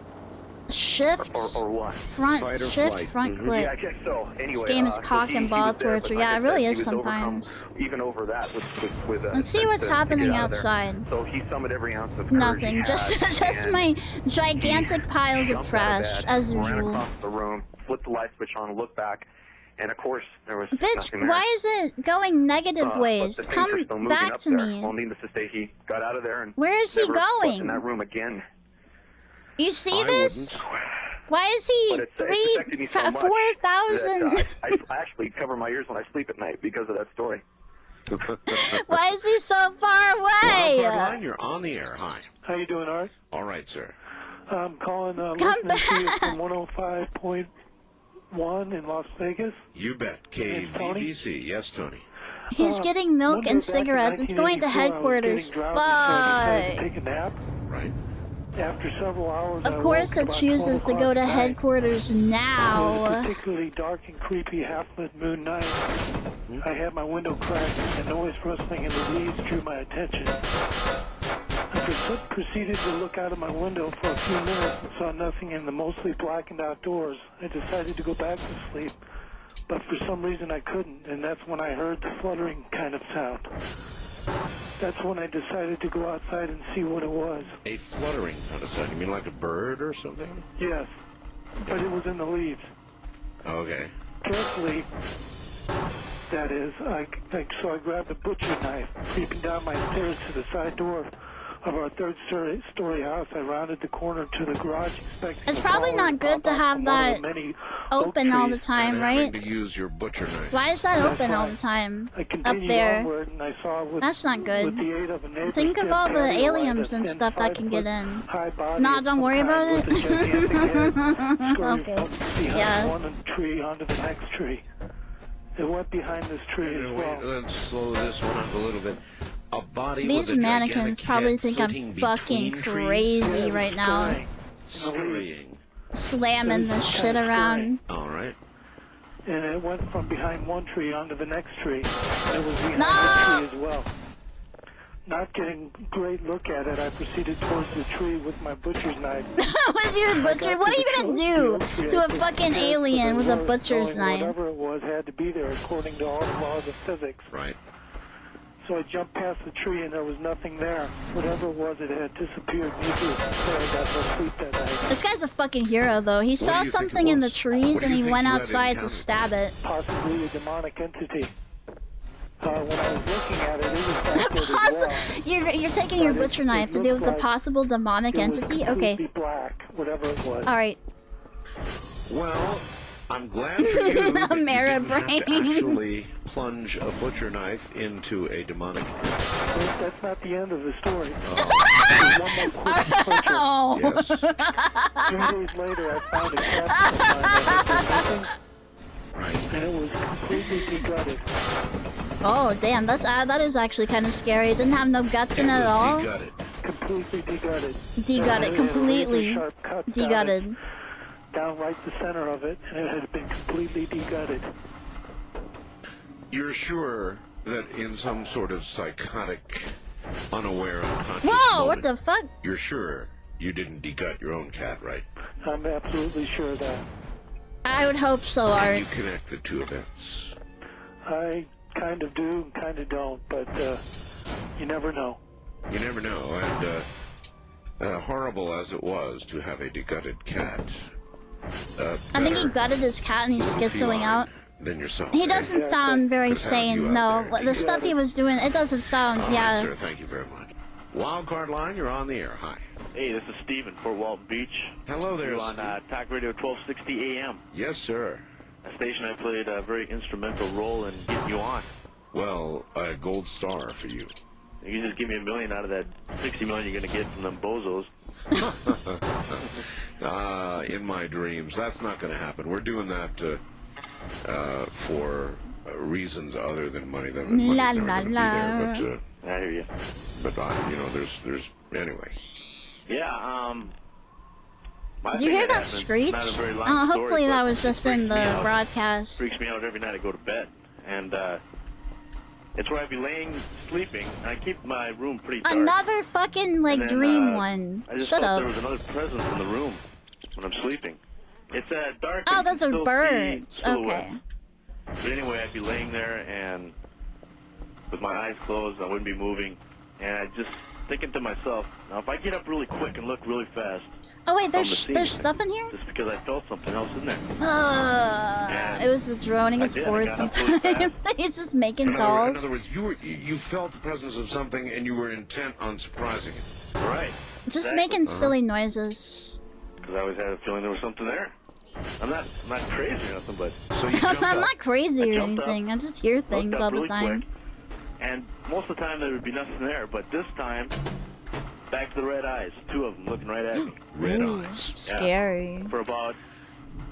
A: shift
B: or what.
A: Front shift front click.
B: Yeah, I guess so. Anyway,
A: this game is cock and ball torture. Yeah, it really is sometimes.
B: Even over that with
A: Let's see what's happening outside.
B: So he summoned every ounce of
A: Nothing.
B: courage he
A: Just
B: had,
A: my gigantic piles of
B: jumped out of
A: trash
B: bed,
A: as
B: ran
A: usual.
B: across the room, flipped the light switch on, looked back, and of course there was
A: Bitch,
B: nothing there.
A: why is it going negative
B: But
A: ways?
B: the things are still
A: Come
B: moving
A: back
B: up
A: to
B: there.
A: me.
B: Well, needless to say, he got out of there and
A: Where is he
B: never slept
A: going?
B: in that room again.
A: You see this? Why is he
B: But it's affected me so much
A: 4,000?
B: that, I actually cover my ears when I sleep at night because of that story.
A: Why is he so far away?
E: Hardline, you're on the air. Hi.
F: How you doing, Art?
E: All right, sir.
F: I'm calling
A: Come
F: listening to you
A: back.
F: from 105.1 in Las Vegas.
E: You bet. KVVC. Yes, Tony.
A: He's getting milk and cigarettes. It's going to headquarters. Fuck.
F: To take a nap.
E: Right.
F: After several hours,
A: Of course it chooses to go to headquarters
F: It was a
A: now.
F: particularly dark and creepy half-lit moon night. I had my window cracked and the noise rustling in the leaves drew my attention. I proceeded to look out of my window for a few minutes and saw nothing in the mostly blackened outdoors. I decided to go back to sleep, but for some reason I couldn't, and that's when I heard the fluttering kind of sound. That's when I decided to go outside and see what it was.
E: A fluttering kind of sound. You mean like a bird or something?
F: Yes, but it was in the leaves.
E: Okay.
F: Carefully, that is, so I grabbed a butcher knife, creeping down my stairs to the side door of our third-story house. I rounded the corner to the garage, expecting
A: It's probably not good to have that open all the time, right?
E: To use your butcher knife.
A: Why is that open all the time? Up there.
F: onward, and I saw
A: That's not good.
F: with the aid of a neighbor's
A: Think of all the
F: patio light,
A: aliens
F: a
A: and
F: thin
A: stuff that can get
F: 5-foot
A: in.
F: body
A: Nah,
F: of
A: don't
F: some
A: worry
F: kind
A: about it.
F: with a gigantic head scurried
A: Okay.
F: from behind
A: Yeah.
F: one tree onto the next tree. It went behind this tree as well.
E: Wait, let's slow this one up a little bit. A body
A: These
E: with a
A: mannequins
E: gigantic
A: probably
E: head
A: think I'm
E: flitting
A: fucking
E: between
A: crazy
E: trees?
A: right now.
E: Scurrying.
A: Slamming this shit around.
E: All right.
F: And it went from behind one tree onto the next tree. And it was behind
A: No!
F: the tree as well. Not getting a great look at it, I proceeded towards the tree with my butcher's knife.
A: With your butcher? What are you gonna do to a fucking alien with a butcher's knife?
F: Whatever it was had to be there according to all the laws of physics.
E: Right.
F: So I jumped past the tree and there was nothing there. Whatever it was, it had disappeared. Needless to say, I got no sleep that night.
A: This guy's a fucking hero, though. He saw something in the trees and he went outside to stab it.
F: Possibly a demonic entity. When I was looking at it, it was back there as well.
A: You're taking your butcher knife to deal with the possible demonic entity? Okay.
F: Black, whatever it was.
A: Alright.
E: Well, I'm glad for you that you didn't
A: Mara
E: have to
A: brain.
E: actually plunge a butcher knife into a demonic.
F: But that's not the end of the story.
A: Oh.
E: Yes.
F: 3 days later, I found a capsule of mine that had been missing,
E: Right.
F: and it was completely degutted.
A: Oh, damn. That is actually kind of scary. It didn't have no guts in it at all.
E: Degutted.
F: Completely degutted.
A: Degutted. Completely degutted.
F: Down right the center of it, and it had been completely degutted.
H: You're sure that in some sort of psychotic, unaware, unconscious
A: Whoa!
H: moment,
A: What the fuck?
H: you're sure you didn't degut your own cat, right?
F: I'm absolutely sure of that.
A: I would hope so,
H: Can
A: Art.
H: you connect the two events?
F: I kind of do, kind of don't, but you never know.
H: You never know, and horrible as it was to have a degutted cat,
A: I think he gutted his cat and he's schizoing out.
H: than yourself.
A: He doesn't sound very sane, no. The stuff he was doing, it doesn't sound, yeah.
H: Sir, thank you very much. Wildcard line, you're on the air. Hi.
G: Hey, this is Steven, Fort Walton Beach.
H: Hello there,
G: You're on Talk Radio 1260 AM.
H: Yes, sir.
G: A station I played a very instrumental role in getting you on.
H: Well, a gold star for you.
G: You just give me $1 million out of that $60 million you're going to get from them bozos.
H: In my dreams. That's not going to happen. We're doing that for reasons other than money. That money's
A: La
H: never
A: la
H: gonna be
A: la.
H: there,
G: I hear you.
H: but you know, there's anyway.
G: Yeah, my
A: Did you
G: thing
A: hear that
G: happened,
A: screech?
G: not a very long
A: Oh,
G: story,
A: hopefully
G: but
A: that was
G: it
A: just in
G: freaks me
A: the
G: out.
A: broadcast.
G: Freaks me out every night I go to bed. And it's where I'd be laying, sleeping, and I keep my room pretty dark.
A: Another fucking, like,
G: And then,
A: dream one.
G: I just
A: Shut
G: thought
A: up.
G: there was another presence in the room when I'm sleeping. It's dark.
A: Oh,
G: but you
A: those
G: can
A: are
G: still
A: birds.
G: see silhouettes.
A: Okay.
G: But anyway, I'd be laying there and with my eyes closed, I wouldn't be moving, and I'd just thinking to myself, now if I get up really quick and look really fast,
A: Oh, wait,
G: on
A: there's
G: the scene,
A: there's stuff in here?
G: just because I felt something else in there.
A: It was the droning
G: I
A: his
G: did, I
A: board
G: got up really
A: sometimes. He's just making
H: In
A: calls.
H: other words, you felt the presence of something and you were intent on surprising it.
G: Right.
A: Just
G: Exactly.
A: making silly noises.
G: Because I always had a feeling there was something there. I'm not crazy or nothing, but
H: so you
A: I'm not crazy or
G: jumped up,
A: anything. I just hear things
G: looked up
A: all the
G: really
A: time.
G: quick, and most of the time there would be nothing there, but this time, back to the red eyes, 2 of them looking right at me.
H: Red
A: Ooh,
H: eyes.
A: Scary.
G: For about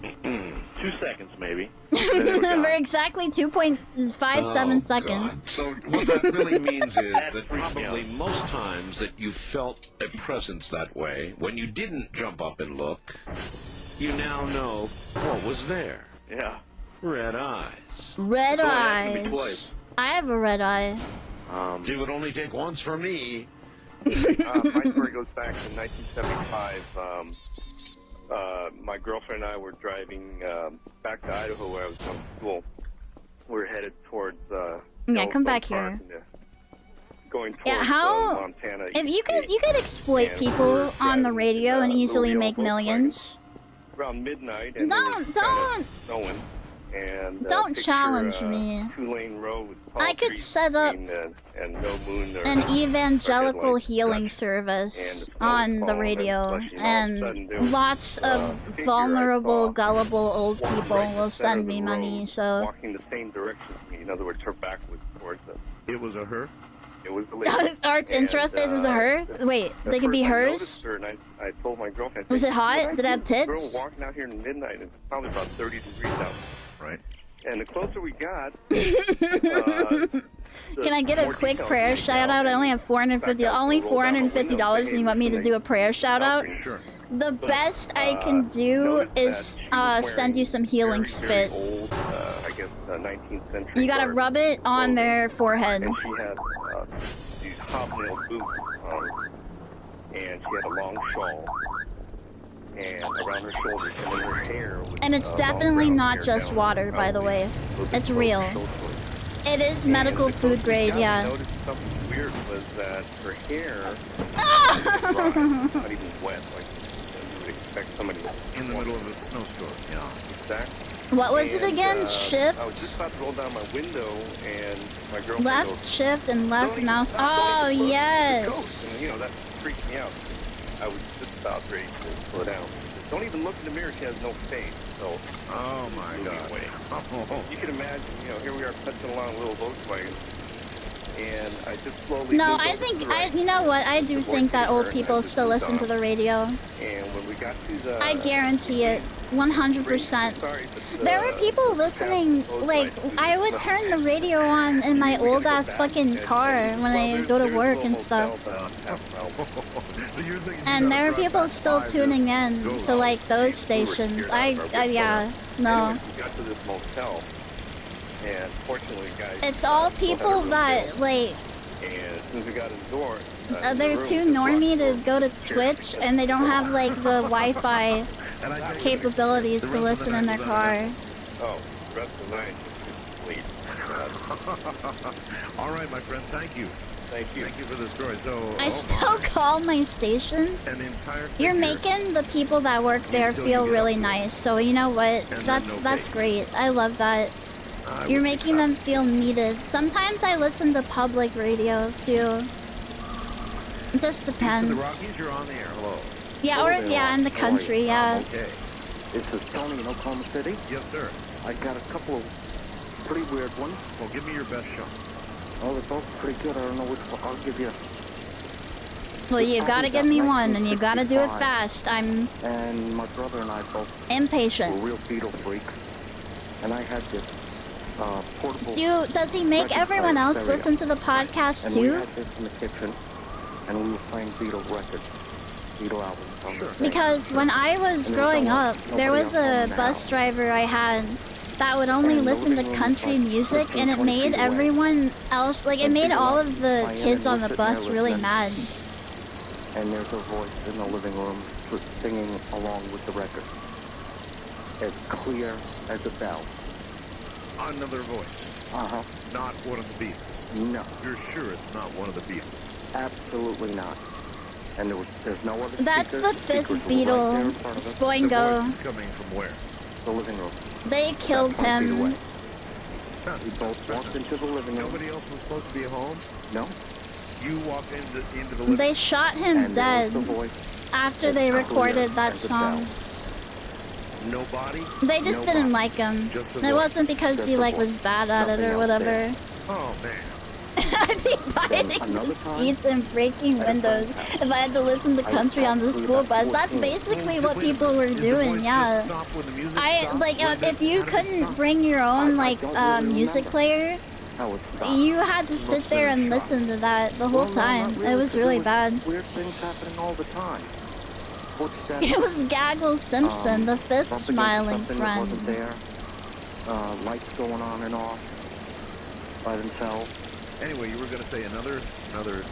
G: 2 seconds, maybe.
A: For exactly 2.57
H: Oh,
A: seconds.
H: God. So what that really means is that probably most times that you felt a presence that way, when you didn't jump up and look, you now know what was there.
G: Yeah.
H: Red eyes.
A: Red
H: Go ahead, me
A: eyes.
H: twice.
A: I have a red eye.
H: It would only take once for me.
V: My story goes back to 1975. My girlfriend and I were driving back to Idaho where I was going to school. We were headed towards
A: Yeah, come back
V: Park
A: here.
V: going towards
A: Yeah, how
V: Montana.
A: if you could exploit people on the radio and easily make millions.
V: Around midnight, and
A: Don't
V: snowing, and
A: don't
V: picture,
A: challenge me.
V: 2-lane road with
A: I
V: palm
A: could
V: trees
A: set up
V: between, and no moon or
A: an evangelical
V: headlights.
A: healing service
V: And
A: on the
V: fall,
A: radio,
V: and all of a sudden
A: and
V: there was,
A: lots of
V: figure I
A: vulnerable,
V: saw
A: gullible old
V: walking
A: people
V: right in the
A: will
V: center
A: send
V: of the
A: me money.
V: road,
A: So
V: walking the same direction as me. In other words, her back was towards us. It was a her. It was a lady.
A: Art's
V: And,
A: interested. Was it her? Wait,
V: at
A: they can be
V: first I
A: hers.
V: noticed her, and I told my girlfriend. I
A: Was
V: said,
A: it hot?
V: "Did I
A: Did it have
V: see this
A: tits?
V: Girl walking out here in midnight. It's probably about 30 degrees out. Right. And the closer we got,
A: Can I get a quick prayer shout out? I only have $450, and you want me to do a prayer shout out?
V: Sure.
A: The best I can do is send you some healing spit.
V: Old, I guess 19th century.
A: You gotta
V: garb.
A: rub it on their forehead.
V: And she had these hobnail boots on, and she had a long shawl, and around her shoulders, and then her hair was,
A: And it's
V: long
A: definitely
V: brown
A: not
V: hair
A: just
V: down
A: water,
V: her
A: by the way.
V: shoulders.
A: It's real. It is medical food grade,
V: I
A: yeah.
V: noticed something weird was that her hair was dry, not even wet, like you would expect somebody in the middle of a snowstorm. Yeah, exactly.
A: What was it
V: And,
A: again?
V: I was
A: Shift?
V: just about to roll down my window, and my girlfriend
A: Left
V: goes,
A: shift and left
V: "Don't
A: mouse.
V: even- don't
A: Oh,
V: even look, it's a
A: yes.
V: ghost." And, you know, that freaked me out. I was just about ready to slow down. She said, "Don't even look in the mirror. She has no face." So, oh my God! You can imagine, you know, here we are pushing along a little Volkswagen, and I just slowly.
A: No,
V: moved
A: I
V: over to
A: think,
V: the right.
A: you know what? I do think that old people still listen to the radio.
V: And when we got to the,
A: I guarantee it. 100%. There were people listening, like, I would turn the radio on in my old ass fucking car when I go to work and stuff. And there are people still tuning in to, like, those stations. Yeah, no.
V: We got to this motel,
I: And fortunately, guys.
A: It's all people that, like,
I: And as soon as we got in the door,
A: they're too normie to go to Twitch, and they don't have, like, the Wi-Fi capabilities to listen in their car.
I: Oh, the rest of the night is complete.
D: All right, my friend, thank you.
I: Thank you.
D: Thank you for the story. So
A: I still call my station.
D: an entire
A: You're making the people that work there feel really nice. So you know what?
D: And
A: That's great. I love that. You're making them feel needed. Sometimes I listen to public radio too. It just
D: The
A: depends.
D: Rockies, you're on the air. Hello.
A: Yeah, or yeah, in the country, yeah.
D: Okay.
J: This is Tony in Oklahoma City.
D: Yes, sir.
J: I got a couple of pretty weird ones.
D: Well, give me your best shot.
J: Oh, they're both pretty good. I don't know which one. I'll give you.
A: Well, you gotta give me one, and you gotta do it fast. I'm
J: And my brother and I both
A: impatient.
J: were real Beatle freaks. And I had this portable.
A: Does he make
J: record
A: everyone
J: player
A: else
J: stereo.
A: listen to the podcast
J: And we
A: too?
J: had this in the kitchen, and we were playing Beatle records, Beatle albums. On the thing.
A: Because when I was
J: And
A: growing
J: there's
A: up,
J: almost
A: there
J: nobody
A: was
J: else
A: a
J: home now.
A: bus driver I had that would only
J: And the
A: listen to
J: living room
A: country
J: was like
A: music,
J: 15,
A: and it
J: 20
A: made
J: feet away.
A: everyone else, like, it
J: And
A: made
J: people
A: all
J: up
A: of the
J: playing,
A: kids
J: and
A: on
J: we're
A: the
J: sitting
A: bus
J: there
A: really
J: listening.
A: mad.
J: And there's a voice in the living room singing along with the record. As clear as a bell.
D: Another voice.
J: Uh-huh.
D: Not one of the Beatles.
J: No.
D: You're sure it's not one of the Beatles?
J: Absolutely not. And there's no other
A: That's
J: speakers.
A: the fifth
J: Speakers were right there
A: Beatle,
J: in front of us.
D: The
A: Spoingo.
D: voice is coming from where?
J: The living room.
A: They killed
J: About 20 feet
A: him.
J: away. We both walked into the living room.
D: Nobody else was supposed to be home?
J: No.
D: You walked into the living
A: They shot him
J: And there was
A: dead
J: the voice
A: after they recorded that
J: as a
A: song.
D: Nobody?
A: They just didn't like him.
D: Just the
A: It wasn't
D: voice.
A: because
D: Just
A: he
D: the
A: like
D: voice.
A: was bad at it
J: Nothing
A: or
J: else
A: whatever.
J: there.
D: Oh, man.
A: I'd be biting
J: another
A: the
J: time,
A: seats and breaking windows if I had to listen to country on the school bus. That's basically what people were doing, yeah. If you couldn't bring your own like music player, you had to sit there and listen to that the whole time. It was really bad.
J: Weird things happening all the time. Footsteps,
A: It was Gaggle Simpson, the fifth
J: bump against
A: smiling
J: something that wasn't
A: friend.
J: there. Lights going on and off by themselves.
D: Anyway, you were going to say another time.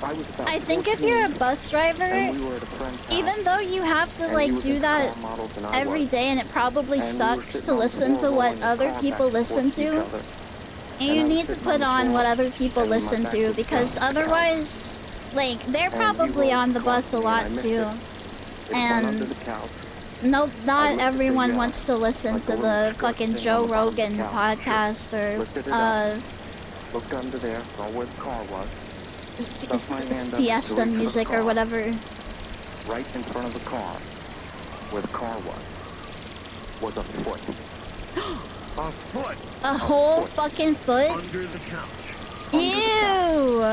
J: I was about
A: I think if you're a
J: 14,
A: bus driver,
J: and we were at a friend's house,
A: even though you have to
J: and
A: like
J: he was
A: do
J: into
A: that
J: car models and I
A: every
J: was.
A: day, and it probably
J: And we were
A: sucks
J: sitting
A: to
J: on the
A: listen to
J: floor
A: what
J: rolling the
A: other
J: car
A: people
J: back and
A: listen
J: forth to each
A: to.
J: other.
A: And
J: And
A: you
J: I was
A: need to
J: sitting
A: put
J: on the
A: on
J: floor,
A: what other people
J: and my
A: listen
J: back
A: to,
J: was
A: because
J: down to the couch.
A: otherwise, like, they're
J: And he
A: probably
J: rolled
A: on the bus a
J: across me, and I
A: lot
J: missed
A: too.
J: it. It went under
A: And
J: the couch.
A: nope,
J: I
A: not
J: looked at
A: everyone
J: the,
A: wants to listen
J: like
A: to
J: a little
A: the
J: skirt
A: fucking
J: thing
A: Joe
J: on the bottom of the
A: Rogan
J: couch.
A: podcast
J: Lifted it
A: or
J: up, looked under there, saw where the car was. Stuck my hand up to
A: Fiesta
J: reach for the
A: music or
J: car.
A: whatever.
J: Right in front of the car, where the car was a foot.
D: A foot?
A: A whole fucking foot?
D: Under the couch.
A: Ew!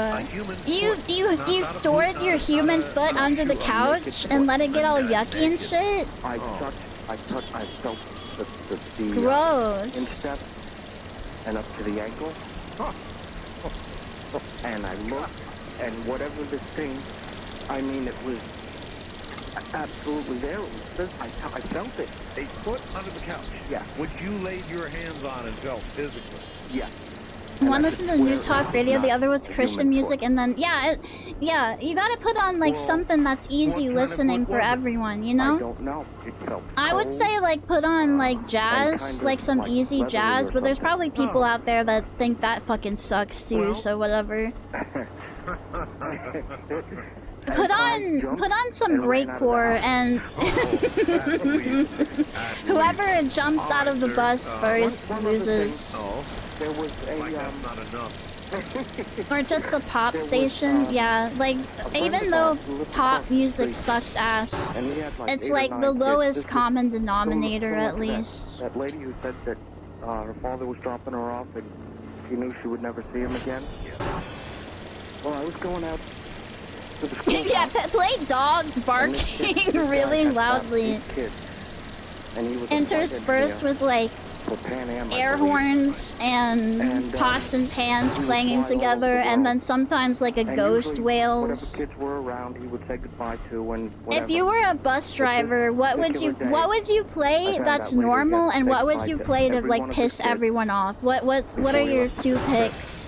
A: You stored your human foot under the couch and let it get all yucky and shit?
J: I felt the
A: Gross.
J: instep and up to the ankle. And I looked, and whatever this thing, I mean, it was absolutely there. I felt it.
D: A foot under the couch?
J: Yeah.
D: Which you laid your hands on and felt physically?
J: Yeah.
A: One listened to New Talk Radio, the other was Christian music, and then, yeah, you gotta put on, like, something that's easy listening for everyone, you know?
J: I don't know. It felt
A: I would say, like, put on, like, jazz,
J: kind of
A: like some
J: like
A: easy
J: leathery
A: jazz,
J: or
A: but there's
J: something.
A: probably people out there that think that fucking sucks too, so whatever. Put on some breakcore and whoever jumps out of the bus first loses.
J: There was a,
D: that's not enough.
A: Or just the pop station, yeah. Like, even though pop music sucks ass, it's like the lowest common denominator at least.
J: That lady who said that her father was dropping her off and she knew she would never see him again. Well, I was going out to the school.
A: Yeah, play dogs barking really loudly,
J: and he was
A: interspersed with like
J: for Pan Am.
A: air horns and pots and pans clanging together, and then sometimes like a ghost wails.
J: Whatever kids were around, he would say goodbye to, and whatever.
A: If you were a bus driver, what would you play that's normal, and what would you play to like piss everyone off? What are your two picks?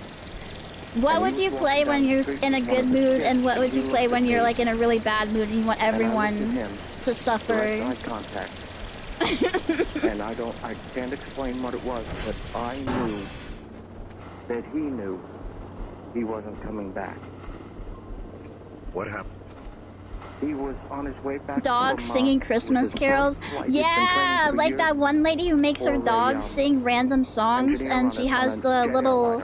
A: What would you play when you're in a good mood, and what would you play when you're like in a really bad mood and you want everyone to suffer?
J: Eye contact. And I can't explain what it was, but I knew that he knew he wasn't coming back.
H: What happened?
J: He was on his way back.
A: Dogs singing Christmas carols. Yeah, like that one lady who makes her dogs sing random songs, and she has the little,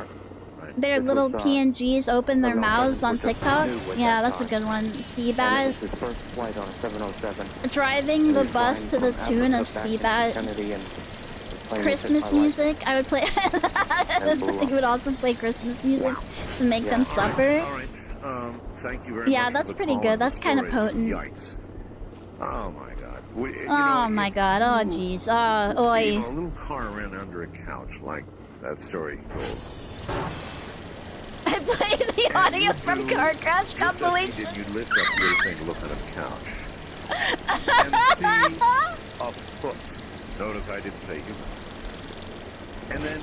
A: their little PNGs open their mouths on TikTok. Yeah, that's a good one. Seabat.
J: His first flight on a 707.
A: Driving the bus to the tune of Seabat. Christmas music. I would play. I would also play Christmas music to make them suffer.
H: All right. Thank you very much.
A: Yeah, that's pretty good. That's kind of potent.
H: Yikes. Oh my God.
A: Oh my God. Oh jeez. Oi.
H: A little car ran under a couch, like that story told.
A: I played the audio from Car Crash Compilation.
H: You'd lift up your thing to look at a couch and see a foot. Notice I didn't say human. And then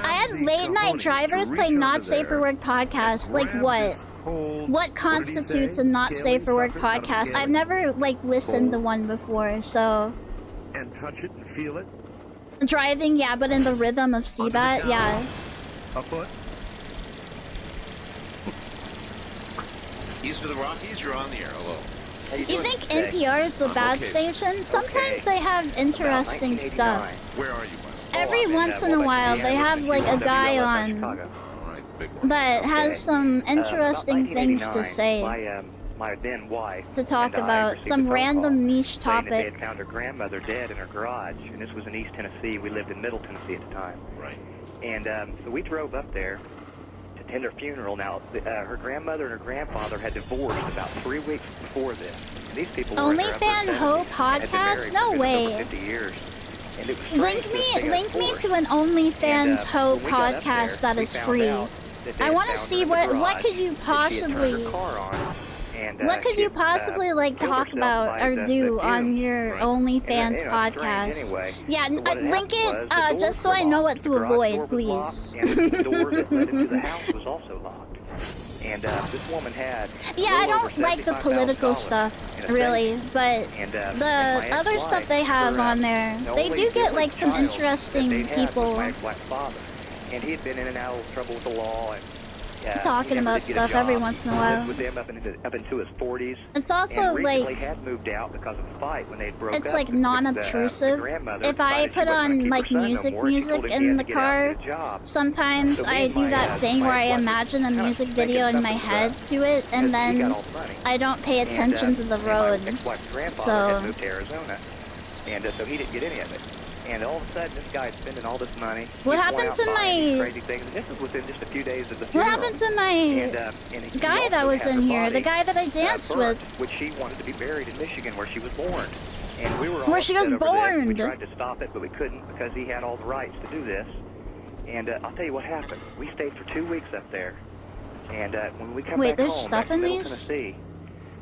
A: I had late night drivers play Not Safe for Work podcast. Like what? What constitutes a Not Safe for Work podcast? I've never like listened to one before, so.
H: And touch it and feel it.
A: Driving, yeah, but in the rhythm of Seabat, yeah.
H: A foot. East of the Rockies, you're on the air. Hello.
A: You think NPR is the bad station? Sometimes they have interesting stuff.
H: Where are you?
A: Every once in a while, they have like a guy on that has some interesting things to say.
K: My then wife
A: to talk about some random niche topic.
K: They had found her grandmother dead in her garage, and this was in East Tennessee. We lived in Middle Tennessee at the time.
H: Right.
K: And so we drove up there to attend her funeral. Now, her grandmother and her grandfather had divorced about 3 weeks before this. And these people were
A: OnlyFan Ho podcast? No way.
K: 50 years. And it was
A: link me to an OnlyFans Ho podcast that is free. I want to see what could you possibly like talk about or do on your OnlyFans podcast? Yeah, link it just so I know what to avoid, please.
K: And the door that led into the house was also locked. And this woman had.
A: Yeah, I don't like the political stuff, really, but the other stuff they have on there, they do get like some interesting people
K: and he had been in and out of trouble with the law and
A: talking about stuff every once in a while.
K: With them up into his 40s.
A: It's also
K: and
A: like
K: had moved out because of a fight when they broke
A: it's
K: up.
A: like non-obtrusive. If I put on like music in the car, sometimes I do that thing where I imagine a music video in my head to it, and then I don't pay attention to the road. So
K: moved to Arizona, and so he didn't get any of it. And all of a sudden, this guy's spending all this money.
A: What happened to my
K: crazy things? And this is within just a few days of the
A: funeral. What happened to my guy that was in here? The guy that I danced with.
K: Which she wanted to be buried in Michigan, where she was born. And we were all
A: where she was born.
K: We tried to stop it, but we couldn't because he had all the rights to do this. And I'll tell you what happened. We stayed for 2 weeks up there. And when we come back
A: there's
K: home,
A: stuff in
K: Middle
A: these?
K: Tennessee,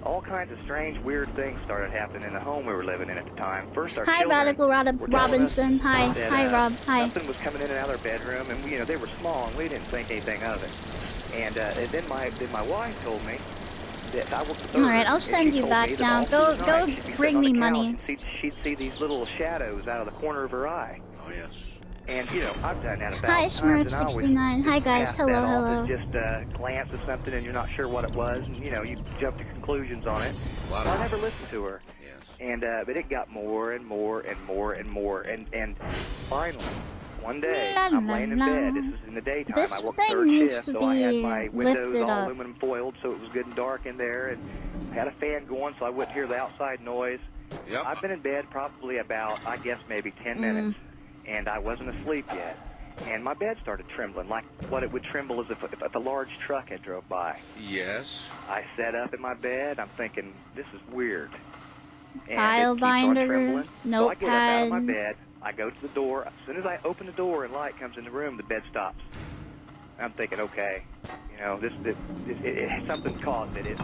K: all kinds of strange, weird things started happening in the home we were living in at the time. First, our
A: Hi, Radical Robinson. Hi.
K: That,
A: Hi, Rob. Hi.
K: Something was coming in and out of their bedroom, and they were small, and we didn't think anything of it. And then my wife told me that I worked with her.
A: All right, I'll send you back now. Go bring me money.
K: She'd see these little shadows out of the corner of her eye.
H: Oh yes.
K: And I've done that about
A: Hi, Smurf69. Hi, guys. Hello.
K: Just glance at something and you're not sure what it was, and you jump to conclusions on it. Well, I never listened to her.
H: Yes.
K: And but it got more and more and more and more, and finally, one day I'm laying in bed. This is in the daytime.
A: This
K: I worked
A: thing
K: third
A: needs
K: shift,
A: to
K: so I had
A: be
K: my windows
A: lifted
K: all
A: up.
K: aluminum foiled, so it was good and dark in there, and I had a fan going so I wouldn't hear the outside noise.
H: Yep.
K: I've been in bed probably about, I guess, maybe 10 minutes, and I wasn't asleep yet. And my bed started trembling, like what it would tremble as if a large truck had drove by.
H: Yes.
K: I sat up in my bed. I'm thinking, this is weird. And
A: File
K: it keeps on
A: binder,
K: trembling.
A: notepad.
K: So I get up out of my bed. I go to the door. As soon as I open the door and light comes in the room, the bed stops. I'm thinking, okay, you know, something caused it. It's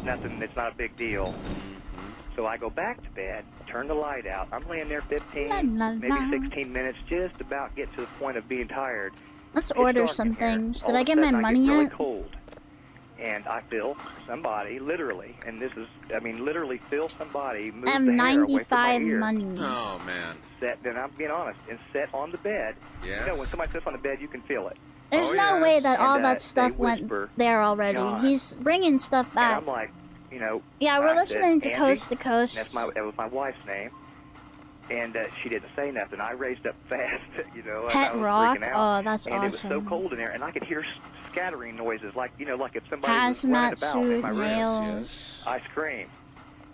K: nothing. It's not a big deal. So I go back to bed, turn the light out. I'm laying there 15, maybe 16 minutes, just about get to the point of being tired.
A: Let's
K: It's
A: order
K: dark
A: some
K: in here.
A: things.
K: All
A: Did I
K: of a
A: get my
K: sudden,
A: money
K: I get really
A: yet?
K: cold. And I feel somebody, literally, and this is, I mean, literally feel somebody move
A: I have
K: the hair away from my
A: 95
K: ear.
A: money.
H: Oh, man.
K: Set, and I'm being honest, and set on the bed.
H: Yes.
K: You know, when somebody sits on the bed, you can feel it.
A: There's no way that all
K: And,
A: that
K: they
A: stuff went
K: whisper,
A: there already.
K: "God."
A: He's bringing stuff
K: And
A: back.
K: I'm like, you know.
A: Yeah, we're
K: I said,
A: listening to
K: "Angie?"
A: Coast to Coast.
K: That was my wife's name. And she didn't say nothing. I raised up fast, you know. And
A: Pet
K: I was
A: Rock?
K: freaking out.
A: Oh, that's
K: and
A: awesome.
K: it was so cold in there, and I could hear scattering noises, like, you know, like if somebody was
A: Hazmat
K: running about in
A: suit,
K: my room.
A: nails.
K: I screamed.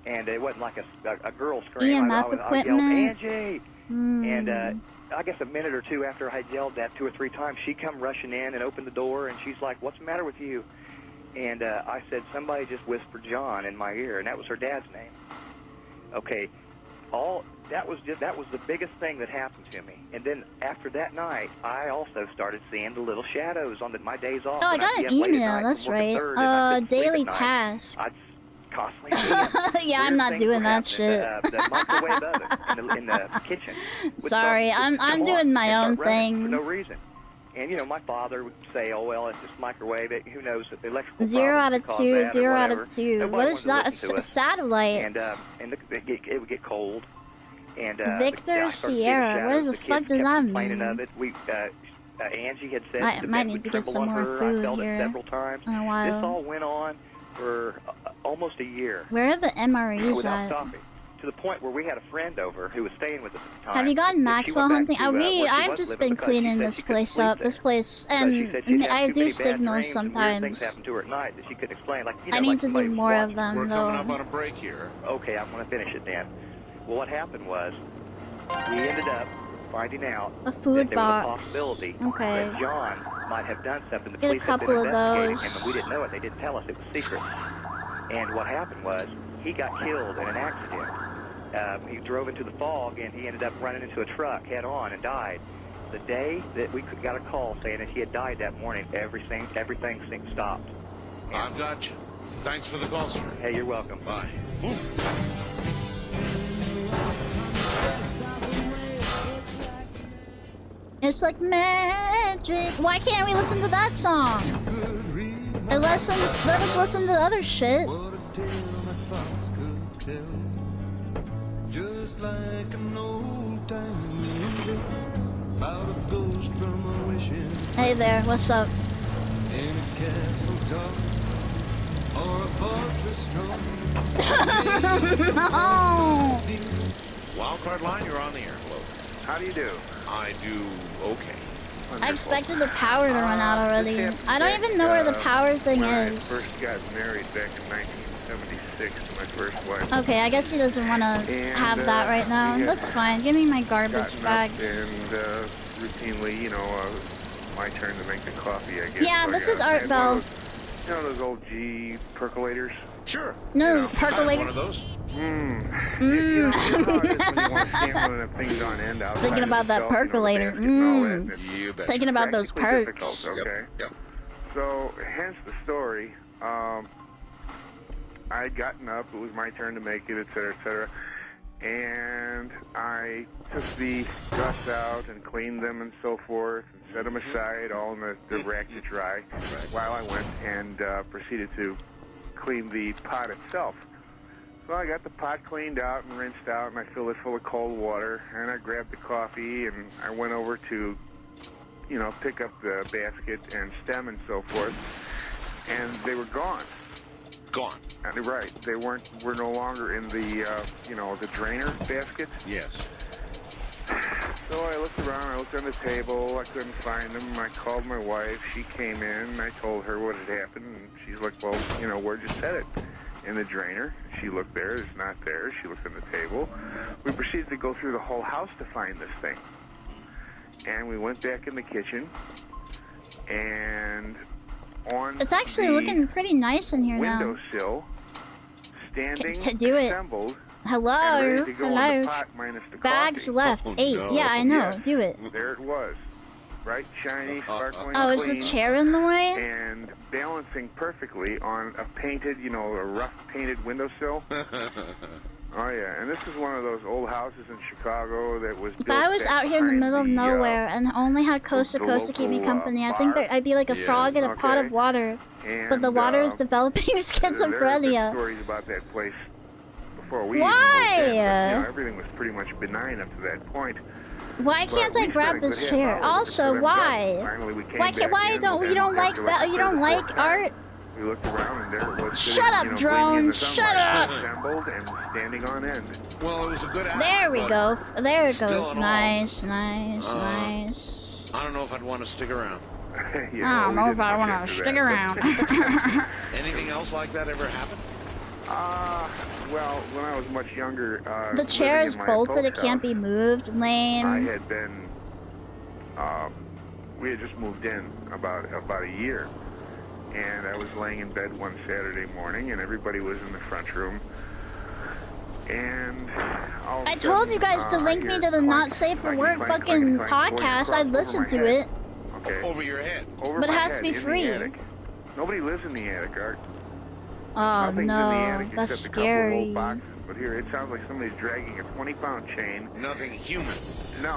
K: And it wasn't like a girl scream.
A: EMF
K: I yelled,
A: equipment.
K: Angie! And I guess a minute or two after I had yelled that 2 or 3 times, she come rushing in and opened the door, and she's like, "What's the matter with you?" And I said, "Somebody just whispered John in my ear," and that was her dad's name. Okay, that was the biggest thing that happened to me. And then after that night, I also started seeing the little shadows on my days off.
A: Oh, I
K: when
A: got
K: I'd
A: an
K: be up late at
A: email,
K: night
A: that's
K: from working
A: right.
K: third, and I couldn't sleep
A: Daily
K: at night.
A: task.
K: I'd constantly see
A: Yeah, I'm not doing that shit.
K: The microwave oven in the kitchen. would
A: Sorry,
K: start-
A: I'm
K: come
A: doing
K: on
A: my
K: and
A: own
K: start running
A: thing.
K: for no rereason. And you know, my father would say, "Oh well, it's just microwave. Who knows if the electrical
A: 0 out
K: problems
A: of
K: cause
A: 2,
K: that or
A: 0 out
K: whatever."
A: of 2.
K: Nobody
A: What
K: wanted
A: is
K: to
A: that?
K: listen to us.
A: Satellite.
K: And it would get cold. And
A: Victor
K: I started seeing
A: Sierra. What
K: shadows.
A: the
K: The
A: fuck
K: kids
A: does
K: kept
A: that
K: complaining
A: mean?
K: of it. Angie had said
A: I
K: the
A: might
K: bed
A: need
K: would
A: to get
K: tremble
A: some
K: on
A: more
K: her.
A: food
K: I felt
A: here
K: it several times.
A: in a while.
K: This all went on for almost a year.
A: Where are the MREs
K: without
A: at?
K: stopping. To the point where we had a friend over who was staying with us at the time.
A: Have you gotten
K: She
A: Maxwell
K: went back
A: hunting?
K: to, where she
A: I've
K: was
A: just
K: living
A: been
K: because she
A: cleaning
K: said
A: this
K: she couldn't
A: place
K: sleep
A: up.
K: there.
A: This place,
K: Because she
A: and
K: said she'd have
A: I
K: too
A: do
K: many bad
A: signals
K: dreams and weird things
A: sometimes.
K: happen to her at night that she couldn't explain. Like, you know,
A: I need
K: like
A: to do
K: somebody was
A: more of
K: watching.
A: them,
H: We're
A: though.
H: coming up on a break here.
K: Okay, I'm going to finish it then. Well, what happened was we ended up finding out
A: A food
K: that there was a
A: box.
K: possibility
A: Okay.
K: that John might have done something. The
A: Get a
K: police had been
A: couple of
K: investigating
A: those.
K: him, and we didn't know it. They didn't tell us. It was secret. And what happened was he got killed in an accident. He drove into the fog, and he ended up running into a truck head on and died. The day that we got a call saying that he had died that morning, everything stopped.
H: I've got you. Thanks for the call, sir.
K: Hey, you're welcome.
H: Bye.
A: It's like magic. Why can't we listen to that song? And let us listen to the other shit.
Q: Just like an old time about a ghost from a wishing
A: Hey there, what's up?
Q: in a castle dark or a fortress strong.
A: No!
H: Wildcard line, you're on the air. Hello.
V: How do you do?
H: I do okay.
A: I expected the power to run out already. I don't even know where the power thing
V: when I
A: is.
V: first got married back in 1976 to my first wife.
A: Okay, I guess he doesn't want to have that right now.
V: we had
A: That's fine. Give me my garbage
V: gotten up
A: bags.
V: And routinely, you know, my turn to make the coffee, I guess.
A: Yeah,
V: So,
A: this is
V: I
A: Art
V: had
A: Bell.
V: one of those- You know those old G percolators?
H: Sure.
A: No, percolator.
H: One of those?
V: You know how it is when you want to stand one of the things on end outside
A: Thinking
V: of
A: about
V: the
A: that
V: shelf, you know, the
A: percolator.
V: basket and all that, and it's
H: You bet.
A: Thinking about those
V: practically
A: perks.
V: difficult, okay?
H: Yep.
V: So, hence the story. I had gotten up, it was my turn to make it, etc., and I took the guts out and cleaned them and so forth, and set them aside all in the rack to dry, while I went and proceeded to clean the pot itself. So I got the pot cleaned out and rinsed out, and I filled it full of cold water, and I grabbed the coffee, and I went over to, you know, pick up the basket and stem and so forth, and they were gone.
H: Gone.
V: Right. They were no longer in the, you know, the drainer basket.
H: Yes.
V: So I looked around, I looked on the table, I couldn't find them. I called my wife, she came in, I told her what had happened, and she's like, well, you know, where'd you set it? In the drainer. She looked there, it's not there. She looked on the table. We proceeded to go through the whole house to find this thing. And we went back in the kitchen, and on
A: It's actually
V: the
A: looking pretty nice in here now.
V: windowsill, standing,
A: To do it.
V: assembled,
A: Hello?
L: ready to go in the
A: Hello?
L: pot minus the
A: Bags
L: coffee.
A: left. 8. Yeah, I know.
L: Yes,
A: Do it.
L: There it was. Bright, shiny, sparkling,
A: Oh, is the
L: clean,
A: chair in the way?
L: and balancing perfectly on a painted, a rough painted windowsill. Oh yeah, and this is one of those old houses in Chicago that was
A: If
L: built
A: I was out here in the middle of nowhere and only had coast to coast to keep me company, I think that I'd be like a frog in a pot of water. But the water is developing
L: There's been
A: schizophrenia.
L: stories about that place before we
A: Why?
L: even moved in, but, everything was pretty much benign up to that point.
A: Why
L: But
A: can't I
L: we
A: grab
L: spent a
A: this
L: good
A: chair?
L: half hour
A: Also,
L: looking for them
A: why?
L: guns. Finally, we came
A: Why
L: back
A: why
L: in,
A: don't you
L: and
A: don't like
L: after like
A: you don't
L: the
A: like
L: third or fourth
A: art?
L: time, we looked around and there it was.
A: Shut up,
L: sitting,
A: drone!
L: gleaming in the
A: Shut
L: sunlight,
A: up!
L: Assembled and standing on end.
H: Well, it was a good act,
A: There we
H: but
A: go. There it
H: still
A: goes.
H: in all,
A: Nice, nice, nice.
H: I don't know if I'd want to stick around.
A: I don't know if I want to stick around.
H: Anything else like that ever happen?
L: Well, when I was much younger,
A: The chair
L: living
A: is
L: in my
A: bolted. It
L: folks'
A: can't
L: house,
A: be moved.
L: I
A: Lame.
L: had been, we had just moved in about a year, and I was laying in bed one Saturday morning, and everybody was in the front room, and all of a
A: I told you guys to
L: sudden,
A: link
L: I
A: me
L: hear
A: to the Not Safe for Work
L: clank,
A: fucking
L: clank, going
A: podcast.
L: across
A: I'd
L: over
A: listen
L: my
A: to
L: head.
A: it.
L: Okay.
H: Over your head.
L: Over
A: But it
L: my
A: has to be
L: head, in the
A: free.
L: attic. Nobody lives in the attic, Art.
A: Oh
L: Nothing's in the
A: no,
L: attic
A: that's
L: except a couple of
A: scary.
L: old boxes. But here, it sounds like somebody's dragging a 20-pound chain.
H: Nothing human.
L: No.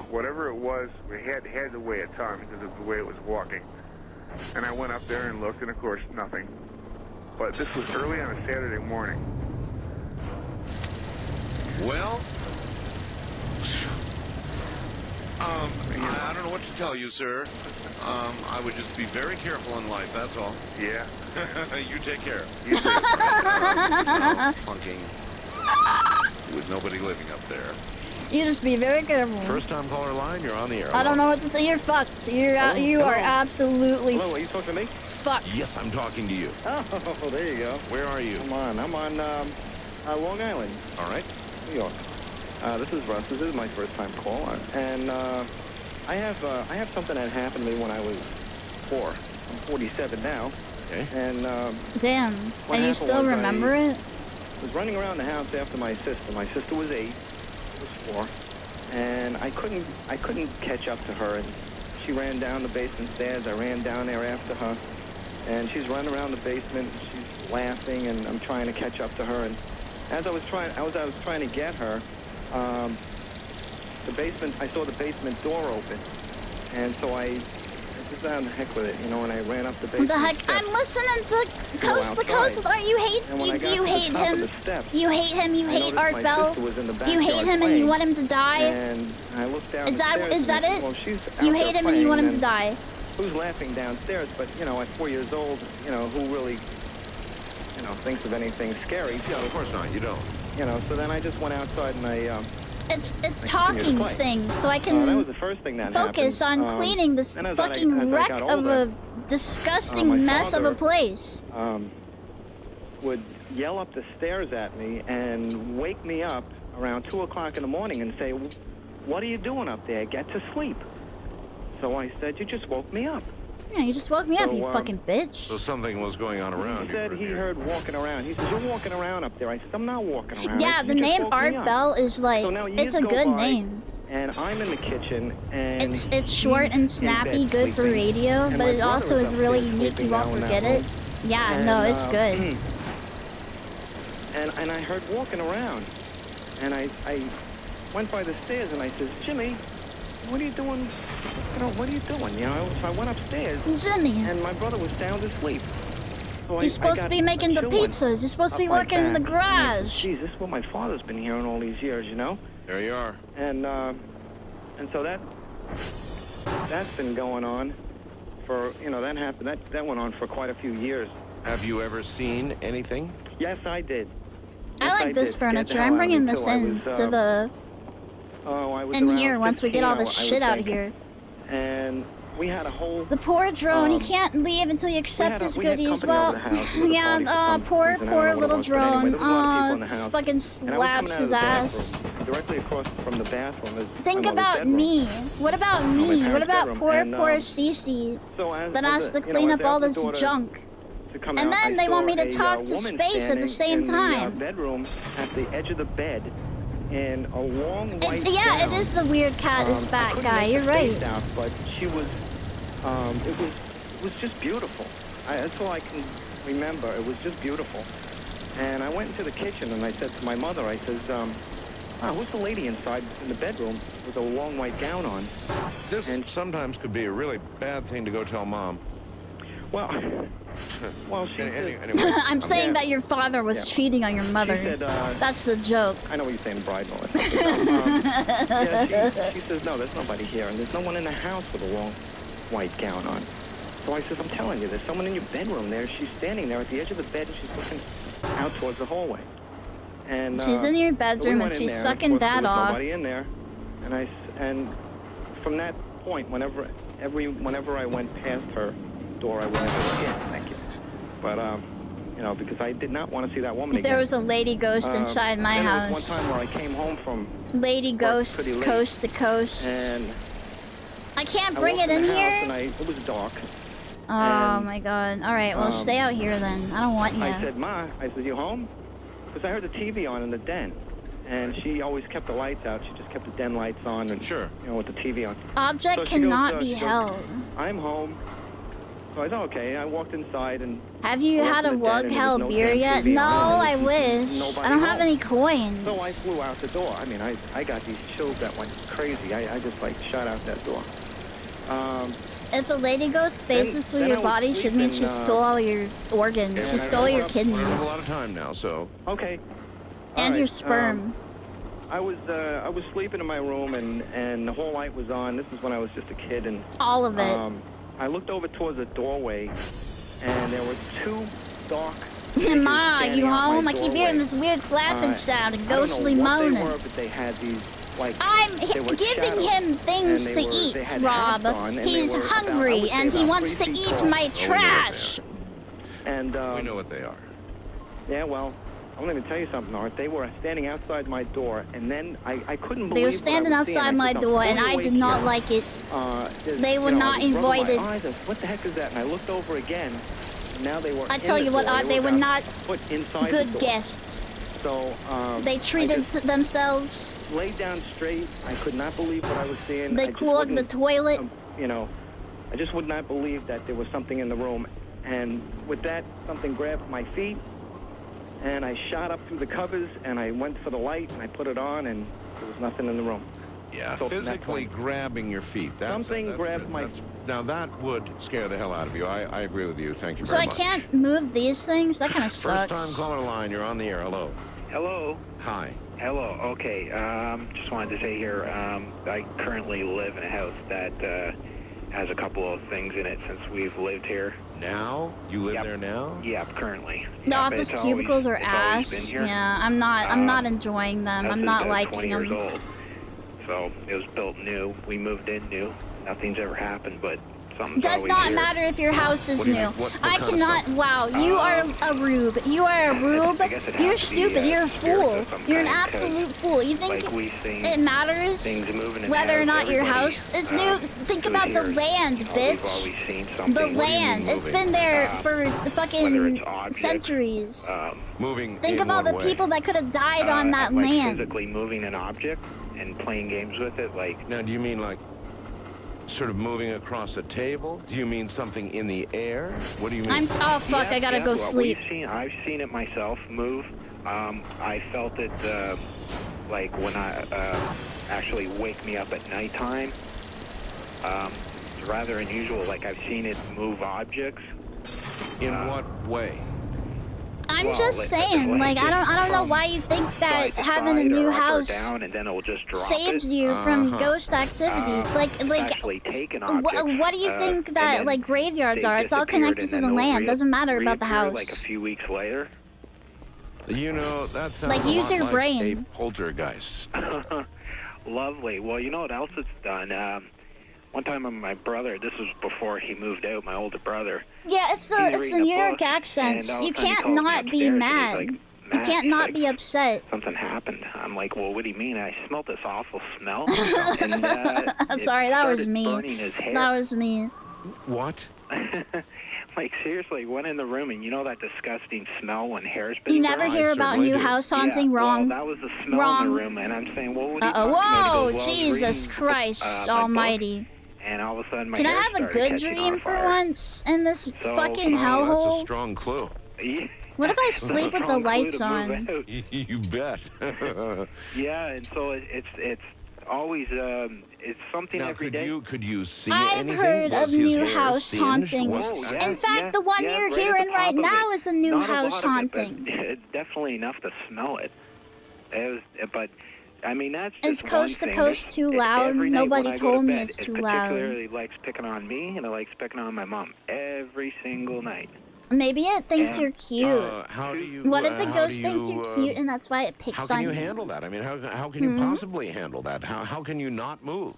L: Whatever it was, it had to weigh a ton because of the way it was walking. And I went up there and looked, and of course, nothing. But this was early on a Saturday morning.
H: Well, I don't know what to tell you, sir. I would just be very careful in life, that's all.
L: Yeah.
H: You take care.
L: You too.
H: Funking with nobody living up there.
A: You just be very careful.
H: First time caller line, you're on the air.
A: I don't know what to tell you. You're fucked. You are absolutely
M: Hello, are you talking to me?
A: fucked.
H: Yes, I'm talking to you.
M: Oh, there you go.
H: Where are you?
M: I'm on Long Island.
H: All right.
M: New York. This is Russ. This is my first time call, and I have something that happened to me when I was 4. I'm 47 now.
H: Okay.
M: And
A: Damn.
M: what
A: And you
M: happened
A: still
M: was
A: remember
M: I
A: it?
M: was running around the house after my sister. My sister was 8. I was 4, and I couldn't catch up to her. And she ran down the basement stairs. I ran down there after her, and she's running around the basement. She's laughing, and I'm trying to catch up to her. And as I was trying to get her, I saw the basement door open, and so I just down the heck with it, and I ran up the basement.
A: What the heck?
M: steps.
A: I'm listening to
M: Go
A: Coast to Coast.
M: outside.
A: You hate
M: And when I got
A: you
M: to the
A: hate
M: top of
A: him.
M: the steps,
A: You hate him. You
M: I
A: hate
M: noticed
A: Art
M: my
A: Bell.
M: sister was in the
A: You
M: backyard
A: hate him and you
M: playing,
A: want him to die.
M: And I looked down
A: Is
M: the
A: that
M: stairs and,
A: it?
M: Well, she's out
A: You
M: there
A: hate him and you want him to
M: playing,
A: die.
M: Who's laughing downstairs? But at 4 years old, who really, thinks of anything scary?
H: Yeah, of course not. You don't.
M: So then I just went outside and I.
A: It's
M: I continued to
A: talking
M: play.
A: things, so I
M: that
A: can
M: was the first thing that
A: focus
M: happened.
A: on cleaning this
M: then as
A: fucking
M: I
A: wreck
M: got
A: of
M: older,
A: a disgusting
M: my
A: mess of a
M: father,
A: place.
M: Would yell up the stairs at me and wake me up around 2 o'clock in the morning and say, "What are you doing up there? Get to sleep." So I said, "You just woke me up."
A: Yeah, you just woke me up,
M: So,
A: you fucking bitch.
H: So something was going on around
M: He
H: you.
M: said he heard walking around. He says, "You're walking around up there." I said, "I'm not walking around."
A: Yeah,
M: "You
A: the
M: just
A: name
M: woke me
A: Art
M: up."
A: Bell is like,
M: So now
A: it's
M: years
A: a
M: go
A: good
M: by,
A: name.
M: And I'm in the kitchen, and
A: It's short and snappy, good for radio,
M: And
A: but
M: my
A: it also
M: brother
A: is
M: was
A: really
M: upstairs
A: unique. You
M: sleeping
A: won't
M: now in that
A: forget it.
M: room.
A: Yeah,
M: And,
A: no, it's good.
M: And I heard walking around, and I went by the stairs, and I says, "Jimmy, what are you doing? What are you doing?" So I went upstairs,
A: Jimmy,
M: and my brother was sound asleep. So
A: You're supposed to be making the pizzas. You're supposed to be working in the garage.
M: Geez, this is what my father's been hearing all these years,
H: There you are.
M: And so that's been going on for, that happened. That went on for quite a few years.
H: Have you ever seen anything?
M: Yes, I did.
A: I like this furniture. I'm bringing this in to the in here once we get all this shit out of here.
M: And we had a whole.
A: The poor drone. He can't leave until he accepts his goodies. Well, yeah. Poor little drone. Fucking slaps his ass.
M: Directly across from the bathroom is.
A: Think about me. What about me? What about poor Cece that has to clean up all this junk?
M: to come
A: And
M: out,
A: then
M: I
A: they want
M: saw
A: me to
M: a,
A: talk to
M: woman
A: space at the
M: standing
A: same
M: in
A: time.
M: The bedroom at the edge of the bed in a long white
A: Yeah,
M: gown.
A: it is the weird cat is
M: I
A: back
M: couldn't
A: guy.
M: make
A: You're
M: her face
A: right.
M: out, but she was, it was just beautiful. That's all I can remember. It was just beautiful. And I went into the kitchen and I said to my mother, I says, who's the lady inside in the bedroom with a long white gown on?
H: This sometimes could be a really bad thing to go tell Mom.
M: Well, she
H: anyway.
A: I'm saying that your father was cheating on your mother.
M: She said,
A: that's the joke.
M: I know what you're saying, bride and all that. Yeah, she says, no, there's nobody here, and there's no one in the house with a long white gown on. So I says, I'm telling you, there's someone in your bedroom there. She's standing there at the edge of the bed, and she's looking out towards the hallway. And
A: She's in your
M: so we
A: bedroom
M: went
A: and
M: in
A: she's
M: there,
A: sucking
M: and of course,
A: that
M: there was
A: off.
M: nobody in there, and from that point, whenever I went past her door, I went again. Thank you. But you know, because I did not want to see that woman again.
A: There was a lady ghost inside my
M: then
A: house.
M: There was one time where I came home from
A: Lady ghosts
M: pretty late,
A: coast to coast.
M: and
A: I can't
M: I
A: bring
M: walked
A: it in
M: the house
A: here.
M: And it was dark.
A: Oh
M: and,
A: my god. Alright, well stay out here then. I don't want you.
M: I said, Ma, I said, you home? Because I heard the TV on in the den. And she always kept the lights out. She just kept the den lights on and, you know, with the TV on.
A: Object
M: So she
A: cannot
M: goes,
A: be
M: she goes,
A: held.
M: I'm home. So I said, okay. I walked inside and...
A: Have you had a wug held beer yet? No, I wish. I don't have any coins.
M: So I flew out the door. I mean, I got these chills that went crazy. I just, like, shot out that door.
A: If a lady ghost faces through
M: then
A: your
M: I was
A: body, should mean she
M: sleeping,
A: stole all your organs. She stole your kidneys.
H: We don't have a lot of time now, so...
M: Okay.
A: And
M: All
A: your
M: right,
A: sperm.
M: I was sleeping in my room and the whole light was on. This is when I was just a kid and
A: all of it.
M: I looked over towards the doorway and there were two dark
A: Ma,
M: standing
A: you
M: out my
A: home? I keep
M: doorway.
A: hearing this weird clapping sound and ghostly
M: I don't know what
A: moaning.
M: they were, but they had these like
A: I'm
M: they were
A: giving
M: shadows,
A: him things
M: and
A: to
M: they
A: eat,
M: had
A: Rob.
M: hats on, and
A: He's
M: they were about, I
A: hungry
M: would say
A: and he
M: about
A: wants
M: 3
A: to
M: feet
A: eat
M: tall.
A: my trash.
M: And
H: we know what they are.
M: Yeah, well, I'm going to tell you something, Art. They were standing outside my door, and then I couldn't believe
A: They were standing
M: what I was seeing.
A: outside
M: I
A: my
M: said,
A: door,
M: "I'm
A: and I
M: fully
A: did
M: awake
A: not
M: here."
A: like it. They were
M: you know,
A: not
M: I was rubbing
A: invited.
M: my eyes. I said, what the heck is that? And I looked over again, and now they were
A: I
M: in
A: tell
M: the
A: you what,
M: door.
A: Art, they were
M: about
A: not
M: put inside
A: good
M: the door.
A: guests.
M: So
A: They treated
M: I just
A: themselves.
M: laid down straight. I could not believe what I was seeing.
A: They
M: I just
A: clogged the
M: wouldn't,
A: toilet.
M: You know, I just would not believe that there was something in the room. And with that, something grabbed my feet, and I shot up through the covers, and I went for the light, and I put it on, and there was nothing in the room.
H: Yeah,
M: So from that
H: physically
M: point-
H: grabbing your feet.
M: Something grabbed my...
H: Now, that would scare the hell out of you. I agree with you. Thank you
A: So
H: very
A: I
H: much.
A: can't move these things? That kind of
H: First
A: sucks.
H: time caller line. You're on the air. Hello.
N: Hello.
H: Hi.
N: Hello. Okay. Just wanted to say here, I currently live in a house that has a couple of things in it since we've lived here.
H: Now? You live there now?
N: Yep, currently.
A: The
N: Yeah, but
A: office
N: it's
A: cubicles
N: always,
A: are
N: it's always been
A: ass.
N: here.
A: Yeah, I'm not enjoying them.
N: House
A: I'm
N: is
A: not
N: about
A: liking
N: 20 years
A: them.
N: old. So it was built new. We moved in new. Nothing's ever happened, but something's
A: Does
N: always
A: not
N: here.
A: matter if your house is
N: What do you
A: new.
N: mean? What
A: I
N: kind of
A: cannot. Wow, you are a rube. You are a rube.
N: I guess it has
A: You're
N: to be,
A: stupid. You're a
N: spirits
A: fool.
N: of some
A: You're an
N: kind, 'cause,
A: absolute fool. You think
N: like, we've seen
A: it matters
N: things moving in the
A: whether or
N: house,
A: not your
N: everybody,
A: house is new? Think
N: who's
A: about the
N: here,
A: land,
N: we've
A: bitch.
N: always seen something.
A: The
N: What do you mean
A: land. It's
N: moving?
A: been there for the
N: whether
A: fucking
N: it's objects,
A: centuries.
H: Moving.
A: Think
N: in
A: of all the
N: one way.
A: people that could have died on that
N: like
A: land.
N: physically moving an object and playing games with it, like.
H: Now, do you mean like sort of moving across a table? Do you mean something in the air? What do you mean?
A: Oh fuck! I gotta go
N: well,
A: sleep.
N: I've seen it myself move. I felt it like when I actually wake me up at nighttime. It's rather unusual. Like I've seen it move objects.
H: In what way?
A: I'm just saying, like I don't know why you think that having a new house
N: down and then it will just drop
A: saves
N: it.
A: you from ghost activity. Like
N: actually take an object,
A: what do you think
N: and
A: that
N: then
A: like graveyards
N: they
A: are? It's all
N: disappeared,
A: connected
N: and
A: to
N: then
A: the
N: they'll
A: land. Doesn't matter about the
N: reappear,
A: house.
N: Like a few weeks later.
H: You know, that sounds
A: Like,
H: a
A: use
H: lot
A: your
H: like
A: brain.
H: a poltergeist.
N: Lovely. Well, you know what else it's done? One time my brother, this was before he moved out, my older brother.
A: Yeah, it's the
N: he was
A: the
N: reading a
A: New York
N: book,
A: accents.
N: and all of
A: You
N: a sudden he
A: can't
N: calls me
A: not be
N: upstairs, and he's
A: mad.
N: like,
A: You
N: "Matt,"
A: can't
N: he's
A: not
N: like,
A: be upset.
N: Something happened. I'm like, well, what do you mean? I smelled this awful smell. And,
A: Sorry,
N: it
A: that was
N: started
A: me.
N: burning his hair.
A: That was me.
H: What?
N: Like, seriously, went in the room, and you know that disgusting smell when hair's been
A: You never
N: burnt?
A: hear about new house haunting?
N: Yeah,
A: Wrong.
N: well, that was the smell
A: Wrong.
N: in the room, and I'm saying, well, what are you
A: Uh-oh.
N: talking about? He
A: Whoa,
N: goes, well, I was
A: Jesus
N: reading,
A: Christ
N: my book,
A: almighty.
N: and all of a sudden my
A: Can I
N: hair
A: have a
N: started
A: good
N: catching
A: dream
N: on
A: for
N: fire.
A: once in this
N: So,
A: fucking
H: That's a
A: hellhole?
H: strong clue.
A: What if I sleep with the lights on?
H: You bet.
N: Yeah, and so it's always it's something
H: now,
N: every day.
H: Could you see
A: I've
H: anything?
A: heard
H: Was
A: of
H: his
A: new
H: hair
A: house
H: singed?
A: hauntings.
N: Oh, yeah,
A: In fact,
N: yeah,
A: the one
N: yeah,
A: you're
N: right at
A: hearing
N: the
A: right
N: top of
A: now
N: it.
A: is a new
N: Not
A: house
N: lot of it,
A: haunting.
N: but it's definitely enough to smell it. But I mean, that's
A: Is
N: just
A: coast
N: one
A: to
N: thing.
A: coast too loud?
N: Every night
A: Nobody
N: when I go
A: told
N: to
A: me
N: bed,
A: it's
N: it
A: too loud.
N: particularly likes picking on me, and it likes picking on my mom every single night.
A: Maybe it thinks
N: And,
A: you're cute.
H: How do you?
A: What if the
H: how
A: ghost
H: do
A: thinks
H: you,
A: you're cute and that's why it picks
H: How can
A: on
H: you
A: you?
H: handle that? I mean, how can you possibly handle that? How can you not move?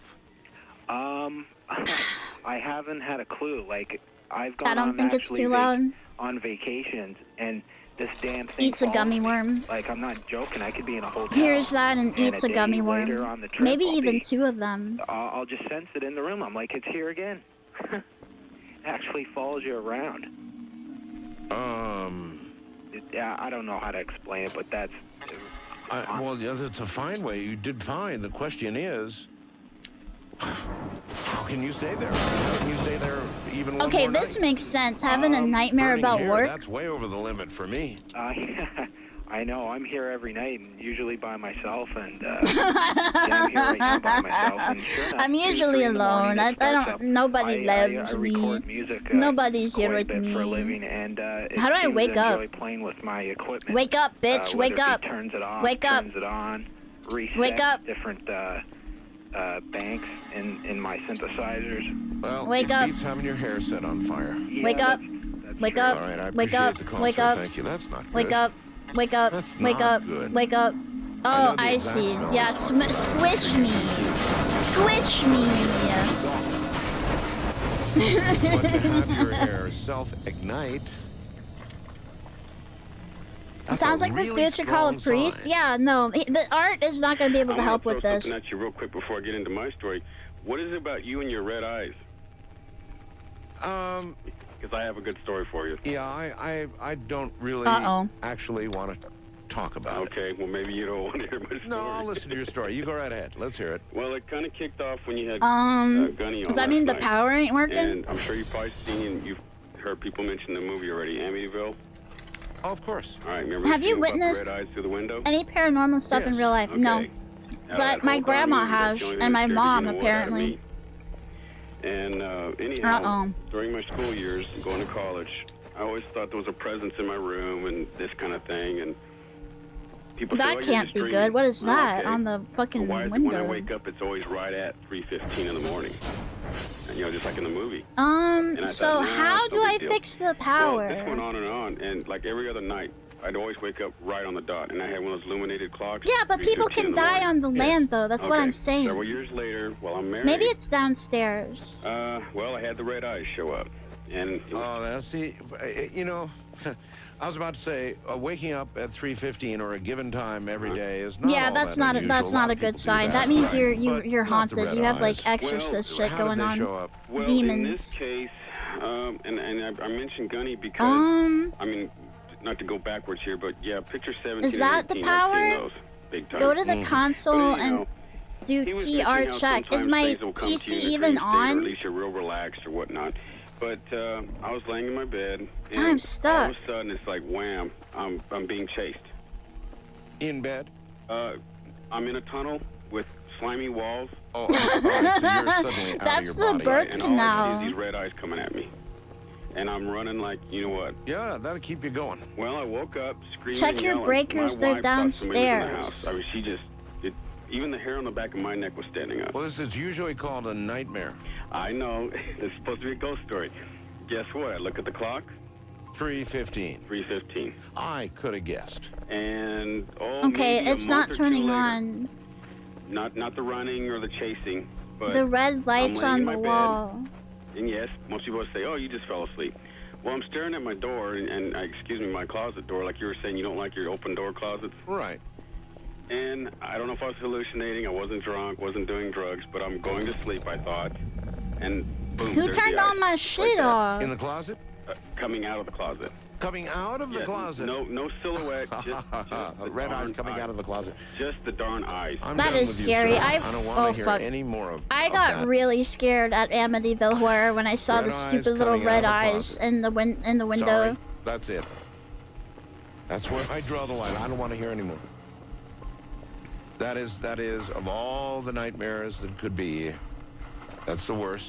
N: I haven't had a clue. Like, I've gone
A: I don't
N: on
A: think it's
N: actually
A: too loud.
N: on vacations, and this damn thing
A: Eats a
N: follows
A: gummy
N: me.
A: worm.
N: Like, I'm not joking. I could be in a hotel.
A: Here's that and eats a
N: day
A: gummy
N: later
A: worm.
N: on the trip,
A: Maybe
N: I'll
A: even
N: be-
A: two of them.
N: I'll just sense it in the room. I'm like, it's here again. It actually follows you around. Yeah, I don't know how to explain it, but that's...
H: Well, yeah, that's a fine way. You did fine. The question is, how can you stay there? How can you stay there even one
A: Okay,
H: more
A: this
H: night?
A: makes sense. Having a nightmare
H: Burning
A: about
H: hair,
A: work.
H: That's way over the limit for me.
N: I know. I'm here every night, and usually by myself, and yeah, I'm here right now by myself. And sure enough,
A: I'm
N: 2,
A: usually
N: 3 in the morning,
A: alone.
N: it starts
A: I
N: up.
A: don't. Nobody
N: I
A: loves
N: record
A: me.
N: music,
A: Nobody's here
N: quite a
A: with
N: bit for a
A: me.
N: living, and
A: How do I
N: seems
A: wake
N: to
A: up?
N: enjoy playing with my equipment.
A: Wake up, bitch!
N: Whether
A: Wake
N: it be
A: up!
N: Turns it off.
A: Wake up!
N: Turns it on. Resets
A: Wake up!
N: different banks in my synthesizers.
H: Well,
A: Wake
H: it
A: up.
H: beats having your hair set on fire.
A: Wake up! Wake up!
H: All right, I
A: Wake
H: appreciate
A: up!
H: the call,
A: Wake
H: sir.
A: up!
H: Thank you. That's not
A: Wake
H: good.
A: up! Wake up!
H: That's
A: Wake
H: not
A: up!
H: good.
A: Wake up!
H: I know
A: Oh,
H: the
A: I
H: exact
A: see.
H: smell.
A: Yeah, squish me! Squish me!
H: But to have your hair self-ignite.
A: Sounds like this dude should call a priest. Yeah, no, the art is not going to be able to help with
O: throw
A: this.
O: something at you real quick before I get into my story. What is it about you and your red eyes? Because I have a good story for you.
H: Yeah, I don't really actually want to talk about it.
O: Okay, well maybe you don't want to hear my story.
H: No, I'll listen to your story. You go right ahead. Let's hear it.
O: Well, it kind of kicked off when you had Gunny on
A: Does that mean the
O: last night.
A: power ain't working?
O: And I'm sure you've probably seen and you've heard people mention the movie already, Amityville.
H: Oh, of course.
O: All right, remember
A: Have
O: the
A: you
O: scene about the
A: witnessed
O: red eyes through the window?
A: any paranormal stuff in real life? No.
O: Okay.
A: But my grandma has, and my mom apparently.
O: And anyhow,
A: Uh-oh.
O: during my school years, going to college, I always thought there was a presence in my room and this kind of thing. And people say,
A: That
O: "Oh, you're
A: can't
O: just
A: be
O: dreaming."
A: good. What is
O: Well,
A: that
O: okay.
A: on the fucking
O: But why is it when I
A: window?
O: wake up, it's always right at 3:15 in the morning? And, you know, just like in the movie. And I
A: So
O: thought, nah,
A: how
O: it's
A: do
O: no
A: I
O: big deal.
A: fix the
O: Well,
A: power?
O: this went on, and like every other night, I'd always wake up right on the dot, and I had one of those illuminated clocks.
A: Yeah, but people
O: 3:15 in
A: can
O: the
A: die
O: morning.
A: on the land, though. That's what
O: Okay.
A: I'm saying.
O: Several years later, while I'm married,
A: Maybe it's downstairs.
O: well, I had the red eyes show up, and
H: Now, see, you know, I was about to say, waking up at 3:15 or a given time every day is not.
A: Yeah,
H: all
A: that's
H: that
A: not
H: unusual.
A: that's
H: A
A: not
H: lot
A: a
H: of people
A: good
H: do
A: sign.
H: that,
A: That means
H: right.
A: you're
H: But not the
A: haunted.
H: red
A: You have
H: eyes.
A: like exorcist shit
H: how
A: going
H: did they
A: on.
H: show up?
O: well,
A: Demons.
O: in this case, and I mentioned Gunny because I mean, not to go backwards here, but yeah, picture 17.
A: Is that the
O: and 18,
A: power?
O: I've seen those big time.
A: Go to the console
O: But
A: and
O: anyhow,
A: do
O: he was
A: TR
O: mentioning how
A: check. Is
O: sometimes
A: my
O: things will come to
A: PC
O: you in a
A: even
O: dream state, Or at
A: on?
O: least you're real relaxed or whatnot. But I was laying in my bed, and
A: I'm stuck.
O: all of a sudden it's like wham! I'm being chased.
H: In bed?
O: I'm in a tunnel with slimy walls.
H: Oh, so you're suddenly out
A: That's
H: of your
A: the
H: body.
A: birth
O: and all I
A: canal.
O: see is these red eyes coming at me. And I'm running like, you know what?
H: Yeah, that'll keep you going.
O: Well, I woke up screaming.
A: Check
O: and
A: your
O: yelling.
A: breakers,
O: My
A: they're
O: wife thought somebody was in the
A: downstairs.
O: house. I mean, she just, even the hair on the back of my neck was standing up.
H: Well, this is usually called a nightmare.
O: I know. It's supposed to be a ghost story. Guess what? I look at the clock.
H: 3:15.
O: 3:15.
H: I could have guessed.
O: And
A: Okay,
O: maybe a
A: it's not
O: month or two
A: turning
O: later,
A: on.
O: Not the running or the chasing, but
A: The red lights
O: I'm laying
A: on
O: in
A: the
O: my bed,
A: wall.
O: And yes, most people say, "Oh, you just fell asleep." Well, I'm staring at my door, and excuse me, my closet door, like you were saying, you don't like your open door closets.
H: Right.
O: And I don't know if I was hallucinating. I wasn't drunk, wasn't doing drugs, but I'm going to sleep, I thought. and boom.
A: Who
O: there's the
A: turned
O: ice.
A: on my shit off?
H: In the closet?
O: Coming out of the closet.
H: Coming out of the
O: Yeah,
H: closet?
O: No silhouette, just the
H: red eyes
O: darn
H: coming out of the closet.
O: Just the darn eyes.
A: That is scary.
H: I don't want to hear
A: fuck.
H: any more of
A: I
H: of
A: got
H: that.
A: really scared at Amityville Horror when I saw
H: Red
A: the
H: eyes
A: stupid little
H: coming
A: red
H: out of the
A: eyes
H: closet.
A: in the window.
H: Sorry, that's it. That's where I draw the line. I don't want to hear anymore. That is, of all the nightmares that could be, that's the worst.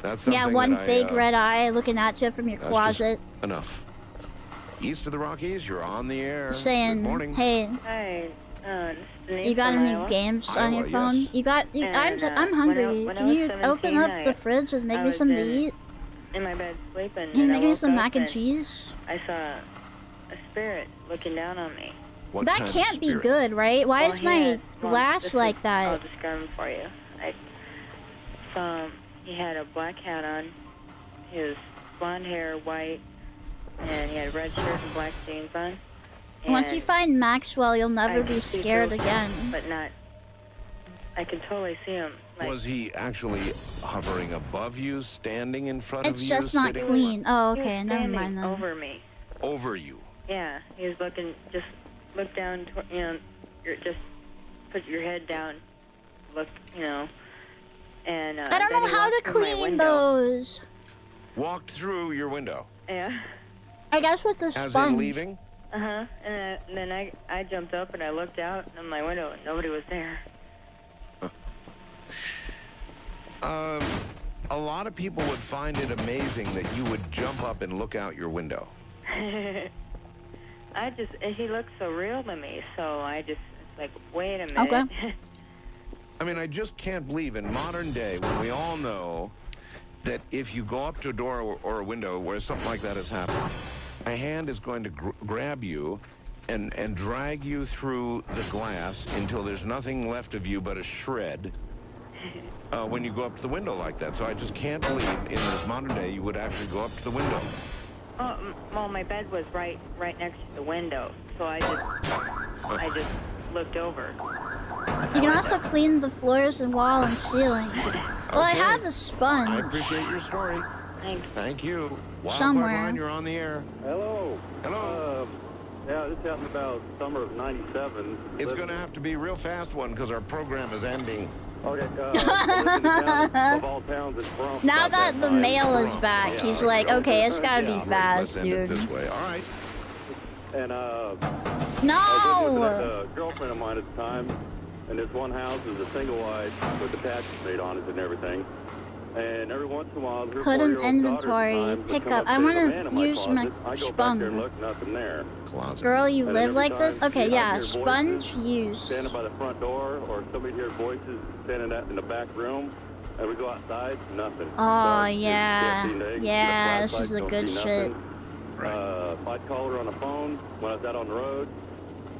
H: That's
A: Yeah,
H: something
A: one
H: that
A: big red eye looking at you from your
H: that's
A: closet,
H: just enough. East of the Rockies, you're on the air.
A: saying,
H: Good morning.
A: "Hey,
P: Hi,
A: you got any games on your phone? You got? I'm hungry. Can you open up the fridge and make me something to eat?
P: in my bed sleeping.
A: Can you
P: and
A: make
P: I
A: me
P: woke
A: some
P: up
A: mac and cheese?
P: I saw a spirit looking down on me.
A: That can't be good, right? Why is my glass
P: this
A: like
P: I'll
A: that?
P: describe him for you. I saw him. He had a black hat on. His blonde hair, white, and he had a red shirt and black jeans on.
A: Once you
P: And
A: find Maxwell, you'll
P: I
A: never
P: could
A: be
P: see
A: scared
P: through him,
A: again.
P: But not. I can totally see him. Like,
H: Was he actually hovering above you, standing in front of you?
A: It's just not
H: sitting
A: clean. Oh,
P: he was
A: okay, never
P: standing
A: mind then.
P: over me.
H: over you?
P: Yeah, he was looking. Just look down. Just put your head down. Look, And
A: I don't
P: then
A: know
P: he
A: how to
P: walked through my
A: clean
P: window.
A: those.
H: Walked through your window.
P: Yeah.
A: I guess with the
H: As
A: sponge.
H: in leaving?
P: And then I jumped up and I looked out of my window and nobody was there.
H: A lot of people would find it amazing that you would jump up and look out your window.
P: He looked so real to me, so I just, it's like, wait a minute.
A: Okay.
H: I mean, I just can't believe in modern day when we all know that if you go up to a door or a window where something like that has happened, a hand is going to grab you and drag you through the glass until there's nothing left of you but a shred when you go up to the window like that. So I just can't believe in this modern day you would actually go up to the window.
P: Well, my bed was right next to the window, so I just looked over.
A: You can also clean the floors and wall and ceiling. Well, I
H: Okay.
A: have a sponge.
H: I appreciate your story.
P: Thanks.
H: Thank you.
A: Somewhere.
H: Line, you're on the air.
R: Hello.
H: Hello.
R: Yeah, this happened about summer of '97.
H: It's going to have to be a real fast one because our program is ending.
R: Okay. I lived in the town of all towns in Pahrump
A: Now
R: about
A: that the
R: time.
A: mail is back, he's like, okay, it's gotta be
R: Yeah.
A: fast,
H: Let's end it
A: dude.
H: this way. All right.
R: And
A: No!
R: I was living with a girlfriend of mine at the time, and this one house is a single wide with attachments made on it and everything. And every once in a while, her
A: Put in
R: 4-year-old
A: inventory,
R: daughter at the time would
A: pick
R: come
A: up. I
R: upstairs,
A: wanna
R: a man in my
A: use my
R: closet. I go back
A: spung.
R: there and look, nothing there.
H: Closet.
A: Girl, you
R: And
A: live
R: every
A: like this?
R: time,
A: Okay,
R: I'd
A: yeah,
R: hear
A: sponge
R: voices
A: use.
R: standing by the front door, or somebody hear voices standing in the back room, and we go outside, nothing.
A: Oh,
R: Dark,
A: yeah.
R: can't see anything,
A: Yeah,
R: the
A: this is
R: flashlight,
A: the
R: don't
A: good
R: see
A: shit.
R: nothing. I'd call her on the phone when I was out on the road.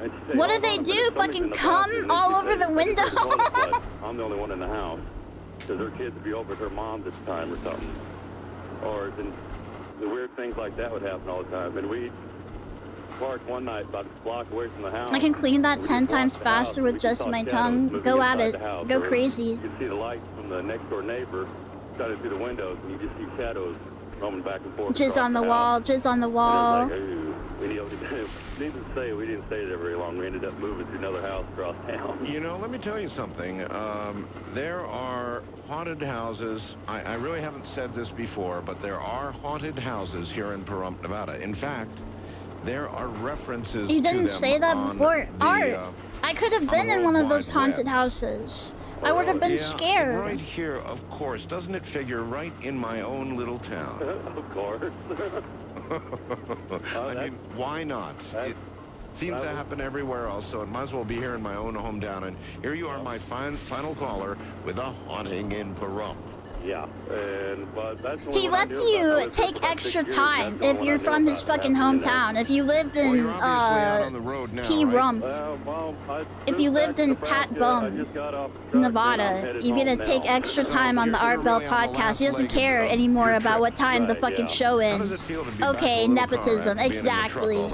R: And she'd say,
A: What
R: "Hold
A: did
R: on
A: they
R: a
A: do?
R: minute, somebody's
A: Fucking
R: in the
A: cum
R: bathroom." And
A: all
R: she'd
A: over
R: say,
A: the window?
R: "Somebody's in the toilet, but I'm the only one in the house. Because her kids would be over at her mom's at the time or something. Or then the weird things like that would happen all the time. And we parked one night about a block away from the house.
A: I can clean that
R: We
A: 10
R: just
A: times
R: walked the house,
A: faster
R: and
A: with
R: we
A: just
R: saw
A: my
R: shadows
A: tongue.
R: moving
A: Go at
R: inside
A: it.
R: the house,
A: Go
R: or
A: crazy.
R: You could see the lights from the next door neighbor shining through the windows, and you just see shadows roaming back and forth.
A: Jizz
R: across
A: on the
R: house.
A: wall, jizz on the
R: And
A: wall.
R: it was like, ooh, needless to say, we didn't stay there very long. We ended up moving to another house across town.
H: You know, let me tell you something. There are haunted houses. I really haven't said this before, but there are haunted houses here in Pahrump, Nevada. In fact, there are references
A: You
H: to
A: didn't
H: them
A: say that
H: on
A: before.
H: the,
A: Art! I could have
H: on
A: been
H: the
A: in one of
H: World
A: those
H: Wide
A: haunted
H: Web.
A: houses. I would have been
H: Yeah,
A: scared.
H: Right here, of course. Doesn't it figure right in my own little town?
R: Of course.
H: I mean, why not? It seems to happen everywhere else, so it might as well be here in my own hometown. And here you are, my final caller with a haunting in Pahrump.
R: Yeah, but that's the
A: He
R: one I
A: lets
R: knew about. I
A: you
R: was there
A: take
R: for about
A: extra
R: 6 years.
A: time
R: That's the
A: if
R: one
A: you're
R: I knew
A: from his
R: about
A: fucking
R: happening there.
A: hometown. If you lived
H: Well,
A: in
H: you're obviously out on the road now,
A: Key
H: right?
A: Rumpf, if you lived in Pat Bum,
R: I'm
A: Nevada,
R: headed
A: you get to
R: home
A: take
R: now.
A: extra time on the Art Bell podcast. He doesn't care anymore about what time the fucking show ends. Okay, nepotism, exactly.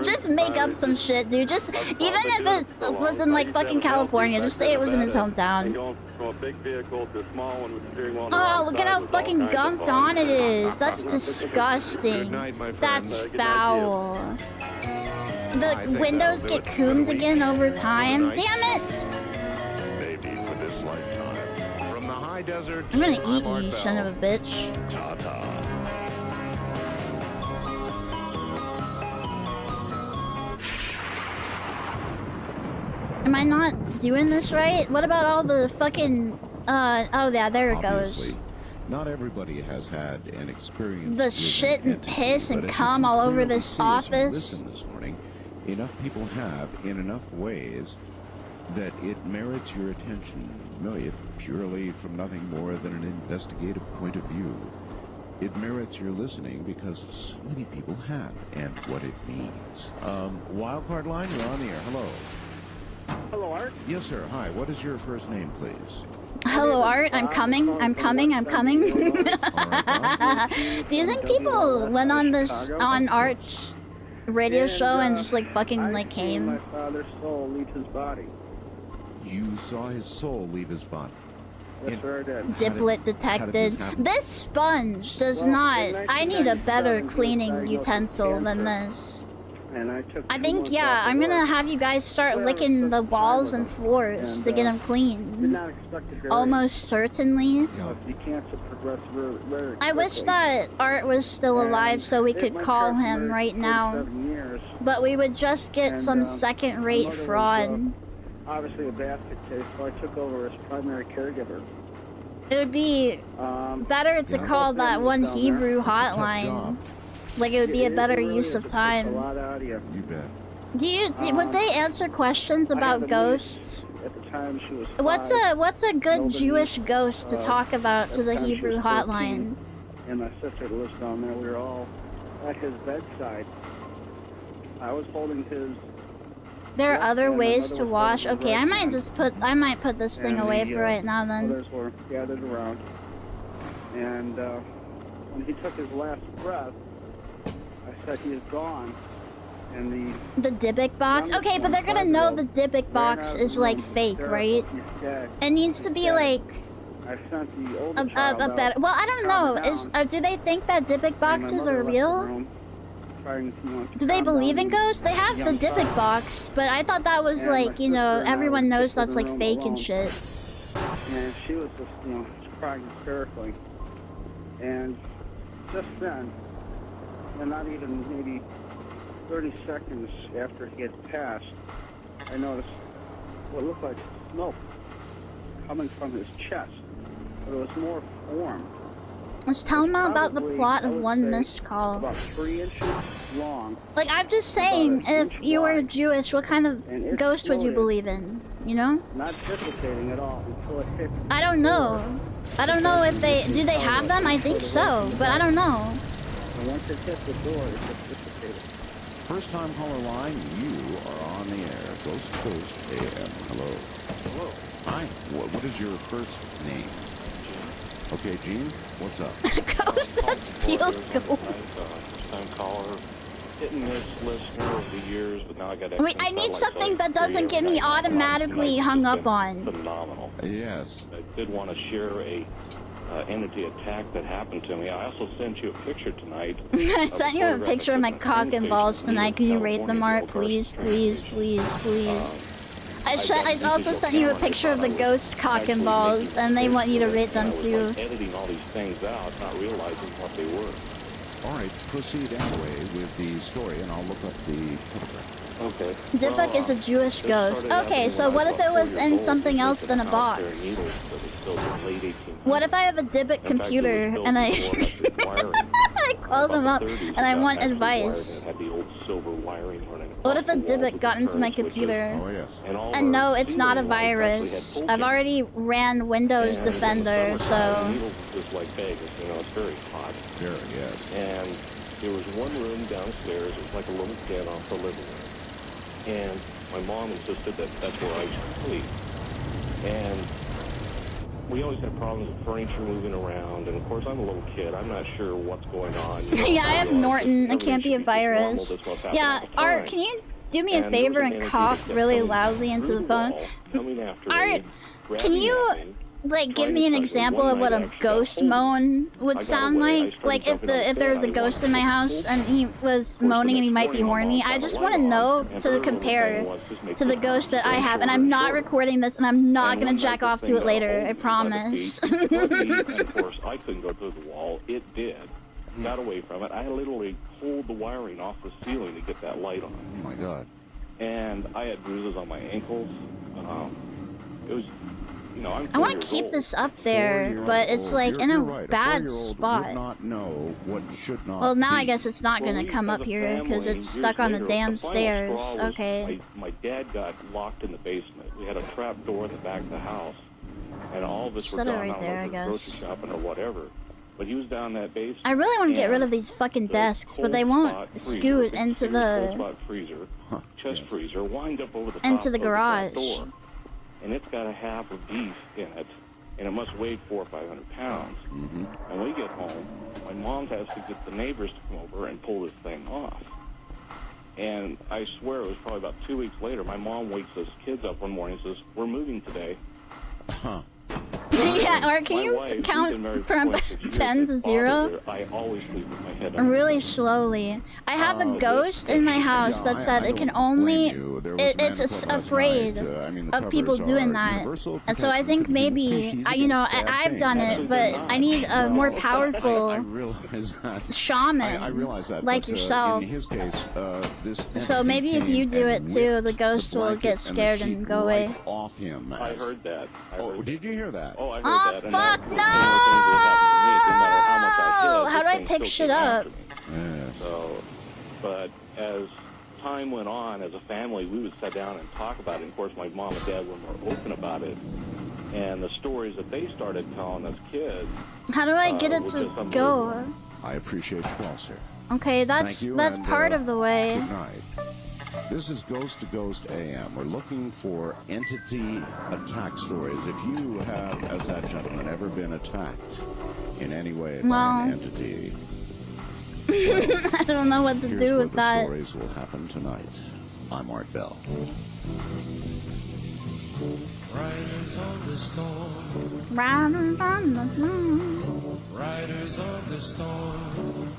A: Just make up some shit, dude. Just even if it was in like fucking California, just say it was in his hometown.
R: From a big vehicle to a small one with the steering wheel on the
A: Oh,
R: wrong
A: look
R: side
A: at how
R: with all
A: fucking
R: kinds of
A: gunked
R: fun.
A: on it is. That's disgusting.
H: Good night, my friend.
A: That's
R: Good night to you.
A: foul. The windows get coomed again over time. Damn it!
H: Maybe for this lifetime. From the high desert,
A: I'm gonna eat
H: Art
A: you,
H: Bell.
A: son of a bitch.
H: Ta-ta.
A: Am I not doing this right? What about all the fucking, oh yeah, there it
D: Obviously,
A: goes.
D: not everybody has had an experience.
A: The
D: with
A: shit
D: an
A: and piss
D: entity,
A: and
D: but as
A: cum
D: you
A: all
D: can
A: over
D: clearly
A: this
D: see as you
A: office.
D: listen this morning, enough people have in enough ways that it merits your attention, purely from nothing more than an investigative point of view. It merits your listening because so many people have, and what it means. Wildcard line, you're on the air. Hello.
S: Hello, Art.
D: Yes, sir. Hi. What is your first name, please?
A: Hello, Art. I'm coming. I'm coming. I'm coming. Do you think people went on this on Art's radio show and just like fucking like came?
S: My father's soul leave his body.
D: You saw his soul leave his body.
S: That's where I did.
A: Diplet detected. This sponge does not. I need a better cleaning utensil than this.
S: And I took
A: I think, yeah, I'm gonna have you guys start licking the walls and floors to get them
S: did
A: clean.
S: not expect it very
A: Almost certainly.
S: The cancer progressed very
A: I wish
S: quickly.
A: that Art was still alive so we
S: it
A: could
S: went
A: call
S: for
A: him right
S: 47
A: now.
S: years.
A: But we would just get some
S: My
A: second-rate
S: mother was,
A: fraud.
S: Obviously a basket case, so I took over as primary caregiver.
A: It would be better to call that one Hebrew hotline. Like, it would be a better use of
S: A
A: time.
S: lot out of you.
D: You bet.
A: Would they answer questions about ghosts?
S: At the time she was
A: What's a good
S: Nobody,
A: Jewish ghost to talk about to the
S: at the time she
A: Hebrew
S: was
A: hotline?
S: 13, and my sister lives down there. We were all at his bedside. I was holding his.
A: There are other
S: and my
A: ways
S: mother
A: to
S: was
A: wash.
S: holding his
A: Okay,
S: right hand.
A: I might put this thing
S: And
A: away
S: the,
A: for right now then.
S: Others were gathered around, and when he took his last breath, I said he is gone, and
A: The Dybbuk box? Okay, but they're gonna know the Dybbuk box is like fake, right? It needs to be like
S: I sent the older child
A: a better.
S: out,
A: Well, I don't
S: calm
A: know.
S: down,
A: Is do they think that Dybbuk
S: and my
A: boxes
S: mother
A: are
S: left the
A: real?
S: room, trying to
A: Do they
S: calm
A: believe
S: down
A: in ghosts? They have the
S: young
A: Dybbuk
S: child.
A: box, but I thought that was
S: And my
A: like, you know,
S: sister and I
A: everyone
S: were
A: knows
S: just in
A: that's
S: the
A: like
S: room
A: fake
S: alone.
A: and shit.
S: And she was just, crying hysterically. And just then, and not even maybe 30 seconds after he had passed, I noticed what looked like smoke coming from his chest, but it was more form.
A: Let's tell them about the
S: Probably,
A: plot
S: I
A: of
S: would
A: one
S: say,
A: missed call.
S: About 3 inches long.
A: Like, I'm just saying, if you were Jewish, what kind of
S: And it
A: ghost would you
S: exploded.
A: believe in? You know?
S: Not dissipating at all until it hit.
A: I don't know. I don't know if do they have them? I think so, but I don't know.
S: And once it hit the door, it just dissipated.
D: First time caller line, you are on the air. Ghost Coast AM. Hello.
I: Hello.
D: Hi. What is your first name? Okay, Gene, what's up?
A: Ghost that steals gold.
I: First-time caller. Hitting this listener over the years, but now I got.
A: Wait, I need something that doesn't get me automatically hung up on.
I: Phenomenal.
D: Yes.
I: I did want to share a entity attack that happened to me. I also sent you a picture tonight.
A: I sent you a picture of my cock and balls tonight. Can you rate them, Art? Please, please, please, please. I also sent you a picture of the ghost cock and balls, and they want you to rate them too.
I: Editing all these things out, not realizing what they were.
D: All right, proceed anyway with the story, and I'll look up the photograph.
I: Okay.
A: Dybbuk is a Jewish ghost. Okay, so what if it was in something else than a box? What if I have a Dybbuk computer and I I call them up and I want advice? What if a Dybbuk got into my computer? And no, it's not a virus. I've already ran Windows Defender, so...
I: Just like Vegas, you know, it's very hot.
D: Very, yes.
I: And there was one room downstairs, it was like a little den off the living room. And my mom insisted that that's where I should sleep. And we always had problems with furniture moving around, and of course I'm a little kid, I'm not sure what's going on. You know,
A: yeah, I have Norton, it can't be a virus. Yeah, Art, can you do me a favor and cough really loudly into the phone? Art, can you, like, give me an example of what a ghost moan would sound like? Like, if there was a ghost in my house and he was moaning and he might be horny, I just want to know to compare to the ghost that I have. And I'm not recording this, and I'm not gonna jack off to it later, I promise.
I: And of course, I couldn't go through the wall. It did. Got away from it. I literally pulled the wiring off the ceiling to get that light on.
D: Oh my God.
I: And I had bruises on my ankles. It was, you know, I'm
A: I want to keep this up there, but it's like in a bad spot.
D: Not know what should not
A: Well, now
D: be.
A: I guess it's not gonna come up here because it's stuck on the damn stairs. Okay.
I: My dad got locked in the basement. We had a trap door in the back of the house, and all of us were
A: Set it
I: down
A: right
I: out
A: there,
I: of
A: I
I: the
A: guess.
I: grocery shopping or whatever. But he was down that basement.
A: I really want to get
I: and
A: rid of these fucking
I: the
A: desks, but they
I: cold spot
A: won't
I: freezer,
A: scoot
I: big
A: into
I: cold
A: the
I: spot freezer, chest freezer, wind up over the top
A: into the
I: of the
A: garage.
I: back door. And it's got a half of beef in it, and it must weigh 400 or 500 pounds. And we get home, my mom has to get the neighbors to come over and pull this thing off. And I swear it was probably about 2 weeks later, my mom wakes us kids up one morning and says, "We're moving today."
A: Yeah, or can you count from 10 to 0?
I: I always sleep with my head up.
A: Really slowly. I have a ghost in my house that said it can only... It's afraid of people doing that. And so I think maybe, you know, I've done it, but I need a more powerful shaman
D: I realize that,
A: like
D: but,
A: yourself.
D: in his case, this
A: So maybe if you do it too, the ghost will get scared and go away.
D: Off him.
I: I heard that.
D: Oh, did you hear that?
I: Oh, I heard
A: Oh,
I: that. And
A: fuck, no! How do I pick shit up?
I: So, but as time went on, as a family, we would sit down and talk about it. And of course, my mom and dad were more open about it. And the stories that they started telling us kids.
A: How do I get it to go?
D: I appreciate your call, sir.
A: Okay, that's
D: Thank you,
A: that's
D: and,
A: part of the way.
D: Good night. This is Ghost to Ghost AM. We're looking for entity attack stories. If you have, as that gentleman, ever been attacked in any way by an entity,
A: I don't know what to
D: here's
A: do
D: where
A: with
D: the
A: that.
D: stories will happen tonight. I'm Art Bell.
Q: Riders on the storm.
A: Riders on the storm.
Q: Riders on the storm.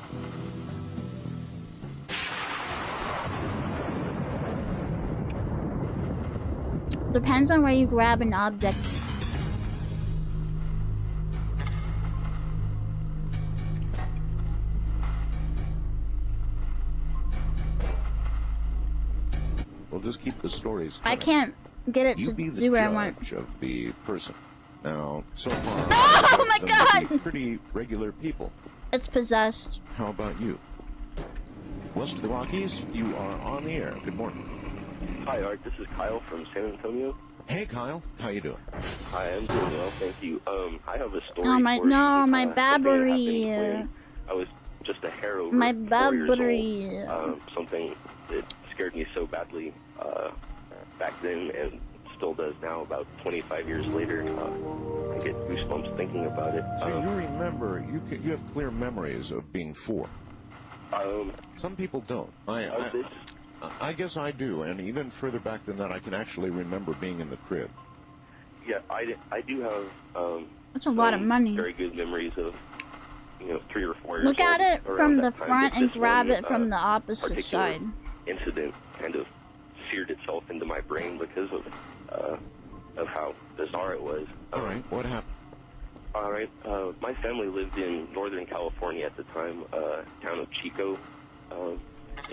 A: Depends on where you grab an object.
D: We'll just keep the stories
A: I
D: coming.
A: can't get it
D: You
A: to
D: be the
A: do what I want.
D: judge of the person. Now, so far,
A: Oh my
D: them
A: God!
D: to be pretty regular people.
A: It's possessed.
D: How about you? West of the Rockies, you are on the air. Good morning.
C: Hi, Art. This is Kyle from San Antonio.
D: Hey, Kyle. How you doing?
C: Hi, I'm doing well, thank you. I have a story.
A: Oh my
C: for you.
A: no, my
C: Something that happened
A: babbery.
C: when I was just a hair over
A: My
C: 4 years
A: babbery.
C: old. Something that scared me so badly back then and still does now. About 25 years later, I get goosebumps thinking about it.
D: So you remember, you have clear memories of being 4. Some people don't. I guess I do, and even further back than that, I can actually remember being in the crib.
C: Yeah, I do have.
A: That's a lot of money.
C: Very good memories of, 3 or 4 years
A: Look at
C: old,
A: it
C: around
A: from the
C: that time,
A: front
C: but
A: and
C: this
A: grab
C: one,
A: it from the opposite
C: particular
A: side.
C: Incident kind of seared itself into my brain because of how bizarre it was.
D: All right, what happened?
C: All right, my family lived in Northern California at the time, town of Chico,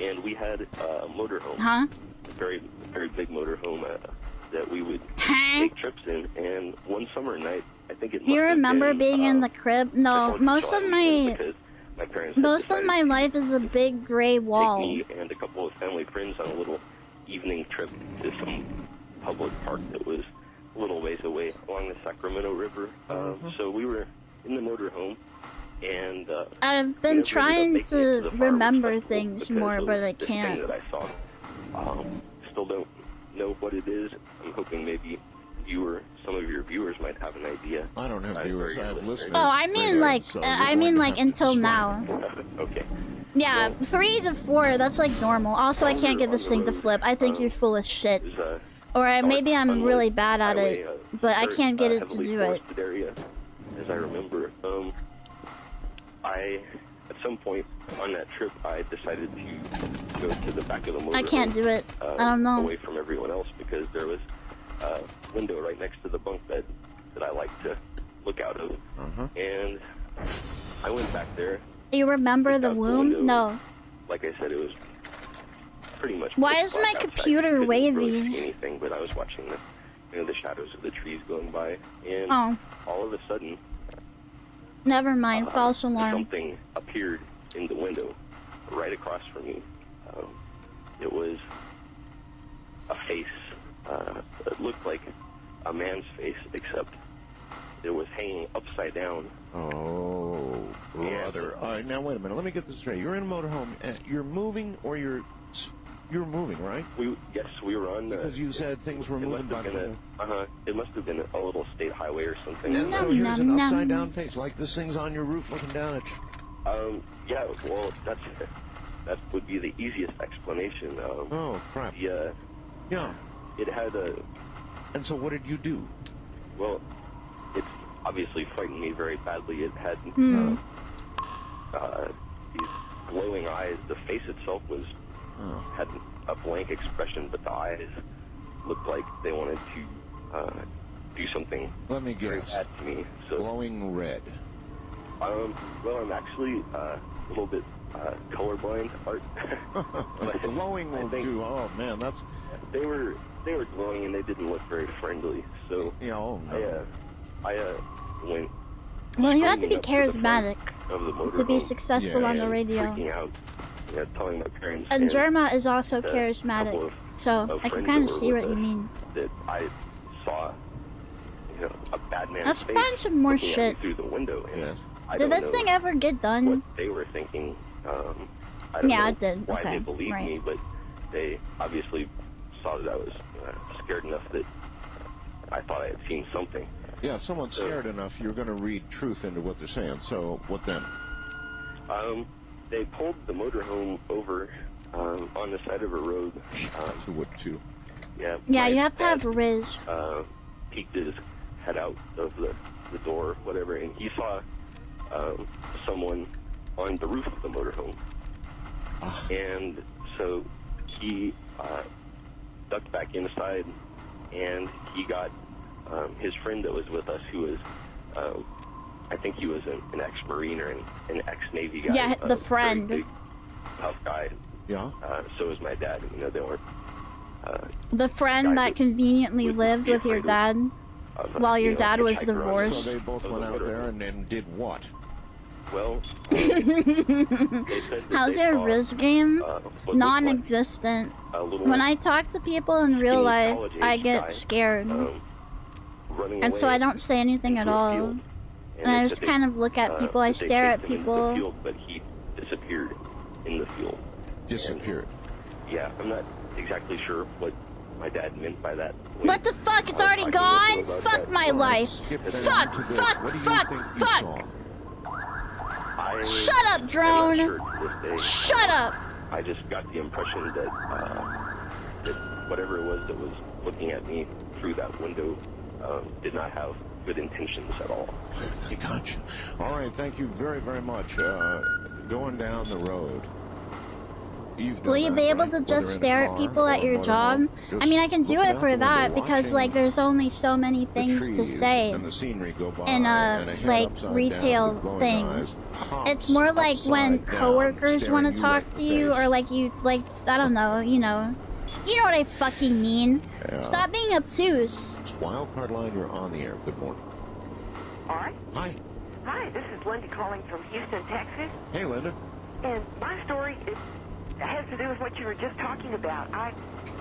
C: and we had a motorhome.
A: Huh?
C: A very, very big motorhome that we would take trips in. And one summer night, I think it
A: Do you
C: must have
A: remember
C: been,
A: being in the crib? No, most of my
C: my parents. had
A: Most of
C: decided
A: my
C: to
A: life is a big gray
C: take
A: wall.
C: me and a couple of family friends on a little evening trip to some public park that was a little ways away along the Sacramento River. So we were in the motorhome, and
A: I've been trying to remember things more, but I
C: the thing
A: can't.
C: that I saw. Still don't know what it is. I'm hoping maybe some of your viewers might have an idea.
D: I don't have viewers. I have listeners.
A: Oh, I mean like, until now.
C: Okay.
A: Yeah, 3 to 4, that's like normal. Also, I can't get this thing to flip. I think you're full of shit. Or maybe I'm really bad at it, but I can't get it to do it.
C: Area, as I remember. At some point on that trip, I decided to go to the back of the motorhome.
A: I can't do it. I don't know.
C: Away from everyone else, because there was a window right next to the bunk bed that I like to look out of. And I went back there.
A: You remember the womb? No.
C: Like I said, it was pretty much.
A: Why is my computer wavy?
C: Really see anything, but I was watching the shadows of the trees going by, and all of a sudden,
A: never mind. False alarm.
C: Something appeared in the window right across from me. It was a face. It looked like a man's face, except it was hanging upside down.
D: Oh, brother. All right, now wait a minute. Let me get this straight. You're in a motorhome. You're moving, or you're moving, right?
C: Yes, we were on.
D: Because you said things were moving by the
C: It must have been a little state highway or something.
D: And so here's an upside down face, like this thing's on your roof looking down at you.
C: Yeah. Well, that would be the easiest explanation.
D: Oh crap.
C: Yeah. It had a.
D: And so what did you do?
C: Well, it's obviously frightened me very badly. It had these glowing eyes. The face itself had a blank expression, but the eyes looked like they wanted to do something.
D: Let me guess.
C: Very bad to me. So,
D: glowing red.
C: Well, I'm actually a little bit colorblind. Art.
D: Glowing will do. Oh man, that's.
C: They were glowing and they didn't look very friendly. So I went.
A: Well, you have to be charismatic to be successful on the radio.
C: Freaking out, telling my parents.
A: And Jerma is also charismatic, so I can kind of see what you mean.
C: That I saw, a bad man's
A: Let's
C: face
A: find some more
C: looking at me
A: shit.
C: through the window. And I
A: Did
C: don't
A: this
C: know
A: thing ever get done?
C: What they were thinking. I don't know
A: it did.
C: why
A: Okay,
C: they believed
A: right.
C: me, but they obviously saw that I was scared enough that I thought I had seen something.
D: Yeah, if someone's scared enough, you're going to read truth into what they're saying. So what then?
C: They pulled the motorhome over on the side of a road.
D: To what to?
C: Yeah.
A: Yeah, you have to have Riz.
C: Peeked his head out of the door, whatever, and he saw someone on the roof of the motorhome. And so he ducked back inside, and he got his friend that was with us, who was, I think he was an ex-Marine or an ex-Navy guy.
A: Yeah, the friend.
C: Very big, tough guy.
D: Yeah.
C: So was my dad. They weren't.
A: The friend that conveniently lived with your dad while your dad was divorced.
D: So they both went out there and then did what?
C: Well,
A: how's your Riz game? Non-existent. When I talk to people in real life, I get scared. And so I don't say anything at all. And I just kind of look at people, I stare at people.
C: But he disappeared in the field.
D: Disappeared?
C: Yeah, I'm not exactly sure what my dad meant by that.
A: What the fuck? It's already gone? Fuck my life. Fuck, fuck, fuck, fuck! Shut up, drone! Shut up!
C: I just got the impression that whatever it was that was looking at me through that window did not have good intentions at all.
D: I got you. All right, thank you very, very much. Going down the road.
A: Will you be able to just stare at people at your job? I mean, I can do it for that because, like, there's only so many things to say in a, like, retail thing. It's more like when coworkers want to talk to you, or like you, like, I don't know, you know what I fucking mean. Stop being obtuse.
D: Wildcard line, you're on the air. Good morning.
T: Hi.
D: Hi.
T: Hi, this is Linda calling from Houston, Texas.
D: Hey, Linda.
T: And my story has to do with what you were just talking about.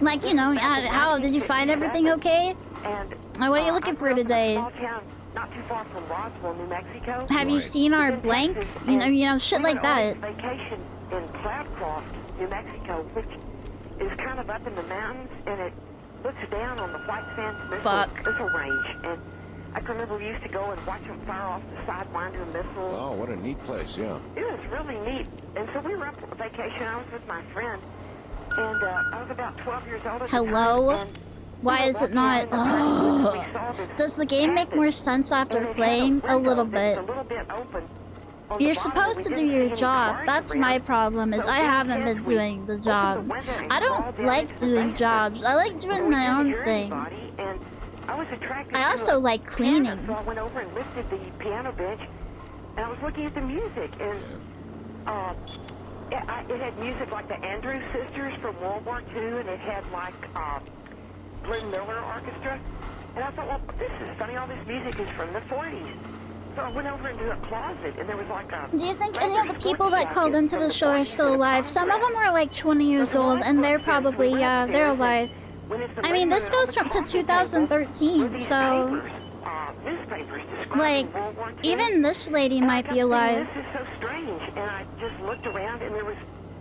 A: Like, you know, how did you find everything okay?
T: And
A: What are you looking for today?
T: small town not too far from Roswell, New Mexico.
A: Have you seen our blank? You know, shit like that.
T: Vacation in Cloudcroft, New Mexico, which is kind of up in the mountains, and it looks down on the White Sands missile range. And I can remember we used to go and watch them fire off the Sidewinder missiles.
D: Oh, what a neat place, yeah.
T: It was really neat. And so we were up on vacation. I was with my friend, and I was about 12 years old at the time.
A: Hello? Why is it not? Does the game make more sense after playing? A little bit. You're supposed to do your job. That's my problem, is I haven't been doing the job. I don't like doing jobs. I like doing my own thing. I also like cleaning.
T: So I went over and lifted the piano bench, and I was looking at the music, and it had music like the Andrews Sisters from World War II, and it had like Glenn Miller Orchestra. And I thought, well, this is funny, all this music is from the 40s. So I went over into a closet, and there was like a...
A: Do you think any of the people that called into the show are still alive? Some of them are like 20 years old, and they're probably, yeah, they're alive. I mean, this goes from to 2013, so... Like, even this lady might be alive.
T: This is so strange, and I just looked around, and there was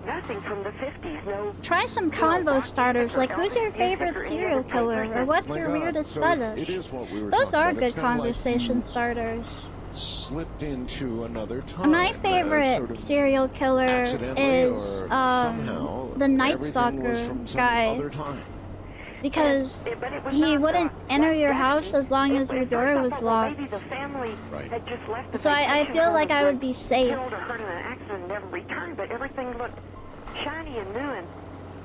T: nothing from the 50s, no...
A: Try some convo starters, like who's your favorite serial killer, or what's your weirdest fetish? Those are good conversation starters.
D: Slipped into another time.
A: My favorite serial killer is the Night Stalker guy, because he wouldn't enter your house as long as your door was locked. So I feel like I would be safe.
T: Killed or hurt in an accident and never returned, but everything looked shiny and new. And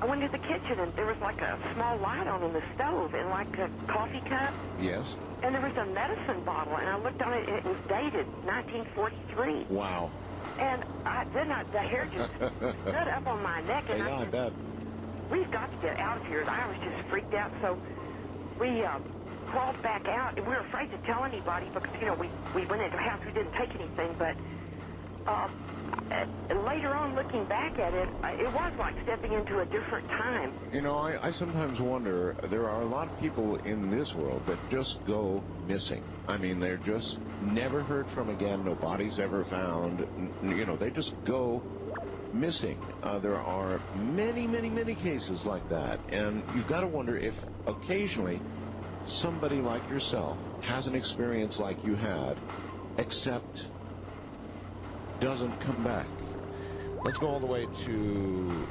T: I went to the kitchen, and there was like a small light on in the stove, and like a coffee cup.
D: Yes.
T: And there was a medicine bottle, and I looked on it, and it was dated 1943.
D: Wow.
T: And the hair just stood up on my neck, and
D: I bet.
T: We've got to get out of here. I was just freaked out, so we crawled back out, and we were afraid to tell anybody because, you know, we went into a house, we didn't take anything, but later on, looking back at it, it was like stepping into a different time.
D: You know, I sometimes wonder, there are a lot of people in this world that just go missing. I mean, they're just never heard from again, no body's ever found, you know, they just go missing. There are many, many, many cases like that, and you've got to wonder if occasionally somebody like yourself has an experience like you had, except doesn't come back. Let's go all the way to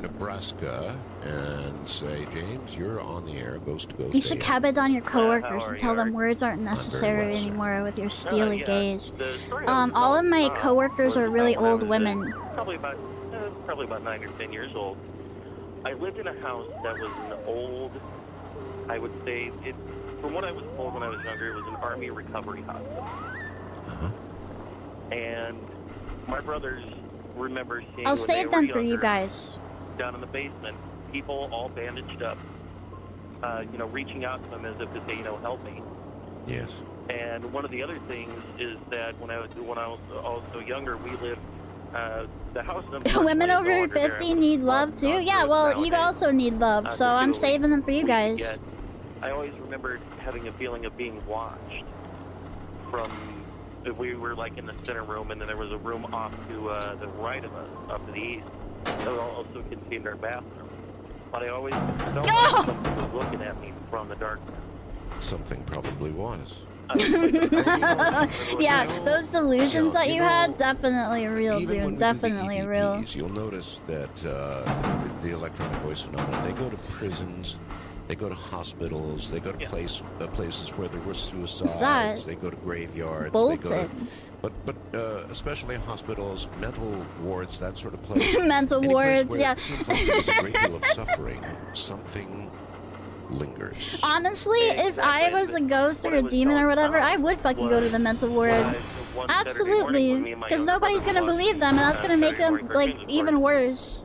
D: Nebraska and say, James, you're on the air, Ghost to Ghost.
A: You should cabin on your coworkers and tell them words aren't necessary anymore with your steely gaze. All of my coworkers are really old women.
G: Probably about 9 or 10 years old. I lived in a house that was an old, I would say, from what I was told when I was younger, it was an Army recovery hospital. And my brothers remember seeing...
A: I'll save them for you guys.
G: Down in the basement, people all bandaged up, you know, reaching out to them as if to say, you know, help me.
D: Yes.
G: And one of the other things is that when I was also younger, we lived... the house...
A: Women over 50 need love too? Yeah, well, you also need love, so I'm saving them for you guys.
G: I always remembered having a feeling of being watched from... We were like in the center room, and then there was a room off to the right of us, up to the east, that also contained our bathroom. But I always felt like something was looking at me from the darkness.
D: Something probably was.
A: Yeah, those delusions that you had, definitely real, dude. Definitely real.
D: You'll notice that the electronic voice phenomenon, they go to prisons, they go to hospitals, they go to places where there were suicides, they go to graveyards, they go to, but especially hospitals, mental wards, that sort of place.
A: Mental wards, yeah.
D: There's a great deal of suffering, something lingers.
A: Honestly, if I was a ghost or a demon or whatever, I would fucking go to the mental ward. Absolutely, because nobody's gonna believe them, and that's gonna make them, like, even worse.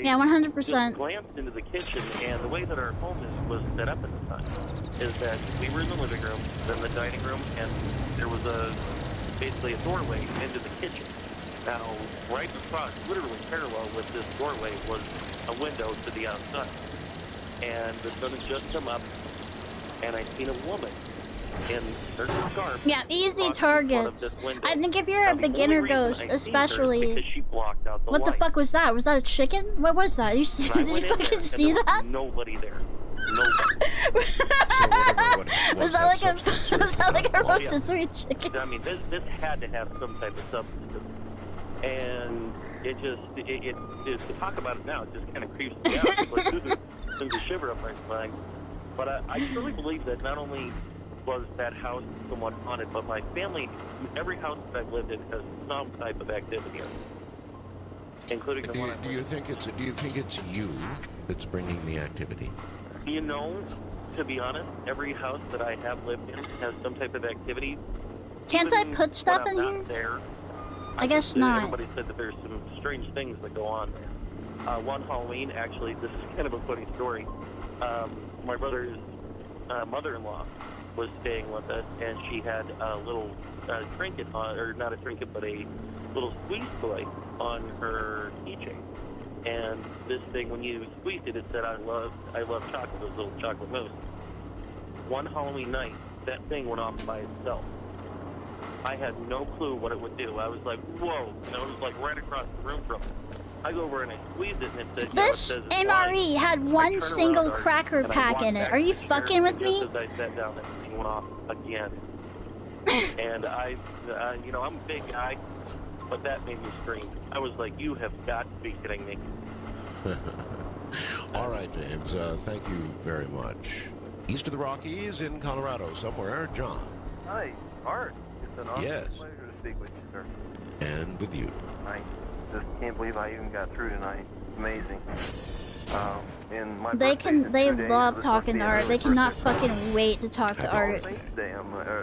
A: Yeah, 100%.
G: Just glanced into the kitchen, and the way that our home was set up at the time is that we were in the living room, then the dining room, and there was a basically a doorway into the kitchen. Now, right across, literally parallel with this doorway, was a window to the outside. And the sun had just come up, and I seen a woman in her scarf.
A: Yeah, easy targets. I think if you're a beginner ghost, especially.
G: She blocked out the
A: What the
G: light.
A: fuck was that? Was that a chicken? What was that? You see,
G: And I
A: did
G: went
A: you
G: in there,
A: fucking
G: and
A: see
G: there
A: that?
G: was nobody there. Nobody.
A: Was that like a
G: Oh, yeah.
A: rotisserie chicken?
G: I mean, this had to have some type of substance. And it just, to talk about it now, it just kind of creeps me out. It's like, there's a shiver up my spine. But I truly believe that not only was that house somewhat haunted, but my family, every house that I've lived in has some type of activity in it, including the one.
D: Do you think it's you that's bringing the activity?
G: You know, to be honest, every house that I have lived in has some type of activity.
A: Can't I
G: Even
A: put stuff
G: when
A: in
G: I'm
A: here?
G: not there,
A: I guess not.
G: Everybody said that there's some strange things that go on there. One Halloween, actually, this is kind of a funny story. My brother's mother-in-law was staying with us, and she had a little trinket on, or not a trinket, but a little squeeze toy on her keychain. And this thing, when you squeezed it, it said, I love chocolate, those little chocolate mousse. One Halloween night, that thing went off by itself. I had no clue what it would do. I was like, whoa, and it was like right across the room from it. I go over and I squeezed it, and it said,
A: This
G: it says it's
A: MRE had one single cracker
G: and I
A: pack
G: walked
A: in it.
G: back
A: Are you
G: to the
A: fucking
G: chair,
A: with
G: and
A: me?
G: just as I sat down, that thing went off again. And I, you know, I'm a big guy, but that made me scream. I was like, you have got to be kidding me.
D: All right, James. Thank you very much. East of the Rockies in Colorado somewhere, John.
B: Hi, Art. It's an awesome
D: Yes.
B: pleasure to speak with you, sir.
D: And with you.
B: I just can't believe I even got through tonight. It's amazing. And my
A: They
B: birthday's in 2
A: they
B: days,
A: love
B: so this
A: talking to
B: must be an
A: Art. They
B: early
A: cannot
B: birthday.
A: fucking wait to talk to
B: All
A: Art.
B: Saints Day.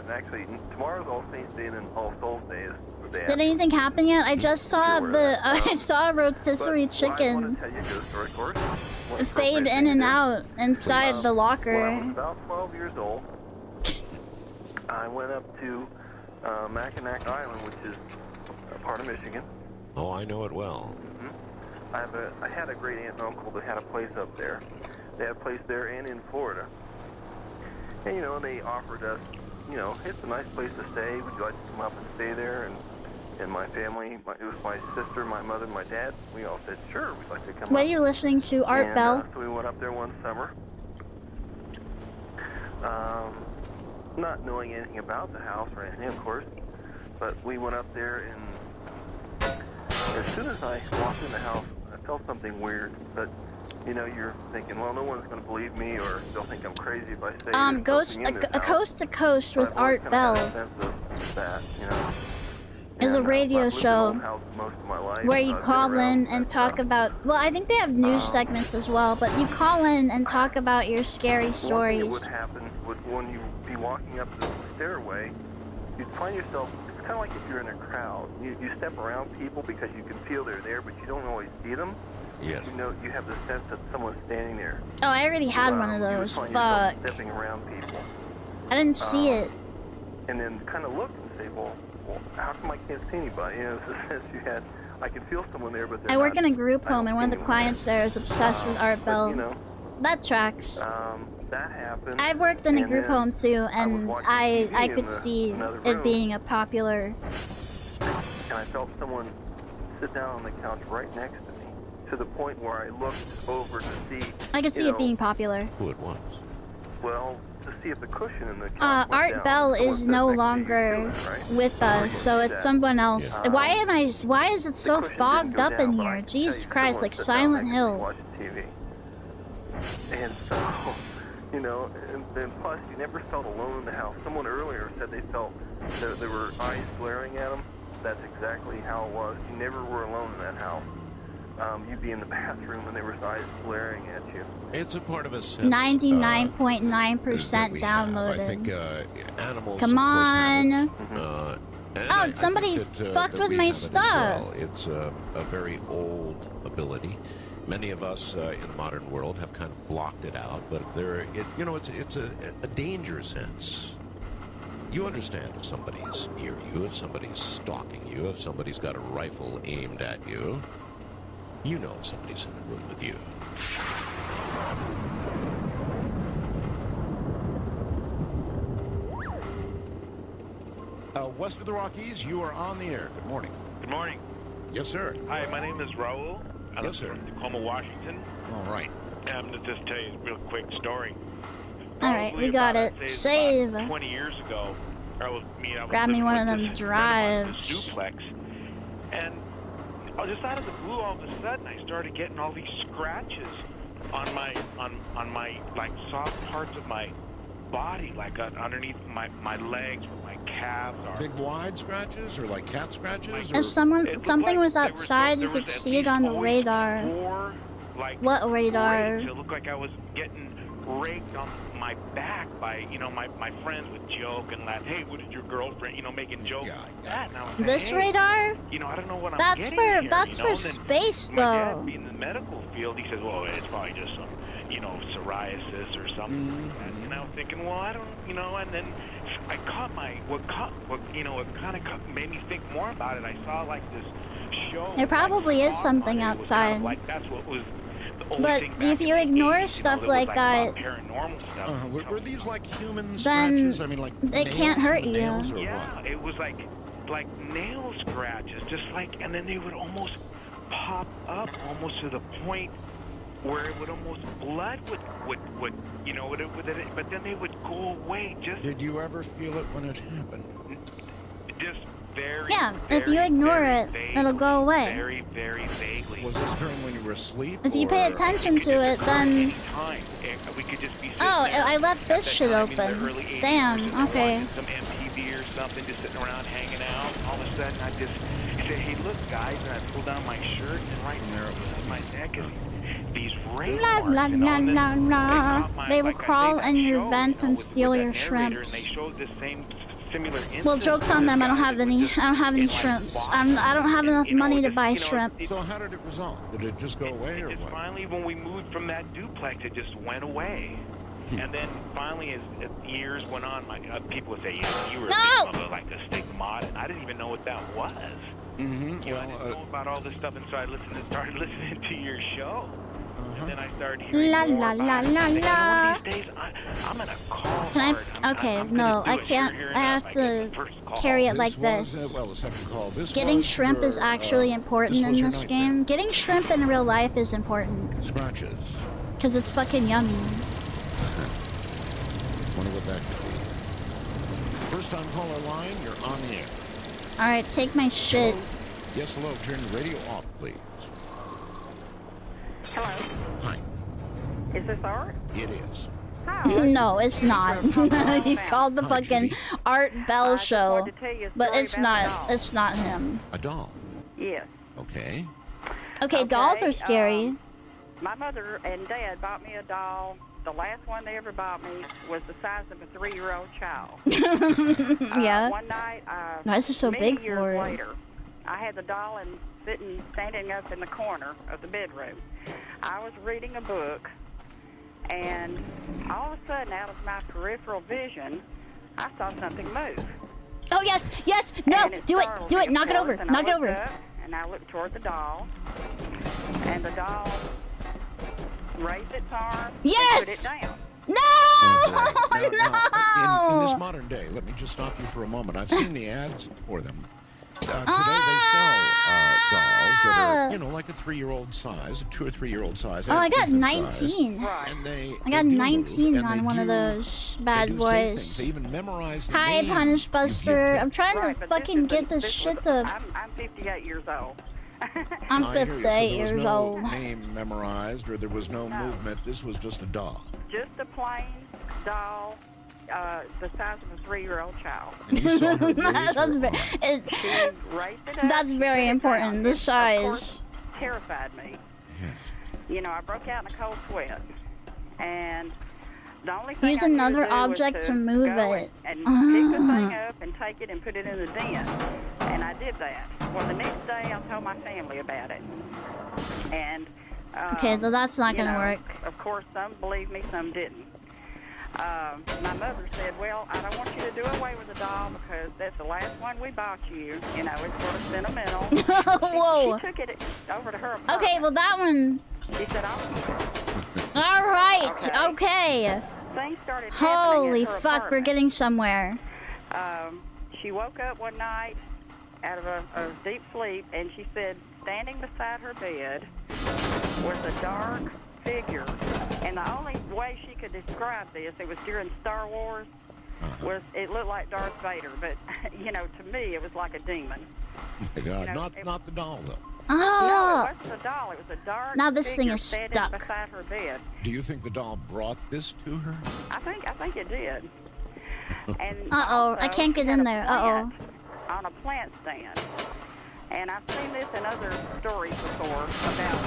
B: Actually, tomorrow's All Saints Day, and then All Souls Day is the day
A: Did
B: after.
A: anything happen yet? I just saw I saw a rotisserie
B: But, well, I
A: chicken
B: want to tell you a ghost story, of course. One
A: fade
B: appropriate
A: in
B: thing to
A: and
B: do.
A: out inside the
B: When I
A: locker.
B: was about 12 years old, I went up to Mackinac Island, which is a part of Michigan.
D: Oh, I know it well.
B: I had a great aunt and uncle that had a place up there. They had a place there and in Florida. And, you know, they offered us, you know, it's a nice place to stay. Would you like to come up and stay there? And my family, it was my sister, my mother, and my dad. We all said, sure, we'd like to come
A: What
B: up.
A: are you listening to? Art
B: And,
A: Bell?
B: So we went up there one summer. Not knowing anything about the house or anything, of course. But we went up there, and as soon as I walked in the house, I felt something weird. But, you know, you're thinking, well, no one's going to believe me, or they'll think I'm crazy if I say there's
A: Ghost
B: something in this
A: a
B: house.
A: Coast to Coast
B: But
A: with
B: I've always
A: Art
B: kinda had
A: Bell
B: a sense of that, you know.
A: is a radio
B: I've lived in
A: show
B: old houses most of my life,
A: where
B: so
A: you
B: I've been
A: call
B: around
A: in and talk about. Well, I think they have news segments as well, but you call in and talk about your scary
B: One thing that would
A: stories.
B: happen would when you be walking up the stairway, you'd find yourself, it's kind of like if you're in a crowd. You step around people because you can feel they're there, but you don't always see them.
D: Yes.
B: You know, you have the sense that someone's standing there.
A: Oh, I already had one of
B: You would
A: those.
B: find yourself
A: Fuck.
B: stepping around people.
A: I didn't see it.
B: And then kind of look and say, well, how come I can't see anybody? You know, it's a sense you had, I can feel someone there, but they're
A: I work
B: not.
A: in a group home, and one of the clients there is obsessed with Art Bell.
B: You know,
A: That tracks.
B: that happened.
A: I've worked in a
B: and
A: group
B: then
A: home too, and
B: watching
A: I
B: TV in
A: could see
B: another
A: it
B: room.
A: being a popular.
B: And I felt someone sit down on the couch right next to me, to the point where I looked over to see.
A: I could see
B: you
A: it
B: know,
A: being popular.
D: Who it was?
B: Well, to see if the cushion in the couch went
A: Art
B: down.
A: Bell
B: Someone
A: is
B: sat
A: no
B: next to you
A: longer
B: doing it, right?
A: with us, so it's someone else. Why is it so fogged
B: go
A: up
B: down,
A: in
B: but I
A: here?
B: can
A: Jesus
B: tell you
A: Christ,
B: someone
A: like
B: sat down
A: Silent
B: next to me
A: Hill.
B: watching TV. And so, you know, and then plus you never felt alone in the house. Someone earlier said they felt that there were eyes glaring at them. That's exactly how it was. You never were alone in that house. You'd be in the bathroom and there was eyes glaring at you.
D: It's a part of a sense.
A: 99.9% downloaded.
D: I think animals.
A: Come
D: of course,
A: on.
D: have it. And I
A: somebody
D: think that,
A: fucked
D: that
A: with
D: we
A: my
D: have it as
A: stuff.
D: well. It's a very old ability. Many of us in the modern world have kind of blocked it out, but it's a danger sense. You understand if somebody's near you, if somebody's stalking you, if somebody's got a rifle aimed at you. You know if somebody's in the room with you. West of the Rockies, you are on the air. Good morning.
E: Good morning.
D: Yes, sir.
E: Hi, my name is Raul. I live in Tacoma, Washington.
D: All right.
E: I'm going to just tell you a real quick story.
A: Alright, we got it. Save.
E: 20 years ago, I was
A: Grab me one of them
E: this
A: drives.
E: duplex, and just out of the blue, all of a sudden, I started getting all these scratches on my like soft parts of my body, like underneath my legs, where my calves are.
D: Big wide scratches or like cat scratches?
A: If something was outside, you could see it on the radar. What radar?
E: It looked like I was getting raked on my back by, my friends would joke and laugh. Hey, what did your girlfriend, making jokes like that? And I was like,
A: This
E: hey,
A: radar?
E: I don't know what I'm getting here,
A: That's for
E: And then
A: space,
E: my
A: though.
E: dad, being in the medical field, he says, well, it's probably just some, psoriasis or something like that. And I was thinking, well, I don't, and then I caught what kind of made me think more about it. I saw like this show.
A: There probably is something outside.
E: Like that's what was the only
A: But
E: thing
A: if you ignore stuff like that,
E: paranormal stuff.
D: Were these like human
A: then
D: scratches? I mean, like
A: it can't hurt you.
D: nails or
E: Yeah,
D: what?
E: it was like nail scratches, just like, and then they would almost pop up almost to the point where it would almost blood would but then they would go away. Just
D: Did you ever feel it when it happened?
E: just very
A: Yeah, if you ignore it, it'll go away.
E: very, very vaguely.
D: Was this during when you were asleep?
A: If you pay
D: or-
A: attention to it, then...
E: Time. We could just be
A: Oh, I left this shit open. Damn, okay.
E: some MTV or something, just sitting around hanging out. All of a sudden, I just said, "Hey, look, guys!" And I pulled down my shirt, and right there on my neck is these rain
A: La la la la la. They will
E: like I
A: crawl
E: say,
A: in your
E: show,
A: vent and steal your
E: And they
A: shrimps.
E: showed the same similar
A: Well,
E: instance
A: joke's on them. I don't have any shrimps. I don't have enough money to buy shrimp.
D: So how did it resolve? Did it just go away or what?
E: Finally, when we moved from that duplex, it just went away. And then finally, as years went on, people would say, "Yeah, you were a victim of like a stigmata," and I didn't even know what that was.
D: Mm-hmm.
E: I didn't know about all this stuff, and so I started listening to your show. And then I started hearing
A: La
E: more
A: la
E: about
A: la
E: it.
A: la
E: And
A: la.
E: one of these days, I'm gonna call
A: Can
E: hard.
A: I? Okay, no, I can't. I have to carry it like this.
D: Well, the second call. This
A: Getting
D: was
A: shrimp is
D: your,
A: actually important
D: this was
A: in
D: your
A: this
D: nightmare.
A: game. Getting shrimp in real life is important.
D: Scratches.
A: Because it's fucking yummy.
D: Wonder what that could be. First time caller line, you're on the air.
A: Alright, take my shit.
D: Hello? Yes, hello. Turn the radio off, please.
U: Hello.
D: Hi.
U: Is this Art?
D: It is.
A: No, it's not. You called the fucking Art Bell show, but it's not. It's not him.
D: A doll.
U: Yes.
D: Okay.
A: Okay, dolls are scary.
U: My mother and dad bought me a doll. The last one they ever bought me was the size of a 3-year-old child.
A: Yeah.
U: One night,
A: Why is it so
U: many
A: big
U: years
A: for it?
U: later, I had the doll and standing up in the corner of the bedroom. I was reading a book, and all of a sudden, out of my peripheral vision, I saw something move.
A: Oh yes, yes, no, do it, knock it over, knock it over.
U: And I looked toward the doll, and the doll raised its arm
A: Yes!
U: and put it down.
A: No!
D: In this modern day, let me just stop you for a moment. I've seen the ads for them. Today they sell dolls that are, like a 3-year-old size, a 2 or 3-year-old size.
A: Oh, I got
D: infant size.
A: 19.
D: And they
A: I got
D: do
A: 19
D: move, and
A: on
D: they
A: one of
D: do-
A: those
D: they
A: bad
D: do say
A: boys.
D: things. They even memorize the
A: Hi,
D: name
A: Punish Buster. I'm trying
U: Right,
A: to
U: but
A: fucking
U: this is
A: get this shit to.
U: I'm 58 years old.
A: I'm
D: I hear you. So
A: 58
D: there
A: years
D: was no
A: old.
D: name memorized, or there was no movement. This was just a doll.
U: Just a plain doll, the size of a 3-year-old child.
D: And you saw her raise
A: That's
D: her
A: very.
D: arm.
U: She raised it up.
A: That's very important. The
U: Of
A: size.
U: course, terrified me. I broke out in a cold sweat, and the only thing
A: Use
U: I knew
A: another
U: to do was
A: object to move
U: go
A: it.
U: and pick the thing up and take it and put it in the den, and I did that. Well, the next day I told my family about it, and
A: Okay, though that's not gonna work.
U: Of course, some believed me, some didn't. My mother said, well, I don't want you to do away with the doll because that's the last one we bought you. You know, it's sort of sentimental.
A: Whoa.
U: She took it over to her apartment.
A: Okay, well that one.
U: She said, I'll keep it.
A: All right. Okay.
U: Things started
A: Holy
U: happening at her
A: fuck, we're
U: apartment.
A: getting somewhere.
U: She woke up one night out of a deep sleep, and she said standing beside her bed was a dark figure. And the only way she could describe this, it was during Star Wars, was it looked like Darth Vader. But, you know, to me, it was like a demon.
D: Oh my God,
U: You know,
D: not the doll, though.
A: Oh.
U: No, it wasn't a doll. It was a dark
A: Now this thing
U: figure
A: is
U: standing
A: stuck.
U: beside her bed.
D: Do you think the doll brought this to her?
U: I think it did. And
A: Uh-oh, I
U: also,
A: can't get
U: she had
A: in
U: a
A: there.
U: plant on a plant stand. And I've seen this in other stories before about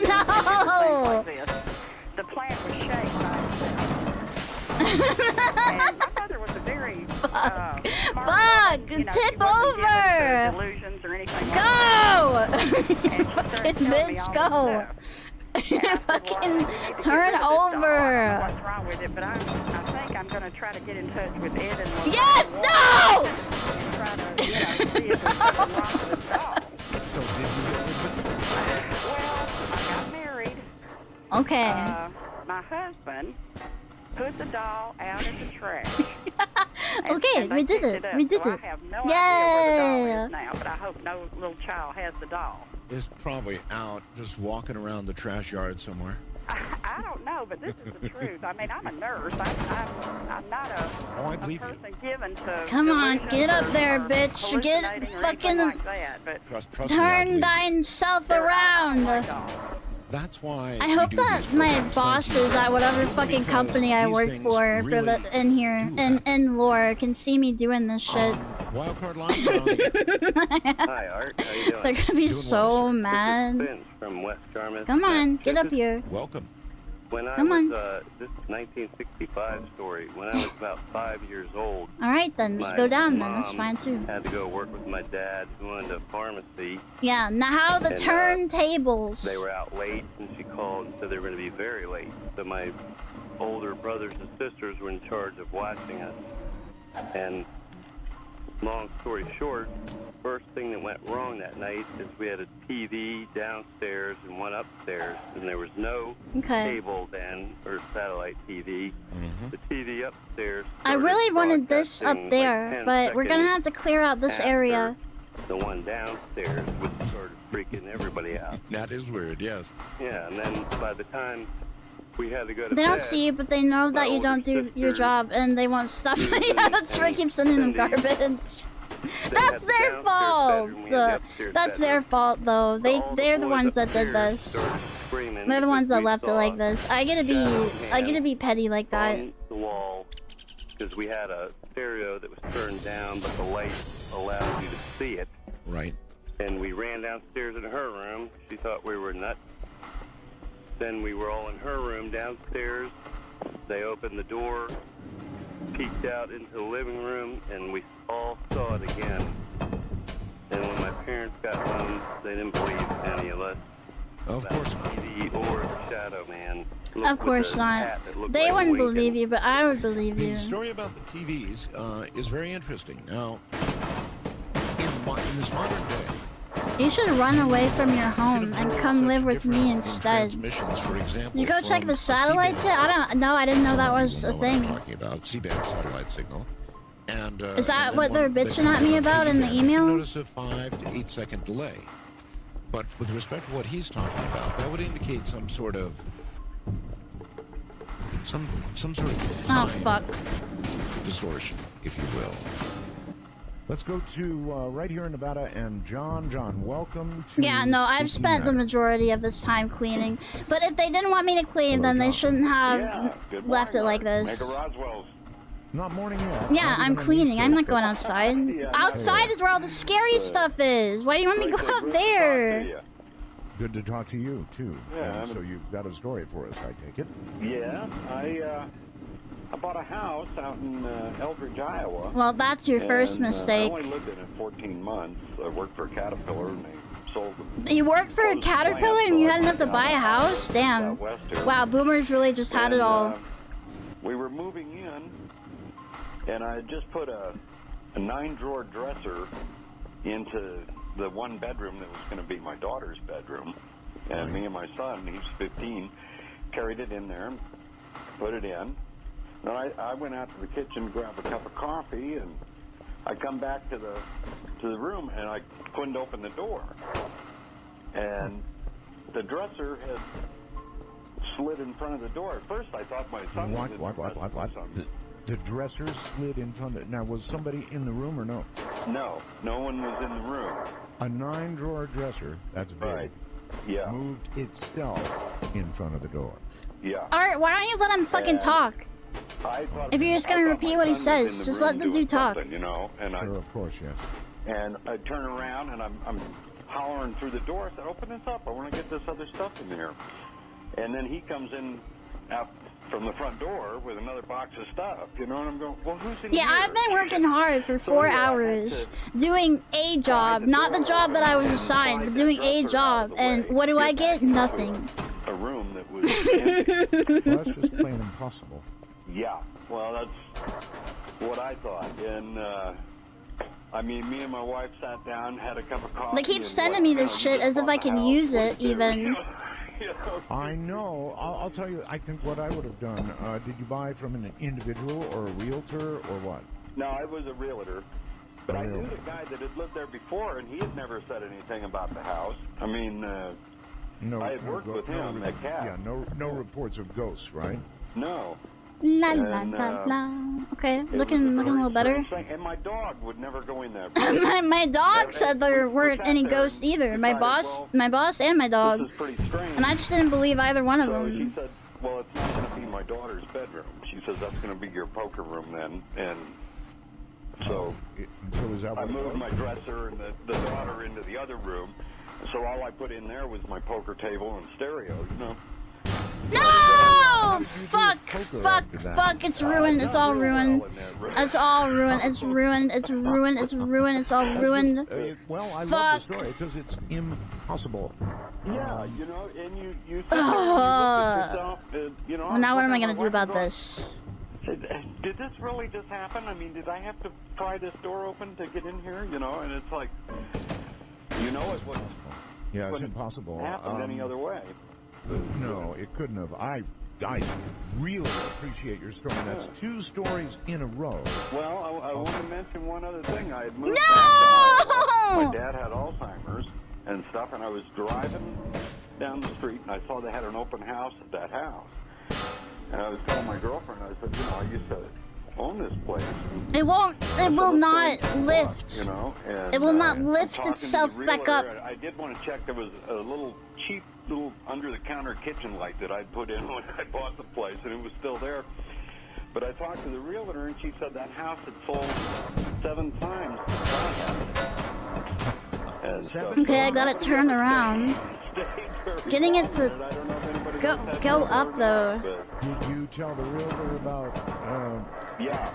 A: No!
U: like this. The plant was shaped by itself. And my mother was a very smart woman. You know,
A: Tip
U: she wasn't given to
A: over!
U: delusions or anything like
A: Go!
U: that.
A: Fucking bitch, go! Fucking turn over!
U: What's wrong with it? But I think I'm going to try to get in touch with Ed and
A: Yes! No!
U: and try to, you know, see if there's something wrong with this doll.
D: So did you get with it?
U: Well, I got married.
A: Okay.
U: My husband put the doll out in the trash.
A: Okay,
U: and
A: we
U: they
A: did
U: picked
A: it.
U: up.
A: We did
U: so
A: it.
U: I have no
A: Yay!
U: idea where the doll is now, but I hope no little child has the doll.
D: It's probably out, just walking around the trash yard somewhere.
U: I don't know, but this is the truth. I mean, I'm a nurse. I'm not a person given to
A: Come on,
U: delusions
A: get up
U: or-
A: there,
U: or
A: bitch. Get
U: hallucinating or
A: fucking.
U: anything like that, but
D: Trust me, I
A: Turn
D: believe
A: thyself around.
D: That's why
A: I
D: we
A: hope
D: do
A: that
D: these
A: my
D: programs.
A: bosses at whatever fucking company I work for the in here in lore can see me doing this shit.
D: Wildcard Live.
F: Hi, Art. How you doing?
A: They're gonna be so mad.
F: This is Vince from West Jarmuth.
A: Come on, get up here.
D: Welcome.
F: When I
A: Come
F: was,
A: on.
F: this is 1965 story. When I was about 5 years old.
A: All right then, let's
F: my
A: go down then. That's
F: mom
A: fine too.
F: Had to go work with my dad, who owned a pharmacy.
A: Yeah. Now the
F: And,
A: turntables.
F: They were out late, and she called and said they were going to be very late. So my older brothers and sisters were in charge of watching us. And long story short, first thing that went wrong that night is we had a TV downstairs and one upstairs, and there was no cable then, or satellite TV. The TV upstairs
A: I really wanted this up there, but we're gonna have to clear out this area.
F: the one downstairs, which started freaking everybody out.
D: That is weird, yes.
F: Yeah, and then by the time we had to go to
A: They
F: bed,
A: don't see you, but they know that you don't do your job, and they won't stop. Yeah, that's why I keep sending them garbage. That's their fault. That's their fault, though. They're the ones that did this. They're the ones that left it like this. I get to be petty like that.
F: on the wall, because we had a stereo that was turned down, but the light allowed you to see it.
D: Right.
F: And we ran downstairs in her room. She thought we were nuts. Then we were all in her room downstairs. They opened the door, peeked out into the living room, and we all saw it again. And when my parents got home, they didn't believe any of us.
D: Of
F: course. TV or the Shadow Man.
A: Of course not. They wouldn't believe you, but I would believe you.
D: The story about the TVs is very interesting. Now, in this modern day,
A: You should run away from your home and come live with me instead.
D: transmissions, for example,
A: Did you go check
D: from
A: the satellites yet? I didn't know that was a thing.
D: talking about C-band satellite signal. And,
A: Is that
D: and then
A: what they're
D: when they
A: bitching at me
D: put
A: about
D: TV
A: in the
D: down, you
A: email?
D: Notice a 5 to 8 second delay. But with respect to what he's talking about, that would indicate some sort of some sort of
A: Oh fuck.
D: distortion, if you will.
J: Let's go to right here in Nevada, and John, welcome to...
A: Yeah, no, I've spent the majority of this time cleaning. But if they didn't want me to clean, then they shouldn't have left it like this.
J: Roswell's. Not morning yet.
A: Yeah, I'm cleaning. I'm not going outside. Outside is where all the scary stuff is. Why do you want me to go up there?
J: Good to talk to you, too.
W: Yeah,
J: So you've got a story for us, I take it?
W: Yeah, I bought a house out in Eldridge, Iowa.
A: Well, that's your first
W: and,
A: mistake.
W: I only lived in it 14 months. I worked for Caterpillar, and they sold.
A: You worked for a Caterpillar and you had enough to buy a house? Damn. Wow, boomers really just had it all.
W: we were moving in, and I had just put a 9-drawer dresser into the one bedroom that was going to be my daughter's bedroom. And me and my son, he's 15, carried it in there, put it in. Then I went out to the kitchen to grab a cup of coffee, and I come back to the room, and I couldn't open the door. And the dresser had slid in front of the door. At first, I thought my son was in the
J: What? The dresser slid in front of it. Now, was somebody in the room or no?
W: No, no one was in the room.
J: A 9-drawer dresser, that's big.
W: Right. Yeah.
J: Moved itself in front of the door.
W: Yeah.
A: Alright, why don't you let him fucking talk? If you're just gonna repeat what he says, just let the dude talk.
W: You know, and
J: Sure, of course, yes.
W: And I turn around and I'm hollering through the door. I said, "Open this up! I want to get this other stuff in there." And then he comes in out from the front door with another box of stuff. You know, and I'm going, "Well, who's in here?"
A: Yeah, I've been working hard for 4 hours doing a job, not the job that I was assigned, but doing a job, and what do I get? Nothing.
W: A room that was empty.
J: Well, that's just plain impossible.
W: Yeah, well, that's what I thought. And, I mean, me and my wife sat down, had a cup of coffee.
A: They keep sending me this shit as if I can use it, even.
J: I know. I'll tell you, I think what I would have done, did you buy from an individual or a realtor or what?
W: No, I was a realtor. But I knew the guy that had lived there before, and he had never said anything about the house. I mean, I had worked with him at CAT.
J: Yeah, no reports of ghosts, right?
W: No.
A: La la la la. Okay, looking a little better.
W: And my dog would never go in there.
A: my dog said there weren't any ghosts either. My boss and my dog. And I just didn't believe either one of them.
W: She said, "Well, it's not going to be my daughter's bedroom." She says, "That's going to be your poker room then." And so I moved my dresser and the daughter into the other room. So all I put in there was my poker table and stereo, you know.
A: No! Fuck! It's ruined. It's all ruined. It's all ruined. It's ruined. It's ruined. It's ruined. It's all ruined.
J: Well, I love the story because it's impossible.
W: Yeah, you know, and you sit there and you look at yourself, you know.
A: Well, now what am I gonna do about this?
W: Did this really just happen? I mean, did I have to pry this door open to get in here? You know, and it's like, you know, it wouldn't.
J: Yeah, it's impossible.
W: Happened any other way.
J: No, it couldn't have. I really appreciate your story. That's 2 stories in a row.
W: Well, I want to mention one other thing. I had moved back to Iowa. My dad had Alzheimer's and stuff, and I was driving down the street, and I saw they had an open house at that house. And I was telling my girlfriend, I said, you know, I used to own this place.
A: It will not lift.
W: You know, and,
A: it will not lift itself back up.
W: I did want to check. There was a little cheap little under-the-counter kitchen light that I'd put in when I bought the place, and it was still there. But I talked to the realtor, and she said that house had sold 7 times.
A: Okay, I got it turned around. Getting it to go up though.
J: Did you tell the realtor about?
W: Yeah.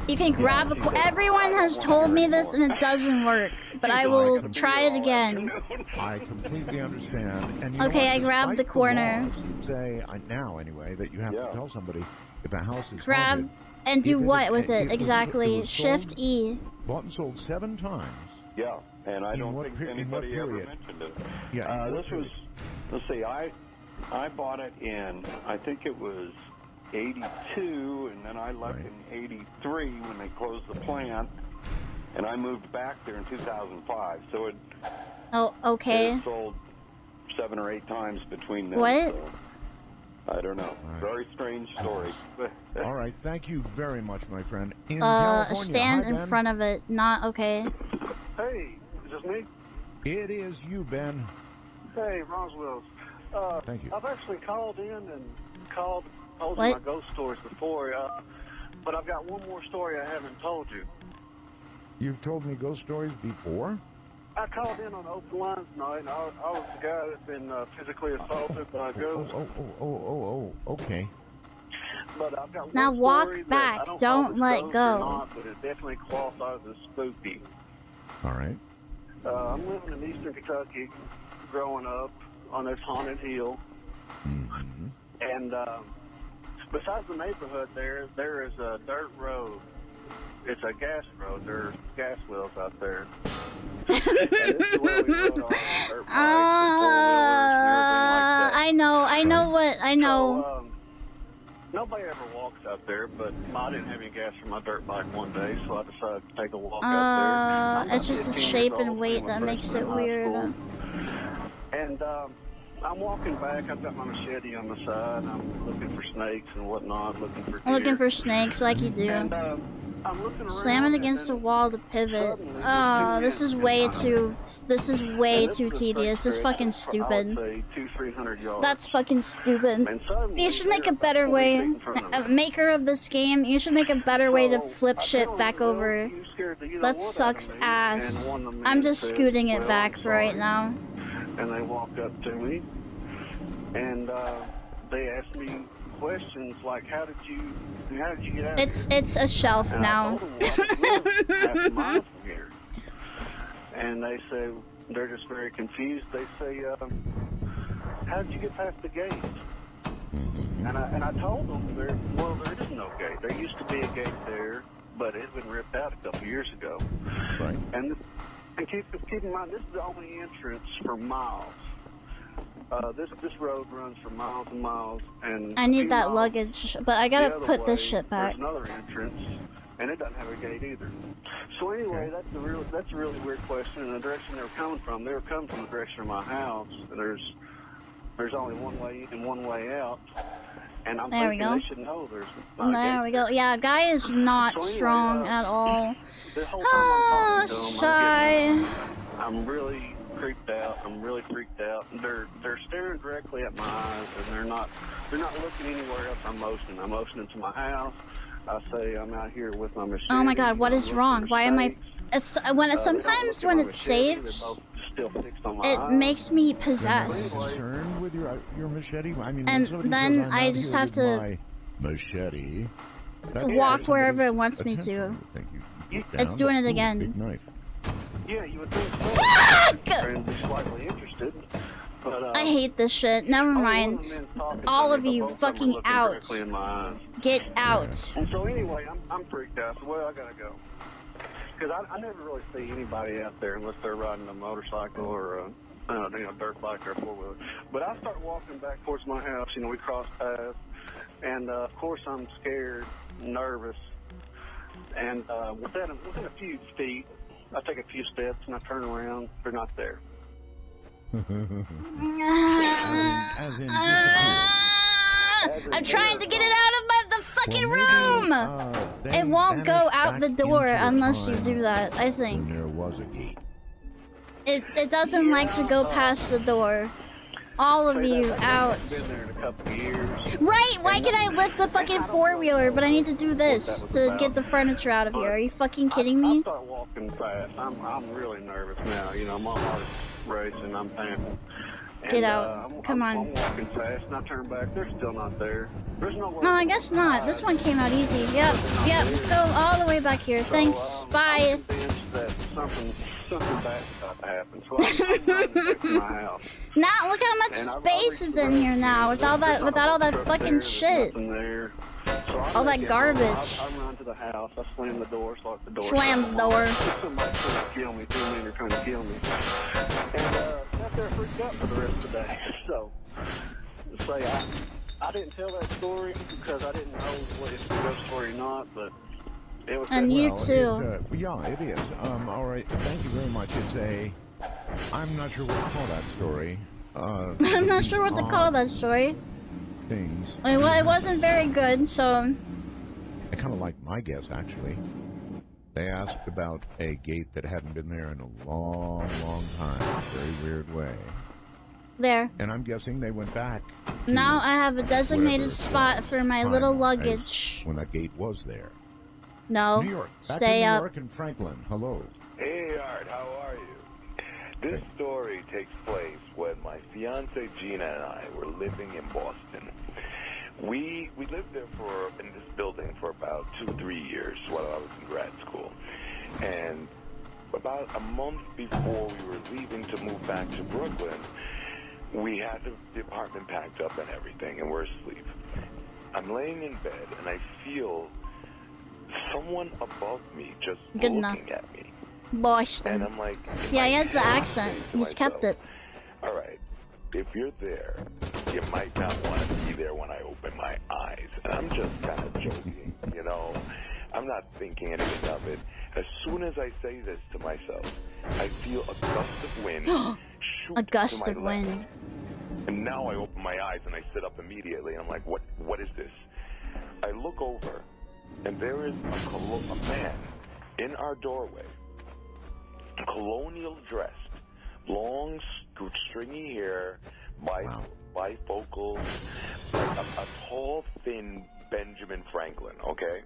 A: You can grab a. Everyone has told me this, and it doesn't work. But I will try it again.
J: I completely understand. And
A: okay, I grabbed the corner.
J: Say now anyway that you have to tell somebody if a house is
A: grab
J: haunted,
A: and do what with it exactly? Shift E.
J: Bought and sold 7 times.
W: Yeah, and I don't think anybody ever mentioned it.
J: Yeah.
W: This was. Let's see. I bought it in. I think it was 82, and then I left in 83 when they closed the plant, and I moved back there in 2005. So it.
A: Oh, okay.
W: It sold 7 or 8 times between them.
A: What?
W: So I don't know. Very strange story.
J: All right. Thank you very much, my friend. In California.
A: Stand
J: Hi,
A: in
J: Ben.
A: front of it. Not okay.
W: Hey, is this me?
J: It is you, Ben.
W: Hey, Roswell.
J: Thank you.
W: I've actually called in and told you
A: What?
W: my ghost stories before, but I've got one more story I haven't told you.
J: You've told me ghost stories before?
W: I called in on open lines tonight, and I was the guy that's been physically assaulted by a ghost.
J: Okay.
W: But I've got
A: Now
W: one
A: walk
W: story that
A: back.
W: I don't
A: Don't
W: know if
A: let
W: it's ghost
A: go.
W: or not, but it definitely qualifies as spooky.
J: All right.
W: I'm living in eastern Kentucky, growing up on this haunted hill.
J: Mm-hmm.
W: And
S: besides the neighborhood there is a dirt road. It's a gas road. There are gas wells out there. And this is where we rode our dirt bikes and four-wheelers and everything like that.
A: I know.
S: So, nobody ever walks out there, but I didn't have any gas for my dirt bike one day, so I decided to take a walk out there.
A: It's just the shape and weight that makes it weird.
S: And I'm walking back. I've got my machete on the side. I'm looking for snakes and whatnot, looking for deer.
A: Looking for snakes like you do.
S: And I'm looking around.
A: Slamming against the wall to pivot. Oh, this is way too tedious. This is fucking stupid. That's fucking stupid. You should make a better way. Maker of this game, you should make a better way to flip shit back over. That sucks ass. I'm just scooting it back for right now.
S: And they walked up to me, and they asked me questions like, how did you get out of here?
A: It's a shelf
S: and
A: now.
S: I told them, well, I live half a mile from here. And they say, they're just very confused. They say, how did you get past the gate? And I told them, there is no gate. There used to be a gate there, but it had been ripped out a couple years ago.
D: Right.
S: And keep in mind, this is the only entrance for miles. This road runs for miles and miles, and
A: I need that luggage, but I gotta put this shit back.
S: There's another entrance, and it doesn't have a gate either. So anyway, that's a really weird question. And the direction they were coming from the direction of my house. And there's only one way in, one way out. And I'm thinking they should know there's not a gate.
A: There we go. Yeah, guy is not strong at all.
S: The whole time I'm talking to them,
A: shy.
S: I'm really creeped out. I'm really freaked out. They're staring directly at my eyes, and they're not looking anywhere else. I'm motioning to my house. I say I'm out here with my machete.
A: Oh my god, what is wrong? Why am I... Sometimes when it saves, it makes me possessed.
J: Concerned with your machete? I mean,
A: and then I just have to
J: machete.
A: Walk wherever it wants me to. It's doing it again.
J: Big knife.
S: Yeah, you would think so.
A: Fuck!
S: And be slightly interested. But,
A: I hate this shit. Never mind. All of you, fucking out. Get out.
S: And so anyway, I'm freaked out. So well, I gotta go. Because I never really see anybody out there unless they're riding a motorcycle or a dirt bike or a four-wheeler. But I start walking back towards my house. We cross paths. And, of course, I'm scared, nervous. And within a few feet, I take a few steps and I turn around. They're not there.
A: I'm trying to get it out of the fucking room! It won't go out the door unless you do that, I think.
J: There was a gate.
A: It doesn't like to go past the door. All of you, out. Right, why can I lift the fucking four-wheeler, but I need to do this to get the furniture out of here? Are you fucking kidding me?
S: I start walking fast. I'm really nervous now. My heart's racing. I'm panicking.
A: Get out. Come on.
S: I'm walking fast, and I turn back. They're still not there. There's no way.
A: No, I guess not. This one came out easy. Yep, just go all the way back here. Thanks. Bye.
S: I'm convinced that something bad's about to happen. So I'm back to my house.
A: Now look how much space is in here now without all that fucking shit. All that garbage.
S: I run to the house. I slam the door. Lock the door.
A: Slam the door.
S: Somebody's trying to kill me. 2 men are trying to kill me. And sat there freaked out for the rest of the day. So, I didn't tell that story because I didn't know if it's a ghost story or not, but it was.
A: And you too.
J: Yeah, it is. All right. Thank you very much. I'm not sure what to call that story.
A: I'm not sure what to call that story.
J: Things.
A: It wasn't very good, so...
J: I kind of like my guess, actually. They asked about a gate that hadn't been there in a long, long time. Very weird way.
A: There.
J: And I'm guessing they went back.
A: Now I have a designated spot for my little luggage.
J: When that gate was there.
A: No.
J: New York.
A: Stay
J: up. New
A: up.
J: York and Franklin. Hello.
K: Hey, Art. How are you? This story takes place when my fiance Gina and I were living in Boston. We lived there in this building for about 2-3 years while I was in grad school. And about a month before we were leaving to move back to Brooklyn, we had the apartment packed up and everything, and we're asleep. I'm laying in bed and I feel someone above me just
A: Good
K: looking
A: enough.
K: at me.
A: Boston.
K: And I'm like,
A: Yeah, he has the accent. He's kept it.
K: All right, if you're there, you might not want to be there when I open my eyes. And I'm just kind of joking, you know. I'm not thinking anything of it. As soon as I say this to myself, I feel a gust of wind shoot
A: A gust
K: to
A: of
K: my left.
A: wind.
K: And now I open my eyes and I sit up immediately. I'm like, what is this? I look over, and there is a man in our doorway, colonial dressed, long, stringy hair, bifocals, like a tall, thin Benjamin Franklin, okay?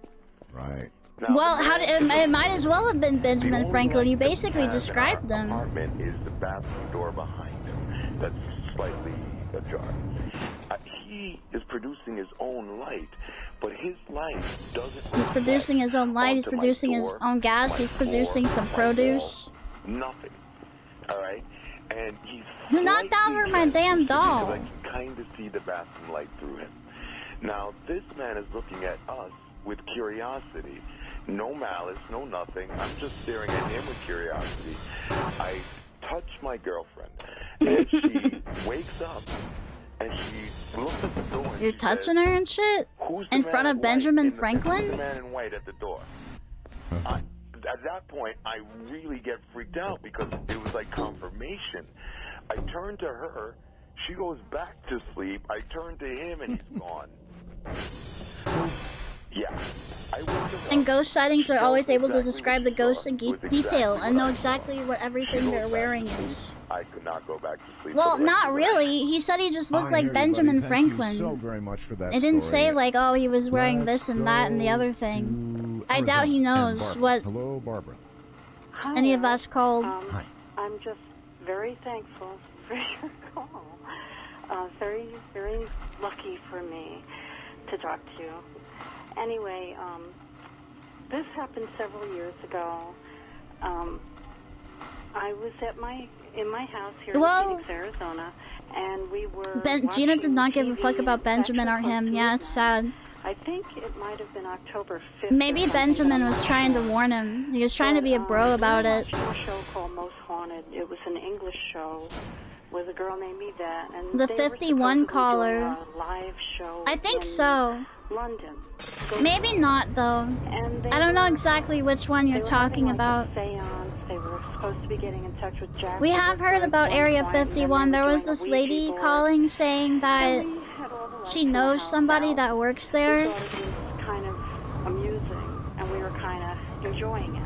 J: Right.
K: Now,
A: Well, it might as well have been Benjamin Franklin. You basically
K: in
A: described
K: our
A: them.
K: apartment is the bathroom door behind him that's slightly ajar. He is producing his own light, but his light doesn't.
A: He's producing his own light. He's producing his own gas. He's producing some produce.
K: Nothing. All right, and he's.
A: You knocked over my damn doll.
K: Because I can kind of see the bathroom light through him. Now this man is looking at us with curiosity. No malice, no nothing. I'm just staring at him with curiosity. I touch my girlfriend, and she wakes up, and she looks at the door. And
A: You're touching her and shit? In front of Benjamin Franklin?
K: Who's the man in white at the door? At that point, I really get freaked out because it was like confirmation. I turn to her. She goes back to sleep. I turn to him, and he's gone. Yeah.
A: And ghost sightings are always able to describe the ghost in detail and know exactly what everything they're wearing is.
K: I could not go back to sleep.
A: Well, not really. He said he just looked like Benjamin Franklin.
J: Thank you so very much for that
A: It didn't
J: story.
A: say like, oh, he was wearing this and that and the other thing. I doubt he knows what
J: Hello, Barbara.
A: any of us called.
L: I'm just very thankful for your call. Very, very lucky for me to talk to you. Anyway, this happened several years ago. I was in my house here in Phoenix, Arizona, and we were.
A: Gina did not give a fuck about Benjamin or him. Yeah, it's sad.
L: I think it might have been October 5th.
A: Maybe Benjamin was trying to warn him. He was trying to be a bro about it.
L: We were watching a show called Most Haunted. It was an English show with a girl named Yvette, and
A: The
L: they were
A: 51 caller.
L: doing a live show.
A: I think
L: in
A: so.
L: London.
A: Maybe not though. I don't know exactly which one you're talking about.
L: Seance. They were supposed to be getting in touch with Jack.
A: We have heard about Area 51. There was this lady calling saying that she knows somebody that works there.
L: We thought it was kind of amusing, and we were kind of enjoying it.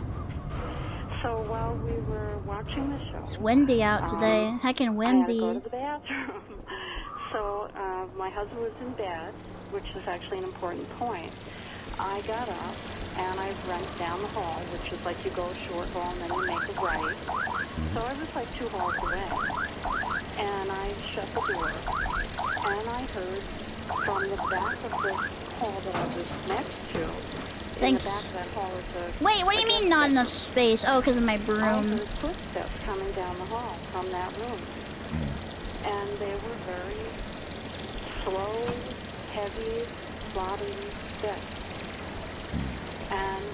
L: So while we were watching the show,
A: It's windy out today. Heckin'
L: I had to go
A: windy.
L: to the bathroom. So my husband was in bed, which is actually an important point. I got up and I went down the hall, which is like you go a short hall and then you make a right. So I was like 2 halls away. And I shut the door. And I heard from the back of the hall that I was next to.
A: Thanks.
L: In the back of that hall is a.
A: Wait, what do you mean not enough space? Oh, because of my
L: I
A: broom.
L: heard footsteps coming down the hall from that room. And they were very slow, heavy, plodding steps. And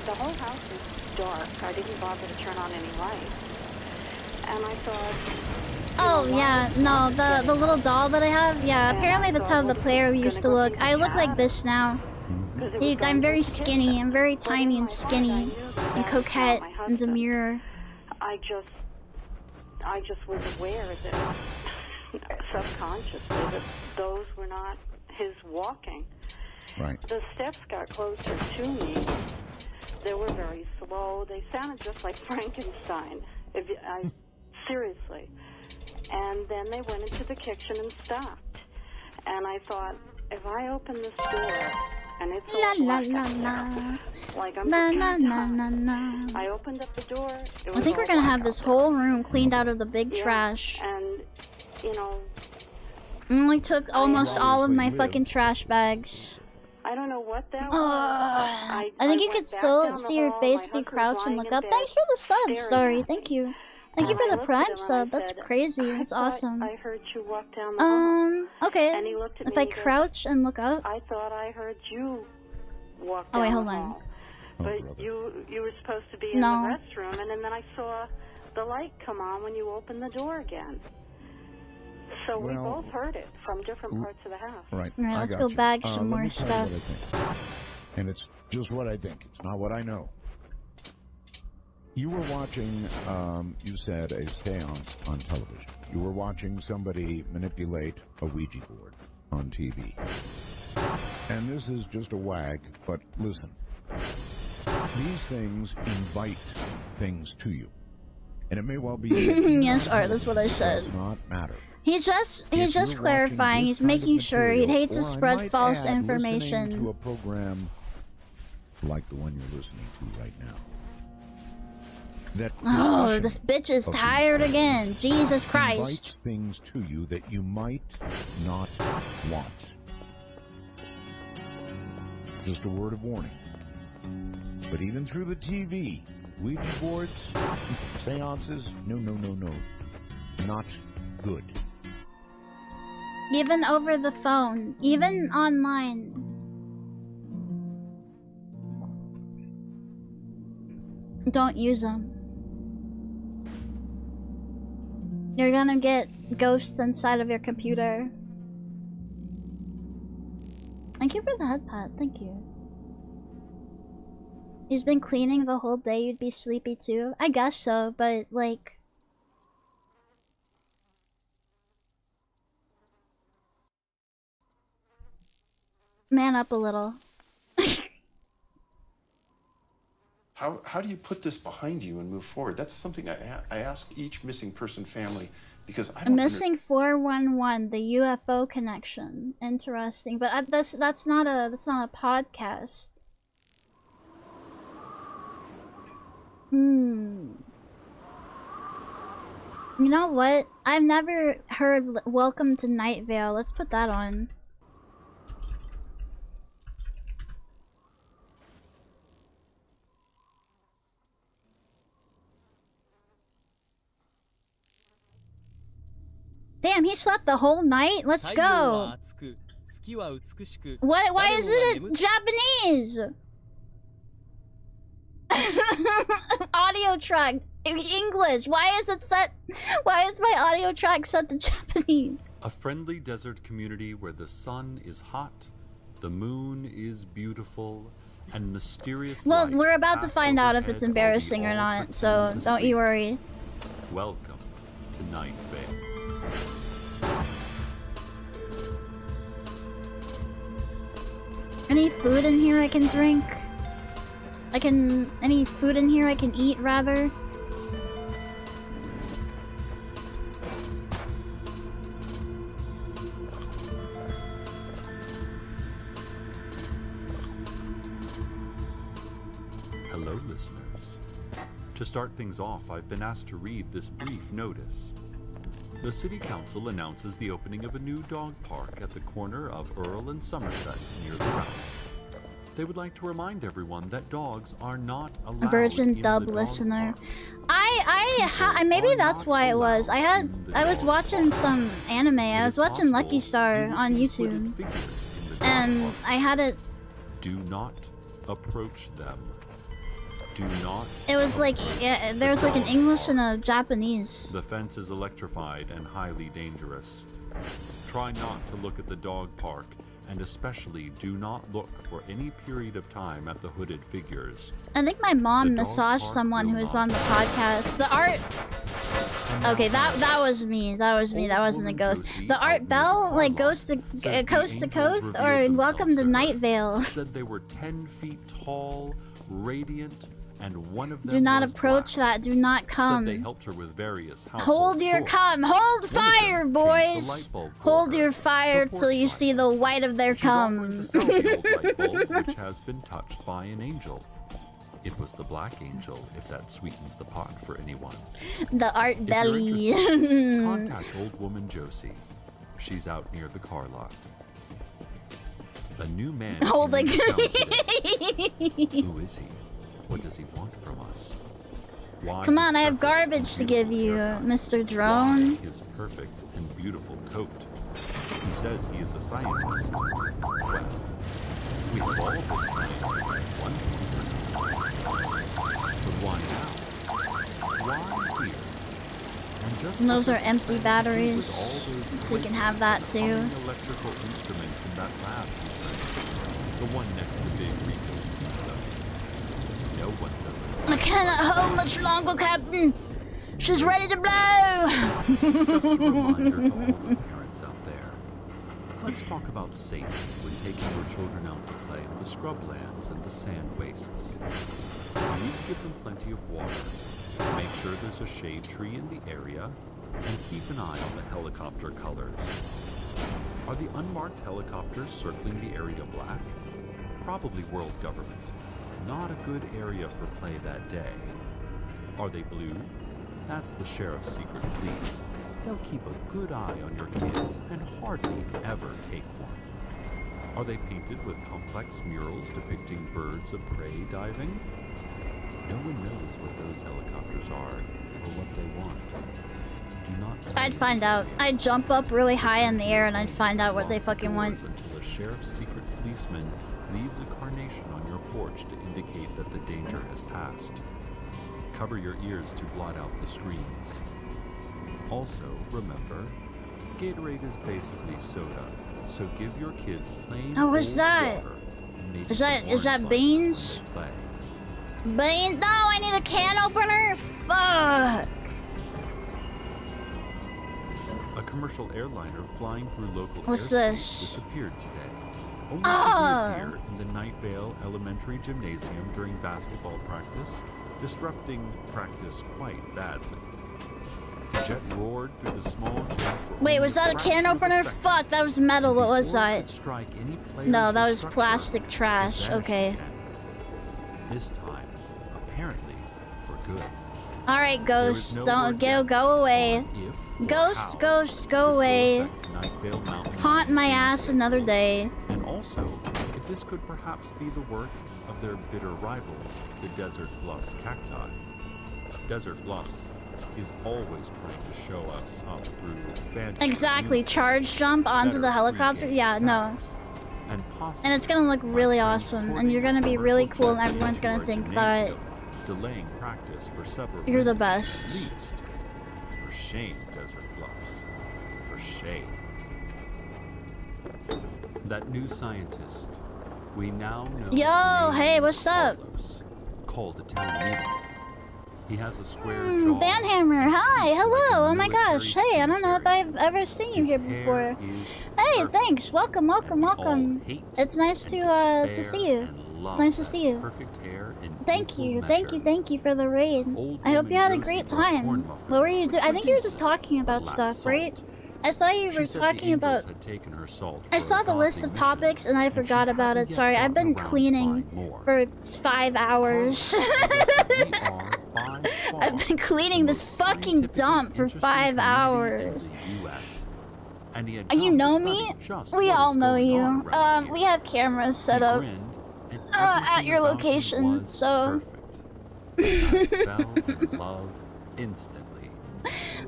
L: the whole house was dark. I didn't bother to turn on any light. And I thought...
A: Oh, yeah. No, the little doll that I have. Yeah, apparently that's how the player used to look. I look like this now. I'm very skinny. I'm very tiny and skinny and coquette and demure.
L: I just was aware that subconsciously that those were not his walking.
J: Right.
L: The steps got closer to me. They were very slow. They sounded just like Frankenstein. Seriously. And then they went into the kitchen and stopped. And I thought, if I open this door and it's all black out there, like I'm I opened up the door.
A: I think we're gonna have this whole room cleaned out of the big trash.
L: And, you know,
A: I only took almost all of my fucking trash bags.
L: I don't know what that was.
A: I think you could still see your face if you crouch and look up. Thanks for the sub, sorry, thank you. Thank you
L: And I
A: for the
L: looked at
A: Prime
L: him and
A: sub.
L: I
A: That's
L: said,
A: crazy.
L: "I
A: That's
L: thought
A: awesome.
L: I heard you walk down the hall."
A: Okay.
L: And he looked at
A: If
L: me
A: I
L: and he goes,
A: crouch and look up.
L: "I thought I heard you walk
A: Oh
L: down
A: wait, hold
L: the
A: on.
L: hall. But you were supposed to be in
A: No.
L: the restroom, and then I saw the light come on when you opened the door again." So we
J: Well,
L: both heard it from different parts of the house.
J: Right.
A: Alright,
J: I
A: let's
J: got
A: go
J: you.
A: bag some
J: let
A: more
J: me tell you what
A: stuff.
J: I think. And it's just what I think. It's not what I know. You were watching, you said, a seance on television. You were watching somebody manipulate a Ouija board on TV. And this is just a wag, but listen. These things invite things to you. And it may well be...
A: Yes, Art, that's what I said.
J: Does not matter.
A: He's just clarifying. He's making sure. He'd hate to spread false information.
J: To a program like the one you're listening to right now. That
A: Oh, this bitch is tired again. Jesus Christ.
J: Invites things to you that you might not want. Just a word of warning. But even through the TV, Ouija boards, seances, no. Not good.
A: Even over the phone. Even online. Don't use them. You're gonna get ghosts inside of your computer. Thank you for the head pat. Thank you. He's been cleaning the whole day. You'd be sleepy too. I guess so, but like... Man up a little.
M: How do you put this behind you and move forward? That's something I ask each missing person family because I don't
A: Missing 411, the UFO connection. Interesting, but that's not a podcast. You know what? I've never heard Welcome to Night Vale. Let's put that on. Damn, he slept the whole night? Let's go! What? Why is it Japanese? Audio track English. Why is it set? Why is my audio track set to Japanese?
N: A friendly desert community where the sun is hot, the moon is beautiful, and mysterious.
A: Well,
N: lights
A: we're about to
N: pass
A: find out if
N: overhead
A: it's
N: while we
A: embarrassing or
N: all
A: not,
N: pretend
A: so
N: to
A: don't
N: sleep.
A: you worry.
N: Welcome to Night Vale.
A: Any food in here I can drink? Any food in here I can eat, rather?
N: Hello, listeners. To start things off, I've been asked to read this brief notice. The City Council announces the opening of a new dog park at the corner of Earl and Somerset near the Ralphs. They would like to remind everyone that dogs are not allowed
A: Virgin
N: in
A: dub
N: the dog
A: listener.
N: park.
A: Maybe that's why it was. I was watching some anime. I was watching Lucky Star on YouTube. And I had it.
N: Do not approach them. Do not.
A: It was like, yeah, there was like an English and a Japanese.
N: The fence is electrified and highly dangerous. Try not to look at the dog park, and especially do not look for any period of time at the hooded figures.
A: I think my mom massaged someone who was on the podcast. The art. Okay, that was me. That was me. That wasn't a ghost. The Art Bell, like coast to coast, or Welcome to Night Vale.
N: Said they were 10 feet tall, radiant, and one of them
A: Do not
N: was
A: approach that. Do not
N: Said
A: come.
N: they helped her with various household
A: Hold your
N: chores.
A: cum. Hold fire,
N: changed the
A: boys.
N: light bulb for
A: Hold your fire till you see the white of their cum.
N: Sell the old light bulb, which has been touched by an angel. It was the black angel, if that sweetens the pot for anyone.
A: The Art
N: If
A: Belly.
N: you're interested, contact old woman Josie. She's out near the car lot. A new man.
A: Holding.
N: came into town today. Who is he? What does he want from us? Why
A: Come
N: his
A: on, I have
N: perfect
A: garbage to
N: and
A: give
N: beautiful
A: you,
N: haircut.
A: Mr.
N: Why
A: Drone.
N: his perfect and beautiful coat. He says he is a scientist. Well, we have all been scientists at one point or another. But why now? Why here? And just
A: And those are
N: because
A: empty
N: he planned to do
A: batteries,
N: with all those
A: so you can
N: great
A: have that too.
N: humming electrical instruments in that lab he's rented. The one next to Big Rico's Pizza. No one does a
A: I cannot hold much longer, Captain. She's ready to blow.
N: Just a reminder to all the parents out there. Let's talk about safety when taking your children out to play in the scrublands and the sand wastes. You need to give them plenty of water. Make sure there's a shade tree in the area, and keep an eye on the helicopter colors. Are the unmarked helicopters circling the area black? Probably world government. Not a good area for play that day. Are they blue? That's the sheriff's secret police. They'll keep a good eye on your kids and hardly ever take one. Are they painted with complex murals depicting birds of prey diving? No one knows what those helicopters are or what they want. Do not
A: I'd find out. I'd jump up really high in the air and I'd find out what they fucking want.
N: Until a sheriff's secret policeman leaves a carnation on your porch to indicate that the danger has passed. Cover your ears to blot out the screams. Also, remember, Gatorade is basically soda, so give your kids plain
A: Oh, what's
N: old
A: that?
N: water and maybe
A: Is
N: some
A: that
N: orange slices
A: beans?
N: when they play.
A: Beans? No, I need a can opener. Fuck.
N: A commercial airliner flying through local
A: What's
N: airspace
A: this?
N: disappeared today. Only
A: Oh.
N: to reappear in the Night Vale Elementary Gymnasium during basketball practice, disrupting practice quite badly. The jet roared through the small gym for
A: Wait,
N: only
A: was that a
N: fraction
A: can
N: of
A: opener?
N: second.
A: Fuck, that was metal. What was
N: Before it
A: that?
N: could strike any player's
A: No, that was
N: structure,
A: plastic
N: it
A: trash.
N: vanished
A: Okay.
N: again. This time, apparently, for good.
A: All right,
N: There
A: ghost.
N: is no
A: Don't
N: word
A: go.
N: yet
A: Go away.
N: if or
A: Ghost,
N: how
A: ghost, go
N: this will
A: away.
N: affect Night Vale Mountain
A: Haunt my ass another day.
N: And also, if this could perhaps be the work of their bitter rivals, the Desert Bluffs cacti. Desert Bluffs is always trying to show us up through fancy
A: Exactly.
N: youth,
A: Charge jump onto the helicopter. Yeah, no.
N: and possibly
A: And it's gonna look really awesome, and you're gonna be really cool, and everyone's gonna think that
N: delaying practice for several
A: you're the
N: minutes
A: best.
N: at least. For shame, Desert Bluffs. For shame. That new scientist, we now know.
A: Yo,
N: his
A: hey,
N: name
A: what's up?
N: Carlos, called a town meeting. He has a square jaw.
A: Banhammer, hi, hello, oh my gosh, hey, I don't know if I've ever seen you here before. Hey, thanks, welcome, welcome, welcome. It's nice to see you. Nice to see you.
N: Perfect hair and
A: Thank you for the raid. I hope you had a great time. What were you doing? I think you were just talking about stuff, right? I saw you were talking about. I saw the list of topics and I forgot about it. Sorry, I've been cleaning for 5 hours. I've been cleaning this fucking dump for 5 hours. You know me? We all know you. We have cameras set up at your location, so.
N: Fell in love instantly.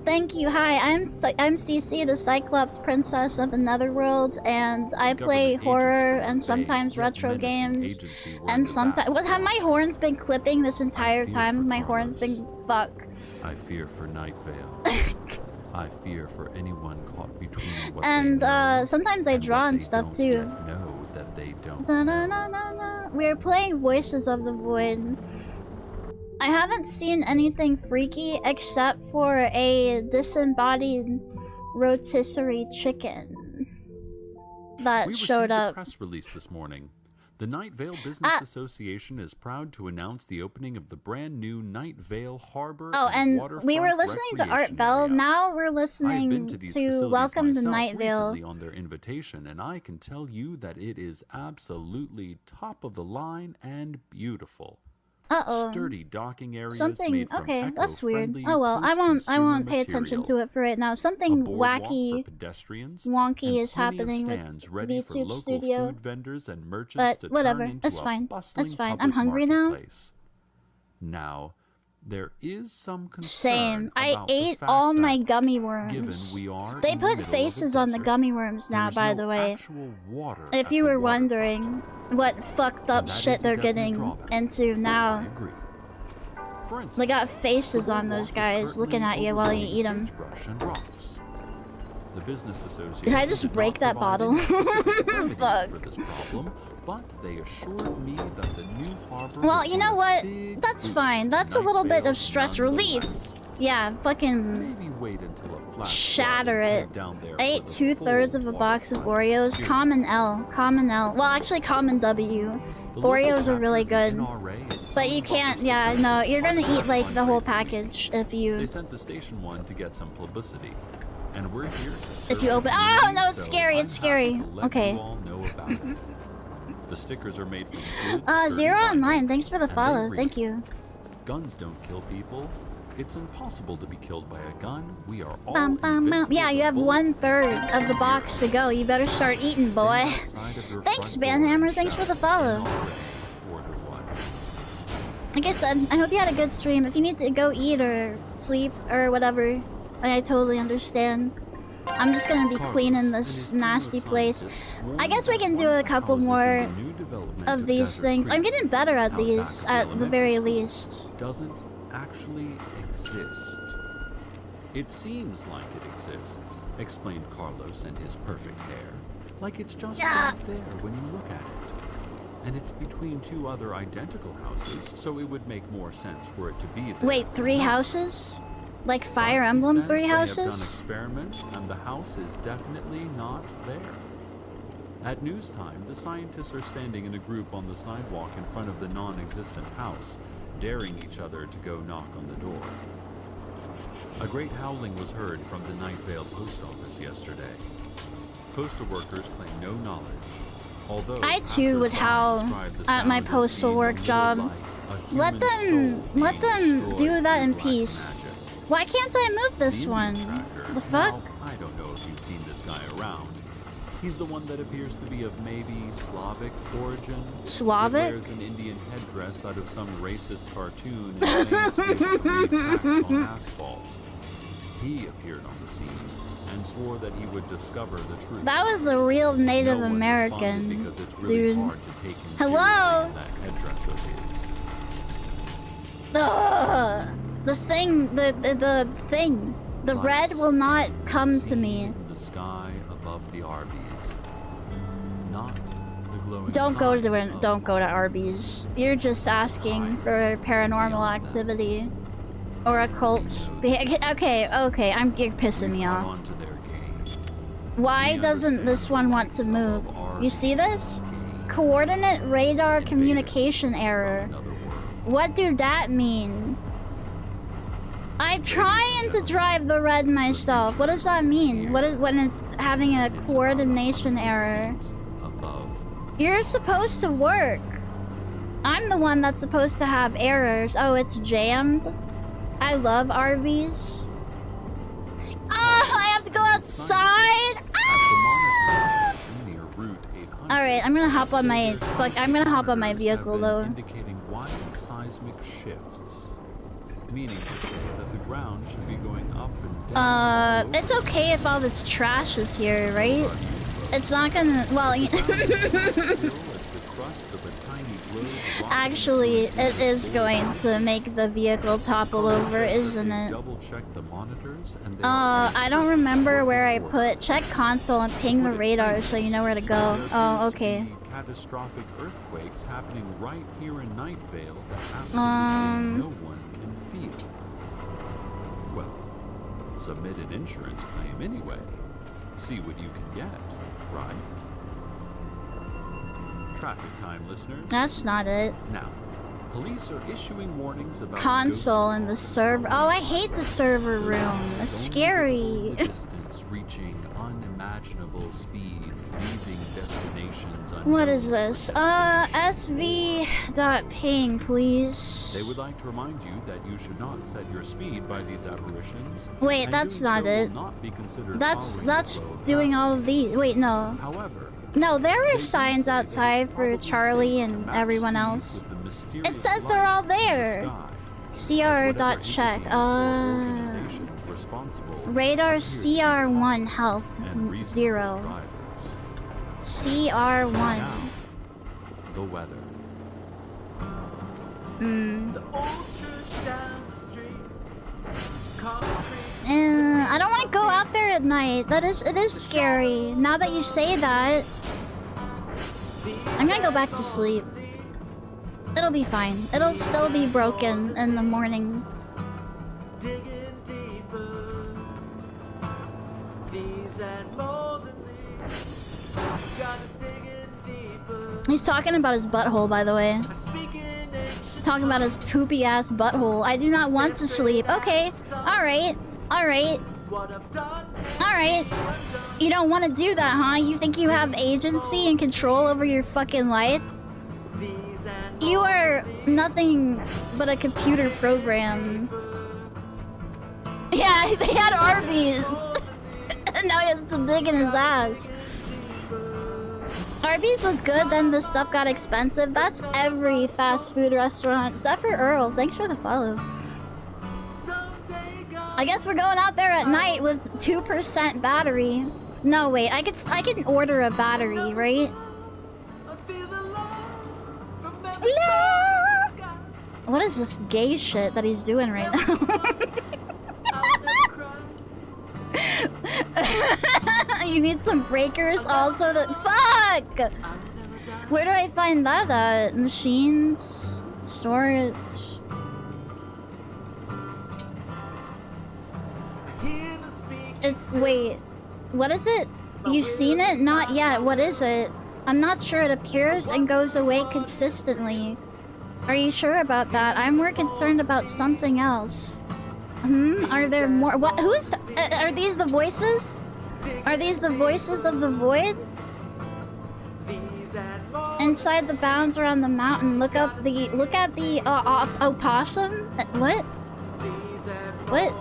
A: Thank you. Hi, I'm Cece, the Cyclops Princess of the Netherworld, and I play horror and sometimes retro games. And sometimes, what have my horns been clipping this entire time? My horns been fuck.
N: I fear for Night Vale. I fear for anyone caught between what
A: And
N: they know
A: sometimes I draw and stuff too.
N: yet know that they don't.
A: We're playing Voices of the Void. I haven't seen anything freaky except for a disembodied rotisserie chicken that
N: We
A: showed
N: received a
A: up.
N: press release this morning. The Night Vale Business Association is proud to announce the opening of the brand new Night Vale Harbor
A: Oh, and we were
N: Waterfront
A: listening to Art
N: Recreation
A: Bell.
N: Area.
A: Now we're
N: I've been
A: listening
N: to these
A: to
N: facilities
A: Welcome to
N: myself
A: Night Vale.
N: recently on their invitation, and I can tell you that it is absolutely top of the line and beautiful.
A: Uh-oh.
N: Sturdy docking areas
A: Something
N: made from
A: okay, that's weird.
N: eco-friendly,
A: Oh well, I won't
N: post-consumer
A: pay attention
N: material.
A: to it for right now. Something
N: Boardwalk for
A: wacky,
N: pedestrians,
A: wonky
N: and
A: is
N: plenty of
A: happening with
N: stands ready for
A: YouTube
N: local
A: Studio.
N: food vendors and merchants
A: But
N: to
A: whatever,
N: turn into
A: that's
N: a
A: fine.
N: bustling
A: That's fine. I'm
N: public
A: hungry now.
N: marketplace. Now, There is some concern
A: Same. I
N: about the
A: ate
N: fact
A: all
N: that,
A: my gummy
N: given
A: worms.
N: we are
A: They
N: in the
A: put
N: middle of a
A: faces on the
N: desert,
A: gummy worms now,
N: there's
A: by
N: no
A: the way.
N: actual water
A: If
N: at
A: you
N: the
A: were
N: waterfront.
A: wondering what fucked up
N: that
A: shit
N: is a
A: they're
N: definite
A: getting
N: drawback.
A: into now.
N: Agree. For instance,
A: They got faces
N: the
A: on those
N: boardwalk is
A: guys looking
N: currently
A: at you while you
N: overlooking
A: eat them.
N: sagebrush and rocks. The business association
A: Did I just
N: did
A: break
N: not
A: that
N: provide
A: bottle?
N: any specific remedies
A: Fuck.
N: for this problem, but they assured me that the new harbor
A: Well,
N: would
A: you
N: be
A: know
N: a
A: what?
N: big
A: That's
N: boost
A: fine.
N: to
A: That's a
N: Night
A: little bit
N: Vale
A: of stress relief.
N: nonetheless.
A: Yeah, fucking
N: Maybe wait until a flash
A: shatter
N: flood and
A: it.
N: head down there
A: I ate
N: for the
A: 2/3 of a box of Oreos. Common L. Common L. Well, actually, common W. Oreos are really good. But you can't, yeah, no, you're gonna eat like the whole package if
N: They
A: you
N: sent the station one to get some publicity, and we're here to
A: if you
N: serve
A: open.
N: the
A: Oh
N: community,
A: no, it's
N: so
A: scary,
N: I'm
A: it's scary.
N: happy to let
A: Okay.
N: you all know about it. The stickers are made from good,
A: Zero
N: sturdy
A: Online, thanks for the
N: and they
A: follow.
N: read,
A: Thank you.
N: Guns don't kill people. It's impossible to be killed by a gun. We are all
A: Bum, bum, bum.
N: invincible
A: Yeah, you
N: to
A: have
N: bullets
A: 1/3 of the box to go. You better start eating, boy.
N: outside of your
A: Thanks,
N: front door
A: Banhammer.
N: and
A: Thanks for
N: shout,
A: the follow.
N: Order one.
A: Like I said, I hope you had a good stream. If you need to go eat or sleep or whatever, I totally understand. I'm just gonna be cleaning this nasty place. I guess we can do a couple more of these things. I'm getting better at these, at the very least.
N: Doesn't actually exist. It seems like it exists, explained Carlos and his perfect hair. Like it's just right there when you look at it. And it's between two other identical houses, so it would make more sense for it to be there.
A: Wait, 3 houses? Like Fire Emblem 3
N: They have done
A: houses?
N: experiments, and the house is definitely not there. At news time, the scientists are standing in a group on the sidewalk in front of the non-existent house, daring each other to go knock on the door. A great howling was heard from the Night Vale post office yesterday. Postal workers claim no knowledge, although
A: I too would howl at my postal work job. Let them do that in peace. Why can't I move this one? The fuck?
N: Now, I don't know if you've seen this guy around. He's the one that appears to be of maybe Slavic origin.
A: Slavic?
N: He wears an Indian headdress out of some racist cartoon and claims to be able to read tracks on asphalt. He appeared on the scene and swore that he would discover the truth.
A: That was a real Native
N: No one
A: American
N: responded because it's really
A: dude.
N: hard to take him
A: Hello?
N: seriously in that headdress of his.
A: Ugh. This thing, the thing, the red will not come to me.
N: In the sky above the Arby's. Not the glowing
A: Don't
N: sign
A: go to Arby's. You're just asking for paranormal activity or occult. Okay, you're pissing me off.
N: onto their game.
A: Why doesn't this one want to move? You see this? Coordinate radar communication error. What do that mean? I'm trying to drive the red myself. What does that mean? What is when it's having a coordination error? You're supposed to work. I'm the one that's supposed to have errors. Oh, it's jammed. I love Arby's. Oh, I have to go outside. All right, I'm gonna hop on my vehicle though.
N: Indicating wild seismic shifts, meaning to say that the ground should be going up and down.
A: It's okay if all this trash is here, right? It's not gonna. Well, actually, it is going to make the vehicle topple over, isn't it?
N: Double-check the monitors and
A: I don't remember where I put. Check console and ping the radar so you know where to go. Oh, okay.
N: Catastrophic earthquakes happening right here in Night Vale that absolutely no one can feel. Well, submit an insurance claim anyway. See what you can get, right? Traffic time, listeners.
A: That's not it.
N: Now, police are issuing warnings about
A: Console and the server. Oh, I hate the server room. It's scary.
N: distance reaching unimaginable speeds, leaving destinations
A: What is this? SV.ping, please.
N: They would like to remind you that you should not set your speed by these apparitions.
A: Wait,
N: and
A: that's
N: doing
A: not
N: so
A: it.
N: will not be considered
A: That's
N: following the flow of
A: doing all of these. Wait, no.
N: However,
A: no, there are signs outside for Charlie and everyone else. It says they're all there. CR.check. Radar CR1 health 0. CR1.
N: Now, the weather.
A: I don't want to go out there at night. It is scary. Now that you say that, I'm gonna go back to sleep. It'll be fine. It'll still be broken in the morning. He's talking about his butthole, by the way. Talking about his poopy ass butthole. I do not want to sleep. Okay. Alright. Alright. Alright. You don't want to do that, huh? You think you have agency and control over your fucking life? You are nothing but a computer program. Yeah, they had Arby's. And now he has to dig in his ass. Arby's was good, then the stuff got expensive. That's every fast food restaurant, except for Earl. Thanks for the follow. I guess we're going out there at night with 2% battery. No, wait, I can order a battery, right? What is this gay shit that he's doing right now? You need some breakers also to— Fuck! Where do I find that at? Machines? Storage? It's— wait. What is it? You've seen it? Not yet. What is it? I'm not sure. It appears and goes away consistently. Are you sure about that? I'm more concerned about something else. Are there more— what? Who is— are these the voices? Are these the voices of the void? Inside the bounds around the mountain. Look at the opossum? What? What?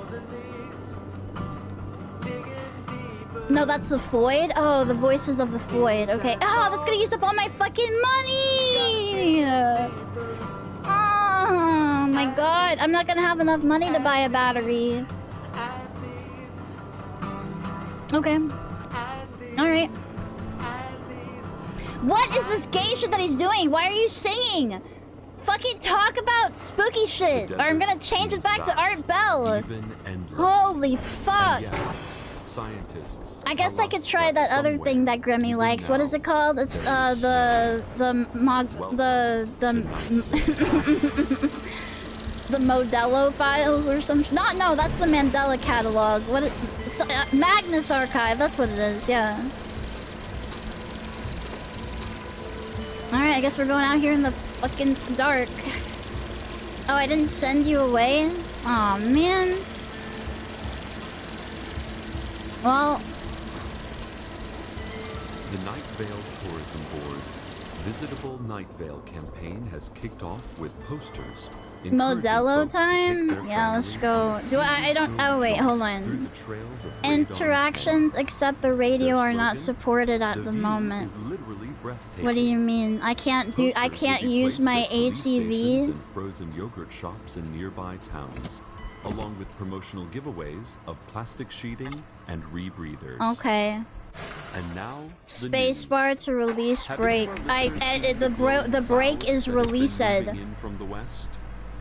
A: No, that's the void? Oh, the voices of the void. Okay. Oh, that's gonna use up all my fucking money! Oh my god. I'm not gonna have enough money to buy a battery. Okay. Alright. What is this gay shit that he's doing? Why are you singing? Fucking talk about spooky shit, or I'm gonna change it back to Art Bell. Holy fuck.
N: Scientists.
A: I guess I could try that other thing that Grimmy likes. What is it called? It's the Modelo files or some no, that's the Mandela catalog. What Magnus Archive, that's what it is, yeah. Alright, I guess we're going out here in the fucking dark. Oh, I didn't send you away? Aw, man. Well...
N: The Night Vale Tourism Board's Visitable Night Vale campaign has kicked off with posters.
A: Modelo time? Yeah, let's go. Do I don't— oh wait, hold on. Interactions except the radio are not supported at the moment. What do you mean? I can't use my ATV?
N: And frozen yogurt shops in nearby towns, along with promotional giveaways of plastic sheeting and rebreathers.
A: Okay.
N: And now
A: spacebar to release break. The break is released.
N: From the west.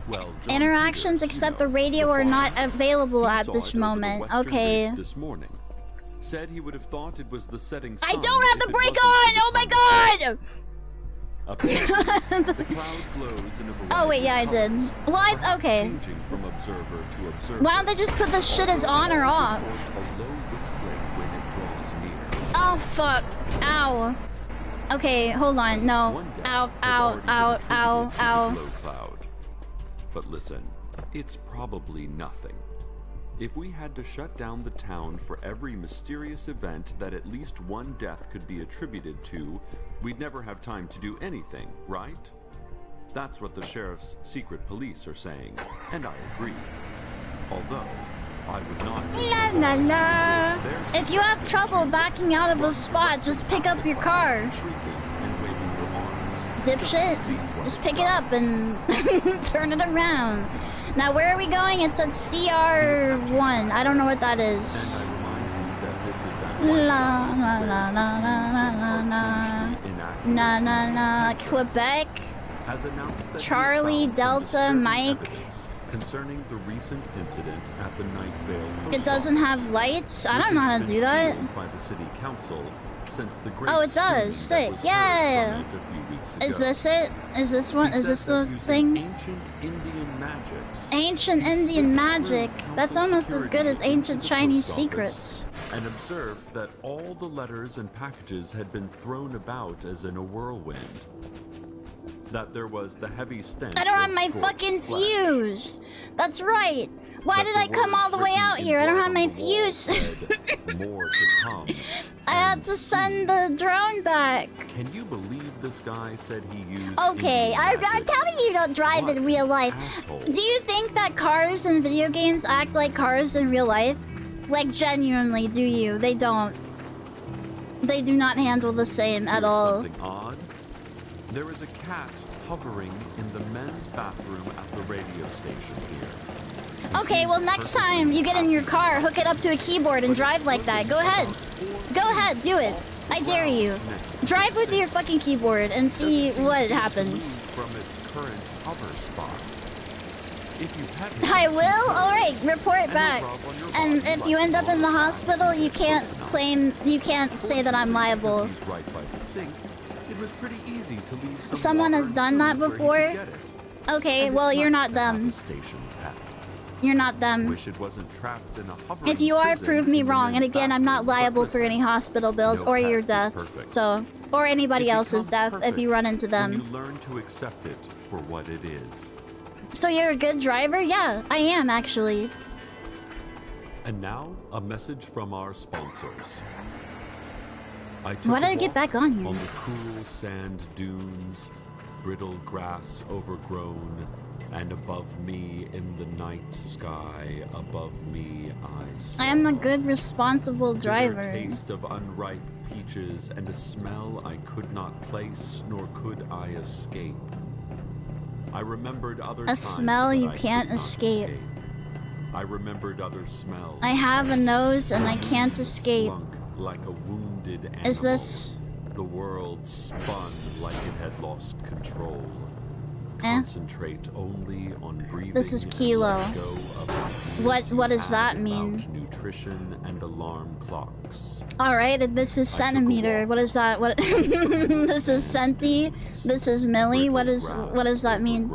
N: Well,
A: interactions except the radio are not available at this moment. Okay.
N: This morning said he would have thought it was the setting sun.
A: I don't have the break on. Oh my god.
N: The cloud glows in a variety
A: oh wait, yeah, I did. Well, okay.
N: From observer to observer.
A: Why don't they just put this shit as on or off? Oh fuck! Ow! Okay, hold on. No. Ow! Ow! Ow! Ow! Ow!
N: Cloud. But listen, it's probably nothing. If we had to shut down the town for every mysterious event that at least one death could be attributed to, we'd never have time to do anything, right? That's what the sheriff's secret police are saying, and I agree. Although, I would not...
A: La la la! If you have trouble backing out of a spot, just pick up your car. Dipshit. Just pick it up and turn it around. Now, where are we going? It said CR1. I don't know what that is. La la la la la la la. Na na na. Quebec.
N: Has announced that
A: Charlie Delta Mike.
N: Concerning the recent incident at the Night Vale.
A: It doesn't have lights. I don't know how to do that.
N: By the city council since the
A: Oh, it does. Sick. Yeah. Is this it? Is this one? Is this the thing?
N: Ancient Indian magics.
A: Ancient Indian magic. That's almost as good as ancient Chinese secrets.
N: And observed that all the letters and packages had been thrown about as in a whirlwind. That there was the heavy stench.
A: I don't have my
N: scorched
A: fucking
N: flesh.
A: fuse. That's right. Why did I come all the way out here? I don't have my fuse.
N: More to come.
A: I had to send the drone back.
N: Can you believe this guy said he used?
A: Okay, I'm telling you don't drive in real life.
N: Asshole.
A: Do you think that cars in video games act like cars in real life? Like, genuinely, do you? They don't. They do not handle the same at all.
N: Something odd. There is a cat hovering in the men's bathroom at the radio station here.
A: Okay, well, next time you get in your car, hook it up to a keyboard and drive like that. Go ahead. Go ahead, do it. I dare you. Drive with your fucking keyboard and see what happens.
N: From its current hover spot. If you pet him,
A: I will? Alright, report back. And if you end up in the hospital, you can't say that I'm liable.
N: he's right by the sink. It was pretty easy to leave some
A: Someone
N: water
A: has
N: and
A: done that
N: food where he
A: before?
N: could get it.
A: Okay,
N: And
A: well,
N: it's
A: you're
N: nice
A: not
N: to have
A: them.
N: a station pet.
A: You're not them.
N: Wish it wasn't trapped in a hovering
A: If you are,
N: prison
A: prove me
N: in the
A: wrong. And
N: men's
A: again, I'm not liable for any hospital bills
N: No
A: or
N: pet
A: your
N: is
A: death.
N: perfect.
A: So, or anybody
N: It
A: else's death
N: becomes
A: if you run into
N: when you
A: them.
N: learn to accept it for what it is.
A: So you're a good driver? Yeah, I am actually.
N: And now, a message from our sponsors. I took
A: Why did
N: a
A: I get
N: walk
A: back on here?
N: On the cool sand dunes, brittle grass overgrown, and above me in the night sky, above me I saw
A: I am a good, responsible driver.
N: bitter taste of unripe peaches and a smell I could not place, nor could I escape. I remembered other
A: A
N: times
A: smell
N: that
A: you
N: I could
A: can't
N: not
A: escape.
N: I remembered other smells.
A: I have a nose and I can't escape.
N: Slunk like a wounded animal.
A: Is this...
N: The world spun like it had lost control.
A: Eh?
N: Concentrate only on breathing.
A: This is
N: and
A: Kilo.
N: let go of ideas
A: What
N: you
A: does
N: had
A: that mean?
N: about nutrition and alarm clocks.
A: Alright, this is centimeter. What is that? What? This is centi. This is milli. What does that mean?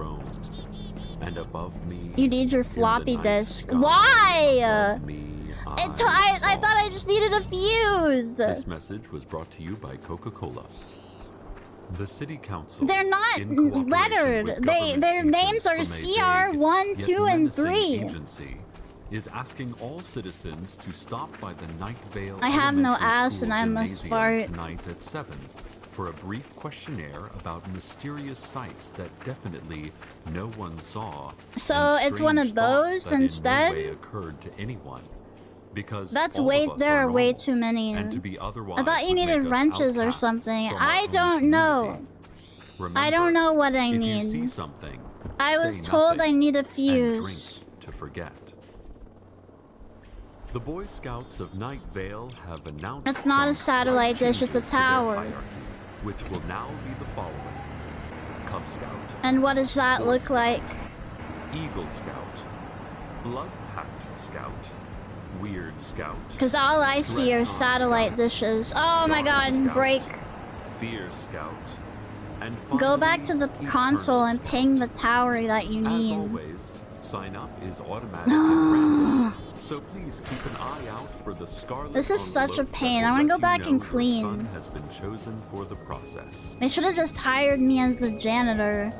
N: And above me,
A: You need your floppy disk. Why? I thought I just needed a fuse.
N: This message was brought to you by Coca-Cola. The city council.
A: They're not
N: in cooperation
A: lettered.
N: with
A: Their names are CR 1,
N: yet
A: 2, and
N: menacing
A: 3.
N: Agency is asking all citizens to stop by the Night Vale
A: I have no
N: Elementary
A: ass
N: School
A: and I must
N: Gymnasium
A: fart.
N: tonight at 7 for a brief questionnaire about mysterious sights that definitely no one saw.
A: So
N: and
A: it's one of
N: strange thoughts
A: those
N: that
A: instead?
N: in no way occurred to anyone. Because
A: That's
N: all
A: way.
N: of us
A: There are way
N: normal,
A: too many.
N: and to be otherwise
A: I thought you
N: would
A: needed
N: make us
A: wrenches or
N: outcasts
A: something.
N: from
A: I
N: our
A: don't know. I don't know what I
N: if
A: need.
N: you see something,
A: I
N: say
A: was told I
N: nothing
A: need a
N: and
A: fuse.
N: drink to forget. The Boy Scouts of Night Vale have announced
A: It's not a
N: some
A: satellite
N: slight
A: dish, it's a
N: changes to their
A: tower.
N: hierarchy, which will now be the following: Cub Scout,
A: And what does that look like?
N: Eagle Scout, Blood Pact Scout, Weird Scout,
A: Because all I see are satellite dishes. Oh my god, break.
N: Fear Scout, and
A: Go back to the console and ping the tower that you
N: As
A: need.
N: always, sign up is automatic and random, so please keep an eye out for the scarlet
A: This is such a
N: envelope
A: pain.
N: that
A: I
N: will
A: want to go
N: let
A: back
N: you
A: and
N: know your
A: clean.
N: son has been chosen for the process.
A: They should have just hired me as the janitor.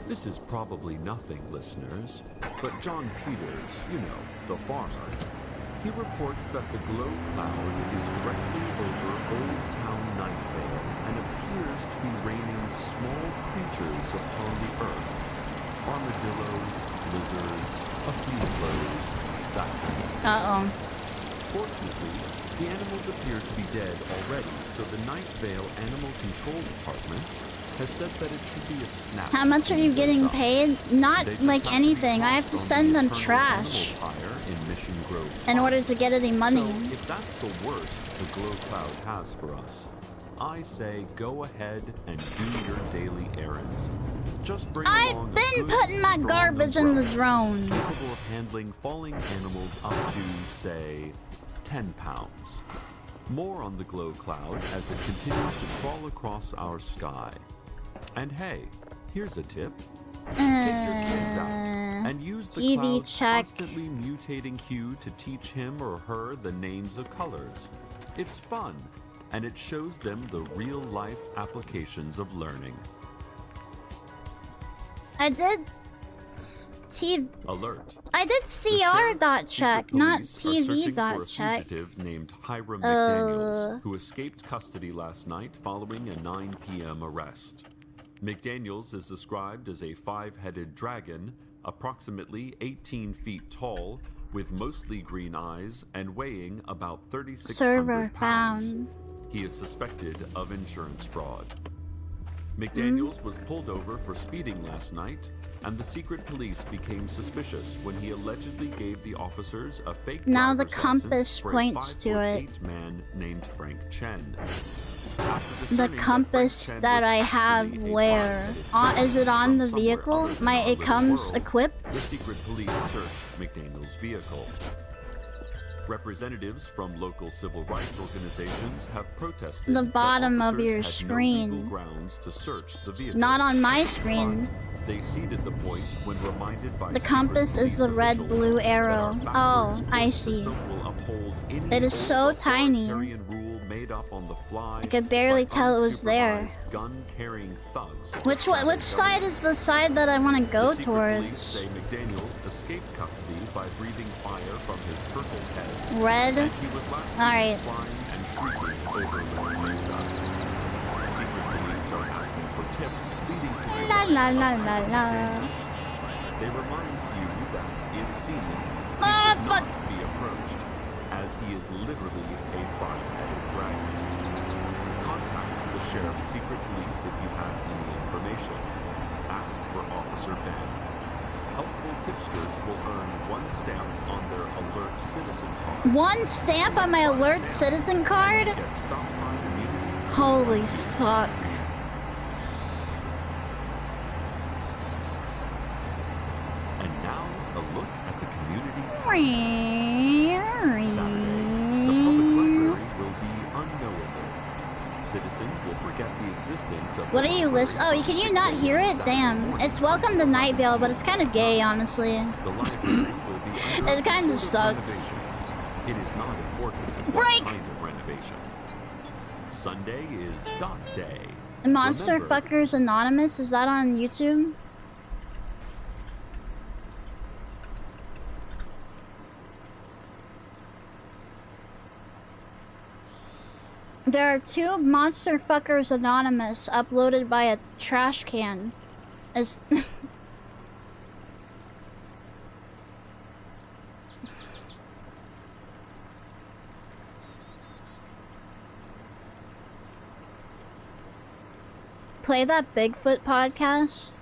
N: This is probably nothing, listeners, but John Peters, you know, the farmer, he reports that the glow cloud is directly over Old Town Night Vale and appears to be raining small creatures upon the earth. Armadillos, lizards, a few crows, that kind of thing.
A: Uh-oh.
N: Fortunately, the animals appear to be dead already, so the Night Vale Animal Control Department, has said that it should be a snap.
A: How much are you getting paid? Not like anything. I have to send them trash
N: In Mission Grove
A: in order to get any money.
N: So if that's the worst the glow cloud has for us, I say go ahead and do your daily errands. Just bring along
A: I've been putting my garbage in the drone.
N: Capable of handling falling animals up to, say, 10 pounds. More on the glow cloud as it continues to crawl across our sky. And hey, here's a tip. Take your kids out and use the
A: TV
N: cloud's
A: check.
N: constantly mutating hue to teach him or her the names of colors. It's fun, and it shows them the real-life applications of learning.
A: I did
N: Alert.
A: I did CR.check, not TV.check.
N: Fugitive named Hiram McDaniels, who escaped custody last night following a 9 p.m. arrest. McDaniels is described as a 5-headed dragon, approximately 18 feet tall, with mostly green eyes and weighing about 3,600 pounds. He is suspected of insurance fraud. McDaniels was pulled over for speeding last night, and the secret police became suspicious when he allegedly gave the officers a fake
A: Now the
N: driver's
A: compass
N: license for
A: points
N: a
A: to it.
N: 5'8" man named Frank Chen.
A: The compass that I have where? Is it on the vehicle? It comes equipped?
N: The secret police searched McDaniel's vehicle. Representatives from local civil rights organizations have protested
A: The
N: that
A: bottom of
N: officers
A: your
N: had
A: screen.
N: no legal grounds to search the vehicle.
A: Not on my screen.
N: But they ceded the point when reminded by
A: The compass is the red-blue arrow. Oh, I see. It is so tiny.
N: Made up on the fly
A: I could barely tell it was there.
N: gun-carrying thugs.
A: Which side is the side that I want to go
N: The secret police
A: towards?
N: say McDaniels escaped custody by breathing fire from his purple head.
A: Red?
N: And he was last seen
A: Alright.
N: flying and shrieking over Red Mesa. Secret police are asking for tips leading to the
A: La
N: arrest
A: la
N: of
A: la
N: Hiram
A: la la.
N: McDaniels. They remind you that if seen, he
A: Ah,
N: should
A: fuck.
N: not be approached, as he is literally a 5-headed dragon. Contact the sheriff's secret police if you have any information. Ask for Officer Ben. Helpful tipsters will earn 1 stamp on their alert citizen card.
A: 1 stamp on my alert citizen card?
N: Get stop sign immunity.
A: Holy fuck.
N: And now a look at the community. Saturday, the public library will be unknowable. Citizens will forget the existence of
A: What
N: the
A: are you listening? Oh, can you not hear it? Damn. It's Welcome to Night Vale, but it's kind of gay, honestly.
N: The library will be under
A: It kind of
N: sort
A: sucks.
N: renovation. It is not important
A: Break!
N: what kind of renovation. Sunday is Dot Day.
A: Monster
N: Remember,
A: Fuckers Anonymous, is that on YouTube? There are 2 Monster Fuckers Anonymous uploaded by a trash can. As Play that Bigfoot podcast.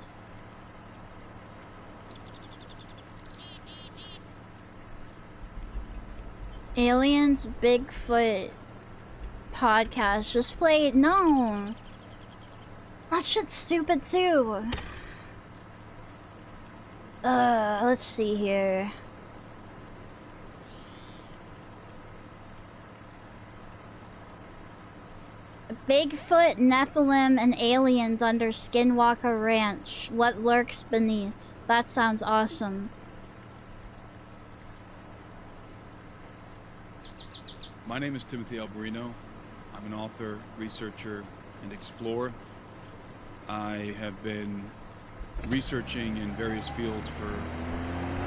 A: Aliens Bigfoot podcast. Just play it. No. That shit's stupid too. Let's see here. Bigfoot, Nephilim, and aliens under Skinwalker Ranch. What lurks beneath? That sounds awesome.
O: My name is Timothy Alberino. I'm an author, researcher, and explorer. I have been researching in various fields for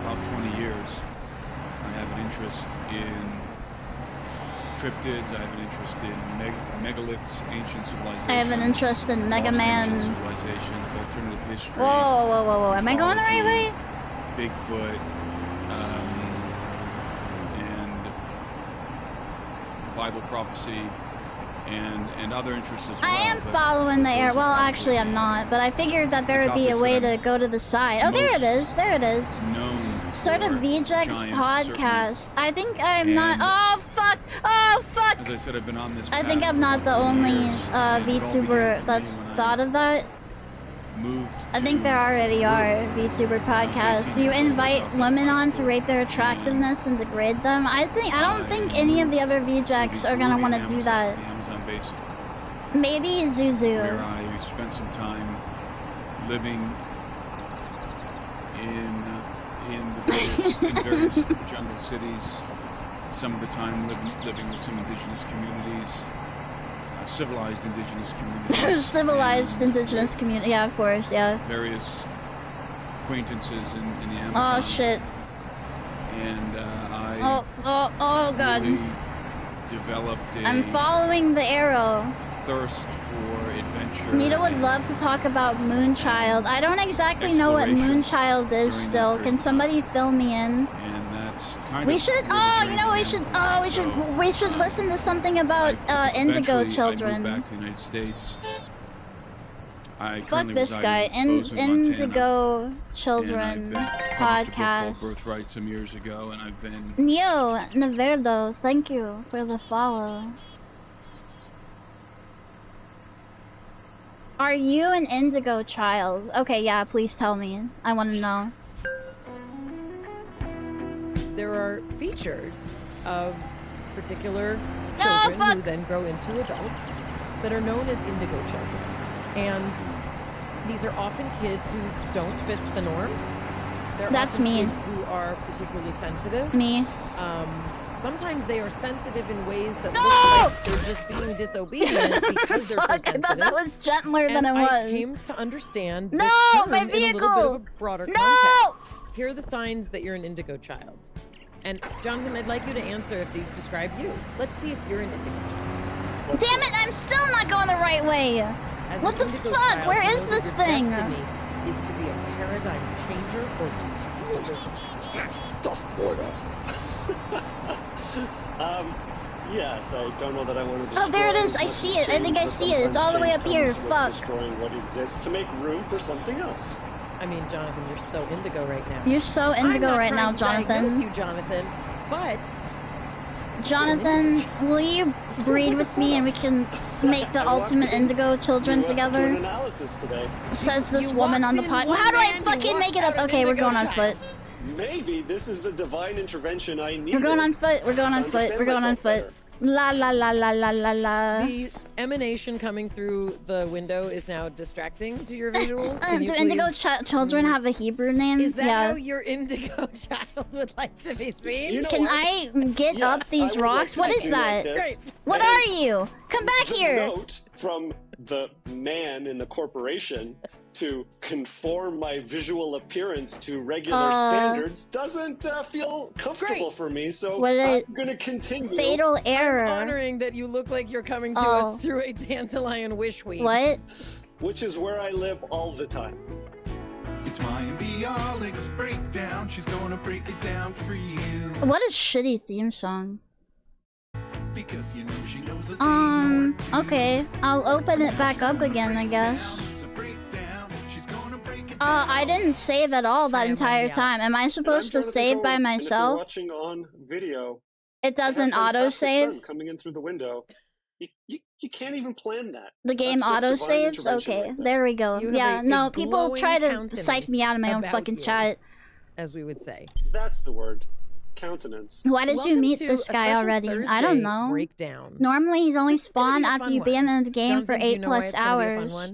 O: about 20 years. I have an interest in cryptids, I have an interest in megaliths, ancient civilizations.
A: I have an interest in Mega
O: lost
A: Man.
O: ancient civilizations, alternative history.
A: Whoa. Am I going the right way?
O: Bigfoot, and Bible prophecy, and other interests as well.
A: I am following the air. Well, actually, I'm not. But I figured that there would be a way to go to the side. Oh, there it is. There it is. Sort of VJX podcast. I think I'm not. Oh fuck! Oh fuck!
O: As I said, I've been on this.
A: I think I'm not the only VTuber that's thought of that. I think there already are VTuber podcasts. You invite women on to rate their attractiveness and degrade them. I don't think any of the other VJX are gonna want to do that.
O: Amazon basin.
A: Maybe Zuzu.
O: Where I spent some time living in various jungle cities. Some of the time living with some indigenous communities. Civilized indigenous communities.
A: Civilized indigenous community, yeah, of course, yeah.
O: Various acquaintances in the Amazon.
A: Oh shit.
O: And I
A: oh god.
O: Really developed
A: I'm following the arrow.
O: Thirst for adventure.
A: Nita would love to talk about Moonchild. I don't exactly know what Moonchild is still. Can somebody fill me in?
O: And that's kind
A: we
O: of
A: should we should listen to something about indigo children.
O: I moved back to the United States.
A: Fuck this guy. Indigo children podcast.
O: Birthright some years ago, and I've been
A: Neo Neverdo, thank you for the follow. Are you an indigo child? Okay, yeah, please tell me. I want to know.
P: There are features of particular children who then grow into adults that are known as indigo children. And these are often kids who don't fit the norm.
A: That's me.
P: Kids who are particularly sensitive.
A: Me.
P: Sometimes they are sensitive in ways that look like they're just being disobedient because they're so sensitive.
A: I thought that was gentler than it was.
P: I came to understand
A: no,
P: this term
A: my
P: in a
A: vehicle!
P: little bit of a broader context. Here are the signs that you're an indigo child. And Jonathan, I'd like you to answer if these describe you. Let's see if you're an indigo child.
A: Damn it, I'm still not going the right way. What the fuck?
P: Child,
A: where is this thing?
P: Destiny is to be a paradigm changer or destroyer.
R: Yes, I don't know that I want to
A: destroy. Oh, there it is. I see it. I think I see it. It's all the way up here. Fuck.
R: Destroying what exists to make room for something else.
P: I mean, Jonathan, you're so indigo right now.
A: You're so indigo right now, Jonathan.
P: You, Jonathan, but
A: Jonathan, will you breed with me and we can make the ultimate indigo children together? Says this woman on the pod. How do I fucking make it up? Okay, we're going on foot.
R: Maybe this is the divine intervention I need.
A: We're going on foot. We're going on foot. We're going on foot. La la la la la la la.
P: The emanation coming through the window is now distracting to your visuals.
A: Do indigo children have a Hebrew name?
P: Is that how your indigo child would like to be seen?
R: You know
A: Can I get up these rocks? What is that?
R: Great.
A: What are you? Come back here.
R: Note from the man in the corporation to conform my visual appearance to regular standards doesn't feel comfortable for me, so I'm going to continue.
A: Fatal error.
P: I'm honoring that you look like you're coming to us through a dandelion wish weed.
A: What?
R: Which is where I live all the time.
Q: It's my Bialik's breakdown. She's going to break it down for you.
A: What a shitty theme song.
Q: Because you know she knows
A: okay. I'll open it back up again, I guess. I didn't save at all that entire time. Am I supposed to save by myself?
R: Watching on video.
A: It doesn't auto-save?
R: Coming in through the window. You can't even plan that.
A: The game auto-saves? Okay, there we go. Yeah, no, people try to psych me out of my own fucking chat.
P: As we would say.
R: That's the word. Countenance.
A: Why did you meet this guy already? I don't know.
P: Breakdown.
A: Normally he's only spawned after you've been in the game for 8+ hours.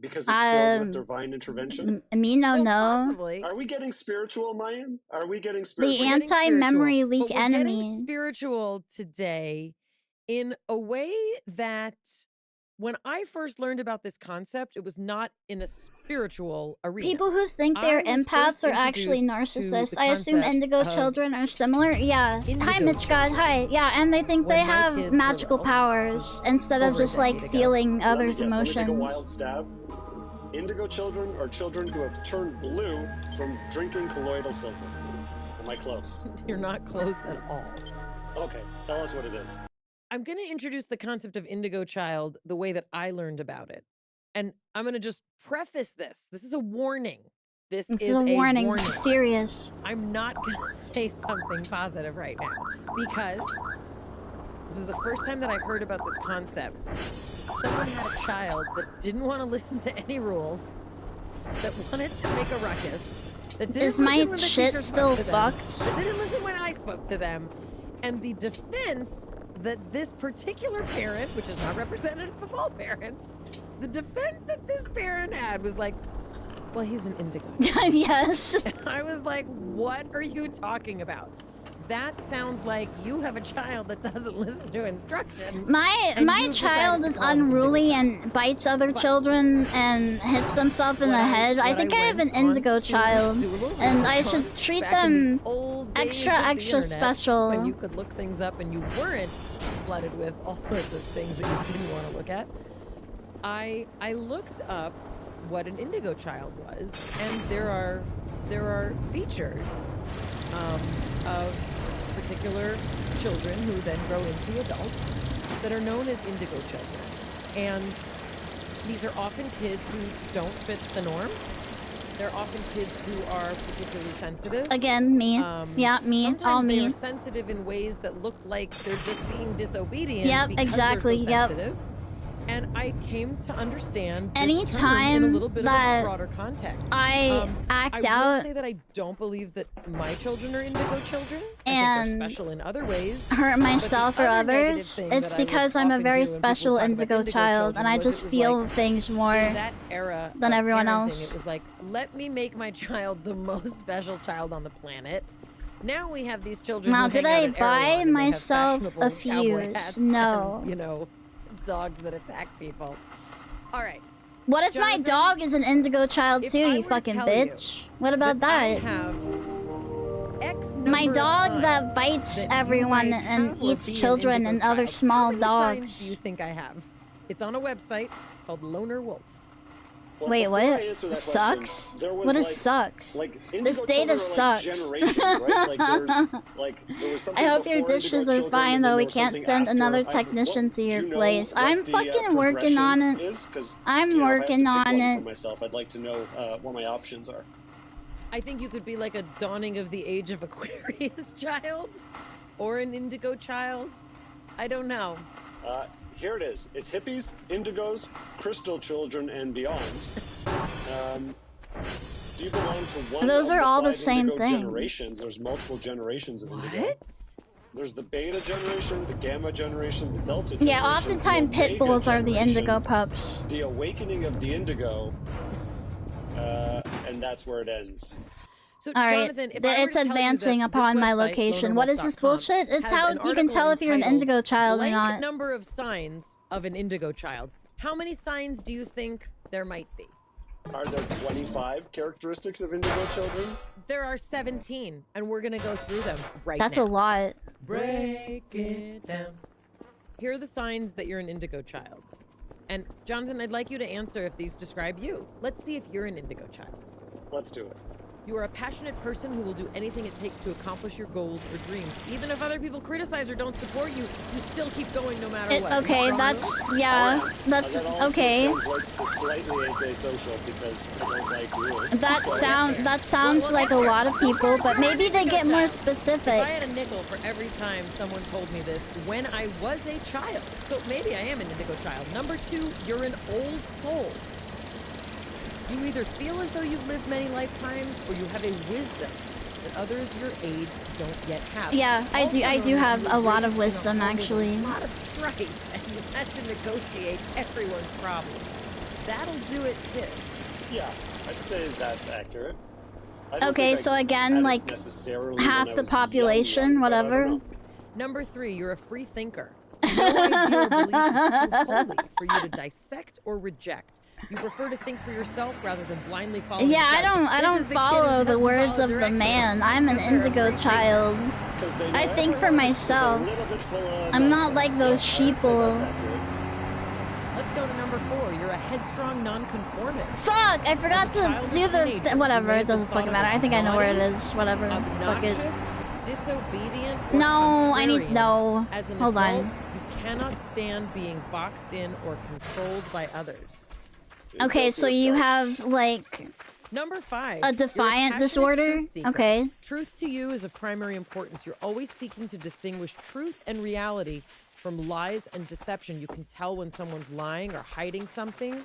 R: Because it's filled with divine intervention?
A: Me no.
R: Possibly. Are we getting spiritual, Mayan? Are we getting spiritual?
A: The anti-memory leak enemy.
P: Getting spiritual today in a way that when I first learned about this concept, it was not in a spiritual arena.
A: People who think they're empaths are actually narcissists. I assume indigo children are similar. Yeah. Hi, Mitch God. Hi. Yeah, and they think they have magical powers instead of just like feeling others' emotions.
R: Let me take a wild stab. Indigo children are children who have turned blue from drinking colloidal silver. Am I close?
P: You're not close at all.
R: Okay, tell us what it is.
P: I'm going to introduce the concept of indigo child the way that I learned about it. And I'm going to just preface this. This is a warning. This is
A: a warning.
P: warning.
A: This is serious.
P: I'm not going to say something positive right now because this was the first time that I heard about this concept. Someone had a child that didn't want to listen to any rules, that wanted to make a ruckus, that didn't
A: Is
P: listen
A: my
P: when the
A: shit
P: teacher
A: still
P: spoke to them,
A: fucked?
P: that didn't listen when I spoke to them. And the defense that this particular parent, which is not representative of all parents, the defense that this parent had was like, well, he's an indigo.
A: Yes.
P: And I was like, what are you talking about? That sounds like you have a child that doesn't listen to instructions.
A: My child is unruly and bites other children and hits themselves in the head. I think I have an indigo child, and I should treat them extra special.
P: When you could look things up and you weren't flooded with all sorts of things that you didn't want to look at. I looked up what an indigo child was, and there are features of particular children who then grow into adults that are known as indigo children. And these are often kids who don't fit the norm. They're often kids who are particularly sensitive.
A: Again, me. Yeah, me.
P: Sometimes
A: All me.
P: they are sensitive in ways that look like they're just being disobedient.
A: Yep,
P: because
A: exactly.
P: They're so
A: Yep.
P: sensitive. And I came to understand this term
A: Anytime
P: in a little bit of a
A: that
P: broader context.
A: I act
P: I
A: out
P: will say that I don't believe that my children are indigo children. I
A: and
P: think they're special in other ways.
A: hurt myself or others, it's because I'm a very special indigo child, and I just feel things more
P: that era
A: than
P: of
A: everyone
P: parenting,
A: else.
P: It was like, let me make my child the most special child on the planet. Now we have these children.
A: Now,
P: who
A: did
P: hang
A: I
P: out at
A: buy
P: Erewhon and they have
A: myself
P: fashionable
A: a
P: cowboy
A: fuse?
P: hats
A: No.
P: and, you know, dogs that attack people. All right.
A: What if my dog is an indigo child too, you fucking bitch? What about that? My dog that bites everyone and eats children and other small
P: Signs do
A: dogs.
P: you think I have? It's on a website called Loner Wolf.
R: Well,
A: Wait,
R: before
A: what?
R: I answer that
A: Sucks?
R: question, there was,
A: What is
R: like-
A: sucks?
R: Like,
A: This
R: indigo
A: data
R: children are, like,
A: sucks.
R: generations, right? Like, there was something
A: I hope your
R: before
A: dishes
R: indigo
A: are
R: children,
A: fine,
R: and then
A: though.
R: there
A: We
R: was
A: can't
R: something
A: send
R: after.
A: another technician to your
R: Do you know
A: place.
R: what
A: I'm
R: the,
A: fucking working on it.
R: progression is? 'Cause,
A: I'm
R: you know, if I have to
A: working
R: pick
A: on
R: one
A: it.
R: For myself, I'd like to know what my options are.
P: I think you could be like a dawning of the age of Aquarius child or an indigo child. I don't know.
R: Here it is. It's hippies, indigos, crystal children, and beyond. Do you belong to one
A: Those
R: of
A: are all the
R: 5
A: same
R: indigo
A: thing.
R: generations? There's multiple generations of indigo. There's the beta generation, the gamma generation, the delta generation.
A: Yeah, oftentimes
R: the
A: pit
R: omega
A: bulls are the
R: generation,
A: indigo pups.
R: The awakening of the indigo, and that's where it ends.
P: So,
A: All right,
P: Jonathan, if I were to
A: it's
P: tell you
A: advancing
P: that
A: upon
P: this
A: my
P: website,
A: location. What is this
P: lonerwolf.com,
A: bullshit? It's
P: has
A: how
P: an
A: you can tell if you're an
P: article
A: indigo child or
P: entitled
A: not.
P: Blank number of signs of an indigo child. How many signs do you think there might be?
R: Are there 25 characteristics of indigo children?
P: There are 17, and we're gonna go through them right
A: That's
P: now.
A: a lot.
P: Break it down. Here are the signs that you're an indigo child. And Jonathan, I'd like you to answer if these describe you. Let's see if you're an indigo child.
R: Let's do it.
P: You are a passionate person who will do anything it takes to accomplish your goals or dreams. Even if other people criticize or don't support you, you still keep going no matter what.
A: Okay, that's that's
R: And that also
A: okay.
R: translates to slightly antisocial because I don't like rules.
A: That sounds like a lot of people, but maybe they get more
P: If I
A: specific.
P: had a nickel for every time someone told me this when I was a child, so maybe I am an indigo child. Number 2, you're an old soul. You either feel as though you've lived many lifetimes, or you have a wisdom that others your age don't yet have.
A: Yeah, I do
P: Also known as
A: have
P: you
A: a
P: were
A: lot of
P: raised in a
A: wisdom,
P: home with
A: actually.
P: A lot of strife, and you had to negotiate everyone's problems. That'll do it too.
R: Yeah, I'd say that's accurate. I don't
A: Okay,
R: think
A: so
R: I
A: again,
R: had it
A: like
R: necessarily
A: half
R: when I
A: the
R: was
A: population,
R: young, but I don't
A: whatever.
R: know.
P: Number 3, you're a free thinker. No idea or belief is too holy for you to dissect or reject. You prefer to think for yourself rather than blindly follow.
A: Yeah, I don't follow the words of the man. I'm an indigo child. I think for myself. I'm not like those sheeple.
P: Let's go to number 4. You're a headstrong nonconformist.
A: Fuck! I forgot to do the whatever. It doesn't fucking matter. I think I know where it is. Whatever. Fuck it.
P: Obnoxious, disobedient, or
A: No, I need
P: contrarian.
A: no.
P: As an
A: Hold
P: adult,
A: on.
P: you cannot stand being boxed in or controlled by others.
A: Okay, so you have, like...
P: Number 5.
A: A defiant disorder? Okay.
P: Truth to you is of primary importance. You're always seeking to distinguish truth and reality from lies and deception. You can tell when someone's lying or hiding something.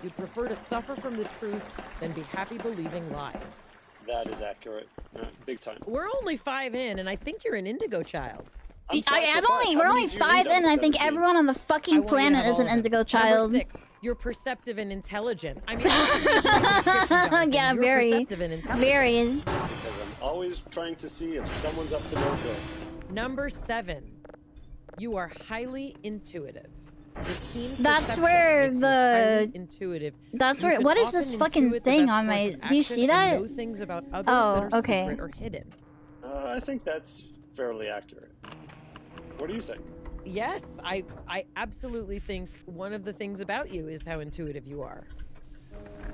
P: You'd prefer to suffer from the truth than be happy believing lies.
R: That is accurate. Big time.
P: We're only 5 in, and I think you're an indigo child.
A: We're only 5 in, and I think everyone on the fucking planet is an indigo child.
P: Number 6, you're perceptive and intelligent. I mean,
A: yeah,
P: you're
A: very.
P: perceptive and intelligent.
A: Very.
R: Because I'm always trying to see if someone's up to no good.
P: Number 7, you are highly intuitive. Your keen
A: That's where
P: perception makes you
A: the...
P: highly intuitive.
A: That's
P: You
A: where...
P: can
A: What is
P: often
A: this fucking
P: intuit the
A: thing
P: best
A: on my...
P: course of
A: Do you
P: action
A: see
P: and
A: that?
P: know things about others
A: Oh,
P: that are
A: okay.
P: secret or hidden.
R: I think that's fairly accurate. What do you think?
P: Yes, I absolutely think one of the things about you is how intuitive you are.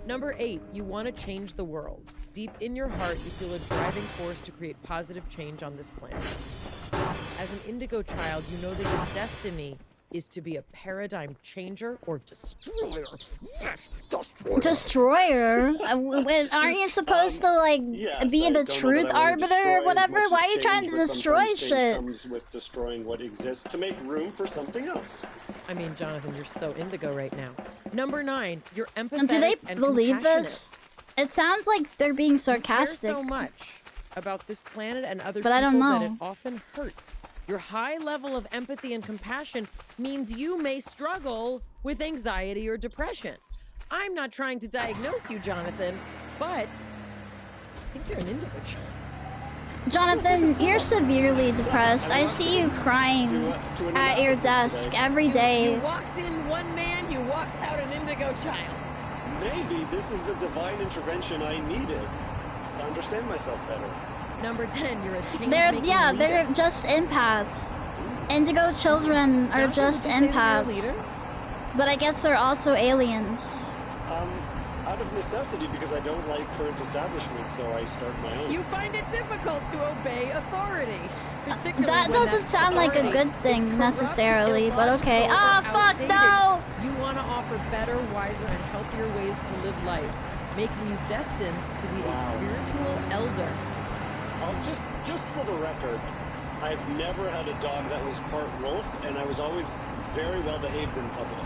P: Number 8, you want to change the world. Deep in your heart, you feel a driving force to create positive change on this planet. As an indigo child, you know that your destiny is to be a paradigm changer or destroyer.
A: Destroyer? Aren't you supposed to, like, be the truth arbiter or whatever? Why are you trying to destroy shit?
R: Comes with destroying what exists to make room for something else.
P: I mean, Jonathan, you're so indigo right now. Number 9, you're empathetic
A: Do they
P: and
A: believe
P: compassionate.
A: this? It sounds like they're being sarcastic.
P: You care so much about this planet and other
A: But
P: people
A: I don't
P: that it
A: know.
P: often hurts. Your high level of empathy and compassion means you may struggle with anxiety or depression. I'm not trying to diagnose you, Jonathan, but I think you're an indigo child.
A: Jonathan, you're severely depressed. I see you crying at your desk every day.
P: You walked in one man, you walked out an indigo child.
R: Maybe this is the divine intervention I needed to understand myself better.
P: Number 10, you're a change-making
A: They're
P: leader.
A: just empaths. Indigo children are just empaths. But I guess they're also aliens.
R: Out of necessity, because I don't like current establishments, so I start my own.
P: You find it difficult to obey authority.
A: That doesn't sound like a good thing necessarily, but okay. Ah, fuck no!
P: You want to offer better, wiser, and healthier ways to live life, making you destined to be a spiritual elder.
R: Just for the record, I've never had a dog that was part wolf, and I was always very well behaved in public.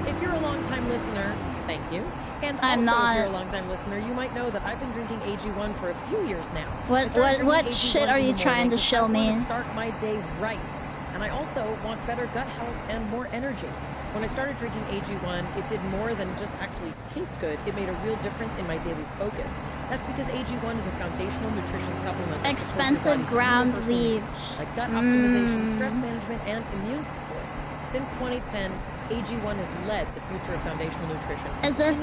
P: If you're a long-time listener, thank you. And also,
A: I'm not.
P: if you're a long-time listener, you might know that I've been drinking AG1 for a few years now.
A: What shit are you trying to show me?
P: I want to start my day right. And I also want better gut health and more energy. When I started drinking AG1, it did more than just actually taste good. It made a real difference in my daily focus. That's because AG1 is a foundational nutrition supplement. that supports your
A: Expensive
P: body's
A: ground
P: universal needs,
A: leaves.
P: like gut optimization, stress management, and immune support. Since 2010, AG1 has led the future of foundational nutrition.
A: Is this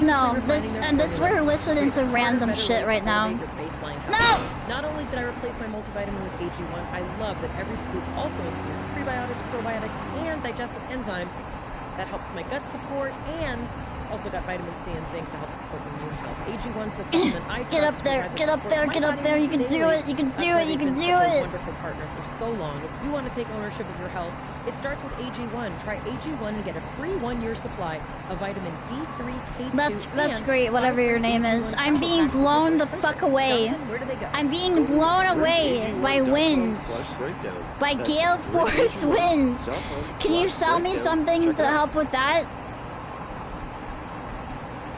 A: we're listening to random shit right now.
P: No! Not only did I replace my multivitamin with AG1, I love that every scoop also includes prebiotics, probiotics, and digestive enzymes that helps my gut support, and also got vitamin C and zinc to help support immune health. AG1's the supplement I trust.
A: Get up there, get up there, get up there. You can do it, you can do it, you can do it.
P: Wonderful partner for so long. If you want to take ownership of your health, it starts with AG1. Try AG1 and get a free 1-year supply of vitamin D3, K2.
A: That's great, whatever your name is. I'm being blown the fuck away. I'm being blown away by winds. By gale force winds. Can you sell me something to help with that?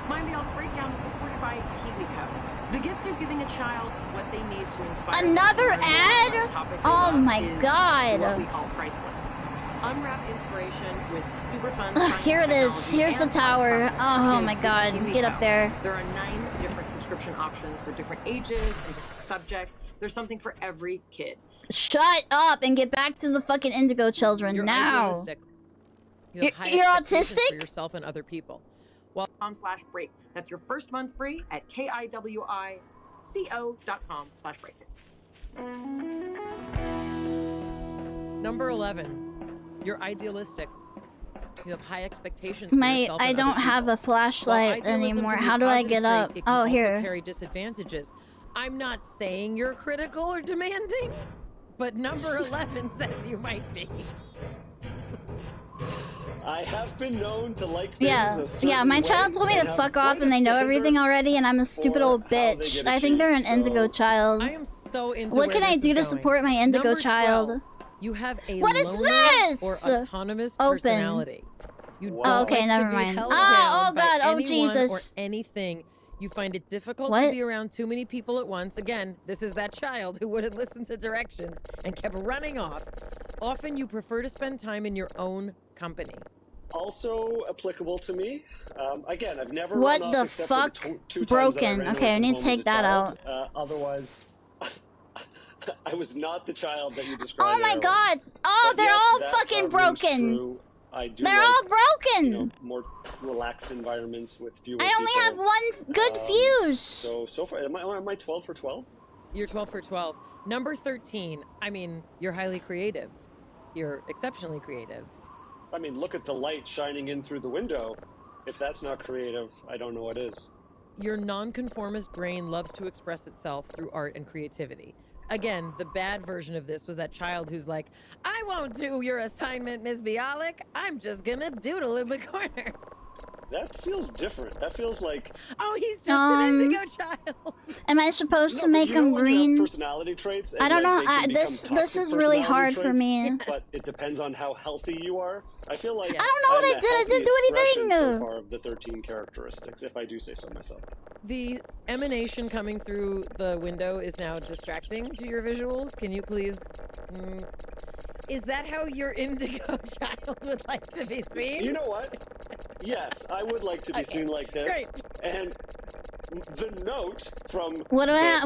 H: Mind the Odds Breakdown is supported by KiwiCo. The gift of giving a child what they need to inspire.
A: Another ad? Oh my god.
H: What we call priceless. Unwrap inspiration with super fun.
A: Here it is. Here's the tower. Oh my god. Get up there.
H: There are 9 different subscription options for different ages and different subjects. There's something for every kid.
A: Shut up and get back to the fucking indigo children now.
P: Idealistic. You have high
A: You're
P: expectations
A: autistic?
P: for yourself and other people.
H: .com/break. That's your first month free at kiwico.com/break.
P: Number 11. You're idealistic. You have high expectations for yourself
A: I
P: and
A: don't
P: other
A: have
P: people.
A: a flashlight
P: While idealism
A: anymore.
P: can be
A: How
P: a
A: do I
P: positive
A: get
P: trait,
A: up?
P: it can
A: Oh,
P: also
A: here.
P: carry disadvantages. I'm not saying you're critical or demanding. but number 11 says you might be.
R: I have been known to like things
A: Yeah,
R: a certain
A: yeah, my
R: way
A: child told me to
R: and have
A: fuck
R: quite
A: off
R: a
A: and they know
R: standard
A: everything already and I'm a stupid old
R: for how they
A: bitch.
R: get
A: I think they're an
R: achieved,
A: indigo child.
P: I am so into
A: What
P: where
A: can I
P: this
A: do
P: is
A: to
P: going.
A: support my indigo
P: Number
A: child?
P: 12, you have a
A: What is
P: loner
A: this?
P: or autonomous
A: Open.
P: personality. You
A: Oh,
P: don't
A: okay,
P: like
A: never
P: to be
A: mind.
P: held
A: Oh,
P: down
A: oh
P: by
A: God, oh
P: anyone
A: Jesus.
P: or anything. You find it difficult
A: What?
P: to be around too many people at once. Again, this is that child who wouldn't listen to directions and kept running off. Often you prefer to spend time in your own company.
R: Also applicable to me. Again, I've never
A: What
R: run off
A: the
R: except
A: fuck?
R: for the two
A: Broken.
R: times that I ran
A: Okay,
R: away
A: I
R: from
A: need to
R: home
A: take
R: as a
A: that
R: child.
A: out.
R: Otherwise, I was not the child that you described.
A: Oh my
R: earlier.
A: God! Oh,
R: But
A: they're
R: yes,
A: all
R: that
A: fucking
R: rings
A: broken.
R: true. I do
A: They're
R: like,
A: all broken.
R: you know, more relaxed environments with fewer
A: I only
R: people.
A: have one good fuse.
R: So far, am I 12 for 12?
P: You're 12 for 12. Number 13, I mean, you're highly creative. You're exceptionally creative.
R: I mean, look at the light shining in through the window. If that's not creative, I don't know what is.
P: Your nonconformist brain loves to express itself through art and creativity. Again, the bad version of this was that child who's like, I won't do your assignment, Miss Bialik. I'm just gonna doodle in the corner.
R: That feels different. That feels like...
P: Oh, he's just an indigo child.
A: Am I supposed
R: No,
A: to
R: but
A: make
R: you know
A: him
R: when you have
A: green?
R: personality traits and,
A: I don't
R: like,
A: know.
R: they can
A: This
R: become
A: this
R: toxic
A: is really hard
R: personality
A: for me.
R: traits, but it depends on how healthy you are. I feel like
A: I don't know what
R: I'm
A: I
R: a
A: did. I
R: healthy
A: didn't do
R: expression
A: anything.
R: so far of the 13 characteristics, if I do say so myself.
P: The emanation coming through the window is now distracting to your visuals. Can you please... Is that how your indigo child would like to be seen?
R: You know what? Yes, I would like to be seen like this.
P: Great.
R: And the note from
A: What do I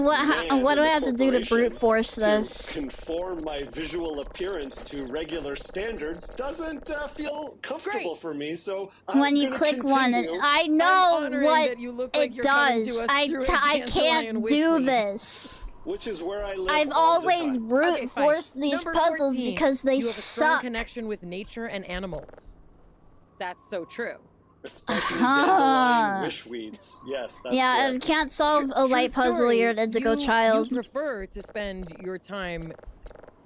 A: what do I have to do to brute force
R: to
A: this?
R: conform my visual appearance to regular standards doesn't feel comfortable for me. So I'm
A: When you
R: gonna
A: click one,
R: continue.
A: I know what
P: that you look like
A: it
P: you're coming to
A: does.
P: us
A: I
P: through a
A: can't
P: dandelion
A: do
P: witchweed.
A: this.
R: Which is where I live.
A: I've
R: all the
A: always
R: time.
A: brute
P: Okay, fine.
A: forced these
P: Number
A: puzzles
P: 14,
A: because they
P: you have a strong
A: suck.
P: connection with nature and animals. That's so true.
R: Especially
A: Uh-huh.
R: dandelion wishweeds. Yes, that's
A: Yeah, I
R: correct.
A: can't solve a light puzzle.
P: Story,
A: You're an indigo
P: you
A: child.
P: prefer to spend your time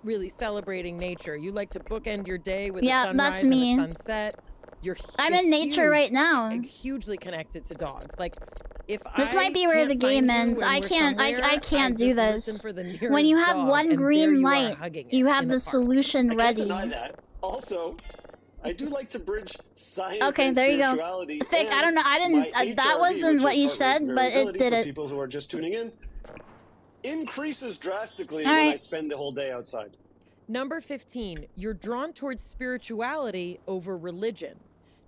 P: really celebrating nature. You like to bookend your day with
A: Yeah,
P: a sunrise
A: that's
P: and
A: me.
P: a sunset.
A: I'm in nature right now.
P: Hugely connected to dogs. Like, if
A: This
P: I
A: might be where
P: can't
A: the game
P: find you
A: ends.
P: when
A: I
P: we're
A: can't.
P: somewhere,
A: I can't do
P: just listen
A: this.
P: for the
A: When you
P: nearest
A: have
P: dog,
A: one
P: and there
A: green
P: you are
A: light,
P: hugging it
A: you have
P: in
A: the solution
R: I
A: ready.
R: can't deny that. Also, I do like to bridge science
A: Okay,
R: and
A: there you go.
R: spirituality.
A: Fake. I don't know. I didn't.
R: My
A: That
R: HRV,
A: wasn't
R: which
A: what
R: is
A: you
R: heart rate
A: said, but it
R: variability
A: did
R: for
A: it.
R: people who are just tuning in, increases drastically
A: All
R: when I
A: right.
R: spend the whole day outside.
P: Number 15, you're drawn towards spirituality over religion.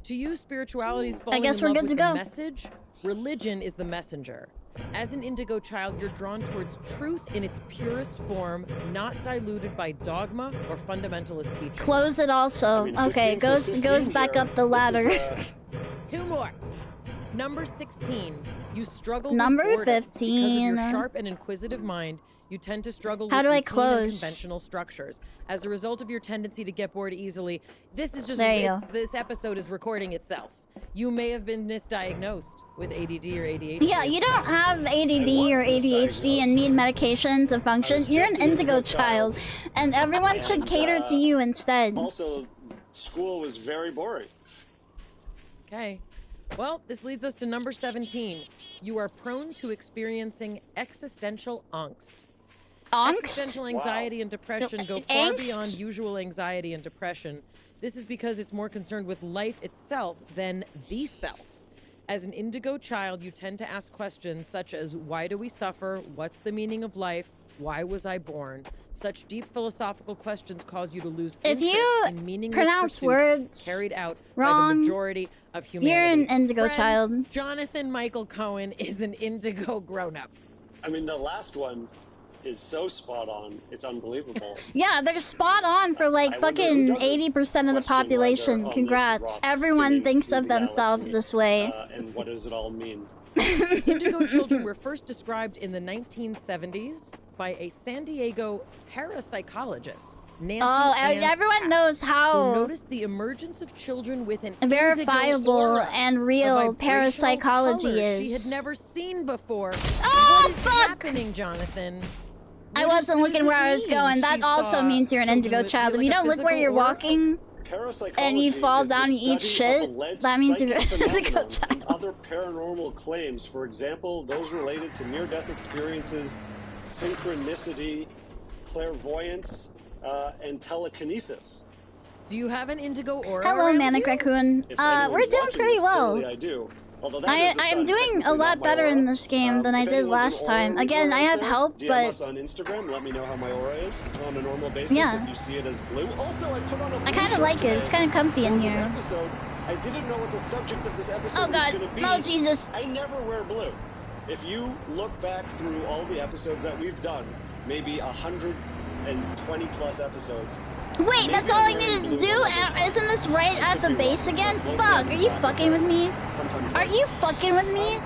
P: To you, spirituality is falling
A: guess
P: in
A: we're
P: love
A: good
P: with
A: to
P: the
A: go.
P: message. Religion is the messenger. As an indigo child, you're drawn towards truth in its purest form, not diluted by dogma or fundamentalist teaching.
A: Close it also. Okay,
R: 15 for
A: goes
R: 15
A: back
R: here.
A: up the ladder.
R: This is,
P: Two more. Number 16, you struggle
A: Number
P: with boredom. Because of
A: 15.
P: your sharp and inquisitive mind, you tend to struggle
A: How
P: with
A: do I
P: routine and
A: close?
P: conventional structures. As a result of your tendency to get bored easily, this is just
A: There you go.
P: this episode is recording itself. You may have been misdiagnosed with ADD or ADHD.
A: Yeah, you don't have ADD or ADHD and need medication to function. You're an indigo child, and everyone should cater to you instead.
R: Also, school was very boring.
P: Okay. Well, this leads us to number 17. You are prone to experiencing existential angst.
A: Angst?
P: Existential anxiety and depression go far
A: Angst?
P: beyond usual anxiety and depression. This is because it's more concerned with life itself than the self. As an indigo child, you tend to ask questions such as, why do we suffer? What's the meaning of life? Why was I born? Such deep philosophical questions cause you to lose
A: If
P: interest
A: you
P: in meaningless
A: pronounce
P: pursuits
A: words
P: carried out by
A: wrong,
P: the majority of humanity.
A: you're an indigo
P: Friends,
A: child.
P: Jonathan Michael Cohen is an indigo grown-up.
R: I mean, the last one is so spot on. It's unbelievable.
A: Yeah, they're spot on for like
R: I wonder
A: fucking
R: who doesn't
A: 80% of the
R: question why they're
A: population.
R: on
A: Congrats.
R: this rock
A: Everyone
R: spinning
A: thinks
R: through
A: of
R: the
A: themselves
R: galaxy.
A: this way.
R: And what does it all mean?
P: Indigo children were first described in the 1970s by a San Diego parapsychologist, Nancy Ann
A: everyone
P: Pack,
A: knows
P: who
A: how
P: noticed the emergence of children with an
A: verifiable
P: indigo aura,
A: and
P: a
A: real
P: vibrational
A: parapsychology
P: color
A: is.
P: she had never seen before.
A: Oh,
P: What is
A: fuck!
P: happening, Jonathan?
A: I wasn't looking where I was going. That also means you're an indigo child. If you don't look where you're walking and you fall down and eat shit, that means you're an indigo child.
R: And other paranormal claims, for example, those related to near-death experiences, synchronicity, clairvoyance, and telekinesis.
P: Do you have an indigo aura?
A: Hello, Manic
P: you?
A: Raccoon. We're doing pretty well.
R: I do.
A: I am doing a lot better in this game than I did last time. Again, I have help,
R: DM
A: but
R: us on Instagram. Let me know how my aura is on a normal basis.
A: Yeah.
R: If you see it as blue. Also, I put on a blue
A: I kind of
R: shirt
A: like it. It's kind of comfy in
R: for this
A: here.
R: episode. I didn't know what the subject of this episode
A: Oh
R: was
A: God!
R: going to be.
A: No, Jesus!
R: I never wear blue. If you look back through all the episodes that we've done, maybe 120 plus episodes.
A: Wait, that's all I needed to do? Isn't this right at the base again? Fuck, are you fucking with me? Are you fucking with me?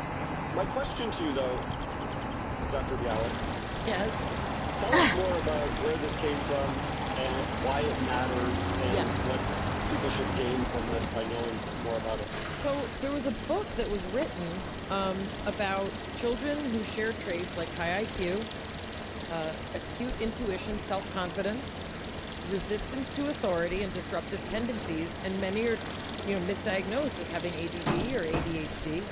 R: My question to you, though, Dr. Bialik.
P: Yes?
R: Tell us more about where this came from and why it matters and what people should gain from this by knowing more about it.
P: So there was a book that was written about children who share traits like high IQ, acute intuition, self-confidence, resistance to authority, and disruptive tendencies, and many are, misdiagnosed as having ADD or ADHD.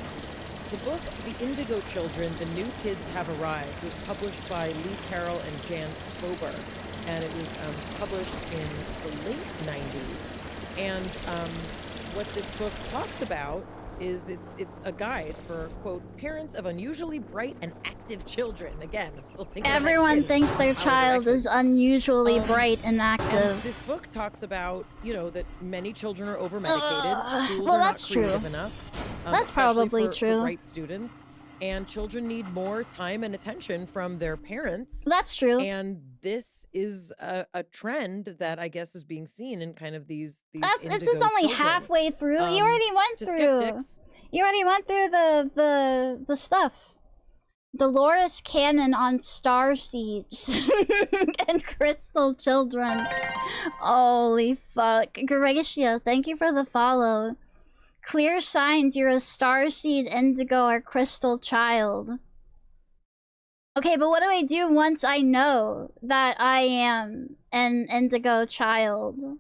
P: The book, The Indigo Children, The New Kids Have Arrived, was published by Lee Carroll and Jan Tober, and it was published in the late 90s. And what this book talks about is it's a guide for, quote, parents of unusually bright and active children. Again, I'm still thinking
A: Everyone thinks their child is unusually bright and active.
P: And this book talks about, that many children are over-medicated. Schools
A: well,
P: are
A: that's
P: not creative
A: true.
P: enough.
A: That's
P: especially
A: probably
P: for
A: true.
P: bright students. And children need more time and attention from their parents.
A: That's true.
P: And this is a trend that I guess is being seen in kind of these
A: It's
P: indigo
A: just only
P: children.
A: halfway through. You already went
P: to
A: through.
P: skeptics.
A: You already went through the stuff. Dolores Cannon on star seeds and crystal children. Holy fuck. Gracia, thank you for the follow. Clear signs you're a starseed, indigo, or crystal child. Okay, but what do I do once I know that I am an indigo child?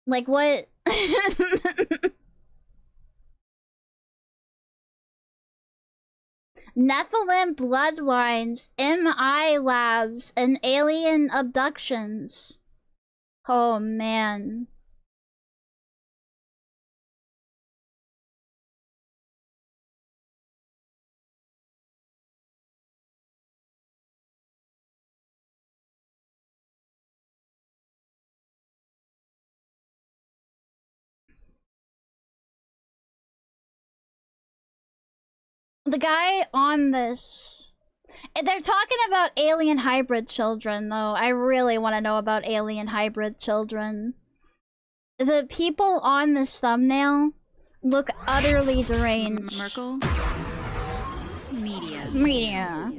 A: Like, what? Nephilim bloodlines, MI labs, and alien abductions. Oh, man. The guy on this... They're talking about alien hybrid children, though. I really want to know about alien hybrid children. The people on this thumbnail look utterly deranged.
C: Merkel? Media.
A: Media.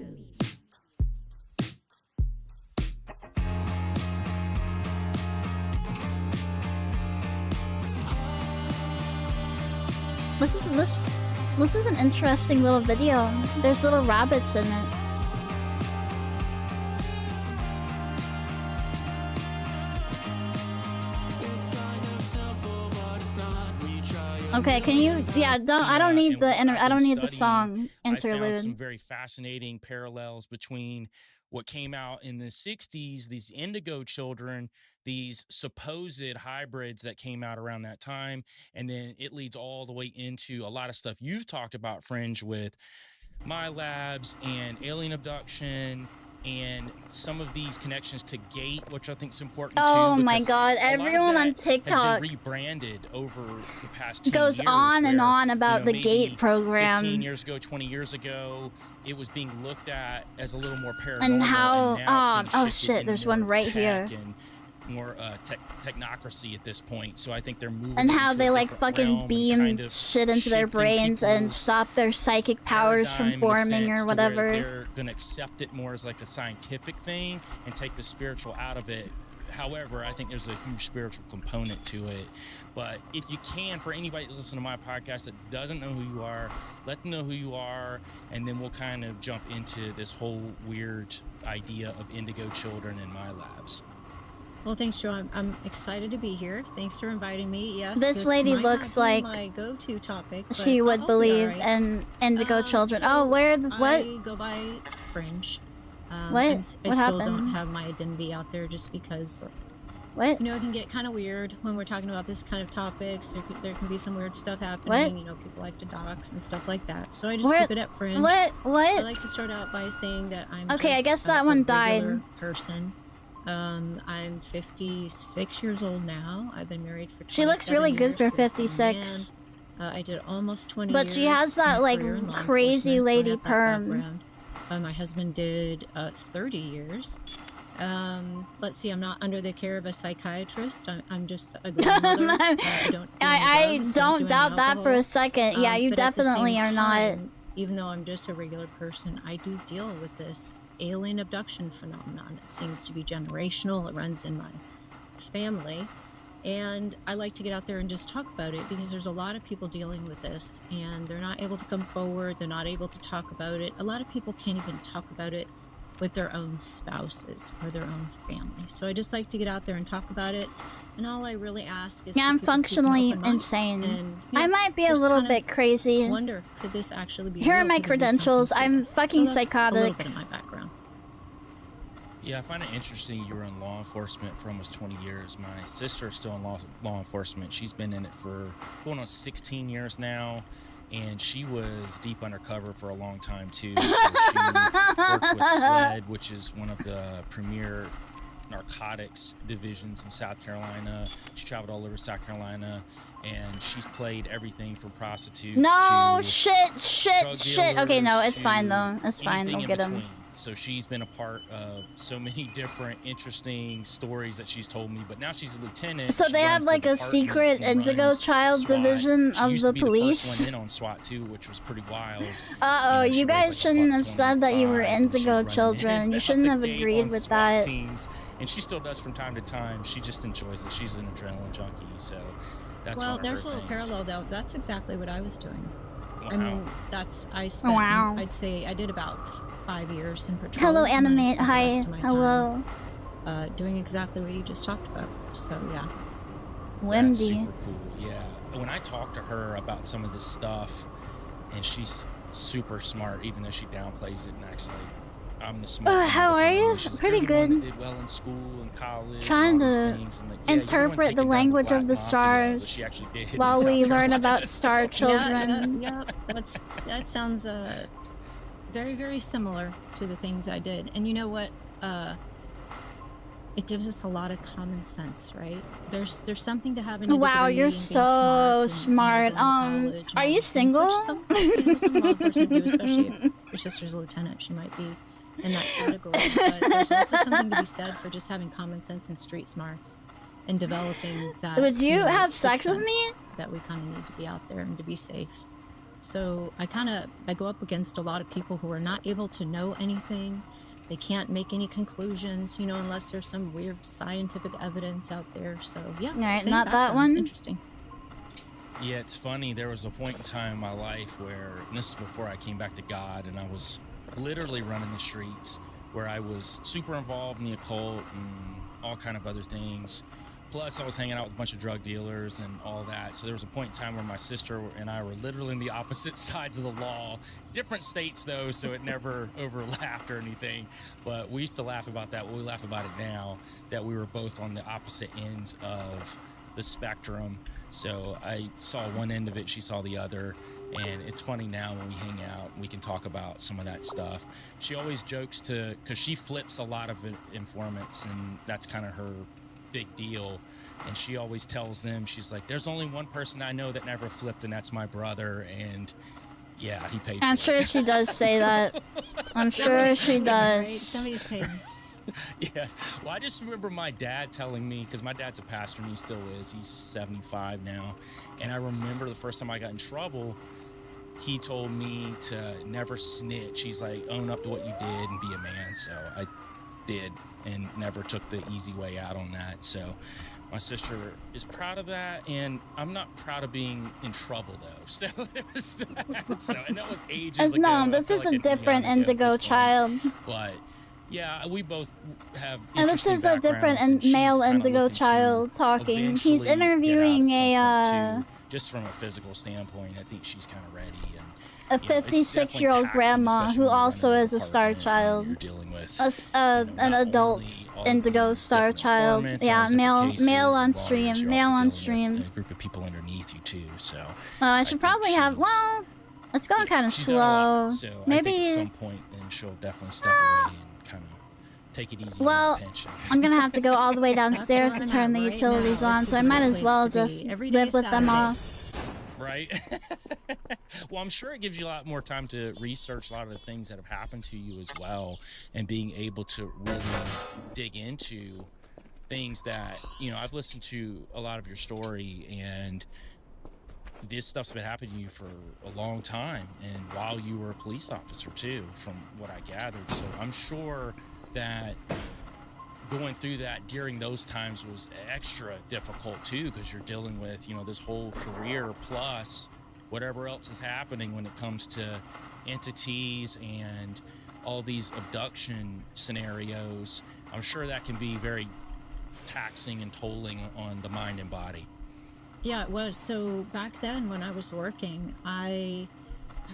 A: This is an interesting little video. There's little rabbits in it. Okay, can you? Yeah, I don't need the song interlude.
I: I found some very fascinating parallels between what came out in the 60s, these indigo children, these supposed hybrids that came out around that time, and then it leads all the way into a lot of stuff you've talked about, Fringe, with my labs and alien abduction and some of these connections to Gate, which I think is important too.
A: Oh my god, everyone on TikTok
I: has been rebranded over the past 10
A: goes
I: years
A: on and
I: where,
A: on about the Gate program.
I: 15 years ago, 20 years ago, it was being looked at as a little more paranormal.
A: And how,
I: and now it's being
A: oh
I: shifted
A: shit,
I: into
A: there's
I: more
A: one right
I: tech
A: here.
I: And more technocracy at this point. So I think they're moving
A: And how
I: into
A: they
I: a
A: like
I: different
A: fucking
I: realm and
A: beam
I: kind of
A: shit into their
I: shifting
A: brains and
I: people's
A: stop their psychic powers from
I: paradigm in a
A: forming
I: sense
A: or
I: to
A: whatever.
I: where they're going to accept it more as like a scientific thing and take the spiritual out of it However, I think there's a huge spiritual component to it. But if you can, for anybody that's listening to my podcast that doesn't know who you are, let them know who you are, and then we'll kind of jump into this whole weird idea of indigo children in my labs.
C: Well, thanks, Joe. I'm excited to be here. Thanks for inviting me. Yes,
A: This lady
C: might
A: looks
C: not be
A: like
C: my go-to topic. But
A: she would
C: I'll be all
A: believe
C: right.
A: in indigo children.
C: So
A: Oh, where? What?
C: I go by Fringe.
A: What?
C: I
A: What
C: still
A: happened?
C: don't have my identity out there just because.
A: What?
C: You know, it can get kind of weird when we're talking about this kind of topics. There can be some weird stuff happening.
A: What?
C: You know, people like to dox and stuff like that. So I just
A: What?
C: keep it at Fringe.
A: What?
C: I like to start out by saying that I'm
A: Okay, I
C: just
A: guess that
C: a
A: one
C: regular
A: died.
C: person. I'm 56 years old now. I've been married for 27
A: She looks really good for
C: years to the same
A: 56.
C: man. I did almost 20
A: But
C: years.
A: she has that,
C: in
A: like,
C: career in law
A: crazy
C: enforcement, so I
A: lady
C: have that
A: perm.
C: background. My husband did 30 years. Let's see, I'm not under the care of a psychiatrist. I'm just a grandmother.
A: I don't doubt that for a second. Yeah, you
C: but at the
A: definitely
C: same
A: are not.
C: time, even though I'm just a regular person, I do deal with this alien abduction phenomenon. It seems to be generational. It runs in my family. And I like to get out there and just talk about it because there's a lot of people dealing with this and they're not able to come forward. They're not able to talk about it. A lot of people can't even talk about it with their own spouses or their own family. So I just like to get out there and talk about it. And all I really ask is
A: Yeah,
C: for
A: I'm
C: people to keep an
A: functionally
C: open mind
A: insane.
C: and,
A: I might be a
C: just
A: little
C: kind of
A: bit crazy.
C: Wonder, could this actually be
A: Here are
C: real?
A: my
C: Could there be
A: credentials.
C: something to
A: I'm
C: this?
A: fucking
C: So that's a
A: psychotic.
C: little bit of my background.
I: Yeah, I find it interesting you were in law enforcement for almost 20 years. My sister's still in law enforcement. She's been in it for going on 16 years now, and she was deep undercover for a long time, too. So she worked with SLED, which is one of the premier narcotics divisions in South Carolina. She traveled all over South Carolina, and she's played everything from prostitutes
A: No,
I: to
A: shit.
I: drug
A: Okay, no, it's
I: dealers
A: fine
I: to
A: though. It's fine.
I: anything
A: We'll
I: in
A: get him.
I: between. So she's been a part of so many different interesting stories that she's told me. But now she's a lieutenant.
A: So
I: She
A: they have
I: runs the
A: like a
I: department
A: secret
I: and
A: indigo
I: runs
A: child
I: SWAT.
A: division
I: She
A: of
I: used
A: the
I: to be the
A: police.
I: first one in on SWAT too, which was pretty wild.
A: Uh-oh,
I: she
A: you
I: weighs
A: guys
I: like
A: shouldn't have said that you were indigo
I: running
A: children. You
I: out
A: shouldn't
I: the
A: have
I: gate
A: agreed
I: on
A: with
I: SWAT
A: that.
I: teams, and she still does from time to time. She just enjoys it. She's an adrenaline junkie, so that's
C: Well,
I: one of
C: there's a
I: her
C: little
I: things.
C: parallel though. That's exactly what I was doing. I
I: Wow.
C: mean, I spent,
A: Wow.
C: I'd say I did about 5 years in patrol.
A: Hello,
C: and then I
A: animate.
C: spent the
A: Hi.
C: rest of my
A: Hello.
C: time, doing exactly what you just talked about. So, yeah.
I: That's
A: Wendy.
I: super cool. Yeah. When I talk to her about some of this stuff, and she's super smart, even though she downplays it and acts like I'm the smart one of
A: How
I: the
A: are you?
I: family. She's like,
A: Pretty
I: "You're the one
A: good.
I: that did well in school and college."
A: Trying
I: and all
A: to
I: these things. I'm like, "Yeah, you're the one
A: interpret
I: taking
A: the
I: down
A: language
I: Black
A: of the
I: Mafia," but
A: stars
I: she actually did in
A: while
I: South
A: we learn
I: Carolina.
A: about star children.
C: Yeah, that sounds very, very similar to the things I did. And you know what? It gives us a lot of common sense, right? There's something to having a
A: Wow,
C: degree
A: you're
C: and being
A: so
C: smart.
A: smart.
C: And going to college and
A: Are
C: all
A: you
C: these things,
A: single?
C: which some, you know, some law enforcement do, especially if your sister's a lieutenant. She might be in that category. But there's also something to be said for just having common sense and street smarts and developing that.
A: Would you have
C: sixth
A: sex with
C: sense
A: me?
C: That we kind of need to be out there and to be safe. So I go up against a lot of people who are not able to know anything. They can't make any conclusions, you know, unless there's some weird scientific evidence out there. So yeah,
A: All right,
C: same
A: not that
C: background.
A: one.
C: Interesting.
I: Yeah, it's funny. There was a point in time in my life where, and this is before I came back to God, and I was literally running the streets, where I was super involved in the occult and all kind of other things. Plus, I was hanging out with a bunch of drug dealers and all that. So there was a point in time where my sister and I were literally on the opposite sides of the law. Different states, though, so it never overlapped or anything. But we used to laugh about that. Well, we laugh about it now, that we were both on the opposite ends of the spectrum. So I saw one end of it, she saw the other. And it's funny now when we hang out, we can talk about some of that stuff. She always jokes because she flips a lot of informants, and that's kind of her big deal. And she always tells them, she's like, there's only one person I know that never flipped, and that's my brother. And yeah, he paid
A: I'm
I: for
A: sure
I: it.
A: she does say that. I'm sure she does.
C: Somebody's paid.
I: Yes. Well, I just remember my dad telling me, because my dad's a pastor and he still is. He's 75 now. And I remember the first time I got in trouble, he told me to never snitch. He's like, own up to what you did and be a man. So did and never took the easy way out on that. So my sister is proud of that, and I'm not proud of being in trouble though. So there's that. So, and that was ages ago.
A: No, this is a different Indigo child.
I: But yeah, we both have.
A: And this is a different male Indigo child talking. He's interviewing
I: just from a physical standpoint. I think she's kind of ready. And
A: a 56-year-old grandma who also is a star child, an adult Indigo star child. Yeah, male on stream,
I: a group of people underneath you too. So
A: I should probably have. Well, it's going kind of slow.
I: So
A: maybe
I: I think at some point, then she'll definitely step away and kind of take it easy.
A: Well, I'm gonna have to go all the way downstairs to turn the utilities on, so I might as well just live with them off.
I: Right? Well, I'm sure it gives you a lot more time to research a lot of the things that have happened to you as well, and being able to really dig into things that, you know, I've listened to a lot of your story, and this stuff's been happening to you for a long time, and while you were a police officer too, from what I gathered. So I'm sure that going through that during those times was extra difficult too, because you're dealing with, you know, this whole career plus whatever else is happening when it comes to entities and all these abduction scenarios. I'm sure that can be very taxing and tolling on the mind and body.
C: Yeah, it was. So back then when I was working, I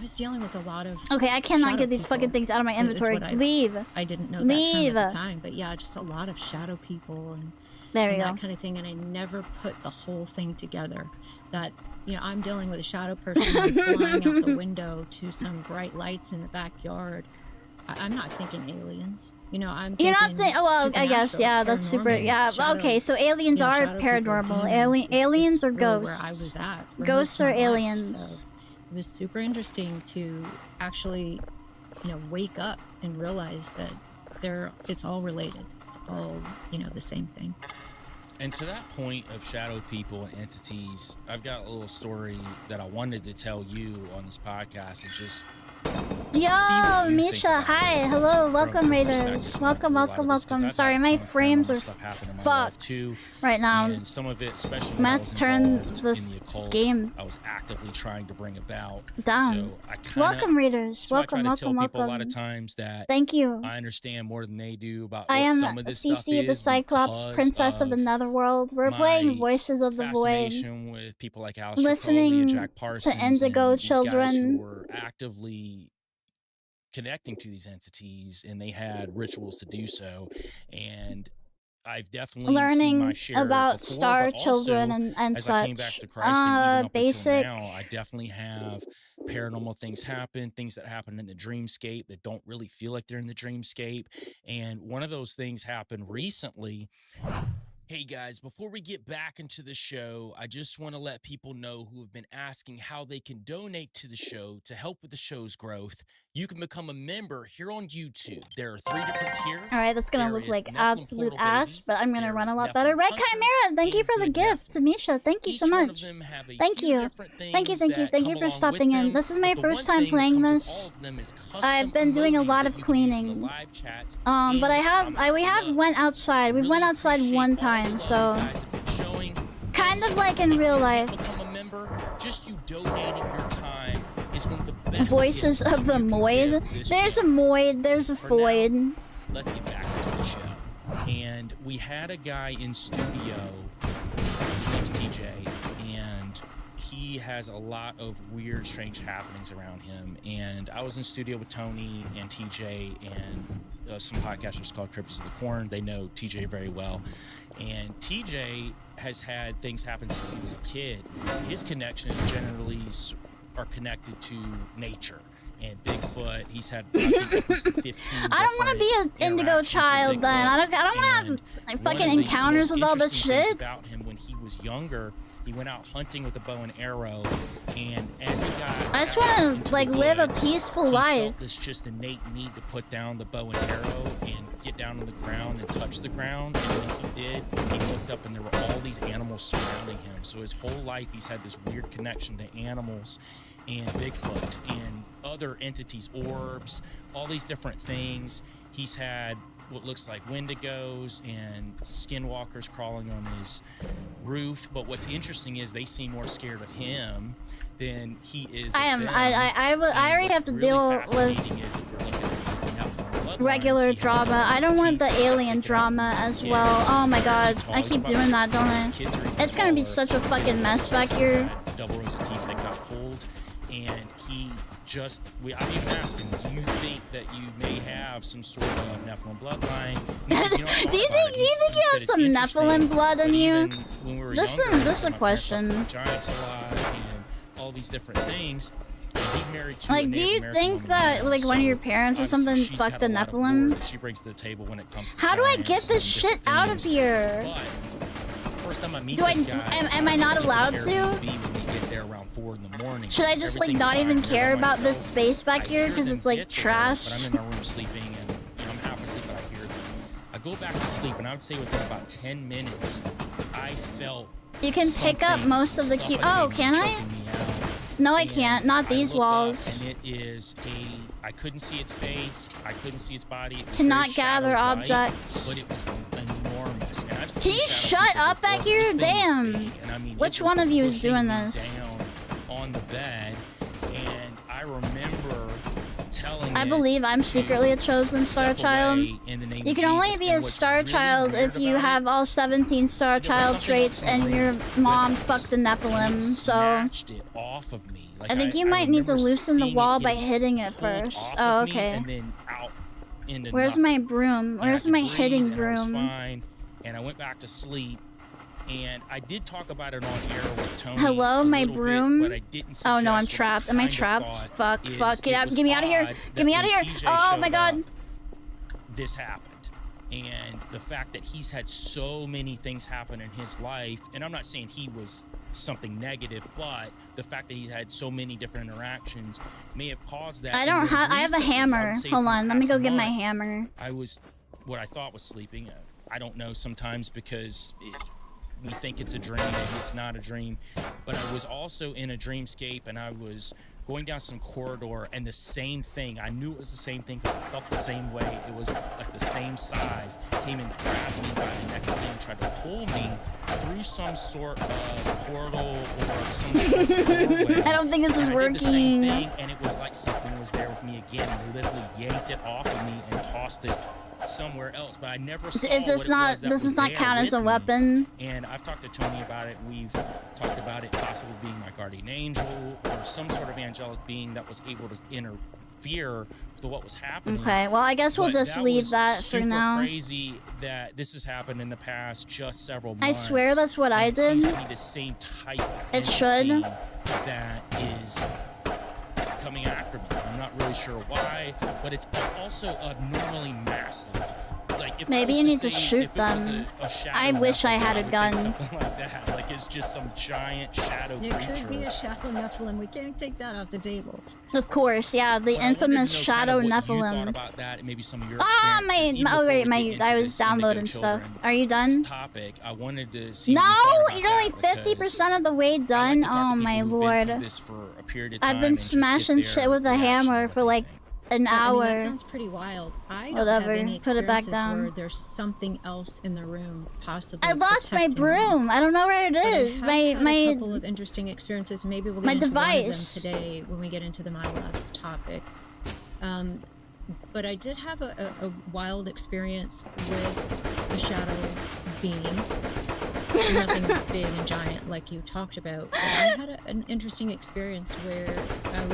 C: was dealing with a lot of
A: Okay, I cannot get these fucking things out of my inventory. Leave.
C: I didn't know that term at the time, but yeah, just a lot of shadow people and that kind of thing. And I never put the whole thing together. That, you know, I'm dealing with a shadow person flying out the window to some bright lights in the backyard. I'm not thinking aliens. You know, I'm thinking.
A: You're not thinking. Oh, well, I guess, yeah, that's super. Yeah, okay, so aliens are paranormal. Aliens or ghosts?
C: Where I was at.
A: Ghosts or aliens?
C: So it was super interesting to actually, you know, wake up and realize that it's all related. It's all, you know, the same thing.
I: And to that point of shadow people and entities, I've got a little story that I wanted to tell you on this podcast and just.
A: Yo, Misha, hi, hello, welcome Raiders, welcome. Sorry, my frames are fucked right now.
I: And some of it, especially
A: I'm gonna have to turn this game
I: I was actively trying to bring about
A: down.
I: So
A: welcome Raiders, welcome.
I: A lot of times that
A: thank you.
I: I understand more than they do about
A: I am
I: some of this
A: Cece,
I: stuff is
A: the Cyclops, princess of the Netherworld. We're playing Voices of the Void.
I: With people like
A: listening
I: Jack Parsons
A: to Indigo
I: and
A: children
I: who were actively connecting to these entities, and they had rituals to do so. And I've definitely
A: learning
I: seen my share
A: about
I: before,
A: star
I: but
A: children
I: also,
A: and
I: as
A: such.
I: I came back to Christ, and even up
A: basic.
I: until now, I definitely have paranormal things happen, things that happen in the dreamscape that don't really feel like they're in the dreamscape. And one of those things happened recently. Hey guys, before we get back into the show, I just want to let people know who have been asking how they can donate to the show to help with the show's growth. You can become a member here on YouTube. There are 3 different tiers.
A: All right, that's going to look like absolute ass, but I'm going to run a lot better. Red Chimera, thank you for the gift. Tamisha, thank you so much. Thank you. Thank you for stopping in. This is my first time playing this. I've been doing a lot of cleaning. But we have went outside. We went outside one time, so kind of like in real life.
I: Just you donating your time is one of the best.
A: Voices of the Moid. There's a Moid. There's a Void.
I: Let's get back into the show. And we had a guy in studio. His name's TJ, and he has a lot of weird, strange happenings around him. And I was in studio with Tony and TJ and some podcasters called Cryptids of the Corn. They know TJ very well. And TJ has had things happen since he was a kid. His connections generally are connected to nature and Bigfoot. He's had I think 15
A: I don't want to be an Indigo child then. I don't want to have like, fucking encounters with all this shit.
I: About him when he was younger, he went out hunting with a bow and arrow, and as he got
A: I just want to like live a peaceful life.
I: Felt this just innate need to put down the bow and arrow and get down on the ground and touch the ground. And when he did, he looked up and there were all these animals surrounding him. So his whole life he's had this weird connection to animals and Bigfoot and other entities, orbs, all these different things. He's had what looks like wendigos and skinwalkers crawling on his roof. But what's interesting is they seem more scared of him than he is.
A: I already have to deal with regular drama. I don't want the alien drama as well. Oh my god, I keep doing that, don't I? It's gonna be such a fucking mess back here.
I: Double rows of teeth that got pulled, and he just, I'm even asking, do you think that you may have some sort of Nephilim bloodline?
A: Do you think you have some Nephilim blood in you? Just a question.
I: Giants a lot and all these different things. He's married to
A: like, do you think that like one of your parents or something fucked the Nephilim?
I: She brings to the table when it comes to
A: how do I get this shit out of here?
I: First time I meet
A: this guy, am I not allowed to? Should I just like not even care about this space back here because it's like trash?
I: But I'm in my room sleeping and I'm half asleep, but I hear them. I go back to sleep and I would say within about 10 minutes, I felt.
A: You can pick up most of the key. Oh, can I? No, I can't. Not these walls.
I: And it is I couldn't see its face. I couldn't see its body. It
A: cannot gather objects.
I: But it was enormous. And I've
A: can you shut up back here? Damn. And I mean, which one of you is doing this?
I: Down on the bed, and I remember telling.
A: I believe I'm secretly a chosen star child. You can only be a star child if you have all 17 star child traits and your mom fucked the Nephilim. So
I: off of me. Like,
A: I think you might need to loosen the wall by hitting it first. Oh, okay.
I: And then out into
A: where's my broom? Where's my hitting broom?
I: Fine. And I went back to sleep. And I did talk about it on air with Tony.
A: Hello, my broom.
I: But I didn't.
A: Oh no, I'm trapped. Am I trapped? Fuck! Get out! Get me out of here! Get me out of here! Oh my god!
I: This happened, and the fact that he's had so many things happen in his life, and I'm not saying he was something negative, but the fact that he's had so many different interactions may have caused that.
A: I have a hammer. Hold on, let me go get my hammer.
I: I was what I thought was sleeping. I don't know sometimes because we think it's a dream, maybe it's not a dream, but I was also in a dreamscape and I was going down some corridor and the same thing, I knew it was the same thing because I felt the same way, it was like the same size, came and grabbed me by the neck again, tried to pull me through some sort of portal or some sort of doorway.
A: I don't think this is working.
I: I did the same thing and it was like something was there with me again and literally yanked it off of me and tossed it somewhere else, but I never saw
A: Is this not? Does this not count as a weapon?
I: And I've talked to Tony about it. We've talked about it possibly being my guardian angel or some sort of angelic being that was able to interfere with what was happening.
A: Okay, well I guess we'll just leave that for now.
I: Crazy that this has happened in the past just several months.
A: I swear that's what I did.
I: It seems to be the same type of
A: it should.
I: That is coming after me. I'm not really sure why, but it's also abnormally massive. Like if
A: maybe you need to shoot them. I wish I had a gun.
I: Something like that. Like it's just some giant shadow creature.
C: It could be a shadow Nephilim. We can't take that off the table.
A: Of course, yeah, the infamous shadow Nephilim.
I: About that, and maybe some of your
A: I was downloading stuff. Are you done?
I: Topic. I wanted to see.
A: No, you're only 50% of the way done. Oh my lord! I've been smashing shit with a hammer for like an hour.
C: I mean, that sounds pretty wild. I don't
A: Whatever.
C: have any
A: Put it back
C: experiences
A: down.
C: where there's something else in the room, possibly.
A: I lost my
C: protecting
A: broom.
C: me.
A: I don't know where it is.
C: But I have had a
A: my
C: couple of interesting experiences. Maybe we'll get
A: my
C: into
A: device.
C: one of them today when we get into the My Labs topic. But I did have a wild experience with a shadow being. Nothing big and giant like you talked about. But I had an interesting experience where it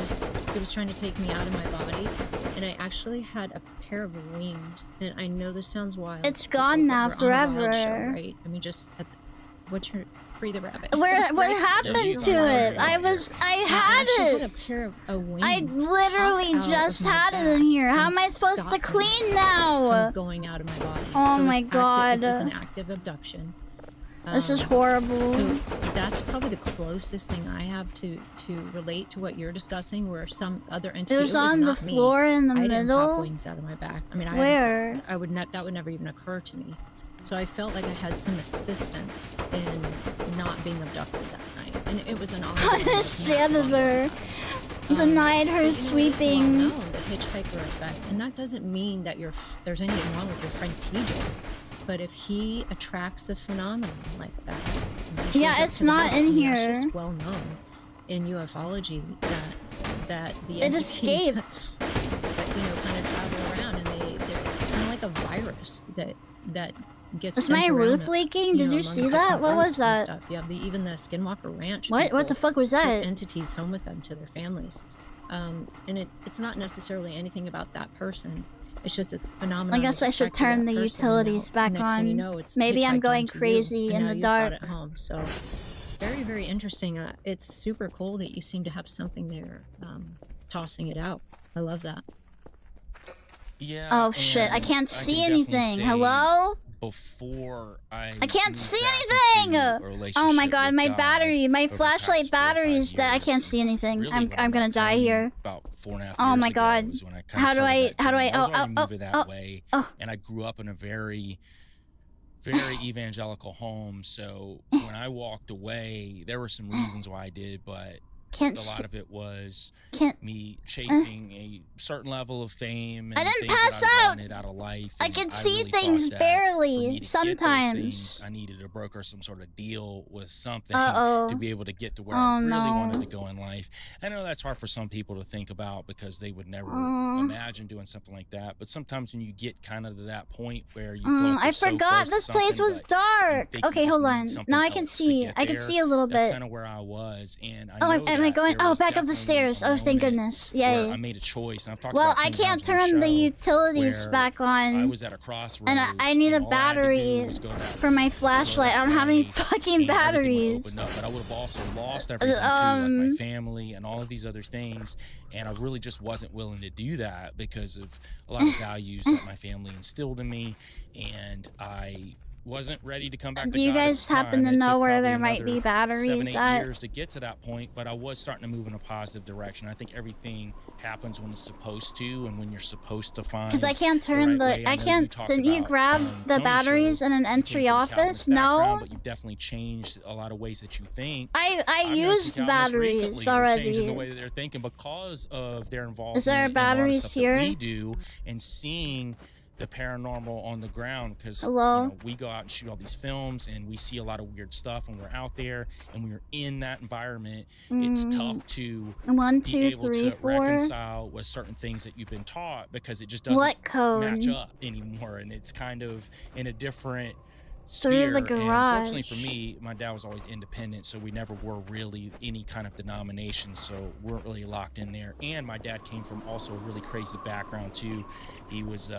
C: was trying to take me out of my body, and I actually had a pair of wings. And I know this sounds wild.
A: It's gone now
C: we're on a wild
A: forever.
C: show, right? I mean, just what's your Free the Rabbit?
A: What happened to it? I had it. I literally just had it in here. How am I supposed to clean now?
C: From going out of my body.
A: Oh
C: So
A: my god.
C: It was an active abduction.
A: This is horrible.
C: So that's probably the closest thing I have to relate to what you're discussing, where some other entity.
A: It was on the floor in the
C: middle. I didn't pop wings out of my back. I mean,
A: where?
C: I would not. That would never even occur to me. So I felt like I had some assistance in not being abducted that night, and it was an
A: janitor. denied her
C: and it is
A: sweeping.
C: well known, the hitchhiker effect, and that doesn't mean that there's anything wrong with your friend TJ. But if he attracts a phenomenon like that, and he
A: Yeah,
C: shows up
A: it's
C: to the
A: not
C: house,
A: in
C: I mean,
A: here.
C: It's just well known in ufology that the
A: It
C: entities
A: escaped.
C: that kind of travel around, and it's kind of like a virus that gets.
A: Is
C: sent
A: my
C: around,
A: roof leaking? Did you
C: among
A: see that?
C: different
A: What was
C: groups and
A: that?
C: Stuff. You have even the Skinwalker Ranch.
A: What the
C: people
A: fuck was
C: took
A: that?
C: entities home with them to their families, and it's not necessarily anything about that person. It's just a phenomenon.
A: I guess I should turn the utilities back
C: next thing
A: on.
C: you know, it's
A: Maybe I'm
C: hitchhiked
A: going
C: onto you,
A: crazy
C: and
A: in
C: now
A: the
C: you've
A: dark.
C: brought it home. So very, very interesting. It's super cool that you seem to have something there, tossing it out. I love that.
I: Yeah.
A: Oh shit! I can't see anything. Hello?
I: Before I
A: can't see anything. Oh my god, my battery, my flashlight battery is dead. I can't see anything. I'm gonna die here.
I: About 4.5
A: Oh
I: years
A: my
I: ago
A: god.
I: is when I kinda
A: How do I?
I: started that journey. I was
A: Oh
I: already moving that way, and I grew up in a very evangelical home. So when I walked away, there were some reasons why I did, but a lot of it was me chasing a certain level of fame and
A: I didn't
I: things
A: pass
I: that I
A: out.
I: wanted out of life.
A: I
I: and
A: can see
I: really
A: things
I: thought that for me
A: barely
I: to get those
A: sometimes.
I: things, I needed to broker some sort of deal with something
A: Uh-oh.
I: to be able to get to where
A: Oh,
I: I really
A: no.
I: wanted to go in life. I know that's hard for some people to think about because they would never imagine doing something like that. But sometimes when you get kind of to that point where you feel like
A: I
I: you're so
A: forgot
I: close to
A: this place
I: something,
A: was
I: but you
A: dark.
I: think you
A: Okay,
I: just
A: hold
I: need
A: on.
I: something
A: Now I can
I: else to
A: see.
I: get
A: I can
I: there.
A: see a little
I: That's
A: bit.
I: kind of where I was, and I
A: Oh,
I: know
A: am I
I: that
A: going?
I: there
A: Oh,
I: was
A: back up the
I: definitely
A: stairs.
I: a
A: Oh, thank
I: moment
A: goodness.
I: where
A: Yay.
I: I made a choice. And I've talked
A: Well,
I: about
A: I
I: things
A: can't
I: on the
A: turn the
I: show
A: utilities
I: where
A: back on.
I: I was at a crossroads,
A: And I need a
I: and all I had to do
A: battery
I: was go that
A: for my flashlight. I don't have any fucking
I: and everything would
A: batteries.
I: open up, but I would have also lost everything too, like my family and all of these other things. And I really just wasn't willing to do that because of a lot of values that my family instilled in me, and I wasn't ready to come back to
A: Do you
I: God at
A: guys
I: the
A: happen
I: time.
A: to
I: It
A: know
I: took
A: where
I: probably
A: there might be
I: another
A: batteries
I: 7-8
A: at?
I: years to get to that point, but I was starting to move in a positive direction. I think everything happens when it's supposed to, and when you're supposed to find.
A: Because I can't turn
I: the. Right way.
A: I
I: know
A: can't.
I: talked
A: Didn't you
I: about
A: grab
I: on
A: the
I: Tony's
A: batteries
I: show,
A: in an
I: you came
A: entry
I: from a
A: office?
I: Calvinist background,
A: No.
I: but you've definitely changed a lot of ways that you think.
A: I
I: I've known some
A: used
I: Calvinists
A: batteries
I: recently who are changing the
A: already.
I: way that they're thinking because of their involvement
A: Is there
I: in a lot of
A: batteries
I: stuff that
A: here?
I: we do and seeing the paranormal on the ground, because
A: Hello?
I: we go out and shoot all these films and we see a lot of weird stuff when we're out there and when you're in that environment. It's tough to
A: 1,
I: be
A: 2,
I: able
A: 3,
I: to
A: 4.
I: reconcile with certain things that you've been taught, because it just doesn't
A: What code?
I: match up anymore, and it's kind of in a different
A: Through
I: sphere.
A: the
I: And fortunately
A: garage.
I: for me, my dad was always independent, so we never were really any kind of denomination, so we weren't really locked in there. And my dad came from also a really crazy background too. He was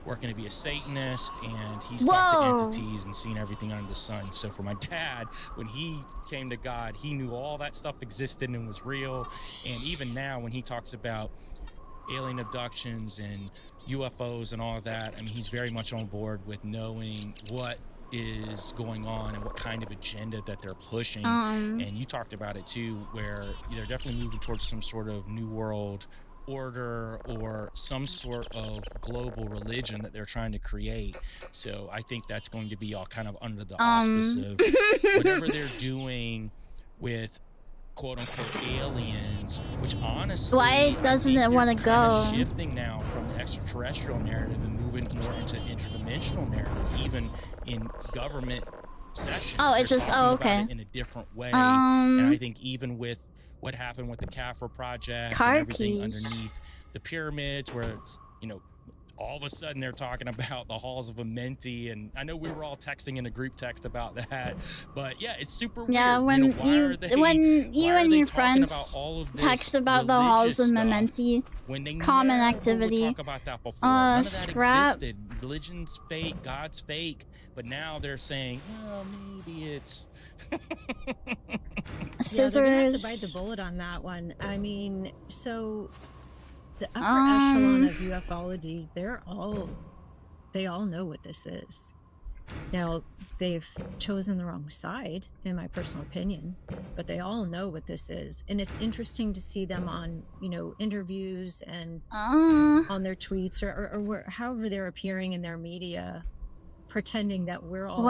I: working to be a Satanist, and he's talked to entities and seen everything under the sun. So for my dad, when he came to God, he knew all that stuff existed and was real. And even now, when he talks about alien abductions and UFOs and all of that, I mean, he's very much on board with knowing what is going on and what kind of agenda that they're pushing. And you talked about it too, where they're definitely moving towards some sort of new world order or some sort of global religion that they're trying to create. So I think that's going to be all kind of under the auspice of whatever they're doing with quote unquote aliens, which honestly,
A: Why doesn't it want to go?
I: Shifting now from the extraterrestrial narrative and moving more into interdimensional narrative, even in government sessions.
A: Oh, it's
I: They're
A: just
I: talking
A: okay.
I: about it in a different way. And I think even with what happened with the CAFR project
A: Car
I: and everything
A: keys.
I: underneath the pyramids, where it's, all of a sudden they're talking about the halls of Amenti, and I know we were all texting in a group text about that, but yeah, it's super weird.
A: Yeah, when you and your friends text about the halls of Mementi, common activity.
I: Talk about that before. None of that
A: Scrap.
I: existed. Religion's fake, God's fake, but now they're saying, well, maybe it's.
A: Scissors.
C: Yeah, they're gonna have to bite the bullet on that one. I mean, so the upper echelon of ufology, they all know what this is. Now, they've chosen the wrong side, in my personal opinion, but they all know what this is. And it's interesting to see them on, interviews and on their tweets or however they're appearing in their media, pretending that we're all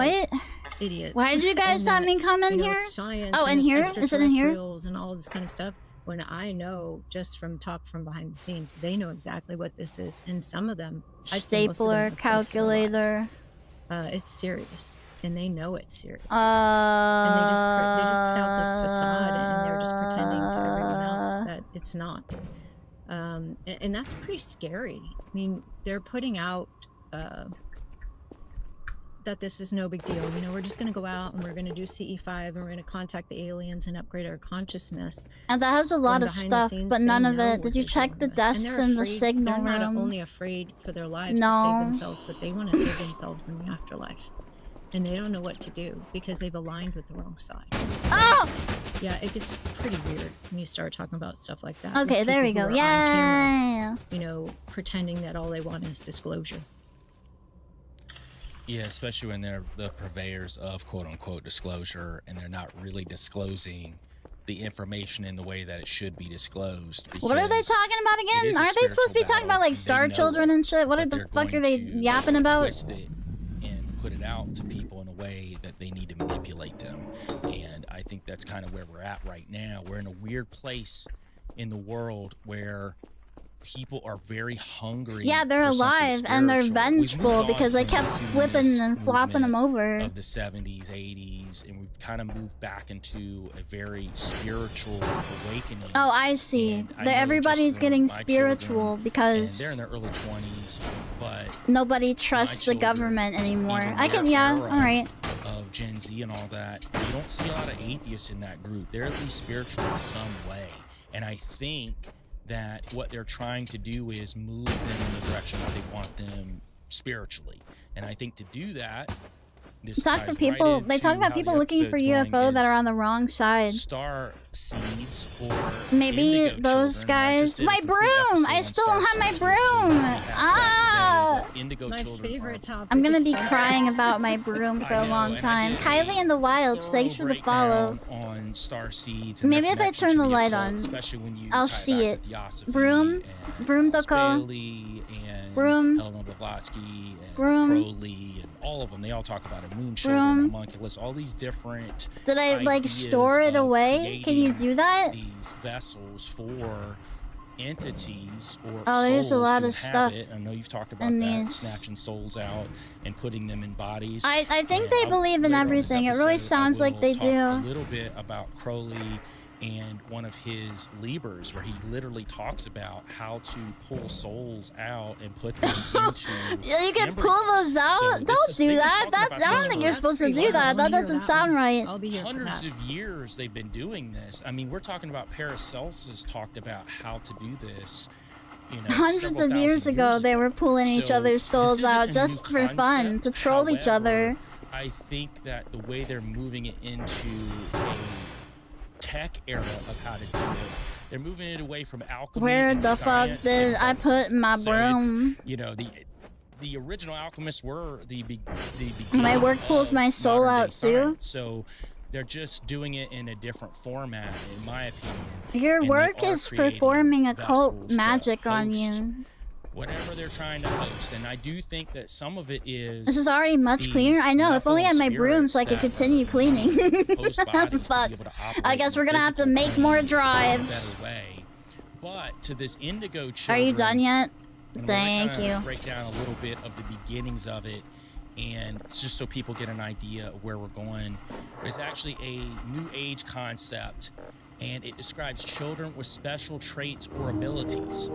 C: idiots.
A: Why did you guys have me come in here?
C: It's science
A: Oh,
C: and
A: in
C: it's
A: here? Is it in here?
C: extraterrestrials and all this kind of stuff. when I know just from talk from behind the scenes, they know exactly what this is. And some of them, I'd say most of them
A: Stapler,
C: have lived their lives.
A: calculator.
C: It's serious, and they know it's serious. And they just put out this facade, and they're just pretending to everyone else that it's not. And that's pretty scary. I mean, they're putting out that this is no big deal. You know, we're just going to go out and we're going to do CE5 and we're going to contact the aliens and upgrade our consciousness.
A: And that has a lot
C: When
A: of
C: behind the
A: stuff,
C: scenes,
A: but
C: they
A: none of
C: know
A: it.
C: what
A: Did you
C: they're
A: check the
C: doing. And
A: desks
C: they're
A: in the
C: afraid-
A: signal
C: They're not
A: room?
C: only afraid for their lives to
A: No.
C: save themselves, but they want to save themselves in the afterlife. And they don't know what to do because they've aligned with the wrong side.
A: Oh!
C: Yeah, it gets pretty weird when you start talking about stuff like that.
A: Okay,
C: with
A: there we
C: people
A: go.
C: who are on camera,
A: Yeah.
C: you know, pretending that all they want is disclosure.
I: Yeah, especially when they're the purveyors of quote-unquote disclosure, and they're not really disclosing the information in the way that it should be disclosed.
A: What are they
I: because
A: talking about
I: it
A: again?
I: is a
A: Aren't they supposed to be
I: spiritual
A: talking about like
I: battle,
A: star
I: and they know
A: children
I: it,
A: and shit? What
I: but
A: the
I: they're
A: fuck are
I: going
A: they
I: to
A: yapping about?
I: twist it and put it out to people in a way that they need to manipulate them. And I think that's kind of where we're at right now. We're in a weird place in the world where people are very hungry.
A: Yeah, they're
I: for something
A: alive and they're
I: spiritual. We've moved
A: vengeful
I: on
A: because they
I: from
A: kept
I: the
A: flipping
I: humanist
A: and flopping them
I: movement
A: over.
I: of the 70s, 80s, and we've kind of moved back into a very spiritual awakening.
A: Oh, I see.
I: And I
A: That
I: know
A: everybody's
I: just from
A: getting
I: my
A: spiritual
I: children,
A: because
I: and they're in their early 20s, but
A: nobody trusts the
I: children,
A: government anymore.
I: even
A: I can,
I: their
A: yeah,
I: era
A: alright.
I: of Gen Z and all that, you don't see a lot of atheists in that group. They're at least spiritual in some way. And I think that what they're trying to do is move them in the direction that they want them spiritually. And I think to do that, this
A: Talk
I: ties
A: to people.
I: right
A: They talk
I: into
A: about
I: how the
A: people looking for
I: episode's
A: UFO
I: going
A: that are
I: is
A: on the wrong side.
I: star seeds or
A: Maybe
I: indigo
A: those
I: children. I just
A: guys.
I: did a
A: My
I: complete
A: broom!
I: episode
A: I
I: on
A: still
I: star
A: don't have my
I: seeds, so we can
A: broom!
I: rehash that
A: Ah!
I: today, but indigo
C: My
I: children
C: favorite
I: are
C: topic
A: I'm gonna
C: is
A: be
C: star
A: crying
C: seeds.
A: about my broom for
I: I
A: a
I: know,
A: long
I: and I
A: time.
I: did
A: Kylie in the Wilds, thanks for the follow.
I: breakdown on star seeds and
A: Maybe
I: their
A: if I
I: connection
A: turn
I: to
A: the light
I: occult,
A: on,
I: especially when you
A: I'll
I: tie
A: see
I: back
A: it.
I: to Theosophy
A: Broom,
I: and
A: broom
I: Alice
A: doko,
I: Bailey and
A: broom,
I: Helena Blavatsky and
A: broom,
I: Crowley and all of them. They all talk about a moon children,
A: broom.
I: homunculus, all these different
A: Did I like
I: ideas
A: store it
I: of
A: away? Can you
I: creating
A: do that?
I: these vessels for entities or
A: Oh, there's a
I: souls
A: lot
I: to
A: of stuff
I: inhabit. I know you've talked about
A: in
I: that,
A: these.
I: snatching souls out and putting them in bodies.
A: I think
I: And
A: they believe in
I: later on this
A: everything. It really
I: episode,
A: sounds like they
I: talk a
A: do.
I: little bit about Crowley and one of his Libers, where he literally talks about how to pull souls out and put them into
A: You can
I: embryos.
A: pull those out?
I: So this
A: Don't
I: is-
A: do
I: they've been
A: that.
I: talking
A: That's
I: about
A: I
I: this
A: don't think
I: for
A: you're supposed to do that. That doesn't sound right.
C: I'll be here for
I: hundreds
C: that.
I: of years they've been doing this. I mean, we're talking about Paracelsus talked about how to do this. You know,
A: Hundreds
I: several
A: of years
I: thousand
A: ago, they were pulling each
I: So
A: other's souls
I: this isn't
A: out
I: a
A: just
I: new
A: for fun,
I: concept.
A: to troll each other.
I: However, I think that the way they're moving it into a tech era of how to do it, they're moving it away from alchemy.
A: Where
I: and
A: the fuck
I: science
A: did
I: and
A: I put my
I: so it's,
A: broom?
I: you know, the original alchemists were the
A: My work
I: beginnings
A: pulls
I: of
A: my soul
I: modern-day
A: out too.
I: science. So they're just doing it in a different format, in my opinion.
A: Your
I: and they
A: work
I: are
A: is
I: creating
A: performing occult
I: vessels to
A: magic on
I: host
A: you.
I: whatever they're trying to host, and I do think that some of it is.
A: This is already much cleaner. I know. If only I had my broom so I could continue cleaning. Fuck. I guess we're gonna have to make more drives.
I: Way. But to this indigo
A: Are
I: children,
A: you done yet?
I: and we're
A: Thank
I: gonna
A: you.
I: break down a little bit of the beginnings of it, and just so people get an idea of where we're going. There's actually a new age concept, and it describes children with special traits or abilities.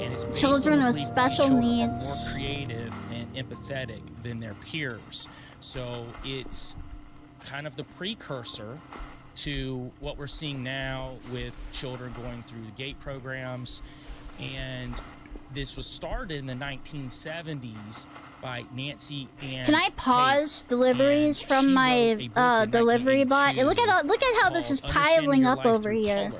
I: And it's based
A: Children
I: on the
A: with
I: belief that
A: special
I: children are
A: needs.
I: more creative and empathetic than their peers. So it's kind of the precursor to what we're seeing now with children going through the GATE programs. And this was started in the 1970s by Nancy and
A: Can I pause deliveries from my delivery bot? Look at how this is piling up over here.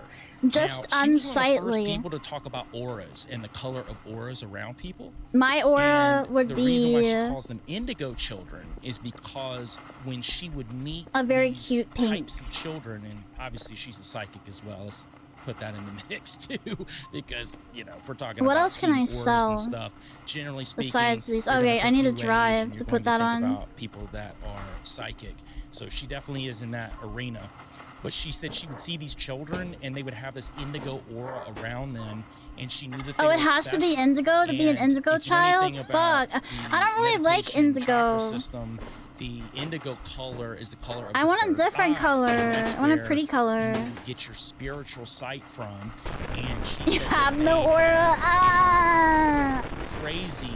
A: Just
I: now, she was one of the first
A: unsightly.
I: people to talk about auras and the color of auras around people.
A: My aura
I: And
A: would
I: the reason why she
A: be
I: calls them indigo children is because when she would meet
A: a very
I: these
A: cute pink.
I: types of children, and obviously she's a psychic as well. Let's put that in the mix too, because if we're talking
A: What
I: about
A: else can I
I: seeing auras
A: sell
I: and stuff, generally speaking,
A: besides these?
I: you're gonna
A: Okay, I
I: think
A: need a
I: New Age,
A: drive
I: and
A: to
I: you're
A: put
I: going
A: that
I: think
A: on.
I: about people that are psychic. So she definitely is in that arena. But she said she would see these children and they would have this indigo aura around them, and she knew that they
A: Oh,
I: were
A: it has to be
I: special.
A: indigo to be an
I: And
A: indigo
I: if you know anything
A: child?
I: about
A: Fuck. I don't really like
I: meditation chakra
A: indigo.
I: system, the indigo color is the color of
A: I
I: the
A: want a
I: third
A: different
I: eye,
A: color.
I: and that's
A: I want a
I: where
A: pretty color.
I: you get your spiritual sight from. And she
A: You
I: said
A: have
I: that
A: no
I: they
A: aura.
I: had
A: Ah!
I: crazy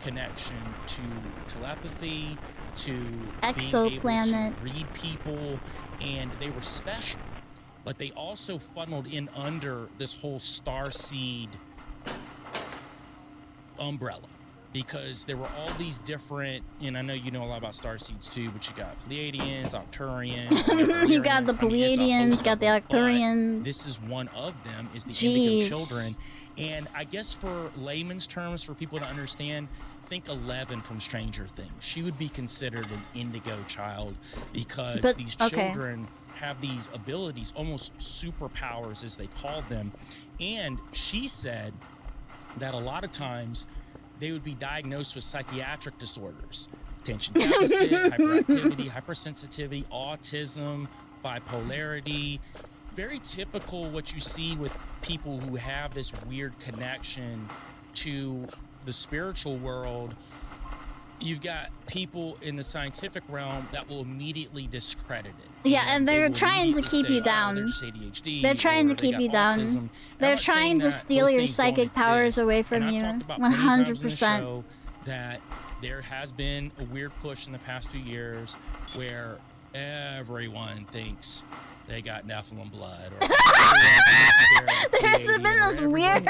I: connection to telepathy, to being
A: Exoplanet.
I: able to read people, and they were special. But they also funneled in under this whole starseed umbrella, because there were all these different, and I know you know a lot about starseeds too, but you got Pleiadians, Arcturians,
A: You got the Pleiadians, got the Arcturians.
I: this is one of them, is the
A: Jeez.
I: indigo children. And I guess for layman's terms, for people to understand, think 11 from Stranger Things. She would be considered an indigo child, because these children have these abilities, almost superpowers as they called them. And she said that a lot of times they would be diagnosed with psychiatric disorders, attention deficit, hyperactivity, hypersensitivity, autism, bipolarity. Very typical what you see with people who have this weird connection to the spiritual world. You've got people in the scientific realm that will immediately discredit it.
A: Yeah, and
I: they
A: they're
I: will
A: trying to
I: immediately
A: keep
I: say,
A: you
I: "Oh,
A: down.
I: they're just ADHD,
A: They're trying to
I: or they
A: keep
I: got
A: you down.
I: autism." And
A: They're
I: I'm not saying
A: trying to
I: that
A: steal
I: those
A: your
I: things don't
A: psychic powers
I: exist.
A: away from
I: And
A: you.
I: I've talked about plenty of times in the
A: 100%.
I: show that there has been a weird push in the past few years where everyone thinks they got Nephilim blood. Or
A: There's been this weird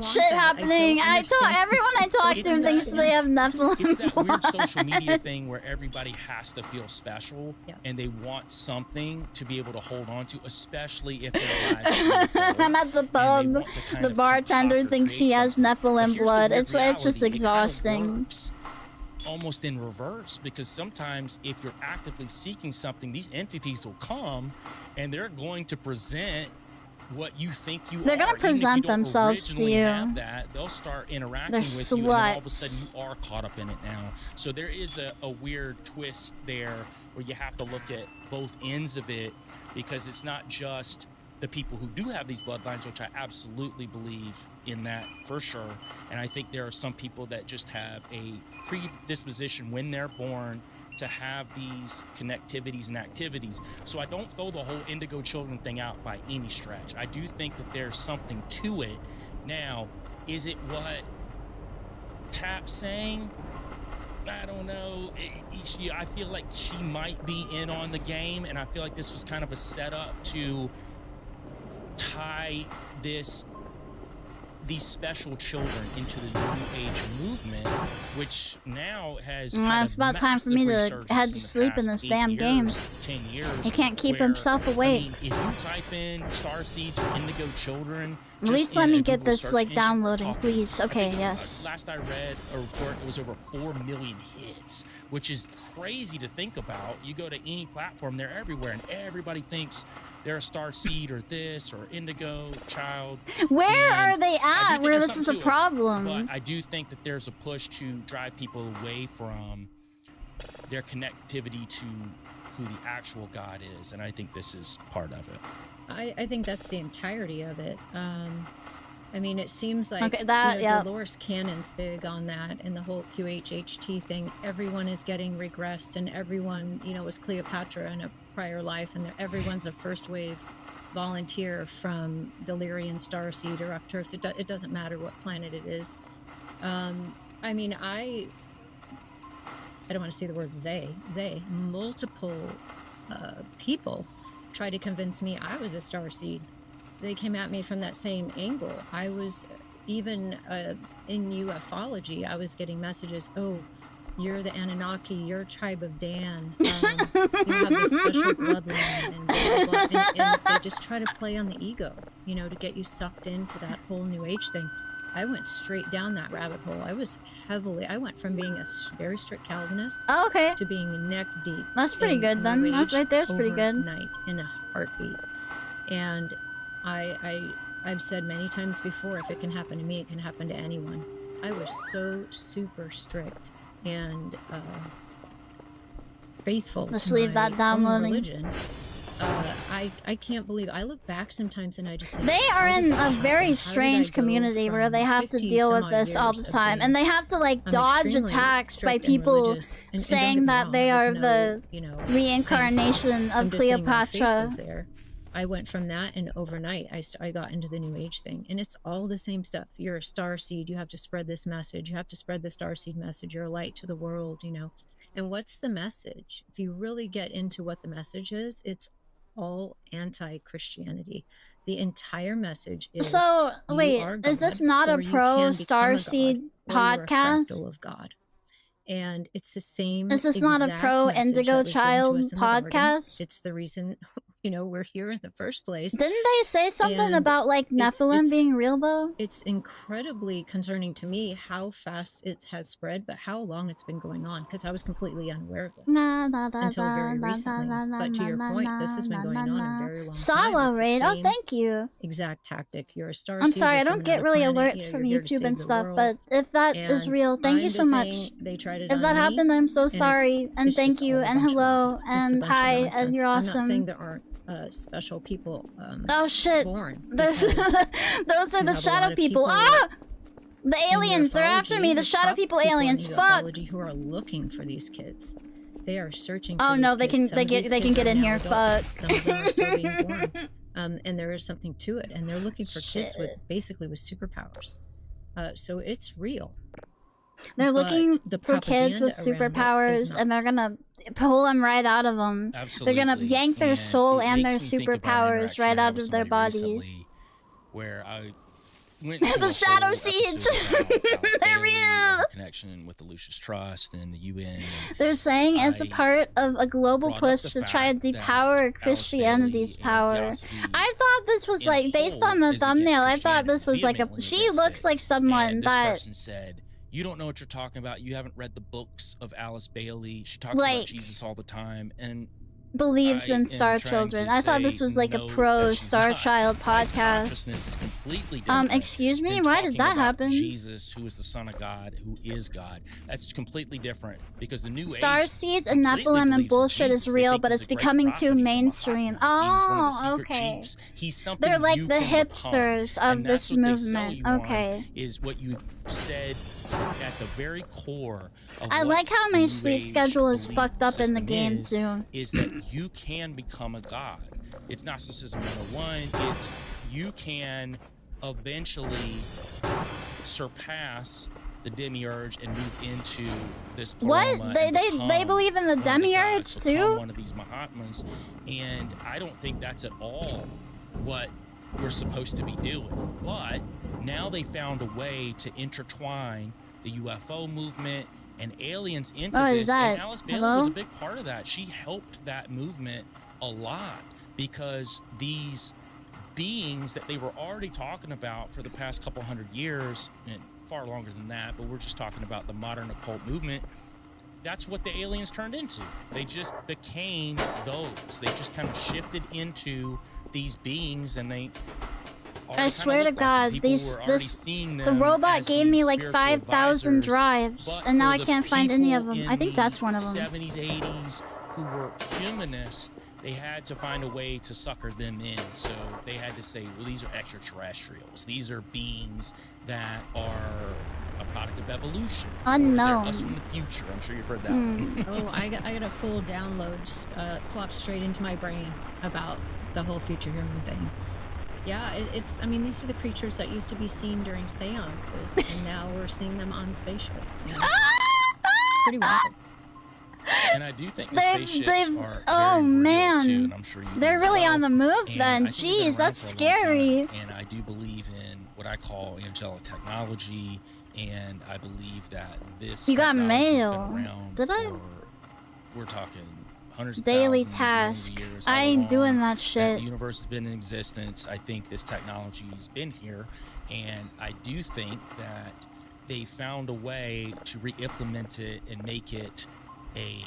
A: shit happening. Everyone I talk to thinks they have Nephilim
I: It's that weird
A: blood.
I: social media thing where everybody has to feel special, and they want something to be able to hold on to, especially if they're alive.
A: I'm at the pub. The bartender thinks he has Nephilim blood. It's just exhausting.
I: Almost in reverse, because sometimes if you're actively seeking something, these entities will come and they're going to present what you think you
A: They're gonna
I: are. Even if
A: present
I: you don't
A: themselves to
I: originally
A: you.
I: have that, they'll start interacting
A: They're
I: with you, and then all of a
A: sluts.
I: sudden you are caught up in it now. So there is a weird twist there where you have to look at both ends of it, because it's not just the people who do have these bloodlines, which I absolutely believe in that for sure. And I think there are some people that just have a predisposition when they're born to have these connectivities and activities. So I don't throw the whole indigo children thing out by any stretch. I do think that there's something to it. Now, is it what Tap's saying? I don't know. I feel like she might be in on the game, and I feel like this was kind of a setup to tie these special children into the New Age movement, which now has
A: It's about time for me to head to sleep in this damn game.
I: 10 years.
A: He can't keep
I: where,
A: himself awake.
I: I mean, if you type in starseeds or indigo children,
A: At least
I: just
A: let
I: in
A: me
I: a
A: get
I: Google
A: this
I: search
A: like
I: engine,
A: downloading,
I: talking-
A: please. Okay,
I: I think,
A: yes.
I: last I read a report, it was over 4 million hits, which is crazy to think about. You go to any platform, they're everywhere, and everybody thinks they're a starseed or this or indigo child.
A: Where
I: And
A: are they
I: I do
A: at?
I: think
A: Where
I: there's
A: this is a
I: something to it,
A: problem?
I: But I do think that there's a push to drive people away from their connectivity to who the actual God is, and I think this is part of it.
C: I think that's the entirety of it. I mean, it seems like
A: Okay, that- yeah.
C: Dolores Cannon's big on that, and the whole QHHT thing. Everyone is getting regressed, and everyone, was Cleopatra in a prior life, and everyone's a first wave volunteer from Delirian Starseed or Arcturus. It doesn't matter what planet it is. I mean, I don't want to say the word they. Multiple people tried to convince me I was a starseed. They came at me from that same angle. I was even in ufology. I was getting messages. Oh, you're the Anunnaki. You're a tribe of Dan. You have this special bloodline, and blah, blah, blah. And they just try to play on the ego, to get you sucked into that whole New Age thing. I went straight down that rabbit hole. I went from being a very strict Calvinist to being neck deep.
A: That's pretty
C: in
A: good then.
C: New
A: That's
C: Age
A: right there's pretty good.
C: overnight, in a heartbeat. And I've said many times before, if it can happen to me, it can happen to anyone. I was so super strict and faithful
A: Let's
C: to
A: leave
C: my
A: that
C: own
A: downloading.
C: religion I can't believe. I look back sometimes and I just think,
A: They are
C: how did
A: in
C: that
A: a
C: happen? How
A: very
C: did I
A: strange
C: go
A: community where they
C: from
A: have to
C: 50
A: deal
C: some
A: with
C: odd
A: this all
C: years
A: the
C: of
A: time,
C: being
A: and they have to like dodge
C: extremely
A: attacks by
C: strict and
A: people
C: religious. And don't
A: saying
C: get me
A: that
C: wrong,
A: they
C: there was
A: are
C: no,
A: the
C: you know,
A: reincarnation
C: saint. I'm
A: of
C: just saying my faith
A: Cleopatra.
C: was there. I went from that, and overnight I got into the New Age thing, and it's all the same stuff. You're a star seed. You have to spread this message. You have to spread the star seed message. You're a light to the world, you know. And what's the message? If you really get into what the message is, it's all anti-Christianity. The entire message is
A: So
C: you
A: wait,
C: are God,
A: is this not a
C: or you
A: pro
C: can become a God,
A: Starseed
C: or you're a
A: podcast?
C: fractal of God. And it's the same
A: Is this not a
C: exact
A: pro
C: message
A: Indigo
C: that was given to
A: Child
C: us in the garden.
A: podcast?
C: It's the reason, you know, we're here in the first place.
A: Didn't they say something
C: And
A: about like Nephilim being real though?
C: It's incredibly concerning to me how fast it has spread, but how long it's been going on, because I was completely unaware of this until very recently. But to your point, this has been going on a very long time.
A: Sawa
C: It's the
A: raid. Oh,
C: same
A: thank you.
C: exact tactic. You're a star
A: I'm
C: seed,
A: sorry,
C: you're
A: I
C: from
A: don't get
C: another
A: really
C: planet,
A: alerts
C: you know,
A: from
C: you're here to
A: YouTube
C: save
A: and
C: the
A: stuff,
C: world.
A: but if that is
C: And
A: real, thank you
C: I'm
A: so
C: just
A: much.
C: saying they tried it
A: If
C: on
A: that
C: me,
A: happened, I'm so
C: and it's-
A: sorry, and
C: it's
A: thank
C: just
A: you,
C: all a
A: and
C: bunch of
A: hello,
C: lies. It's a
A: and
C: bunch of
A: hi, and
C: nonsense.
A: you're
C: I'm not saying
A: awesome.
C: there aren't special people
A: Oh shit!
C: born,
A: There's
C: because
A: those are
C: you
A: the
C: have a
A: shadow
C: lot of
A: people.
C: people
A: Ah! The
C: in
A: aliens! They're after me!
C: ufology,
A: The
C: there's
A: shadow people
C: people in
A: aliens! Fuck!
C: ufology who are looking for these kids. They are searching for
A: Oh
C: these
A: no, they
C: kids.
A: can
C: Some
A: they
C: of
A: get
C: these
A: they can
C: kids
A: get
C: are
A: in
C: now
A: here.
C: adults.
A: Fuck.
C: Some of them are still being born. And there is something to it, and they're looking for kids with basically with superpowers. So it's real.
A: They're looking
C: But the
A: for kids with
C: propaganda around it is
A: superpowers, and they're gonna pull them right out of them. They're gonna
I: Absolutely.
A: yank their
I: And
A: soul
I: it
A: and their
I: makes me think about an
A: superpowers right
I: interaction I had
A: out
I: with
A: of their
I: somebody
A: bodies.
I: recently where I went to
A: The
I: a
A: Shadow
I: whole
A: Siege!
I: episode about Alice
A: They're
I: Bailey and
A: real!
I: her connection with the Lucis Trust and the UN. And
A: They're saying it's a part of a global
I: brought up
A: push
I: the
A: to try and
I: fact that
A: depower
I: Alice
A: Christianity's
I: Bailey
A: power.
I: and Theosophy
A: I thought this was
I: in
A: like, based on the
I: whole is
A: thumbnail, I
I: against
A: thought this was like a.
I: vehemently
A: She
I: against
A: looks
I: it.
A: like someone
I: And this
A: that.
I: person said, "You don't know what you're talking about. You haven't read the books of Alice Bailey. She talks
A: Like-
I: about Jesus all the time." And
A: believes
I: I
A: in
I: am
A: Star
I: trying
A: Children.
I: to
A: I thought
I: say
A: this was like a
I: no,
A: pro
I: that she's
A: Star
I: not.
A: Child
I: Christ's
A: podcast.
I: consciousness is completely different
A: Excuse me,
I: than
A: why did
I: talking
A: that
I: about
A: happen?
I: Jesus, who is the Son of God, who is God. That's completely different because the New
A: Star
I: Age
A: seeds and
I: completely
A: Nephilim and
I: believes in
A: bullshit
I: Jesus.
A: is
I: They
A: real,
I: think
A: but
I: he's
A: it's
I: a great
A: becoming
I: prophet.
A: too
I: He's a
A: mainstream.
I: Mahatma. He's one of the
A: Oh,
I: secret
A: okay.
I: chiefs. He's something
A: They're like
I: you
A: the
I: can
A: hipsters
I: become.
A: of
I: And
A: this
I: that's what they sell
A: movement.
I: you on,
A: Okay.
I: is what you said at the very core of
A: I
I: what
A: like how
I: the
A: my
I: New
A: sleep
I: Age
A: schedule is
I: belief
A: fucked up in the
I: system
A: game
I: is,
A: too.
I: is that you can become a god. It's Gnosticism 101. It's you can eventually surpass the demiurge and move into this
A: What?
I: pleroma
A: They
I: and
A: they
I: become
A: believe in the
I: one of the
A: demiurge
I: gods, become
A: too?
I: one of these Mahatmas, and I don't think that's at all what we're supposed to be doing. But now they found a way to intertwine the UFO movement and aliens into
A: Oh, is
I: this,
A: that-
I: and Alice Bailey
A: hello?
I: was a big part of that. She helped that movement a lot because these beings that they were already talking about for the past couple hundred years, and far longer than that, but we're just talking about the modern occult movement, that's what the aliens turned into. They just became those. They just kind of shifted into these beings, and they
A: I swear to God, the robot gave me like 5,000 drives, and now I can't find any of them. I think that's one of them.
I: 70s, 80s, who were humanists, they had to find a way to sucker them in. So they had to say, well, these are extraterrestrials. These are beings that are a product of evolution. Or
A: Unknown.
I: they're us from the future. I'm sure you've heard that one.
C: Oh, I got a full download plopped straight into my brain about the whole future human thing. Yeah, it's. I mean, these are the creatures that used to be seen during seances, and now we're seeing them on spaceships. You know? It's pretty wild.
I: And I do think the spaceships are
A: oh
I: very
A: man,
I: real too, and I'm sure you
A: they're
I: do as
A: really
I: well.
A: on the move
I: And
A: then.
I: I think they've been
A: Jeez,
I: around
A: that's
I: for a long
A: scary.
I: time. And I do believe in what I call angelic technology, and I believe that this
A: You got
I: technology's been
A: mail.
I: around
A: Did I?
I: for, we're talking hundreds of
A: Daily
I: thousands,
A: task.
I: millions of years,
A: I
I: however
A: ain't
I: long
A: doing that
I: that
A: shit.
I: the universe has been in existence. I think this technology's been here, and I do think that they found a way to re-implement it and make it a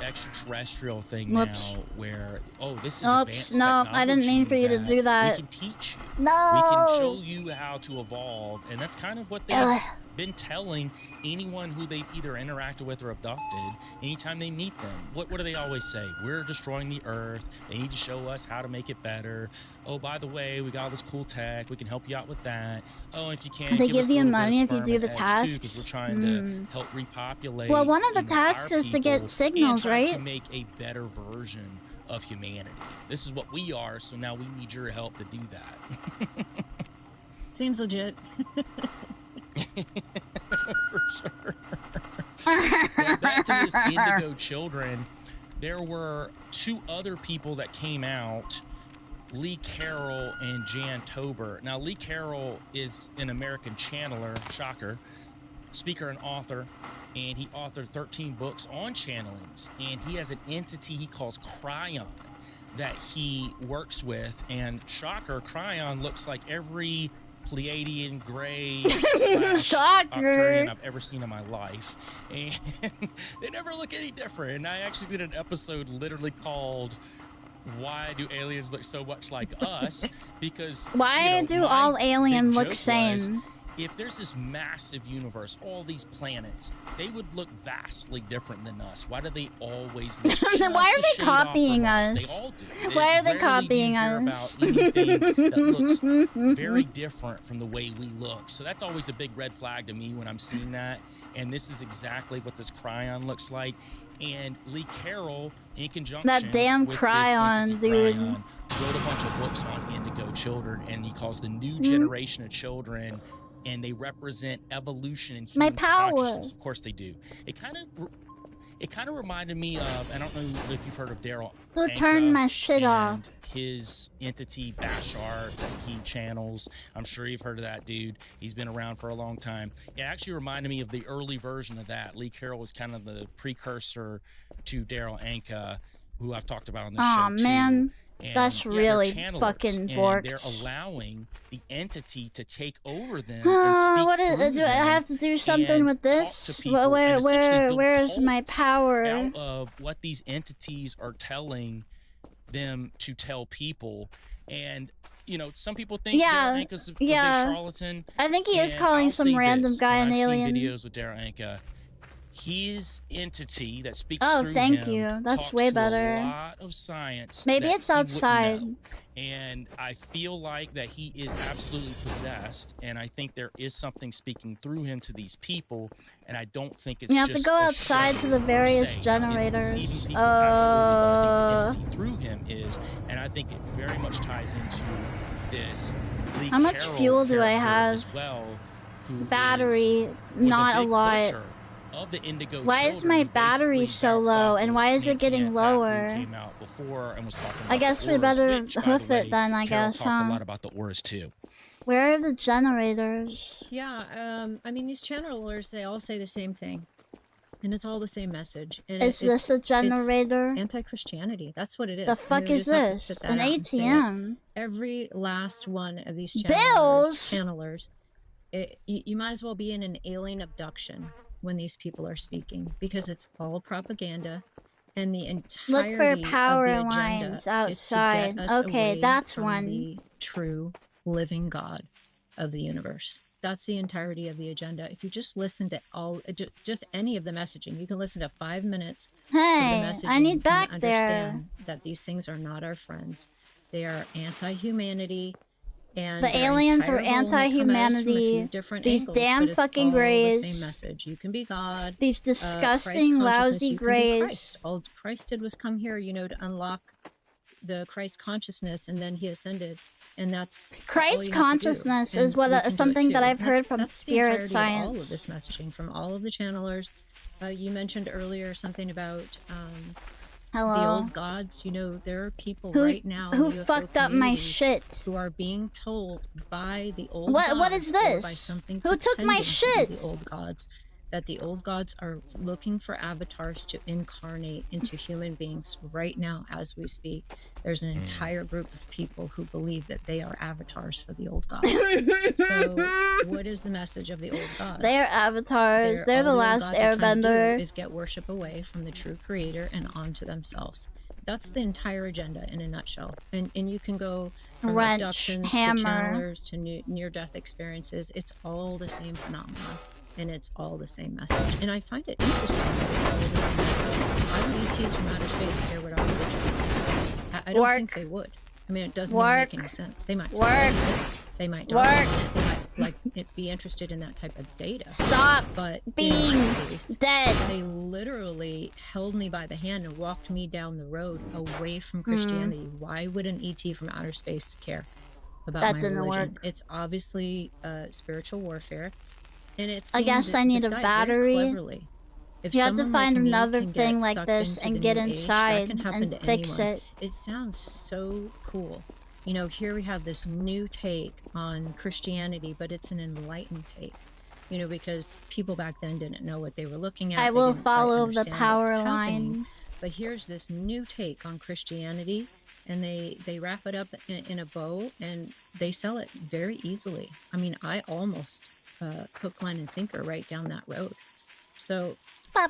I: extraterrestrial thing
A: Whoops.
I: now, where this is
A: Oops,
I: advanced
A: no, I didn't mean for you to do that.
I: we can teach you.
A: No.
I: We can show you how to evolve, and that's kind of what they've been telling anyone who they've either interacted with or abducted, anytime they meet them, what do they always say? We're destroying the earth. They need to show us how to make it better. Oh, by the way, we got all this cool tech. We can help you out with that. Oh, and if you can,
A: They
I: give
A: give
I: us a
A: you
I: little bit of
A: money if you
I: sperm
A: do
I: and
A: the
I: eggs,
A: tasks.
I: too, because we're trying to help repopulate.
A: Well, one of the
I: our
A: tasks is to get
I: people
A: signals,
I: and try
A: right?
I: to make a better version of humanity. This is what we are, so now we need your help to do that.
C: Seems legit.
I: For sure. But back to this Indigo Children, there were 2 other people that came out, Lee Carroll and Jan Tober. Now, Lee Carroll is an American channeler, shocker, speaker and author, and he authored 13 books on channelings, and he has an entity he calls Cryon that he works with, and shocker, Cryon looks like every Pleiadian, Gray, Arcturian I've ever seen in my life, and they never look any different. And I actually did an episode literally called "Why Do Aliens Look So Much Like Us?" Because
A: why do all aliens look same?
I: If there's this massive universe, all these planets, they would look vastly different than us. Why do they always look
A: Why are they copying us?
I: They all do.
A: Why are they copying
I: us? About anything that looks very different from the way we look. So that's always a big red flag to me when I'm seeing that. And this is exactly what this Cryon looks like. And Lee Carroll, in conjunction
A: that damn
I: with
A: Cryon,
I: this
A: dude,
I: Cryon, wrote a bunch of books on Indigo Children, and he calls the new generation of children. And they represent evolution and human consciousness. Of course they do. It kind of reminded me of, I don't know if you've heard of Daryl
A: who turned my shit off.
I: His entity Bashar that he channels. I'm sure you've heard of that dude. He's been around for a long time. It actually reminded me of the early version of that. Lee Carroll was kind of the precursor to Daryl Anka, who I've talked about on this show too.
A: Man.
I: And,
A: that's really fucking borked.
I: They're allowing the entity to take over them.
A: What is? Do I have to do something with this? Where is my power?
I: Out of what these entities are telling them to tell people, and some people think Daryl Anka's a big charlatan.
A: I think he is calling some random guy an alien.
I: I've seen videos with Daryl Anka. His entity that speaks through
A: thank
I: him
A: you. That's
I: talks
A: way
I: to
A: better.
I: A lot of science.
A: Maybe
I: that
A: it's
I: he wouldn't
A: outside.
I: know. And I feel like that he is absolutely possessed, and I think there is something speaking through him to these people, and I don't think it's
A: you have to go outside to the various generators.
I: I think the entity through him is, and I think it very much ties into this. Lee
A: How much
I: Carroll
A: fuel do I
I: character
A: have?
I: as well, who
A: Battery,
I: was
A: not a
I: big
A: lot.
I: pusher of the Indigo
A: Why is my battery so low, and why is it getting lower?
I: Came out before and was talking about
A: I guess we
I: auras,
A: better
I: which, by
A: hoof
I: the way,
A: it then, I
I: Carol
A: guess,
I: talked
A: huh?
I: a lot about the auras too.
A: Where are the generators?
C: Yeah, I mean, these channelers, they all say the same thing. And it's all the same message. And
A: Is this a generator?
C: It's anti-Christianity. That's what it is.
A: The fuck is this? An ATM?
C: Every last one of these
A: Bills?
C: channelers, you might as well be in an alien abduction when these people are speaking, because it's all propaganda, and the entirety
A: Look for power
C: of the agenda
A: lines
C: is to
A: outside.
C: get us
A: Okay,
C: away
A: that's
C: from
A: one.
C: the true living God of the universe. That's the entirety of the agenda. If you just listen to just any of the messaging, you can listen to 5 minutes of the
A: Hey,
C: messaging
A: I need back
C: and
A: there.
C: understand that these things are not our friends. They are anti-humanity. And
A: The
C: their
A: aliens
C: entire
A: are
C: goal, and they come at us from a
A: anti-humanity.
C: few different
A: These
C: angles,
A: damn
C: but it's
A: fucking
C: all
A: grays.
C: the same message. You can be God.
A: These
C: Christ
A: disgusting,
C: consciousness,
A: lousy
C: you can be
A: grays.
C: Christ. All Christ did was come here, to unlock the Christ consciousness, and then he ascended. And that's all
A: Christ
C: you have to do.
A: consciousness
C: And
A: is what
C: we can do it
A: something
C: too.
A: that I've heard from
C: That's the
A: spirit
C: entirety of all of
A: science.
C: this messaging from all of the channelers. You mentioned earlier something about the
A: Hello.
C: old gods. There are people
A: Who-
C: right now
A: who
C: in the UFO
A: fucked up my
C: community
A: shit?
C: who are being told by the old
A: What-
C: gods,
A: what is
C: or by
A: this?
C: something
A: Who took my
C: pretending to be
A: shit?
C: the old gods, that the old gods are looking for avatars to incarnate into human beings right now as we speak. There's an entire group of people who believe that they are avatars for the old gods. So what is the message of the old gods?
A: They're avatars. They're the
C: all old
A: last
C: gods are trying to do
A: airbender.
C: is get worship away from the true creator and onto themselves. That's the entire agenda in a nutshell. And you can go from
A: Wrench,
C: abductions
A: hammer.
C: to channelers to near-death experiences. It's all the same phenomenon. and it's all the same message. And I find it interesting that it's all the same message. Why would ETs from outer space care what our religion is? I don't think they would. I mean, it doesn't even make any sense. They might say it, they might document it, they might be interested in that type of data.
A: Stop
C: but
A: being dead.
C: They literally held me by the hand and walked me down the road away from Christianity. Why would an ET from outer space care about
A: That
C: my
A: didn't
C: religion?
A: work.
C: It's obviously spiritual warfare, and it's
A: I guess I need a
C: disguised very
A: battery.
C: cleverly. If
A: You have to
C: someone
A: find
C: like me
A: another
C: can
A: thing
C: get
A: like
C: sucked
A: this
C: into
A: and
C: the
A: get
C: new age,
A: inside
C: that can happen
A: and
C: to
A: fix
C: anyone.
A: it.
C: It sounds so cool. You know, here we have this new take on Christianity, but it's an enlightened take. You know, because people back then didn't know what they were looking at.
A: I
C: They
A: will
C: didn't quite
A: follow the
C: understand what
A: power
C: was
A: line.
C: happening. But here's this new take on Christianity, and they wrap it up in a bow, and they sell it very easily. I mean, I almost hook, line, and sinker right down that road. So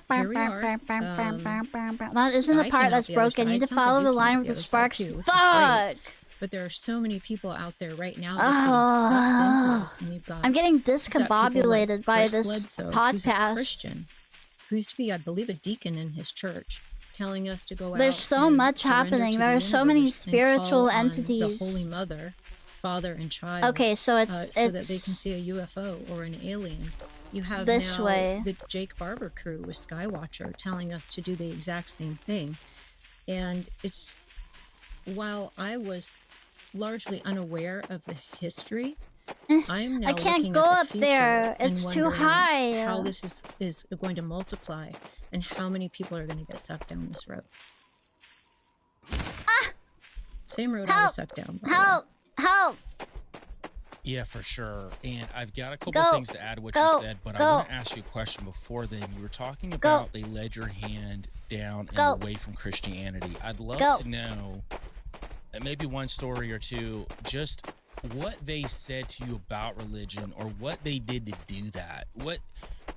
C: here we are.
A: That isn't the
C: I
A: part
C: came out
A: that's
C: the other
A: broken. You
C: side.
A: need
C: It
A: to
C: sounds like
A: follow
C: you
A: the
C: came
A: line
C: out
A: with
C: the
A: the
C: other side
A: sparks.
C: too, which is
A: Fuck!
C: great. But there are so many people out there right now just getting sucked into this. And you've got,
A: I'm getting
C: you've got people like
A: discombobulated by
C: Chris
A: this
C: Bledsoe, who's a
A: podcast.
C: Christian, who used to be, I believe, a deacon in his church, telling us to go out.
A: There's so
C: and
A: much
C: surrender
A: happening.
C: to
A: There
C: the
A: are so many
C: universe and
A: spiritual
C: call on
A: entities.
C: the Holy Mother, Father, and Child.
A: Okay, so
C: so that they can see a UFO or an alien. You have
A: This
C: now
A: way.
C: the Jake Barber crew with Skywatcher telling us to do the exact same thing. And it's, while I was largely unaware of the history, I'm now
A: I can't
C: looking
A: go
C: at the
A: up
C: future
A: there.
C: and
A: It's too
C: wondering
A: high.
C: how this is going to multiply and how many people are going to get sucked down this road. Same road I was sucked down. by the way.
A: Help!
I: Yeah, for sure. And I've got a couple
A: Go,
I: things to add to what
A: go,
I: you said, but I
A: go.
I: want to ask you a question before then. You were talking about they led your hand down and
A: Go.
I: away from Christianity. I'd love
A: Go.
I: to know maybe one story or two, just what they said to you about religion or what they did to do that.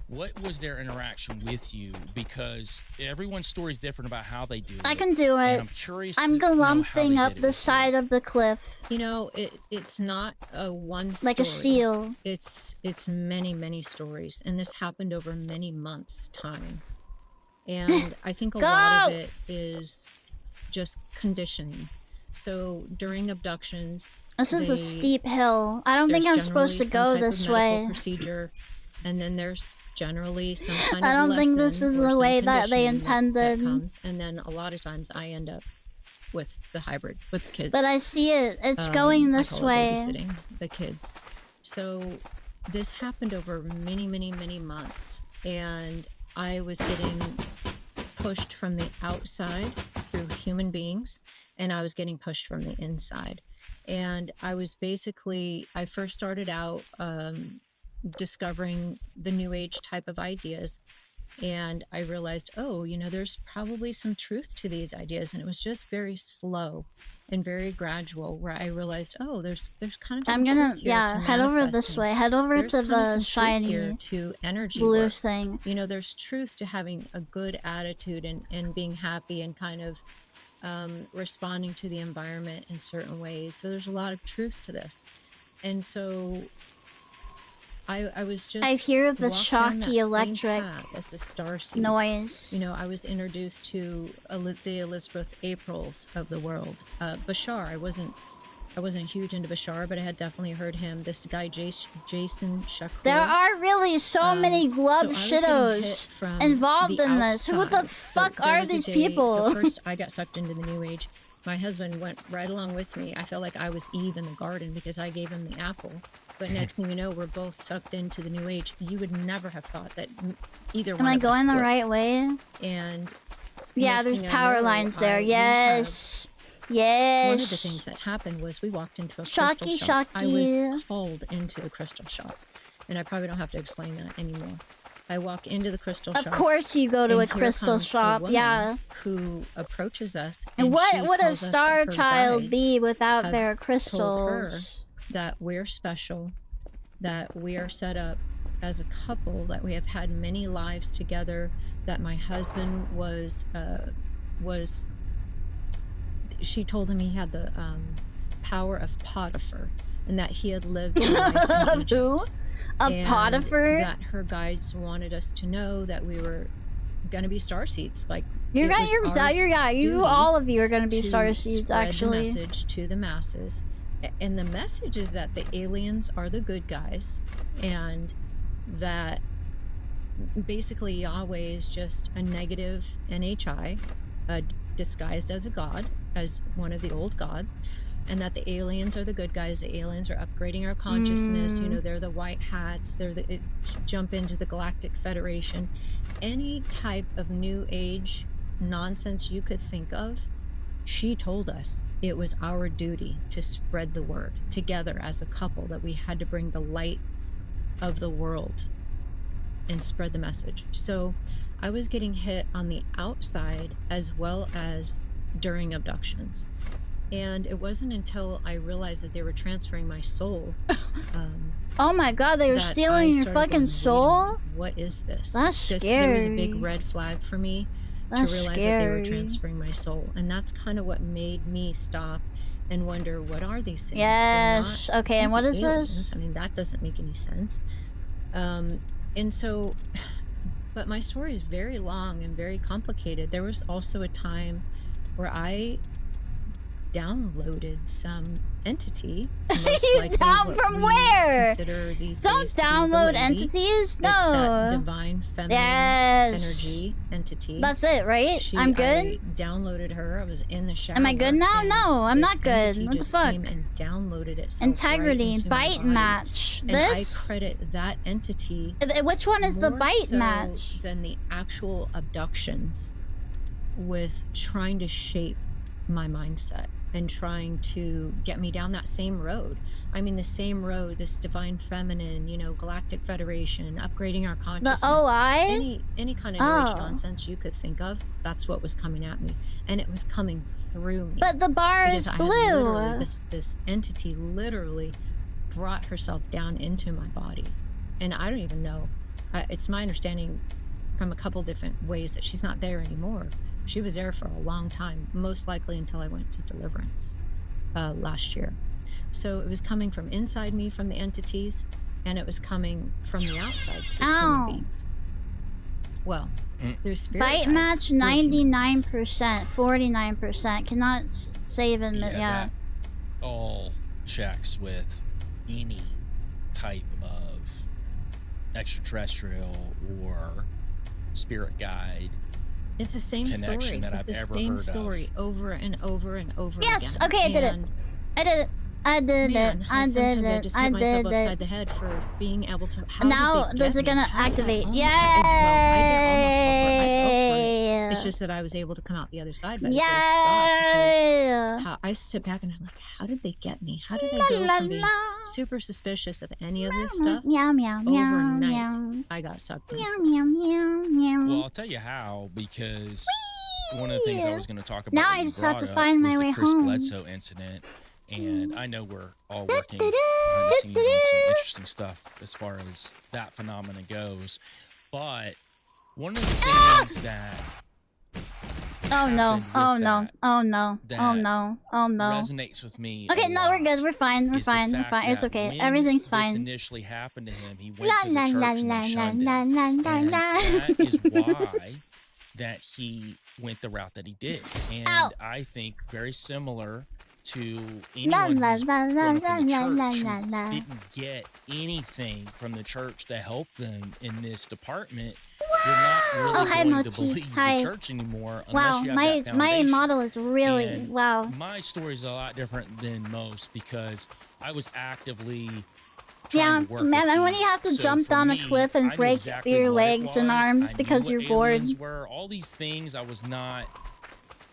I: What was their interaction with you? Because everyone's story is different about how they do it.
A: I can do
I: And
A: it.
I: I'm curious
A: I'm
I: to know how
A: glumping
I: they
A: up
I: did it
A: the
I: with
A: side of the cliff.
C: You know, it's not a one story.
A: Like a seal.
C: It's many stories, and this happened over many months' time. And I think a lot of it is just conditioning. So during abductions,
A: This is a steep hill. I don't think I'm supposed to go this way.
C: Procedure, and then there's generally some kind of
A: I don't think this
C: lesson
A: is
C: or
A: the
C: some
A: way that they
C: conditioning that
A: intended.
C: comes, and then a lot of times I end up with the hybrid, with the kids.
A: But I see it. It's going
C: I
A: this
C: call it
A: way.
C: babysitting the kids. So this happened over many months, and I was getting pushed from the outside through human beings, and I was getting pushed from the inside. And I was basically, I first started out discovering the new age type of ideas, and I realized, oh, you know, there's probably some truth to these ideas. And it was just very slow and very gradual, where I realized, oh, there's kind of some
A: I'm gonna,
C: truth here to
A: head over this
C: manifesting.
A: way. Head over
C: There's
A: to
C: kind of some
A: the
C: truth
A: shiny
C: here to energy
A: blue
C: work.
A: thing.
C: You know, there's truth to having a good attitude and being happy and kind of responding to the environment in certain ways. So there's a lot of truth to this. And so I was just,
A: I hear the
C: walked down that
A: shocky
C: same
A: electric
C: path as a starseed
A: noise.
C: You know, I was introduced to the Elizabeth Aprils of the world. Bashar, I wasn't huge into Bashar, but I had definitely heard him. This guy Jason Shakur.
A: There are really so many glove
C: so I was getting hit
A: shittos
C: from
A: involved
C: the
A: in this. Who the
C: outside.
A: fuck
C: So there
A: are
C: was a
A: these
C: day-
A: people?
C: So first, I got sucked into the new age. My husband went right along with me. I felt like I was Eve in the garden because I gave him the apple. But next thing you know, we're both sucked into the new age. You would never have thought that either
A: Am
C: one
A: I
C: of us
A: going the
C: would.
A: right way?
C: And
A: Yeah,
C: next
A: there's
C: thing I
A: power
C: know,
A: lines there.
C: we
A: Yes.
C: had-
A: Yes.
C: One of the things that happened was we walked into a
A: Shocky,
C: crystal shop. I
A: shocky.
C: was called into the crystal shop. And I probably don't have to explain that anymore. I walk into the crystal shop.
A: Of course you go to
C: and
A: a
C: here
A: crystal
C: comes a
A: shop,
C: woman
A: yeah.
C: Who approaches us.
A: And
C: she
A: what would a
C: tells us that
A: star
C: her
A: child
C: guides
A: be without
C: have
A: their
C: told her
A: crystals?
C: that we're special, that we are set up as a couple, that we have had many lives together, that my husband was she told him he had the power of Potiphar, and that he had lived a life in Egypt.
A: A Potiphar?
C: That her guides wanted us to know that we were gonna be starseeds. Like
A: you all of you are gonna be starseeds. Actually,
C: the message to the masses, and the message is that the aliens are the good guys, and that basically Yahweh is just a negative NHI, disguised as a god, as one of the old gods, and that the aliens are the good guys. The aliens are upgrading our consciousness. You know, they're the white hats. They're the jump into the Galactic Federation. Any type of new age nonsense you could think of, she told us it was our duty to spread the word together as a couple, that we had to bring the light of the world and spread the message. So I was getting hit on the outside as well as during abductions. And it wasn't until I realized that they were transferring my soul.
A: Oh my god, they were stealing your fucking soul?
C: What is this?
A: That's scary.
C: There was a big red flag for me to realize that they were transferring my soul. And that's kind of what made me stop and wonder, what are these things?
A: Yes. Okay, and what is this?
C: I mean, that doesn't make any sense. And so, but my story is very long and very complicated. There was also a time where I downloaded some entity.
A: Down from where? Don't download entities. No.
C: It's that divine feminine energy entity.
A: That's it, right? I'm good.
C: I downloaded her. I was in the shower.
A: Am I good now? No, I'm not good. What the fuck?
C: Came and downloaded it.
A: Integrity, bite match.
C: And
A: this.
C: I credit that entity.
A: Which one is the bite match?
C: Than the actual abductions, with trying to shape my mindset and trying to get me down that same road. I mean, the same road, this divine feminine, you know, Galactic Federation, upgrading our consciousness.
A: The OI?
C: Any kind of new age nonsense you could think of, that's what was coming at me. And it was coming through me.
A: But the bar is blue.
C: This entity literally brought herself down into my body. And I don't even know. It's my understanding from a couple different ways that she's not there anymore. She was there for a long time, most likely until I went to Deliverance last year. So it was coming from inside me, from the entities, and it was coming from the outside through human beings. Well, there's spirit
A: bite match 99%, 49%. Cannot save and
I: that all checks with any type of extraterrestrial or spirit guide.
C: It's the same story.
I: That
C: it's
I: I've
C: the
I: ever
C: same
I: heard
C: story
I: of.
C: over and over and over again.
A: Yes, okay, I did it. I did it. I did it. I did it.
C: I just hit myself upside the head for being able to.
A: Now this is gonna activate. Yay!
C: It's just that I was able to come out the other side by the
A: Yay!
C: grace of God, because I sit back and I'm like, how did they get me? How did I go from being super suspicious of any of this stuff?
A: Meow meow meow
C: overnight,
A: meow.
C: I got sucked in.
A: Meow meow meow meow.
I: Well, I'll tell you how, because one of the things I was going to talk about.
A: Now I just have to find my way
I: Chris
A: home.
I: Bledsoe incident, and I know we're all working behind the scenes on some interesting stuff as far as that phenomenon goes, but one of the things that
A: oh no! Oh no! Oh no! Oh no! Oh no!
I: resonates with me.
A: Okay, no, we're good. We're fine. We're fine. We're fine. It's okay. Everything's fine.
I: This initially happened to him, he went to the church and they shunned him. And that is why that he went the route that he did. And I think very similar to anyone who's grown up in the church who didn't get anything from the church to help them in this department. You're not really going to believe the church anymore unless you have that foundation.
A: My model is really
I: And my story is a lot different than most because I was actively trying to work
A: man,
I: with
A: and when you have to jump down a cliff and break your legs and arms because you're bored.
I: All these things I was not.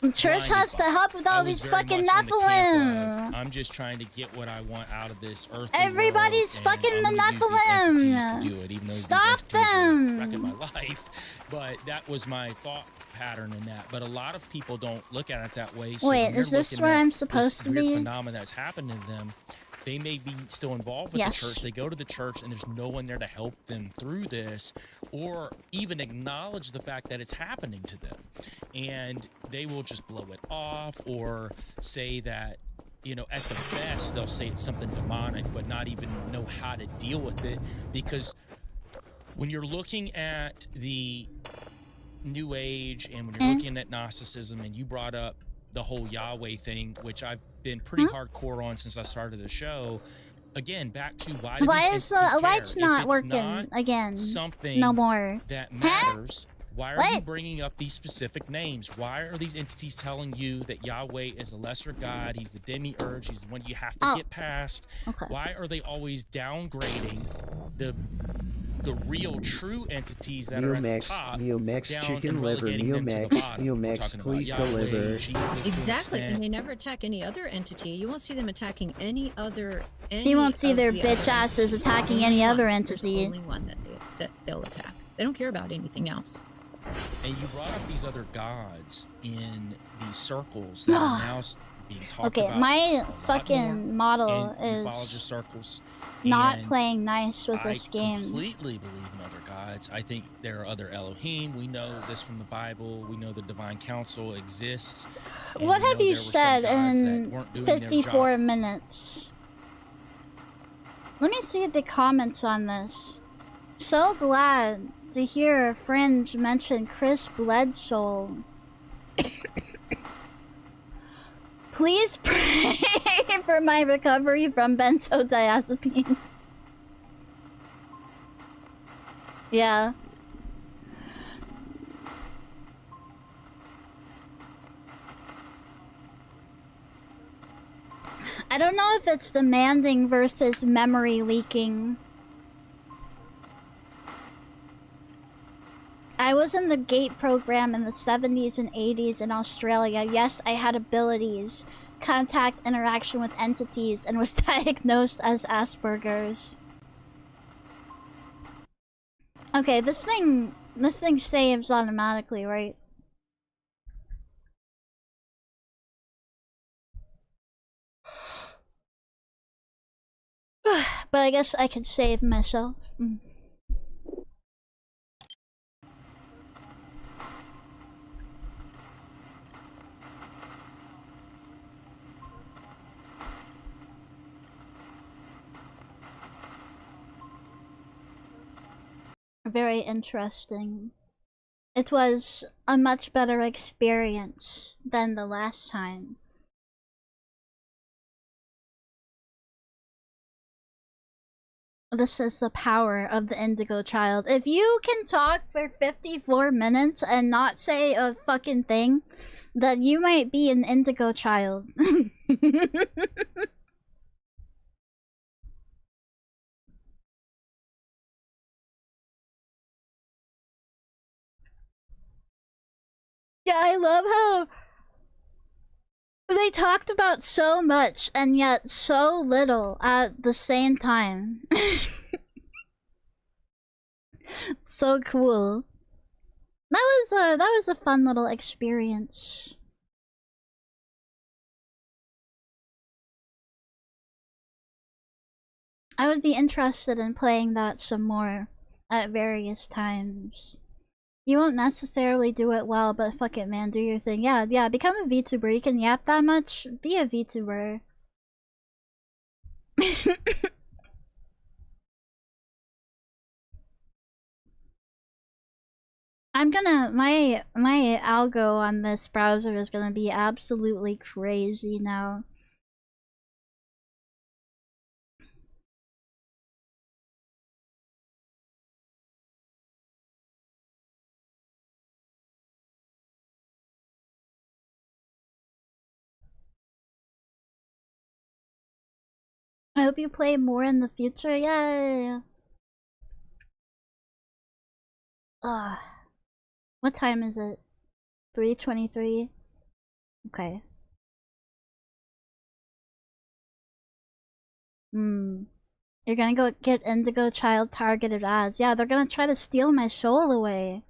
A: The church has to help with all these fucking Nephilim.
I: I'm just trying to get what I want out of this earth.
A: Everybody's fucking the Nephilim.
I: To do it, even though
A: Stop
I: these
A: them.
I: wreck in my life. But that was my thought pattern in that. But a lot of people don't look at it that way. So
A: wait, is this where I'm supposed to be?
I: Phenomenon that's happened to them. They may be still involved with the church. They go to the church and there's no one there to help them through this or even acknowledge the fact that it's happening to them. And they will just blow it off or say that you know, at the best, they'll say it's something demonic, but not even know how to deal with it. Because when you're looking at the New Age and when you're looking at Gnosticism, and you brought up the whole Yahweh thing, which I've been pretty hardcore on since I started the show. Again, back to why
A: is the light's not working again?
I: Something
A: no more
I: that matters. Why are you bringing up these specific names? Why are these entities telling you that Yahweh is a lesser god? He's the demiurge. He's the one you have to get past.
A: Okay.
I: Why are they always downgrading the real true entities that are at the top?
G: Mew mix,
I: down
G: chicken
I: and
G: liver,
I: relegating
G: Mew
I: them to the
G: mix,
I: bottom?
G: Mew
I: We're
G: mix,
I: talking about
G: please
I: Yahweh,
G: deliver.
I: Jesus to an
C: Exactly,
I: extent.
C: and they never attack any other entity. You won't see them attacking any other.
A: You won't see their bitch asses attacking any other entity.
C: There's only one that they'll attack. They don't care about anything else.
I: And you brought up these other gods in these circles that are now being talked about.
A: Okay, my
I: a lot
A: fucking
I: more
A: model
I: in ufologist
A: is
I: circles.
A: not
I: And
A: playing nice with this
I: I
A: game.
I: completely believe in other gods. I think there are other Elohim. We know this from the Bible. We know the divine council exists. And
A: What
I: we
A: have
I: know
A: you
I: there were some
A: said
I: gods that
A: in
I: weren't doing their
A: 54
I: job.
A: minutes? Let me see the comments on this. So glad to hear Fringe mention Chris Bledsoe. Please pray for my recovery from benzodiazepines. Yeah. I don't know if it's demanding versus memory leaking. I was in the GATE program in the 70s and 80s in Australia. Yes, I had abilities, contact interaction with entities, and was diagnosed as Asperger's. Okay, this thing saves automatically, right? But I guess I can save myself. Very interesting. It was a much better experience than the last time. This is the power of the Indigo Child. If you can talk for 54 minutes and not say a fucking thing, then you might be an Indigo Child. Yeah, I love how they talked about so much and yet so little at the same time. So cool. That was a fun little experience. I would be interested in playing that some more at various times. You won't necessarily do it well, but fuck it, man. Do your thing. Yeah, become a VTuber. You can yap that much? Be a VTuber. I'm gonna... My algo on this browser is gonna be absolutely crazy now. I hope you play more in the future. Yeah. What time is it? 3:23. Okay. You're gonna go get Indigo Child targeted ads. Yeah, they're gonna try to steal my soul away.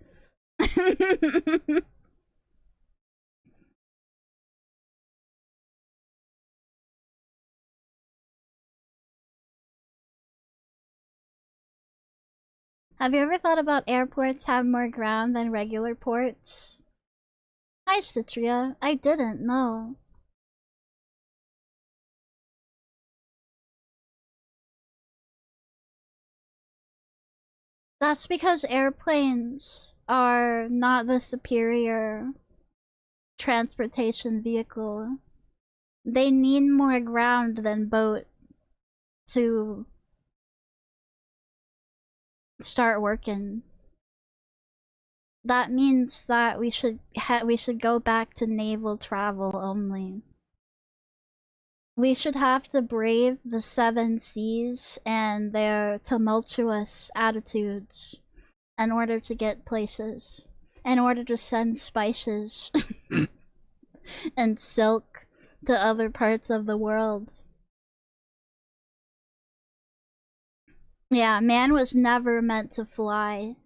A: Have you ever thought about airports have more ground than regular ports? Hi, Citria. I didn't know. That's because airplanes are not the superior transportation vehicle. They need more ground than boat to start working. That means that we should go back to naval travel only. We should have to brave the 7 seas and their tumultuous attitudes in order to get places, in order to send spices and silk to other parts of the world. Yeah, man was never meant to fly.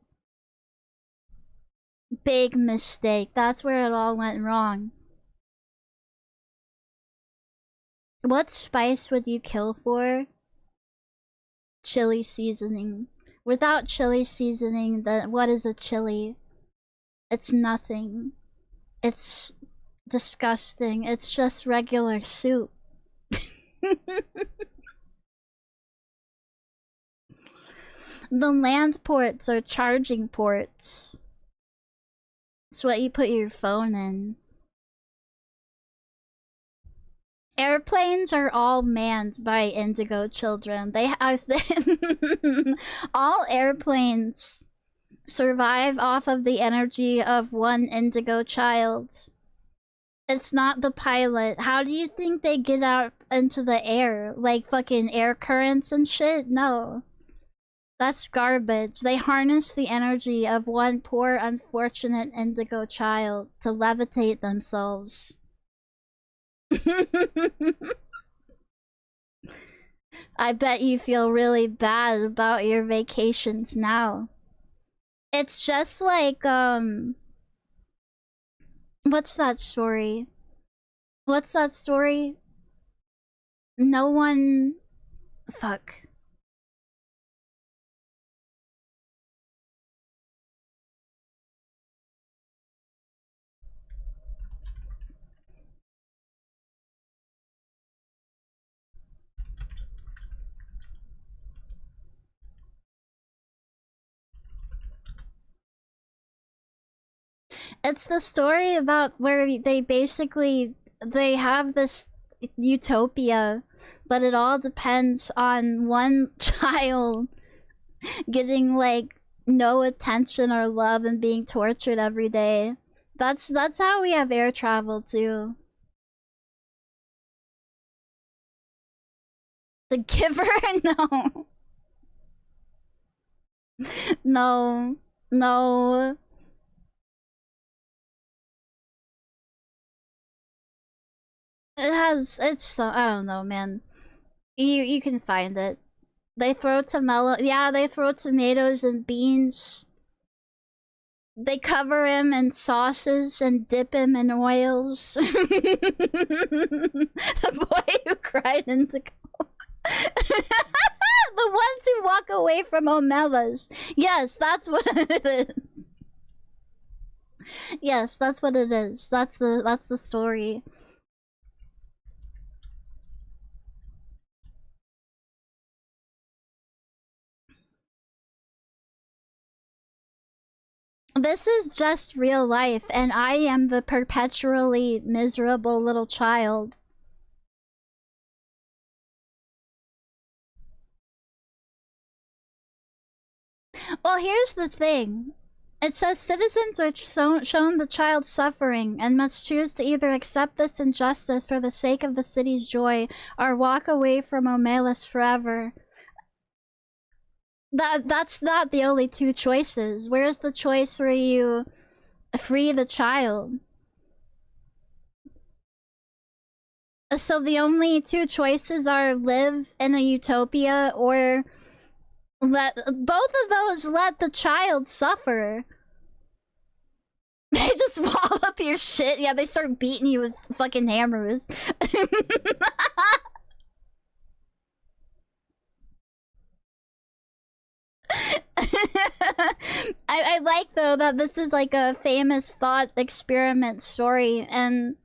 A: Big mistake. That's where it all went wrong. What spice would you kill for? Chili seasoning. Without chili seasoning, then what is a chili? It's nothing. It's disgusting. It's just regular soup. The land ports are charging ports. It's what you put your phone in. Airplanes are all manned by indigo children. All airplanes survive off of the energy of one indigo child. It's not the pilot. How do you think they get out into the air? Like fucking air currents and shit? No. That's garbage. They harness the energy of one poor, unfortunate indigo child to levitate themselves. I bet you feel really bad about your vacations now. It's just like, what's that story? What's that story? No one... Fuck. It's the story about where they have this utopia, but it all depends on one child getting like no attention or love and being tortured every day. That's how we have air travel too. The Giver? No. No. No. It's I don't know, man. You can find it. They throw they throw tomatoes and beans. They cover him in sauces and dip him in oils. The boy who cried into coke. The ones who walk away from Omelas. Yes, that's what it is. Yes, that's what it is. That's the story. This is just real life, and I am the perpetually miserable little child. Well, here's the thing. It says citizens are shown the child's suffering and must choose to either accept this injustice for the sake of the city's joy or walk away from Omelas forever. That's not the only two choices. Where's the choice where you free the child? So the only two choices are live in a utopia or let both of those let the child suffer. They just wall up your shit. Yeah, they start beating you with fucking hammers. I like though that this is like a famous thought experiment story, and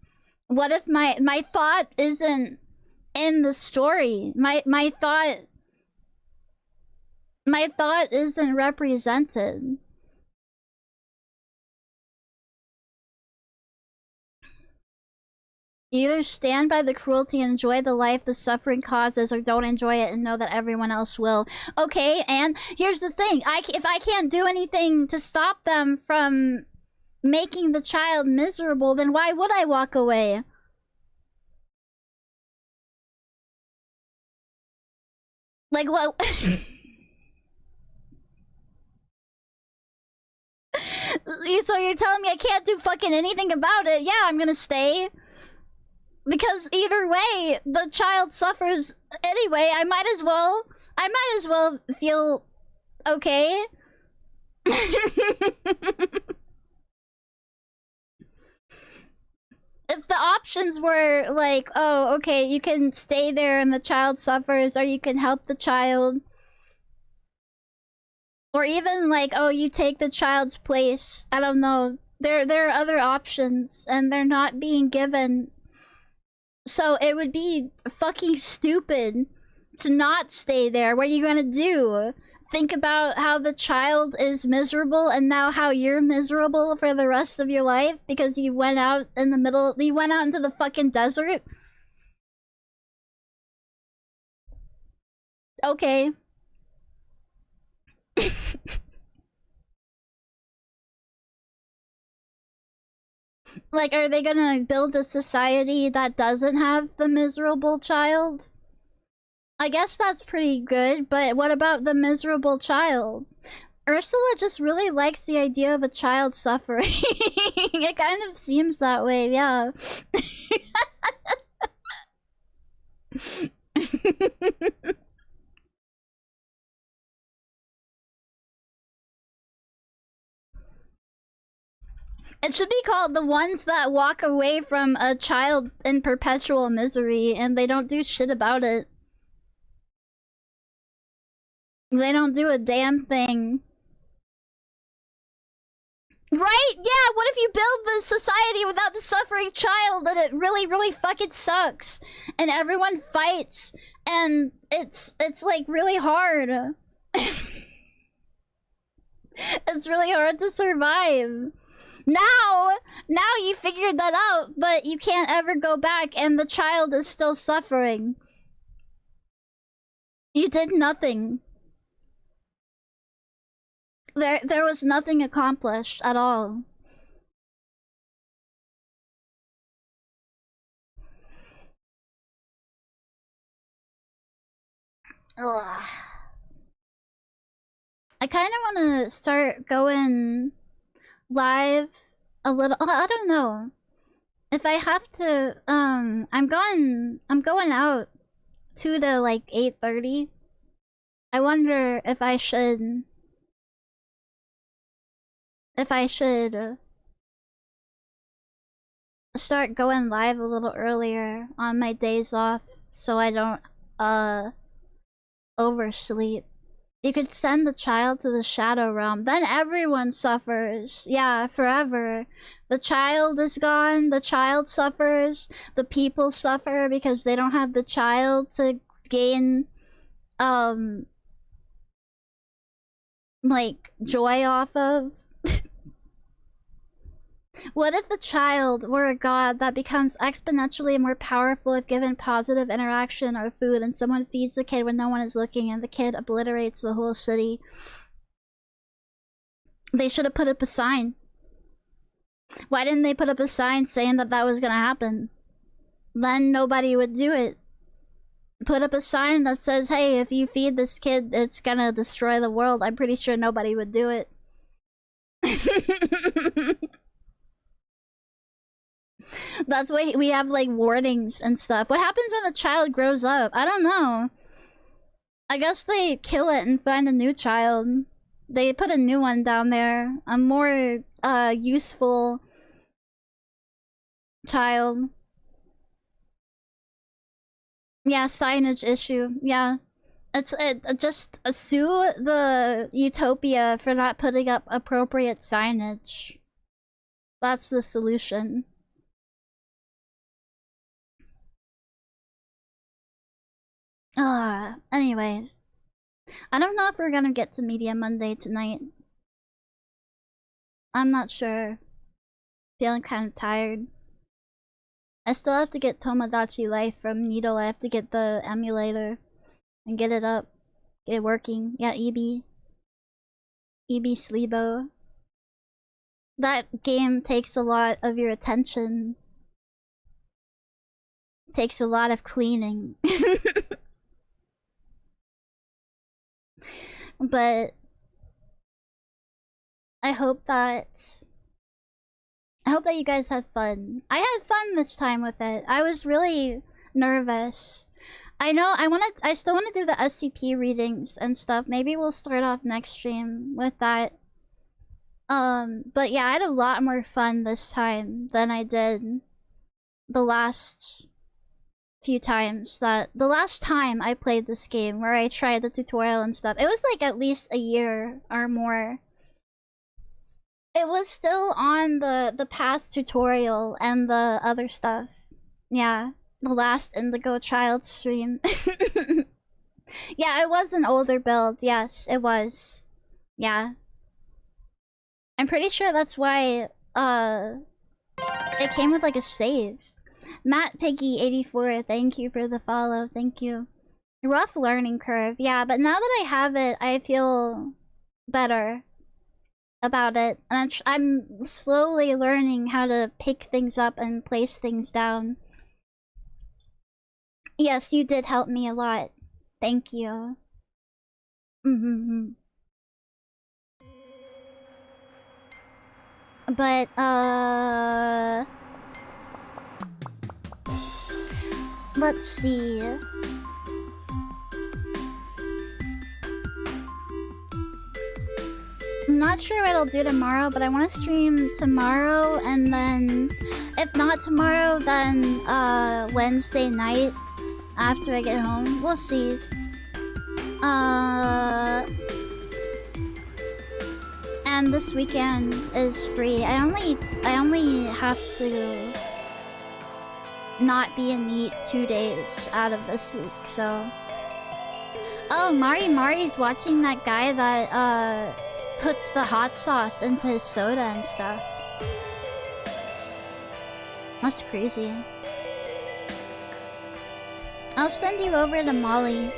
A: what if my thought isn't in the story? My My thought isn't represented. You either stand by the cruelty and enjoy the life the suffering causes, or don't enjoy it and know that everyone else will. Okay, and here's the thing. If I can't do anything to stop them from making the child miserable, then why would I walk away? Like, what? So you're telling me I can't do fucking anything about it? Yeah, I'm gonna stay. Because either way, the child suffers anyway. I might as well feel okay. If the options were like, oh, okay, you can stay there and the child suffers, or you can help the child, or even like, oh, you take the child's place. I don't know. There are other options, and they're not being given. So it would be fucking stupid to not stay there. What are you gonna do? Think about how the child is miserable and now how you're miserable for the rest of your life because you went out in the middle, you went out into the fucking desert? Okay. Like, are they gonna build a society that doesn't have the miserable child? I guess that's pretty good, but what about the miserable child? Ursula just really likes the idea of a child suffering. It kind of seems that way, yeah. It should be called the ones that walk away from a child in perpetual misery and they don't do shit about it. They don't do a damn thing. Right? Yeah, what if you build the society without the suffering child and it really, really fucking sucks? And everyone fights and it's like really hard. It's really hard to survive. Now you figured that out, but you can't ever go back and the child is still suffering. You did nothing. There was nothing accomplished at all. Ugh. I kind of want to start going live a little. I don't know if I have to. I'm going out 2 to like 8:30. I wonder if I should start going live a little earlier on my days off so I don't oversleep. You could send the child to the shadow realm. Then everyone suffers. Yeah, forever. The child is gone. The child suffers. The people suffer because they don't have the child to gain, like, joy off of. What if the child were a god that becomes exponentially more powerful if given positive interaction or food, and someone feeds the kid when no one is looking and the kid obliterates the whole city? They should have put up a sign. Why didn't they put up a sign saying that that was gonna happen? Then nobody would do it. Put up a sign that says, hey, if you feed this kid, it's gonna destroy the world. I'm pretty sure nobody would do it. That's why we have like warnings and stuff. What happens when the child grows up? I don't know. I guess they kill it and find a new child. They put a new one down there. A more useful child. Yeah, signage issue. Yeah. It's just sue the Utopia for not putting up appropriate signage. That's the solution. Anyway. I don't know if we're gonna get to Media Monday tonight. I'm not sure. Feeling kind of tired. I still have to get Tomodachi Life from Needle. I have to get the emulator and get it up. Get it working. Yeah, EB Sleebo. That game takes a lot of your attention. Takes a lot of cleaning. But I hope that you guys had fun. I had fun this time with it. I was really nervous. I know I still want to do the SCP readings and stuff. Maybe we'll start off next stream with that. But yeah, I had a lot more fun this time than I did the last few times. The last time I played this game where I tried the tutorial and stuff, it was like at least a year or more. It was still on the past tutorial and the other stuff. Yeah, the last Indigo Child stream. Yeah, it was an older build. Yes, it was. Yeah. I'm pretty sure that's why it came with like a save. Matt Piggy 84, thank you for the follow. Thank you. Rough learning curve. Yeah, but now that I have it, I feel better about it. And I'm slowly learning how to pick things up and place things down. Yes, you did help me a lot. Thank you. But, let's see. I'm not sure what I'll do tomorrow, but I want to stream tomorrow, and then if not tomorrow, then Wednesday night after I get home. We'll see. And this weekend is free. I only have to not be in meat 2 days out of this week, so. Oh, Mari's watching that guy that puts the hot sauce into his soda and stuff. That's crazy. I'll send you over to Molly.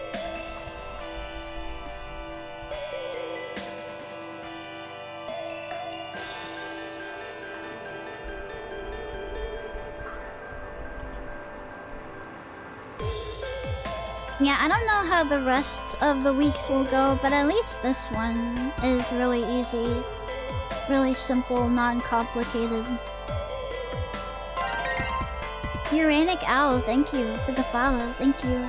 A: Yeah, I don't know how the rest of the weeks will go, but at least this one is really easy. Really simple, non-complicated. Uranic Owl, thank you for the follow. Thank you.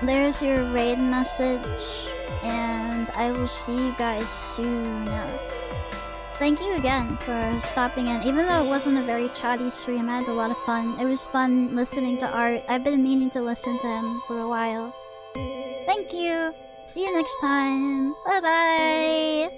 A: There's your raid message, and I will see you guys soon. Thank you again for stopping in. Even though it wasn't a very chatty stream, I had a lot of fun. It was fun listening to Art. I've been meaning to listen to him for a while. Thank you. See you next time. Bye-bye.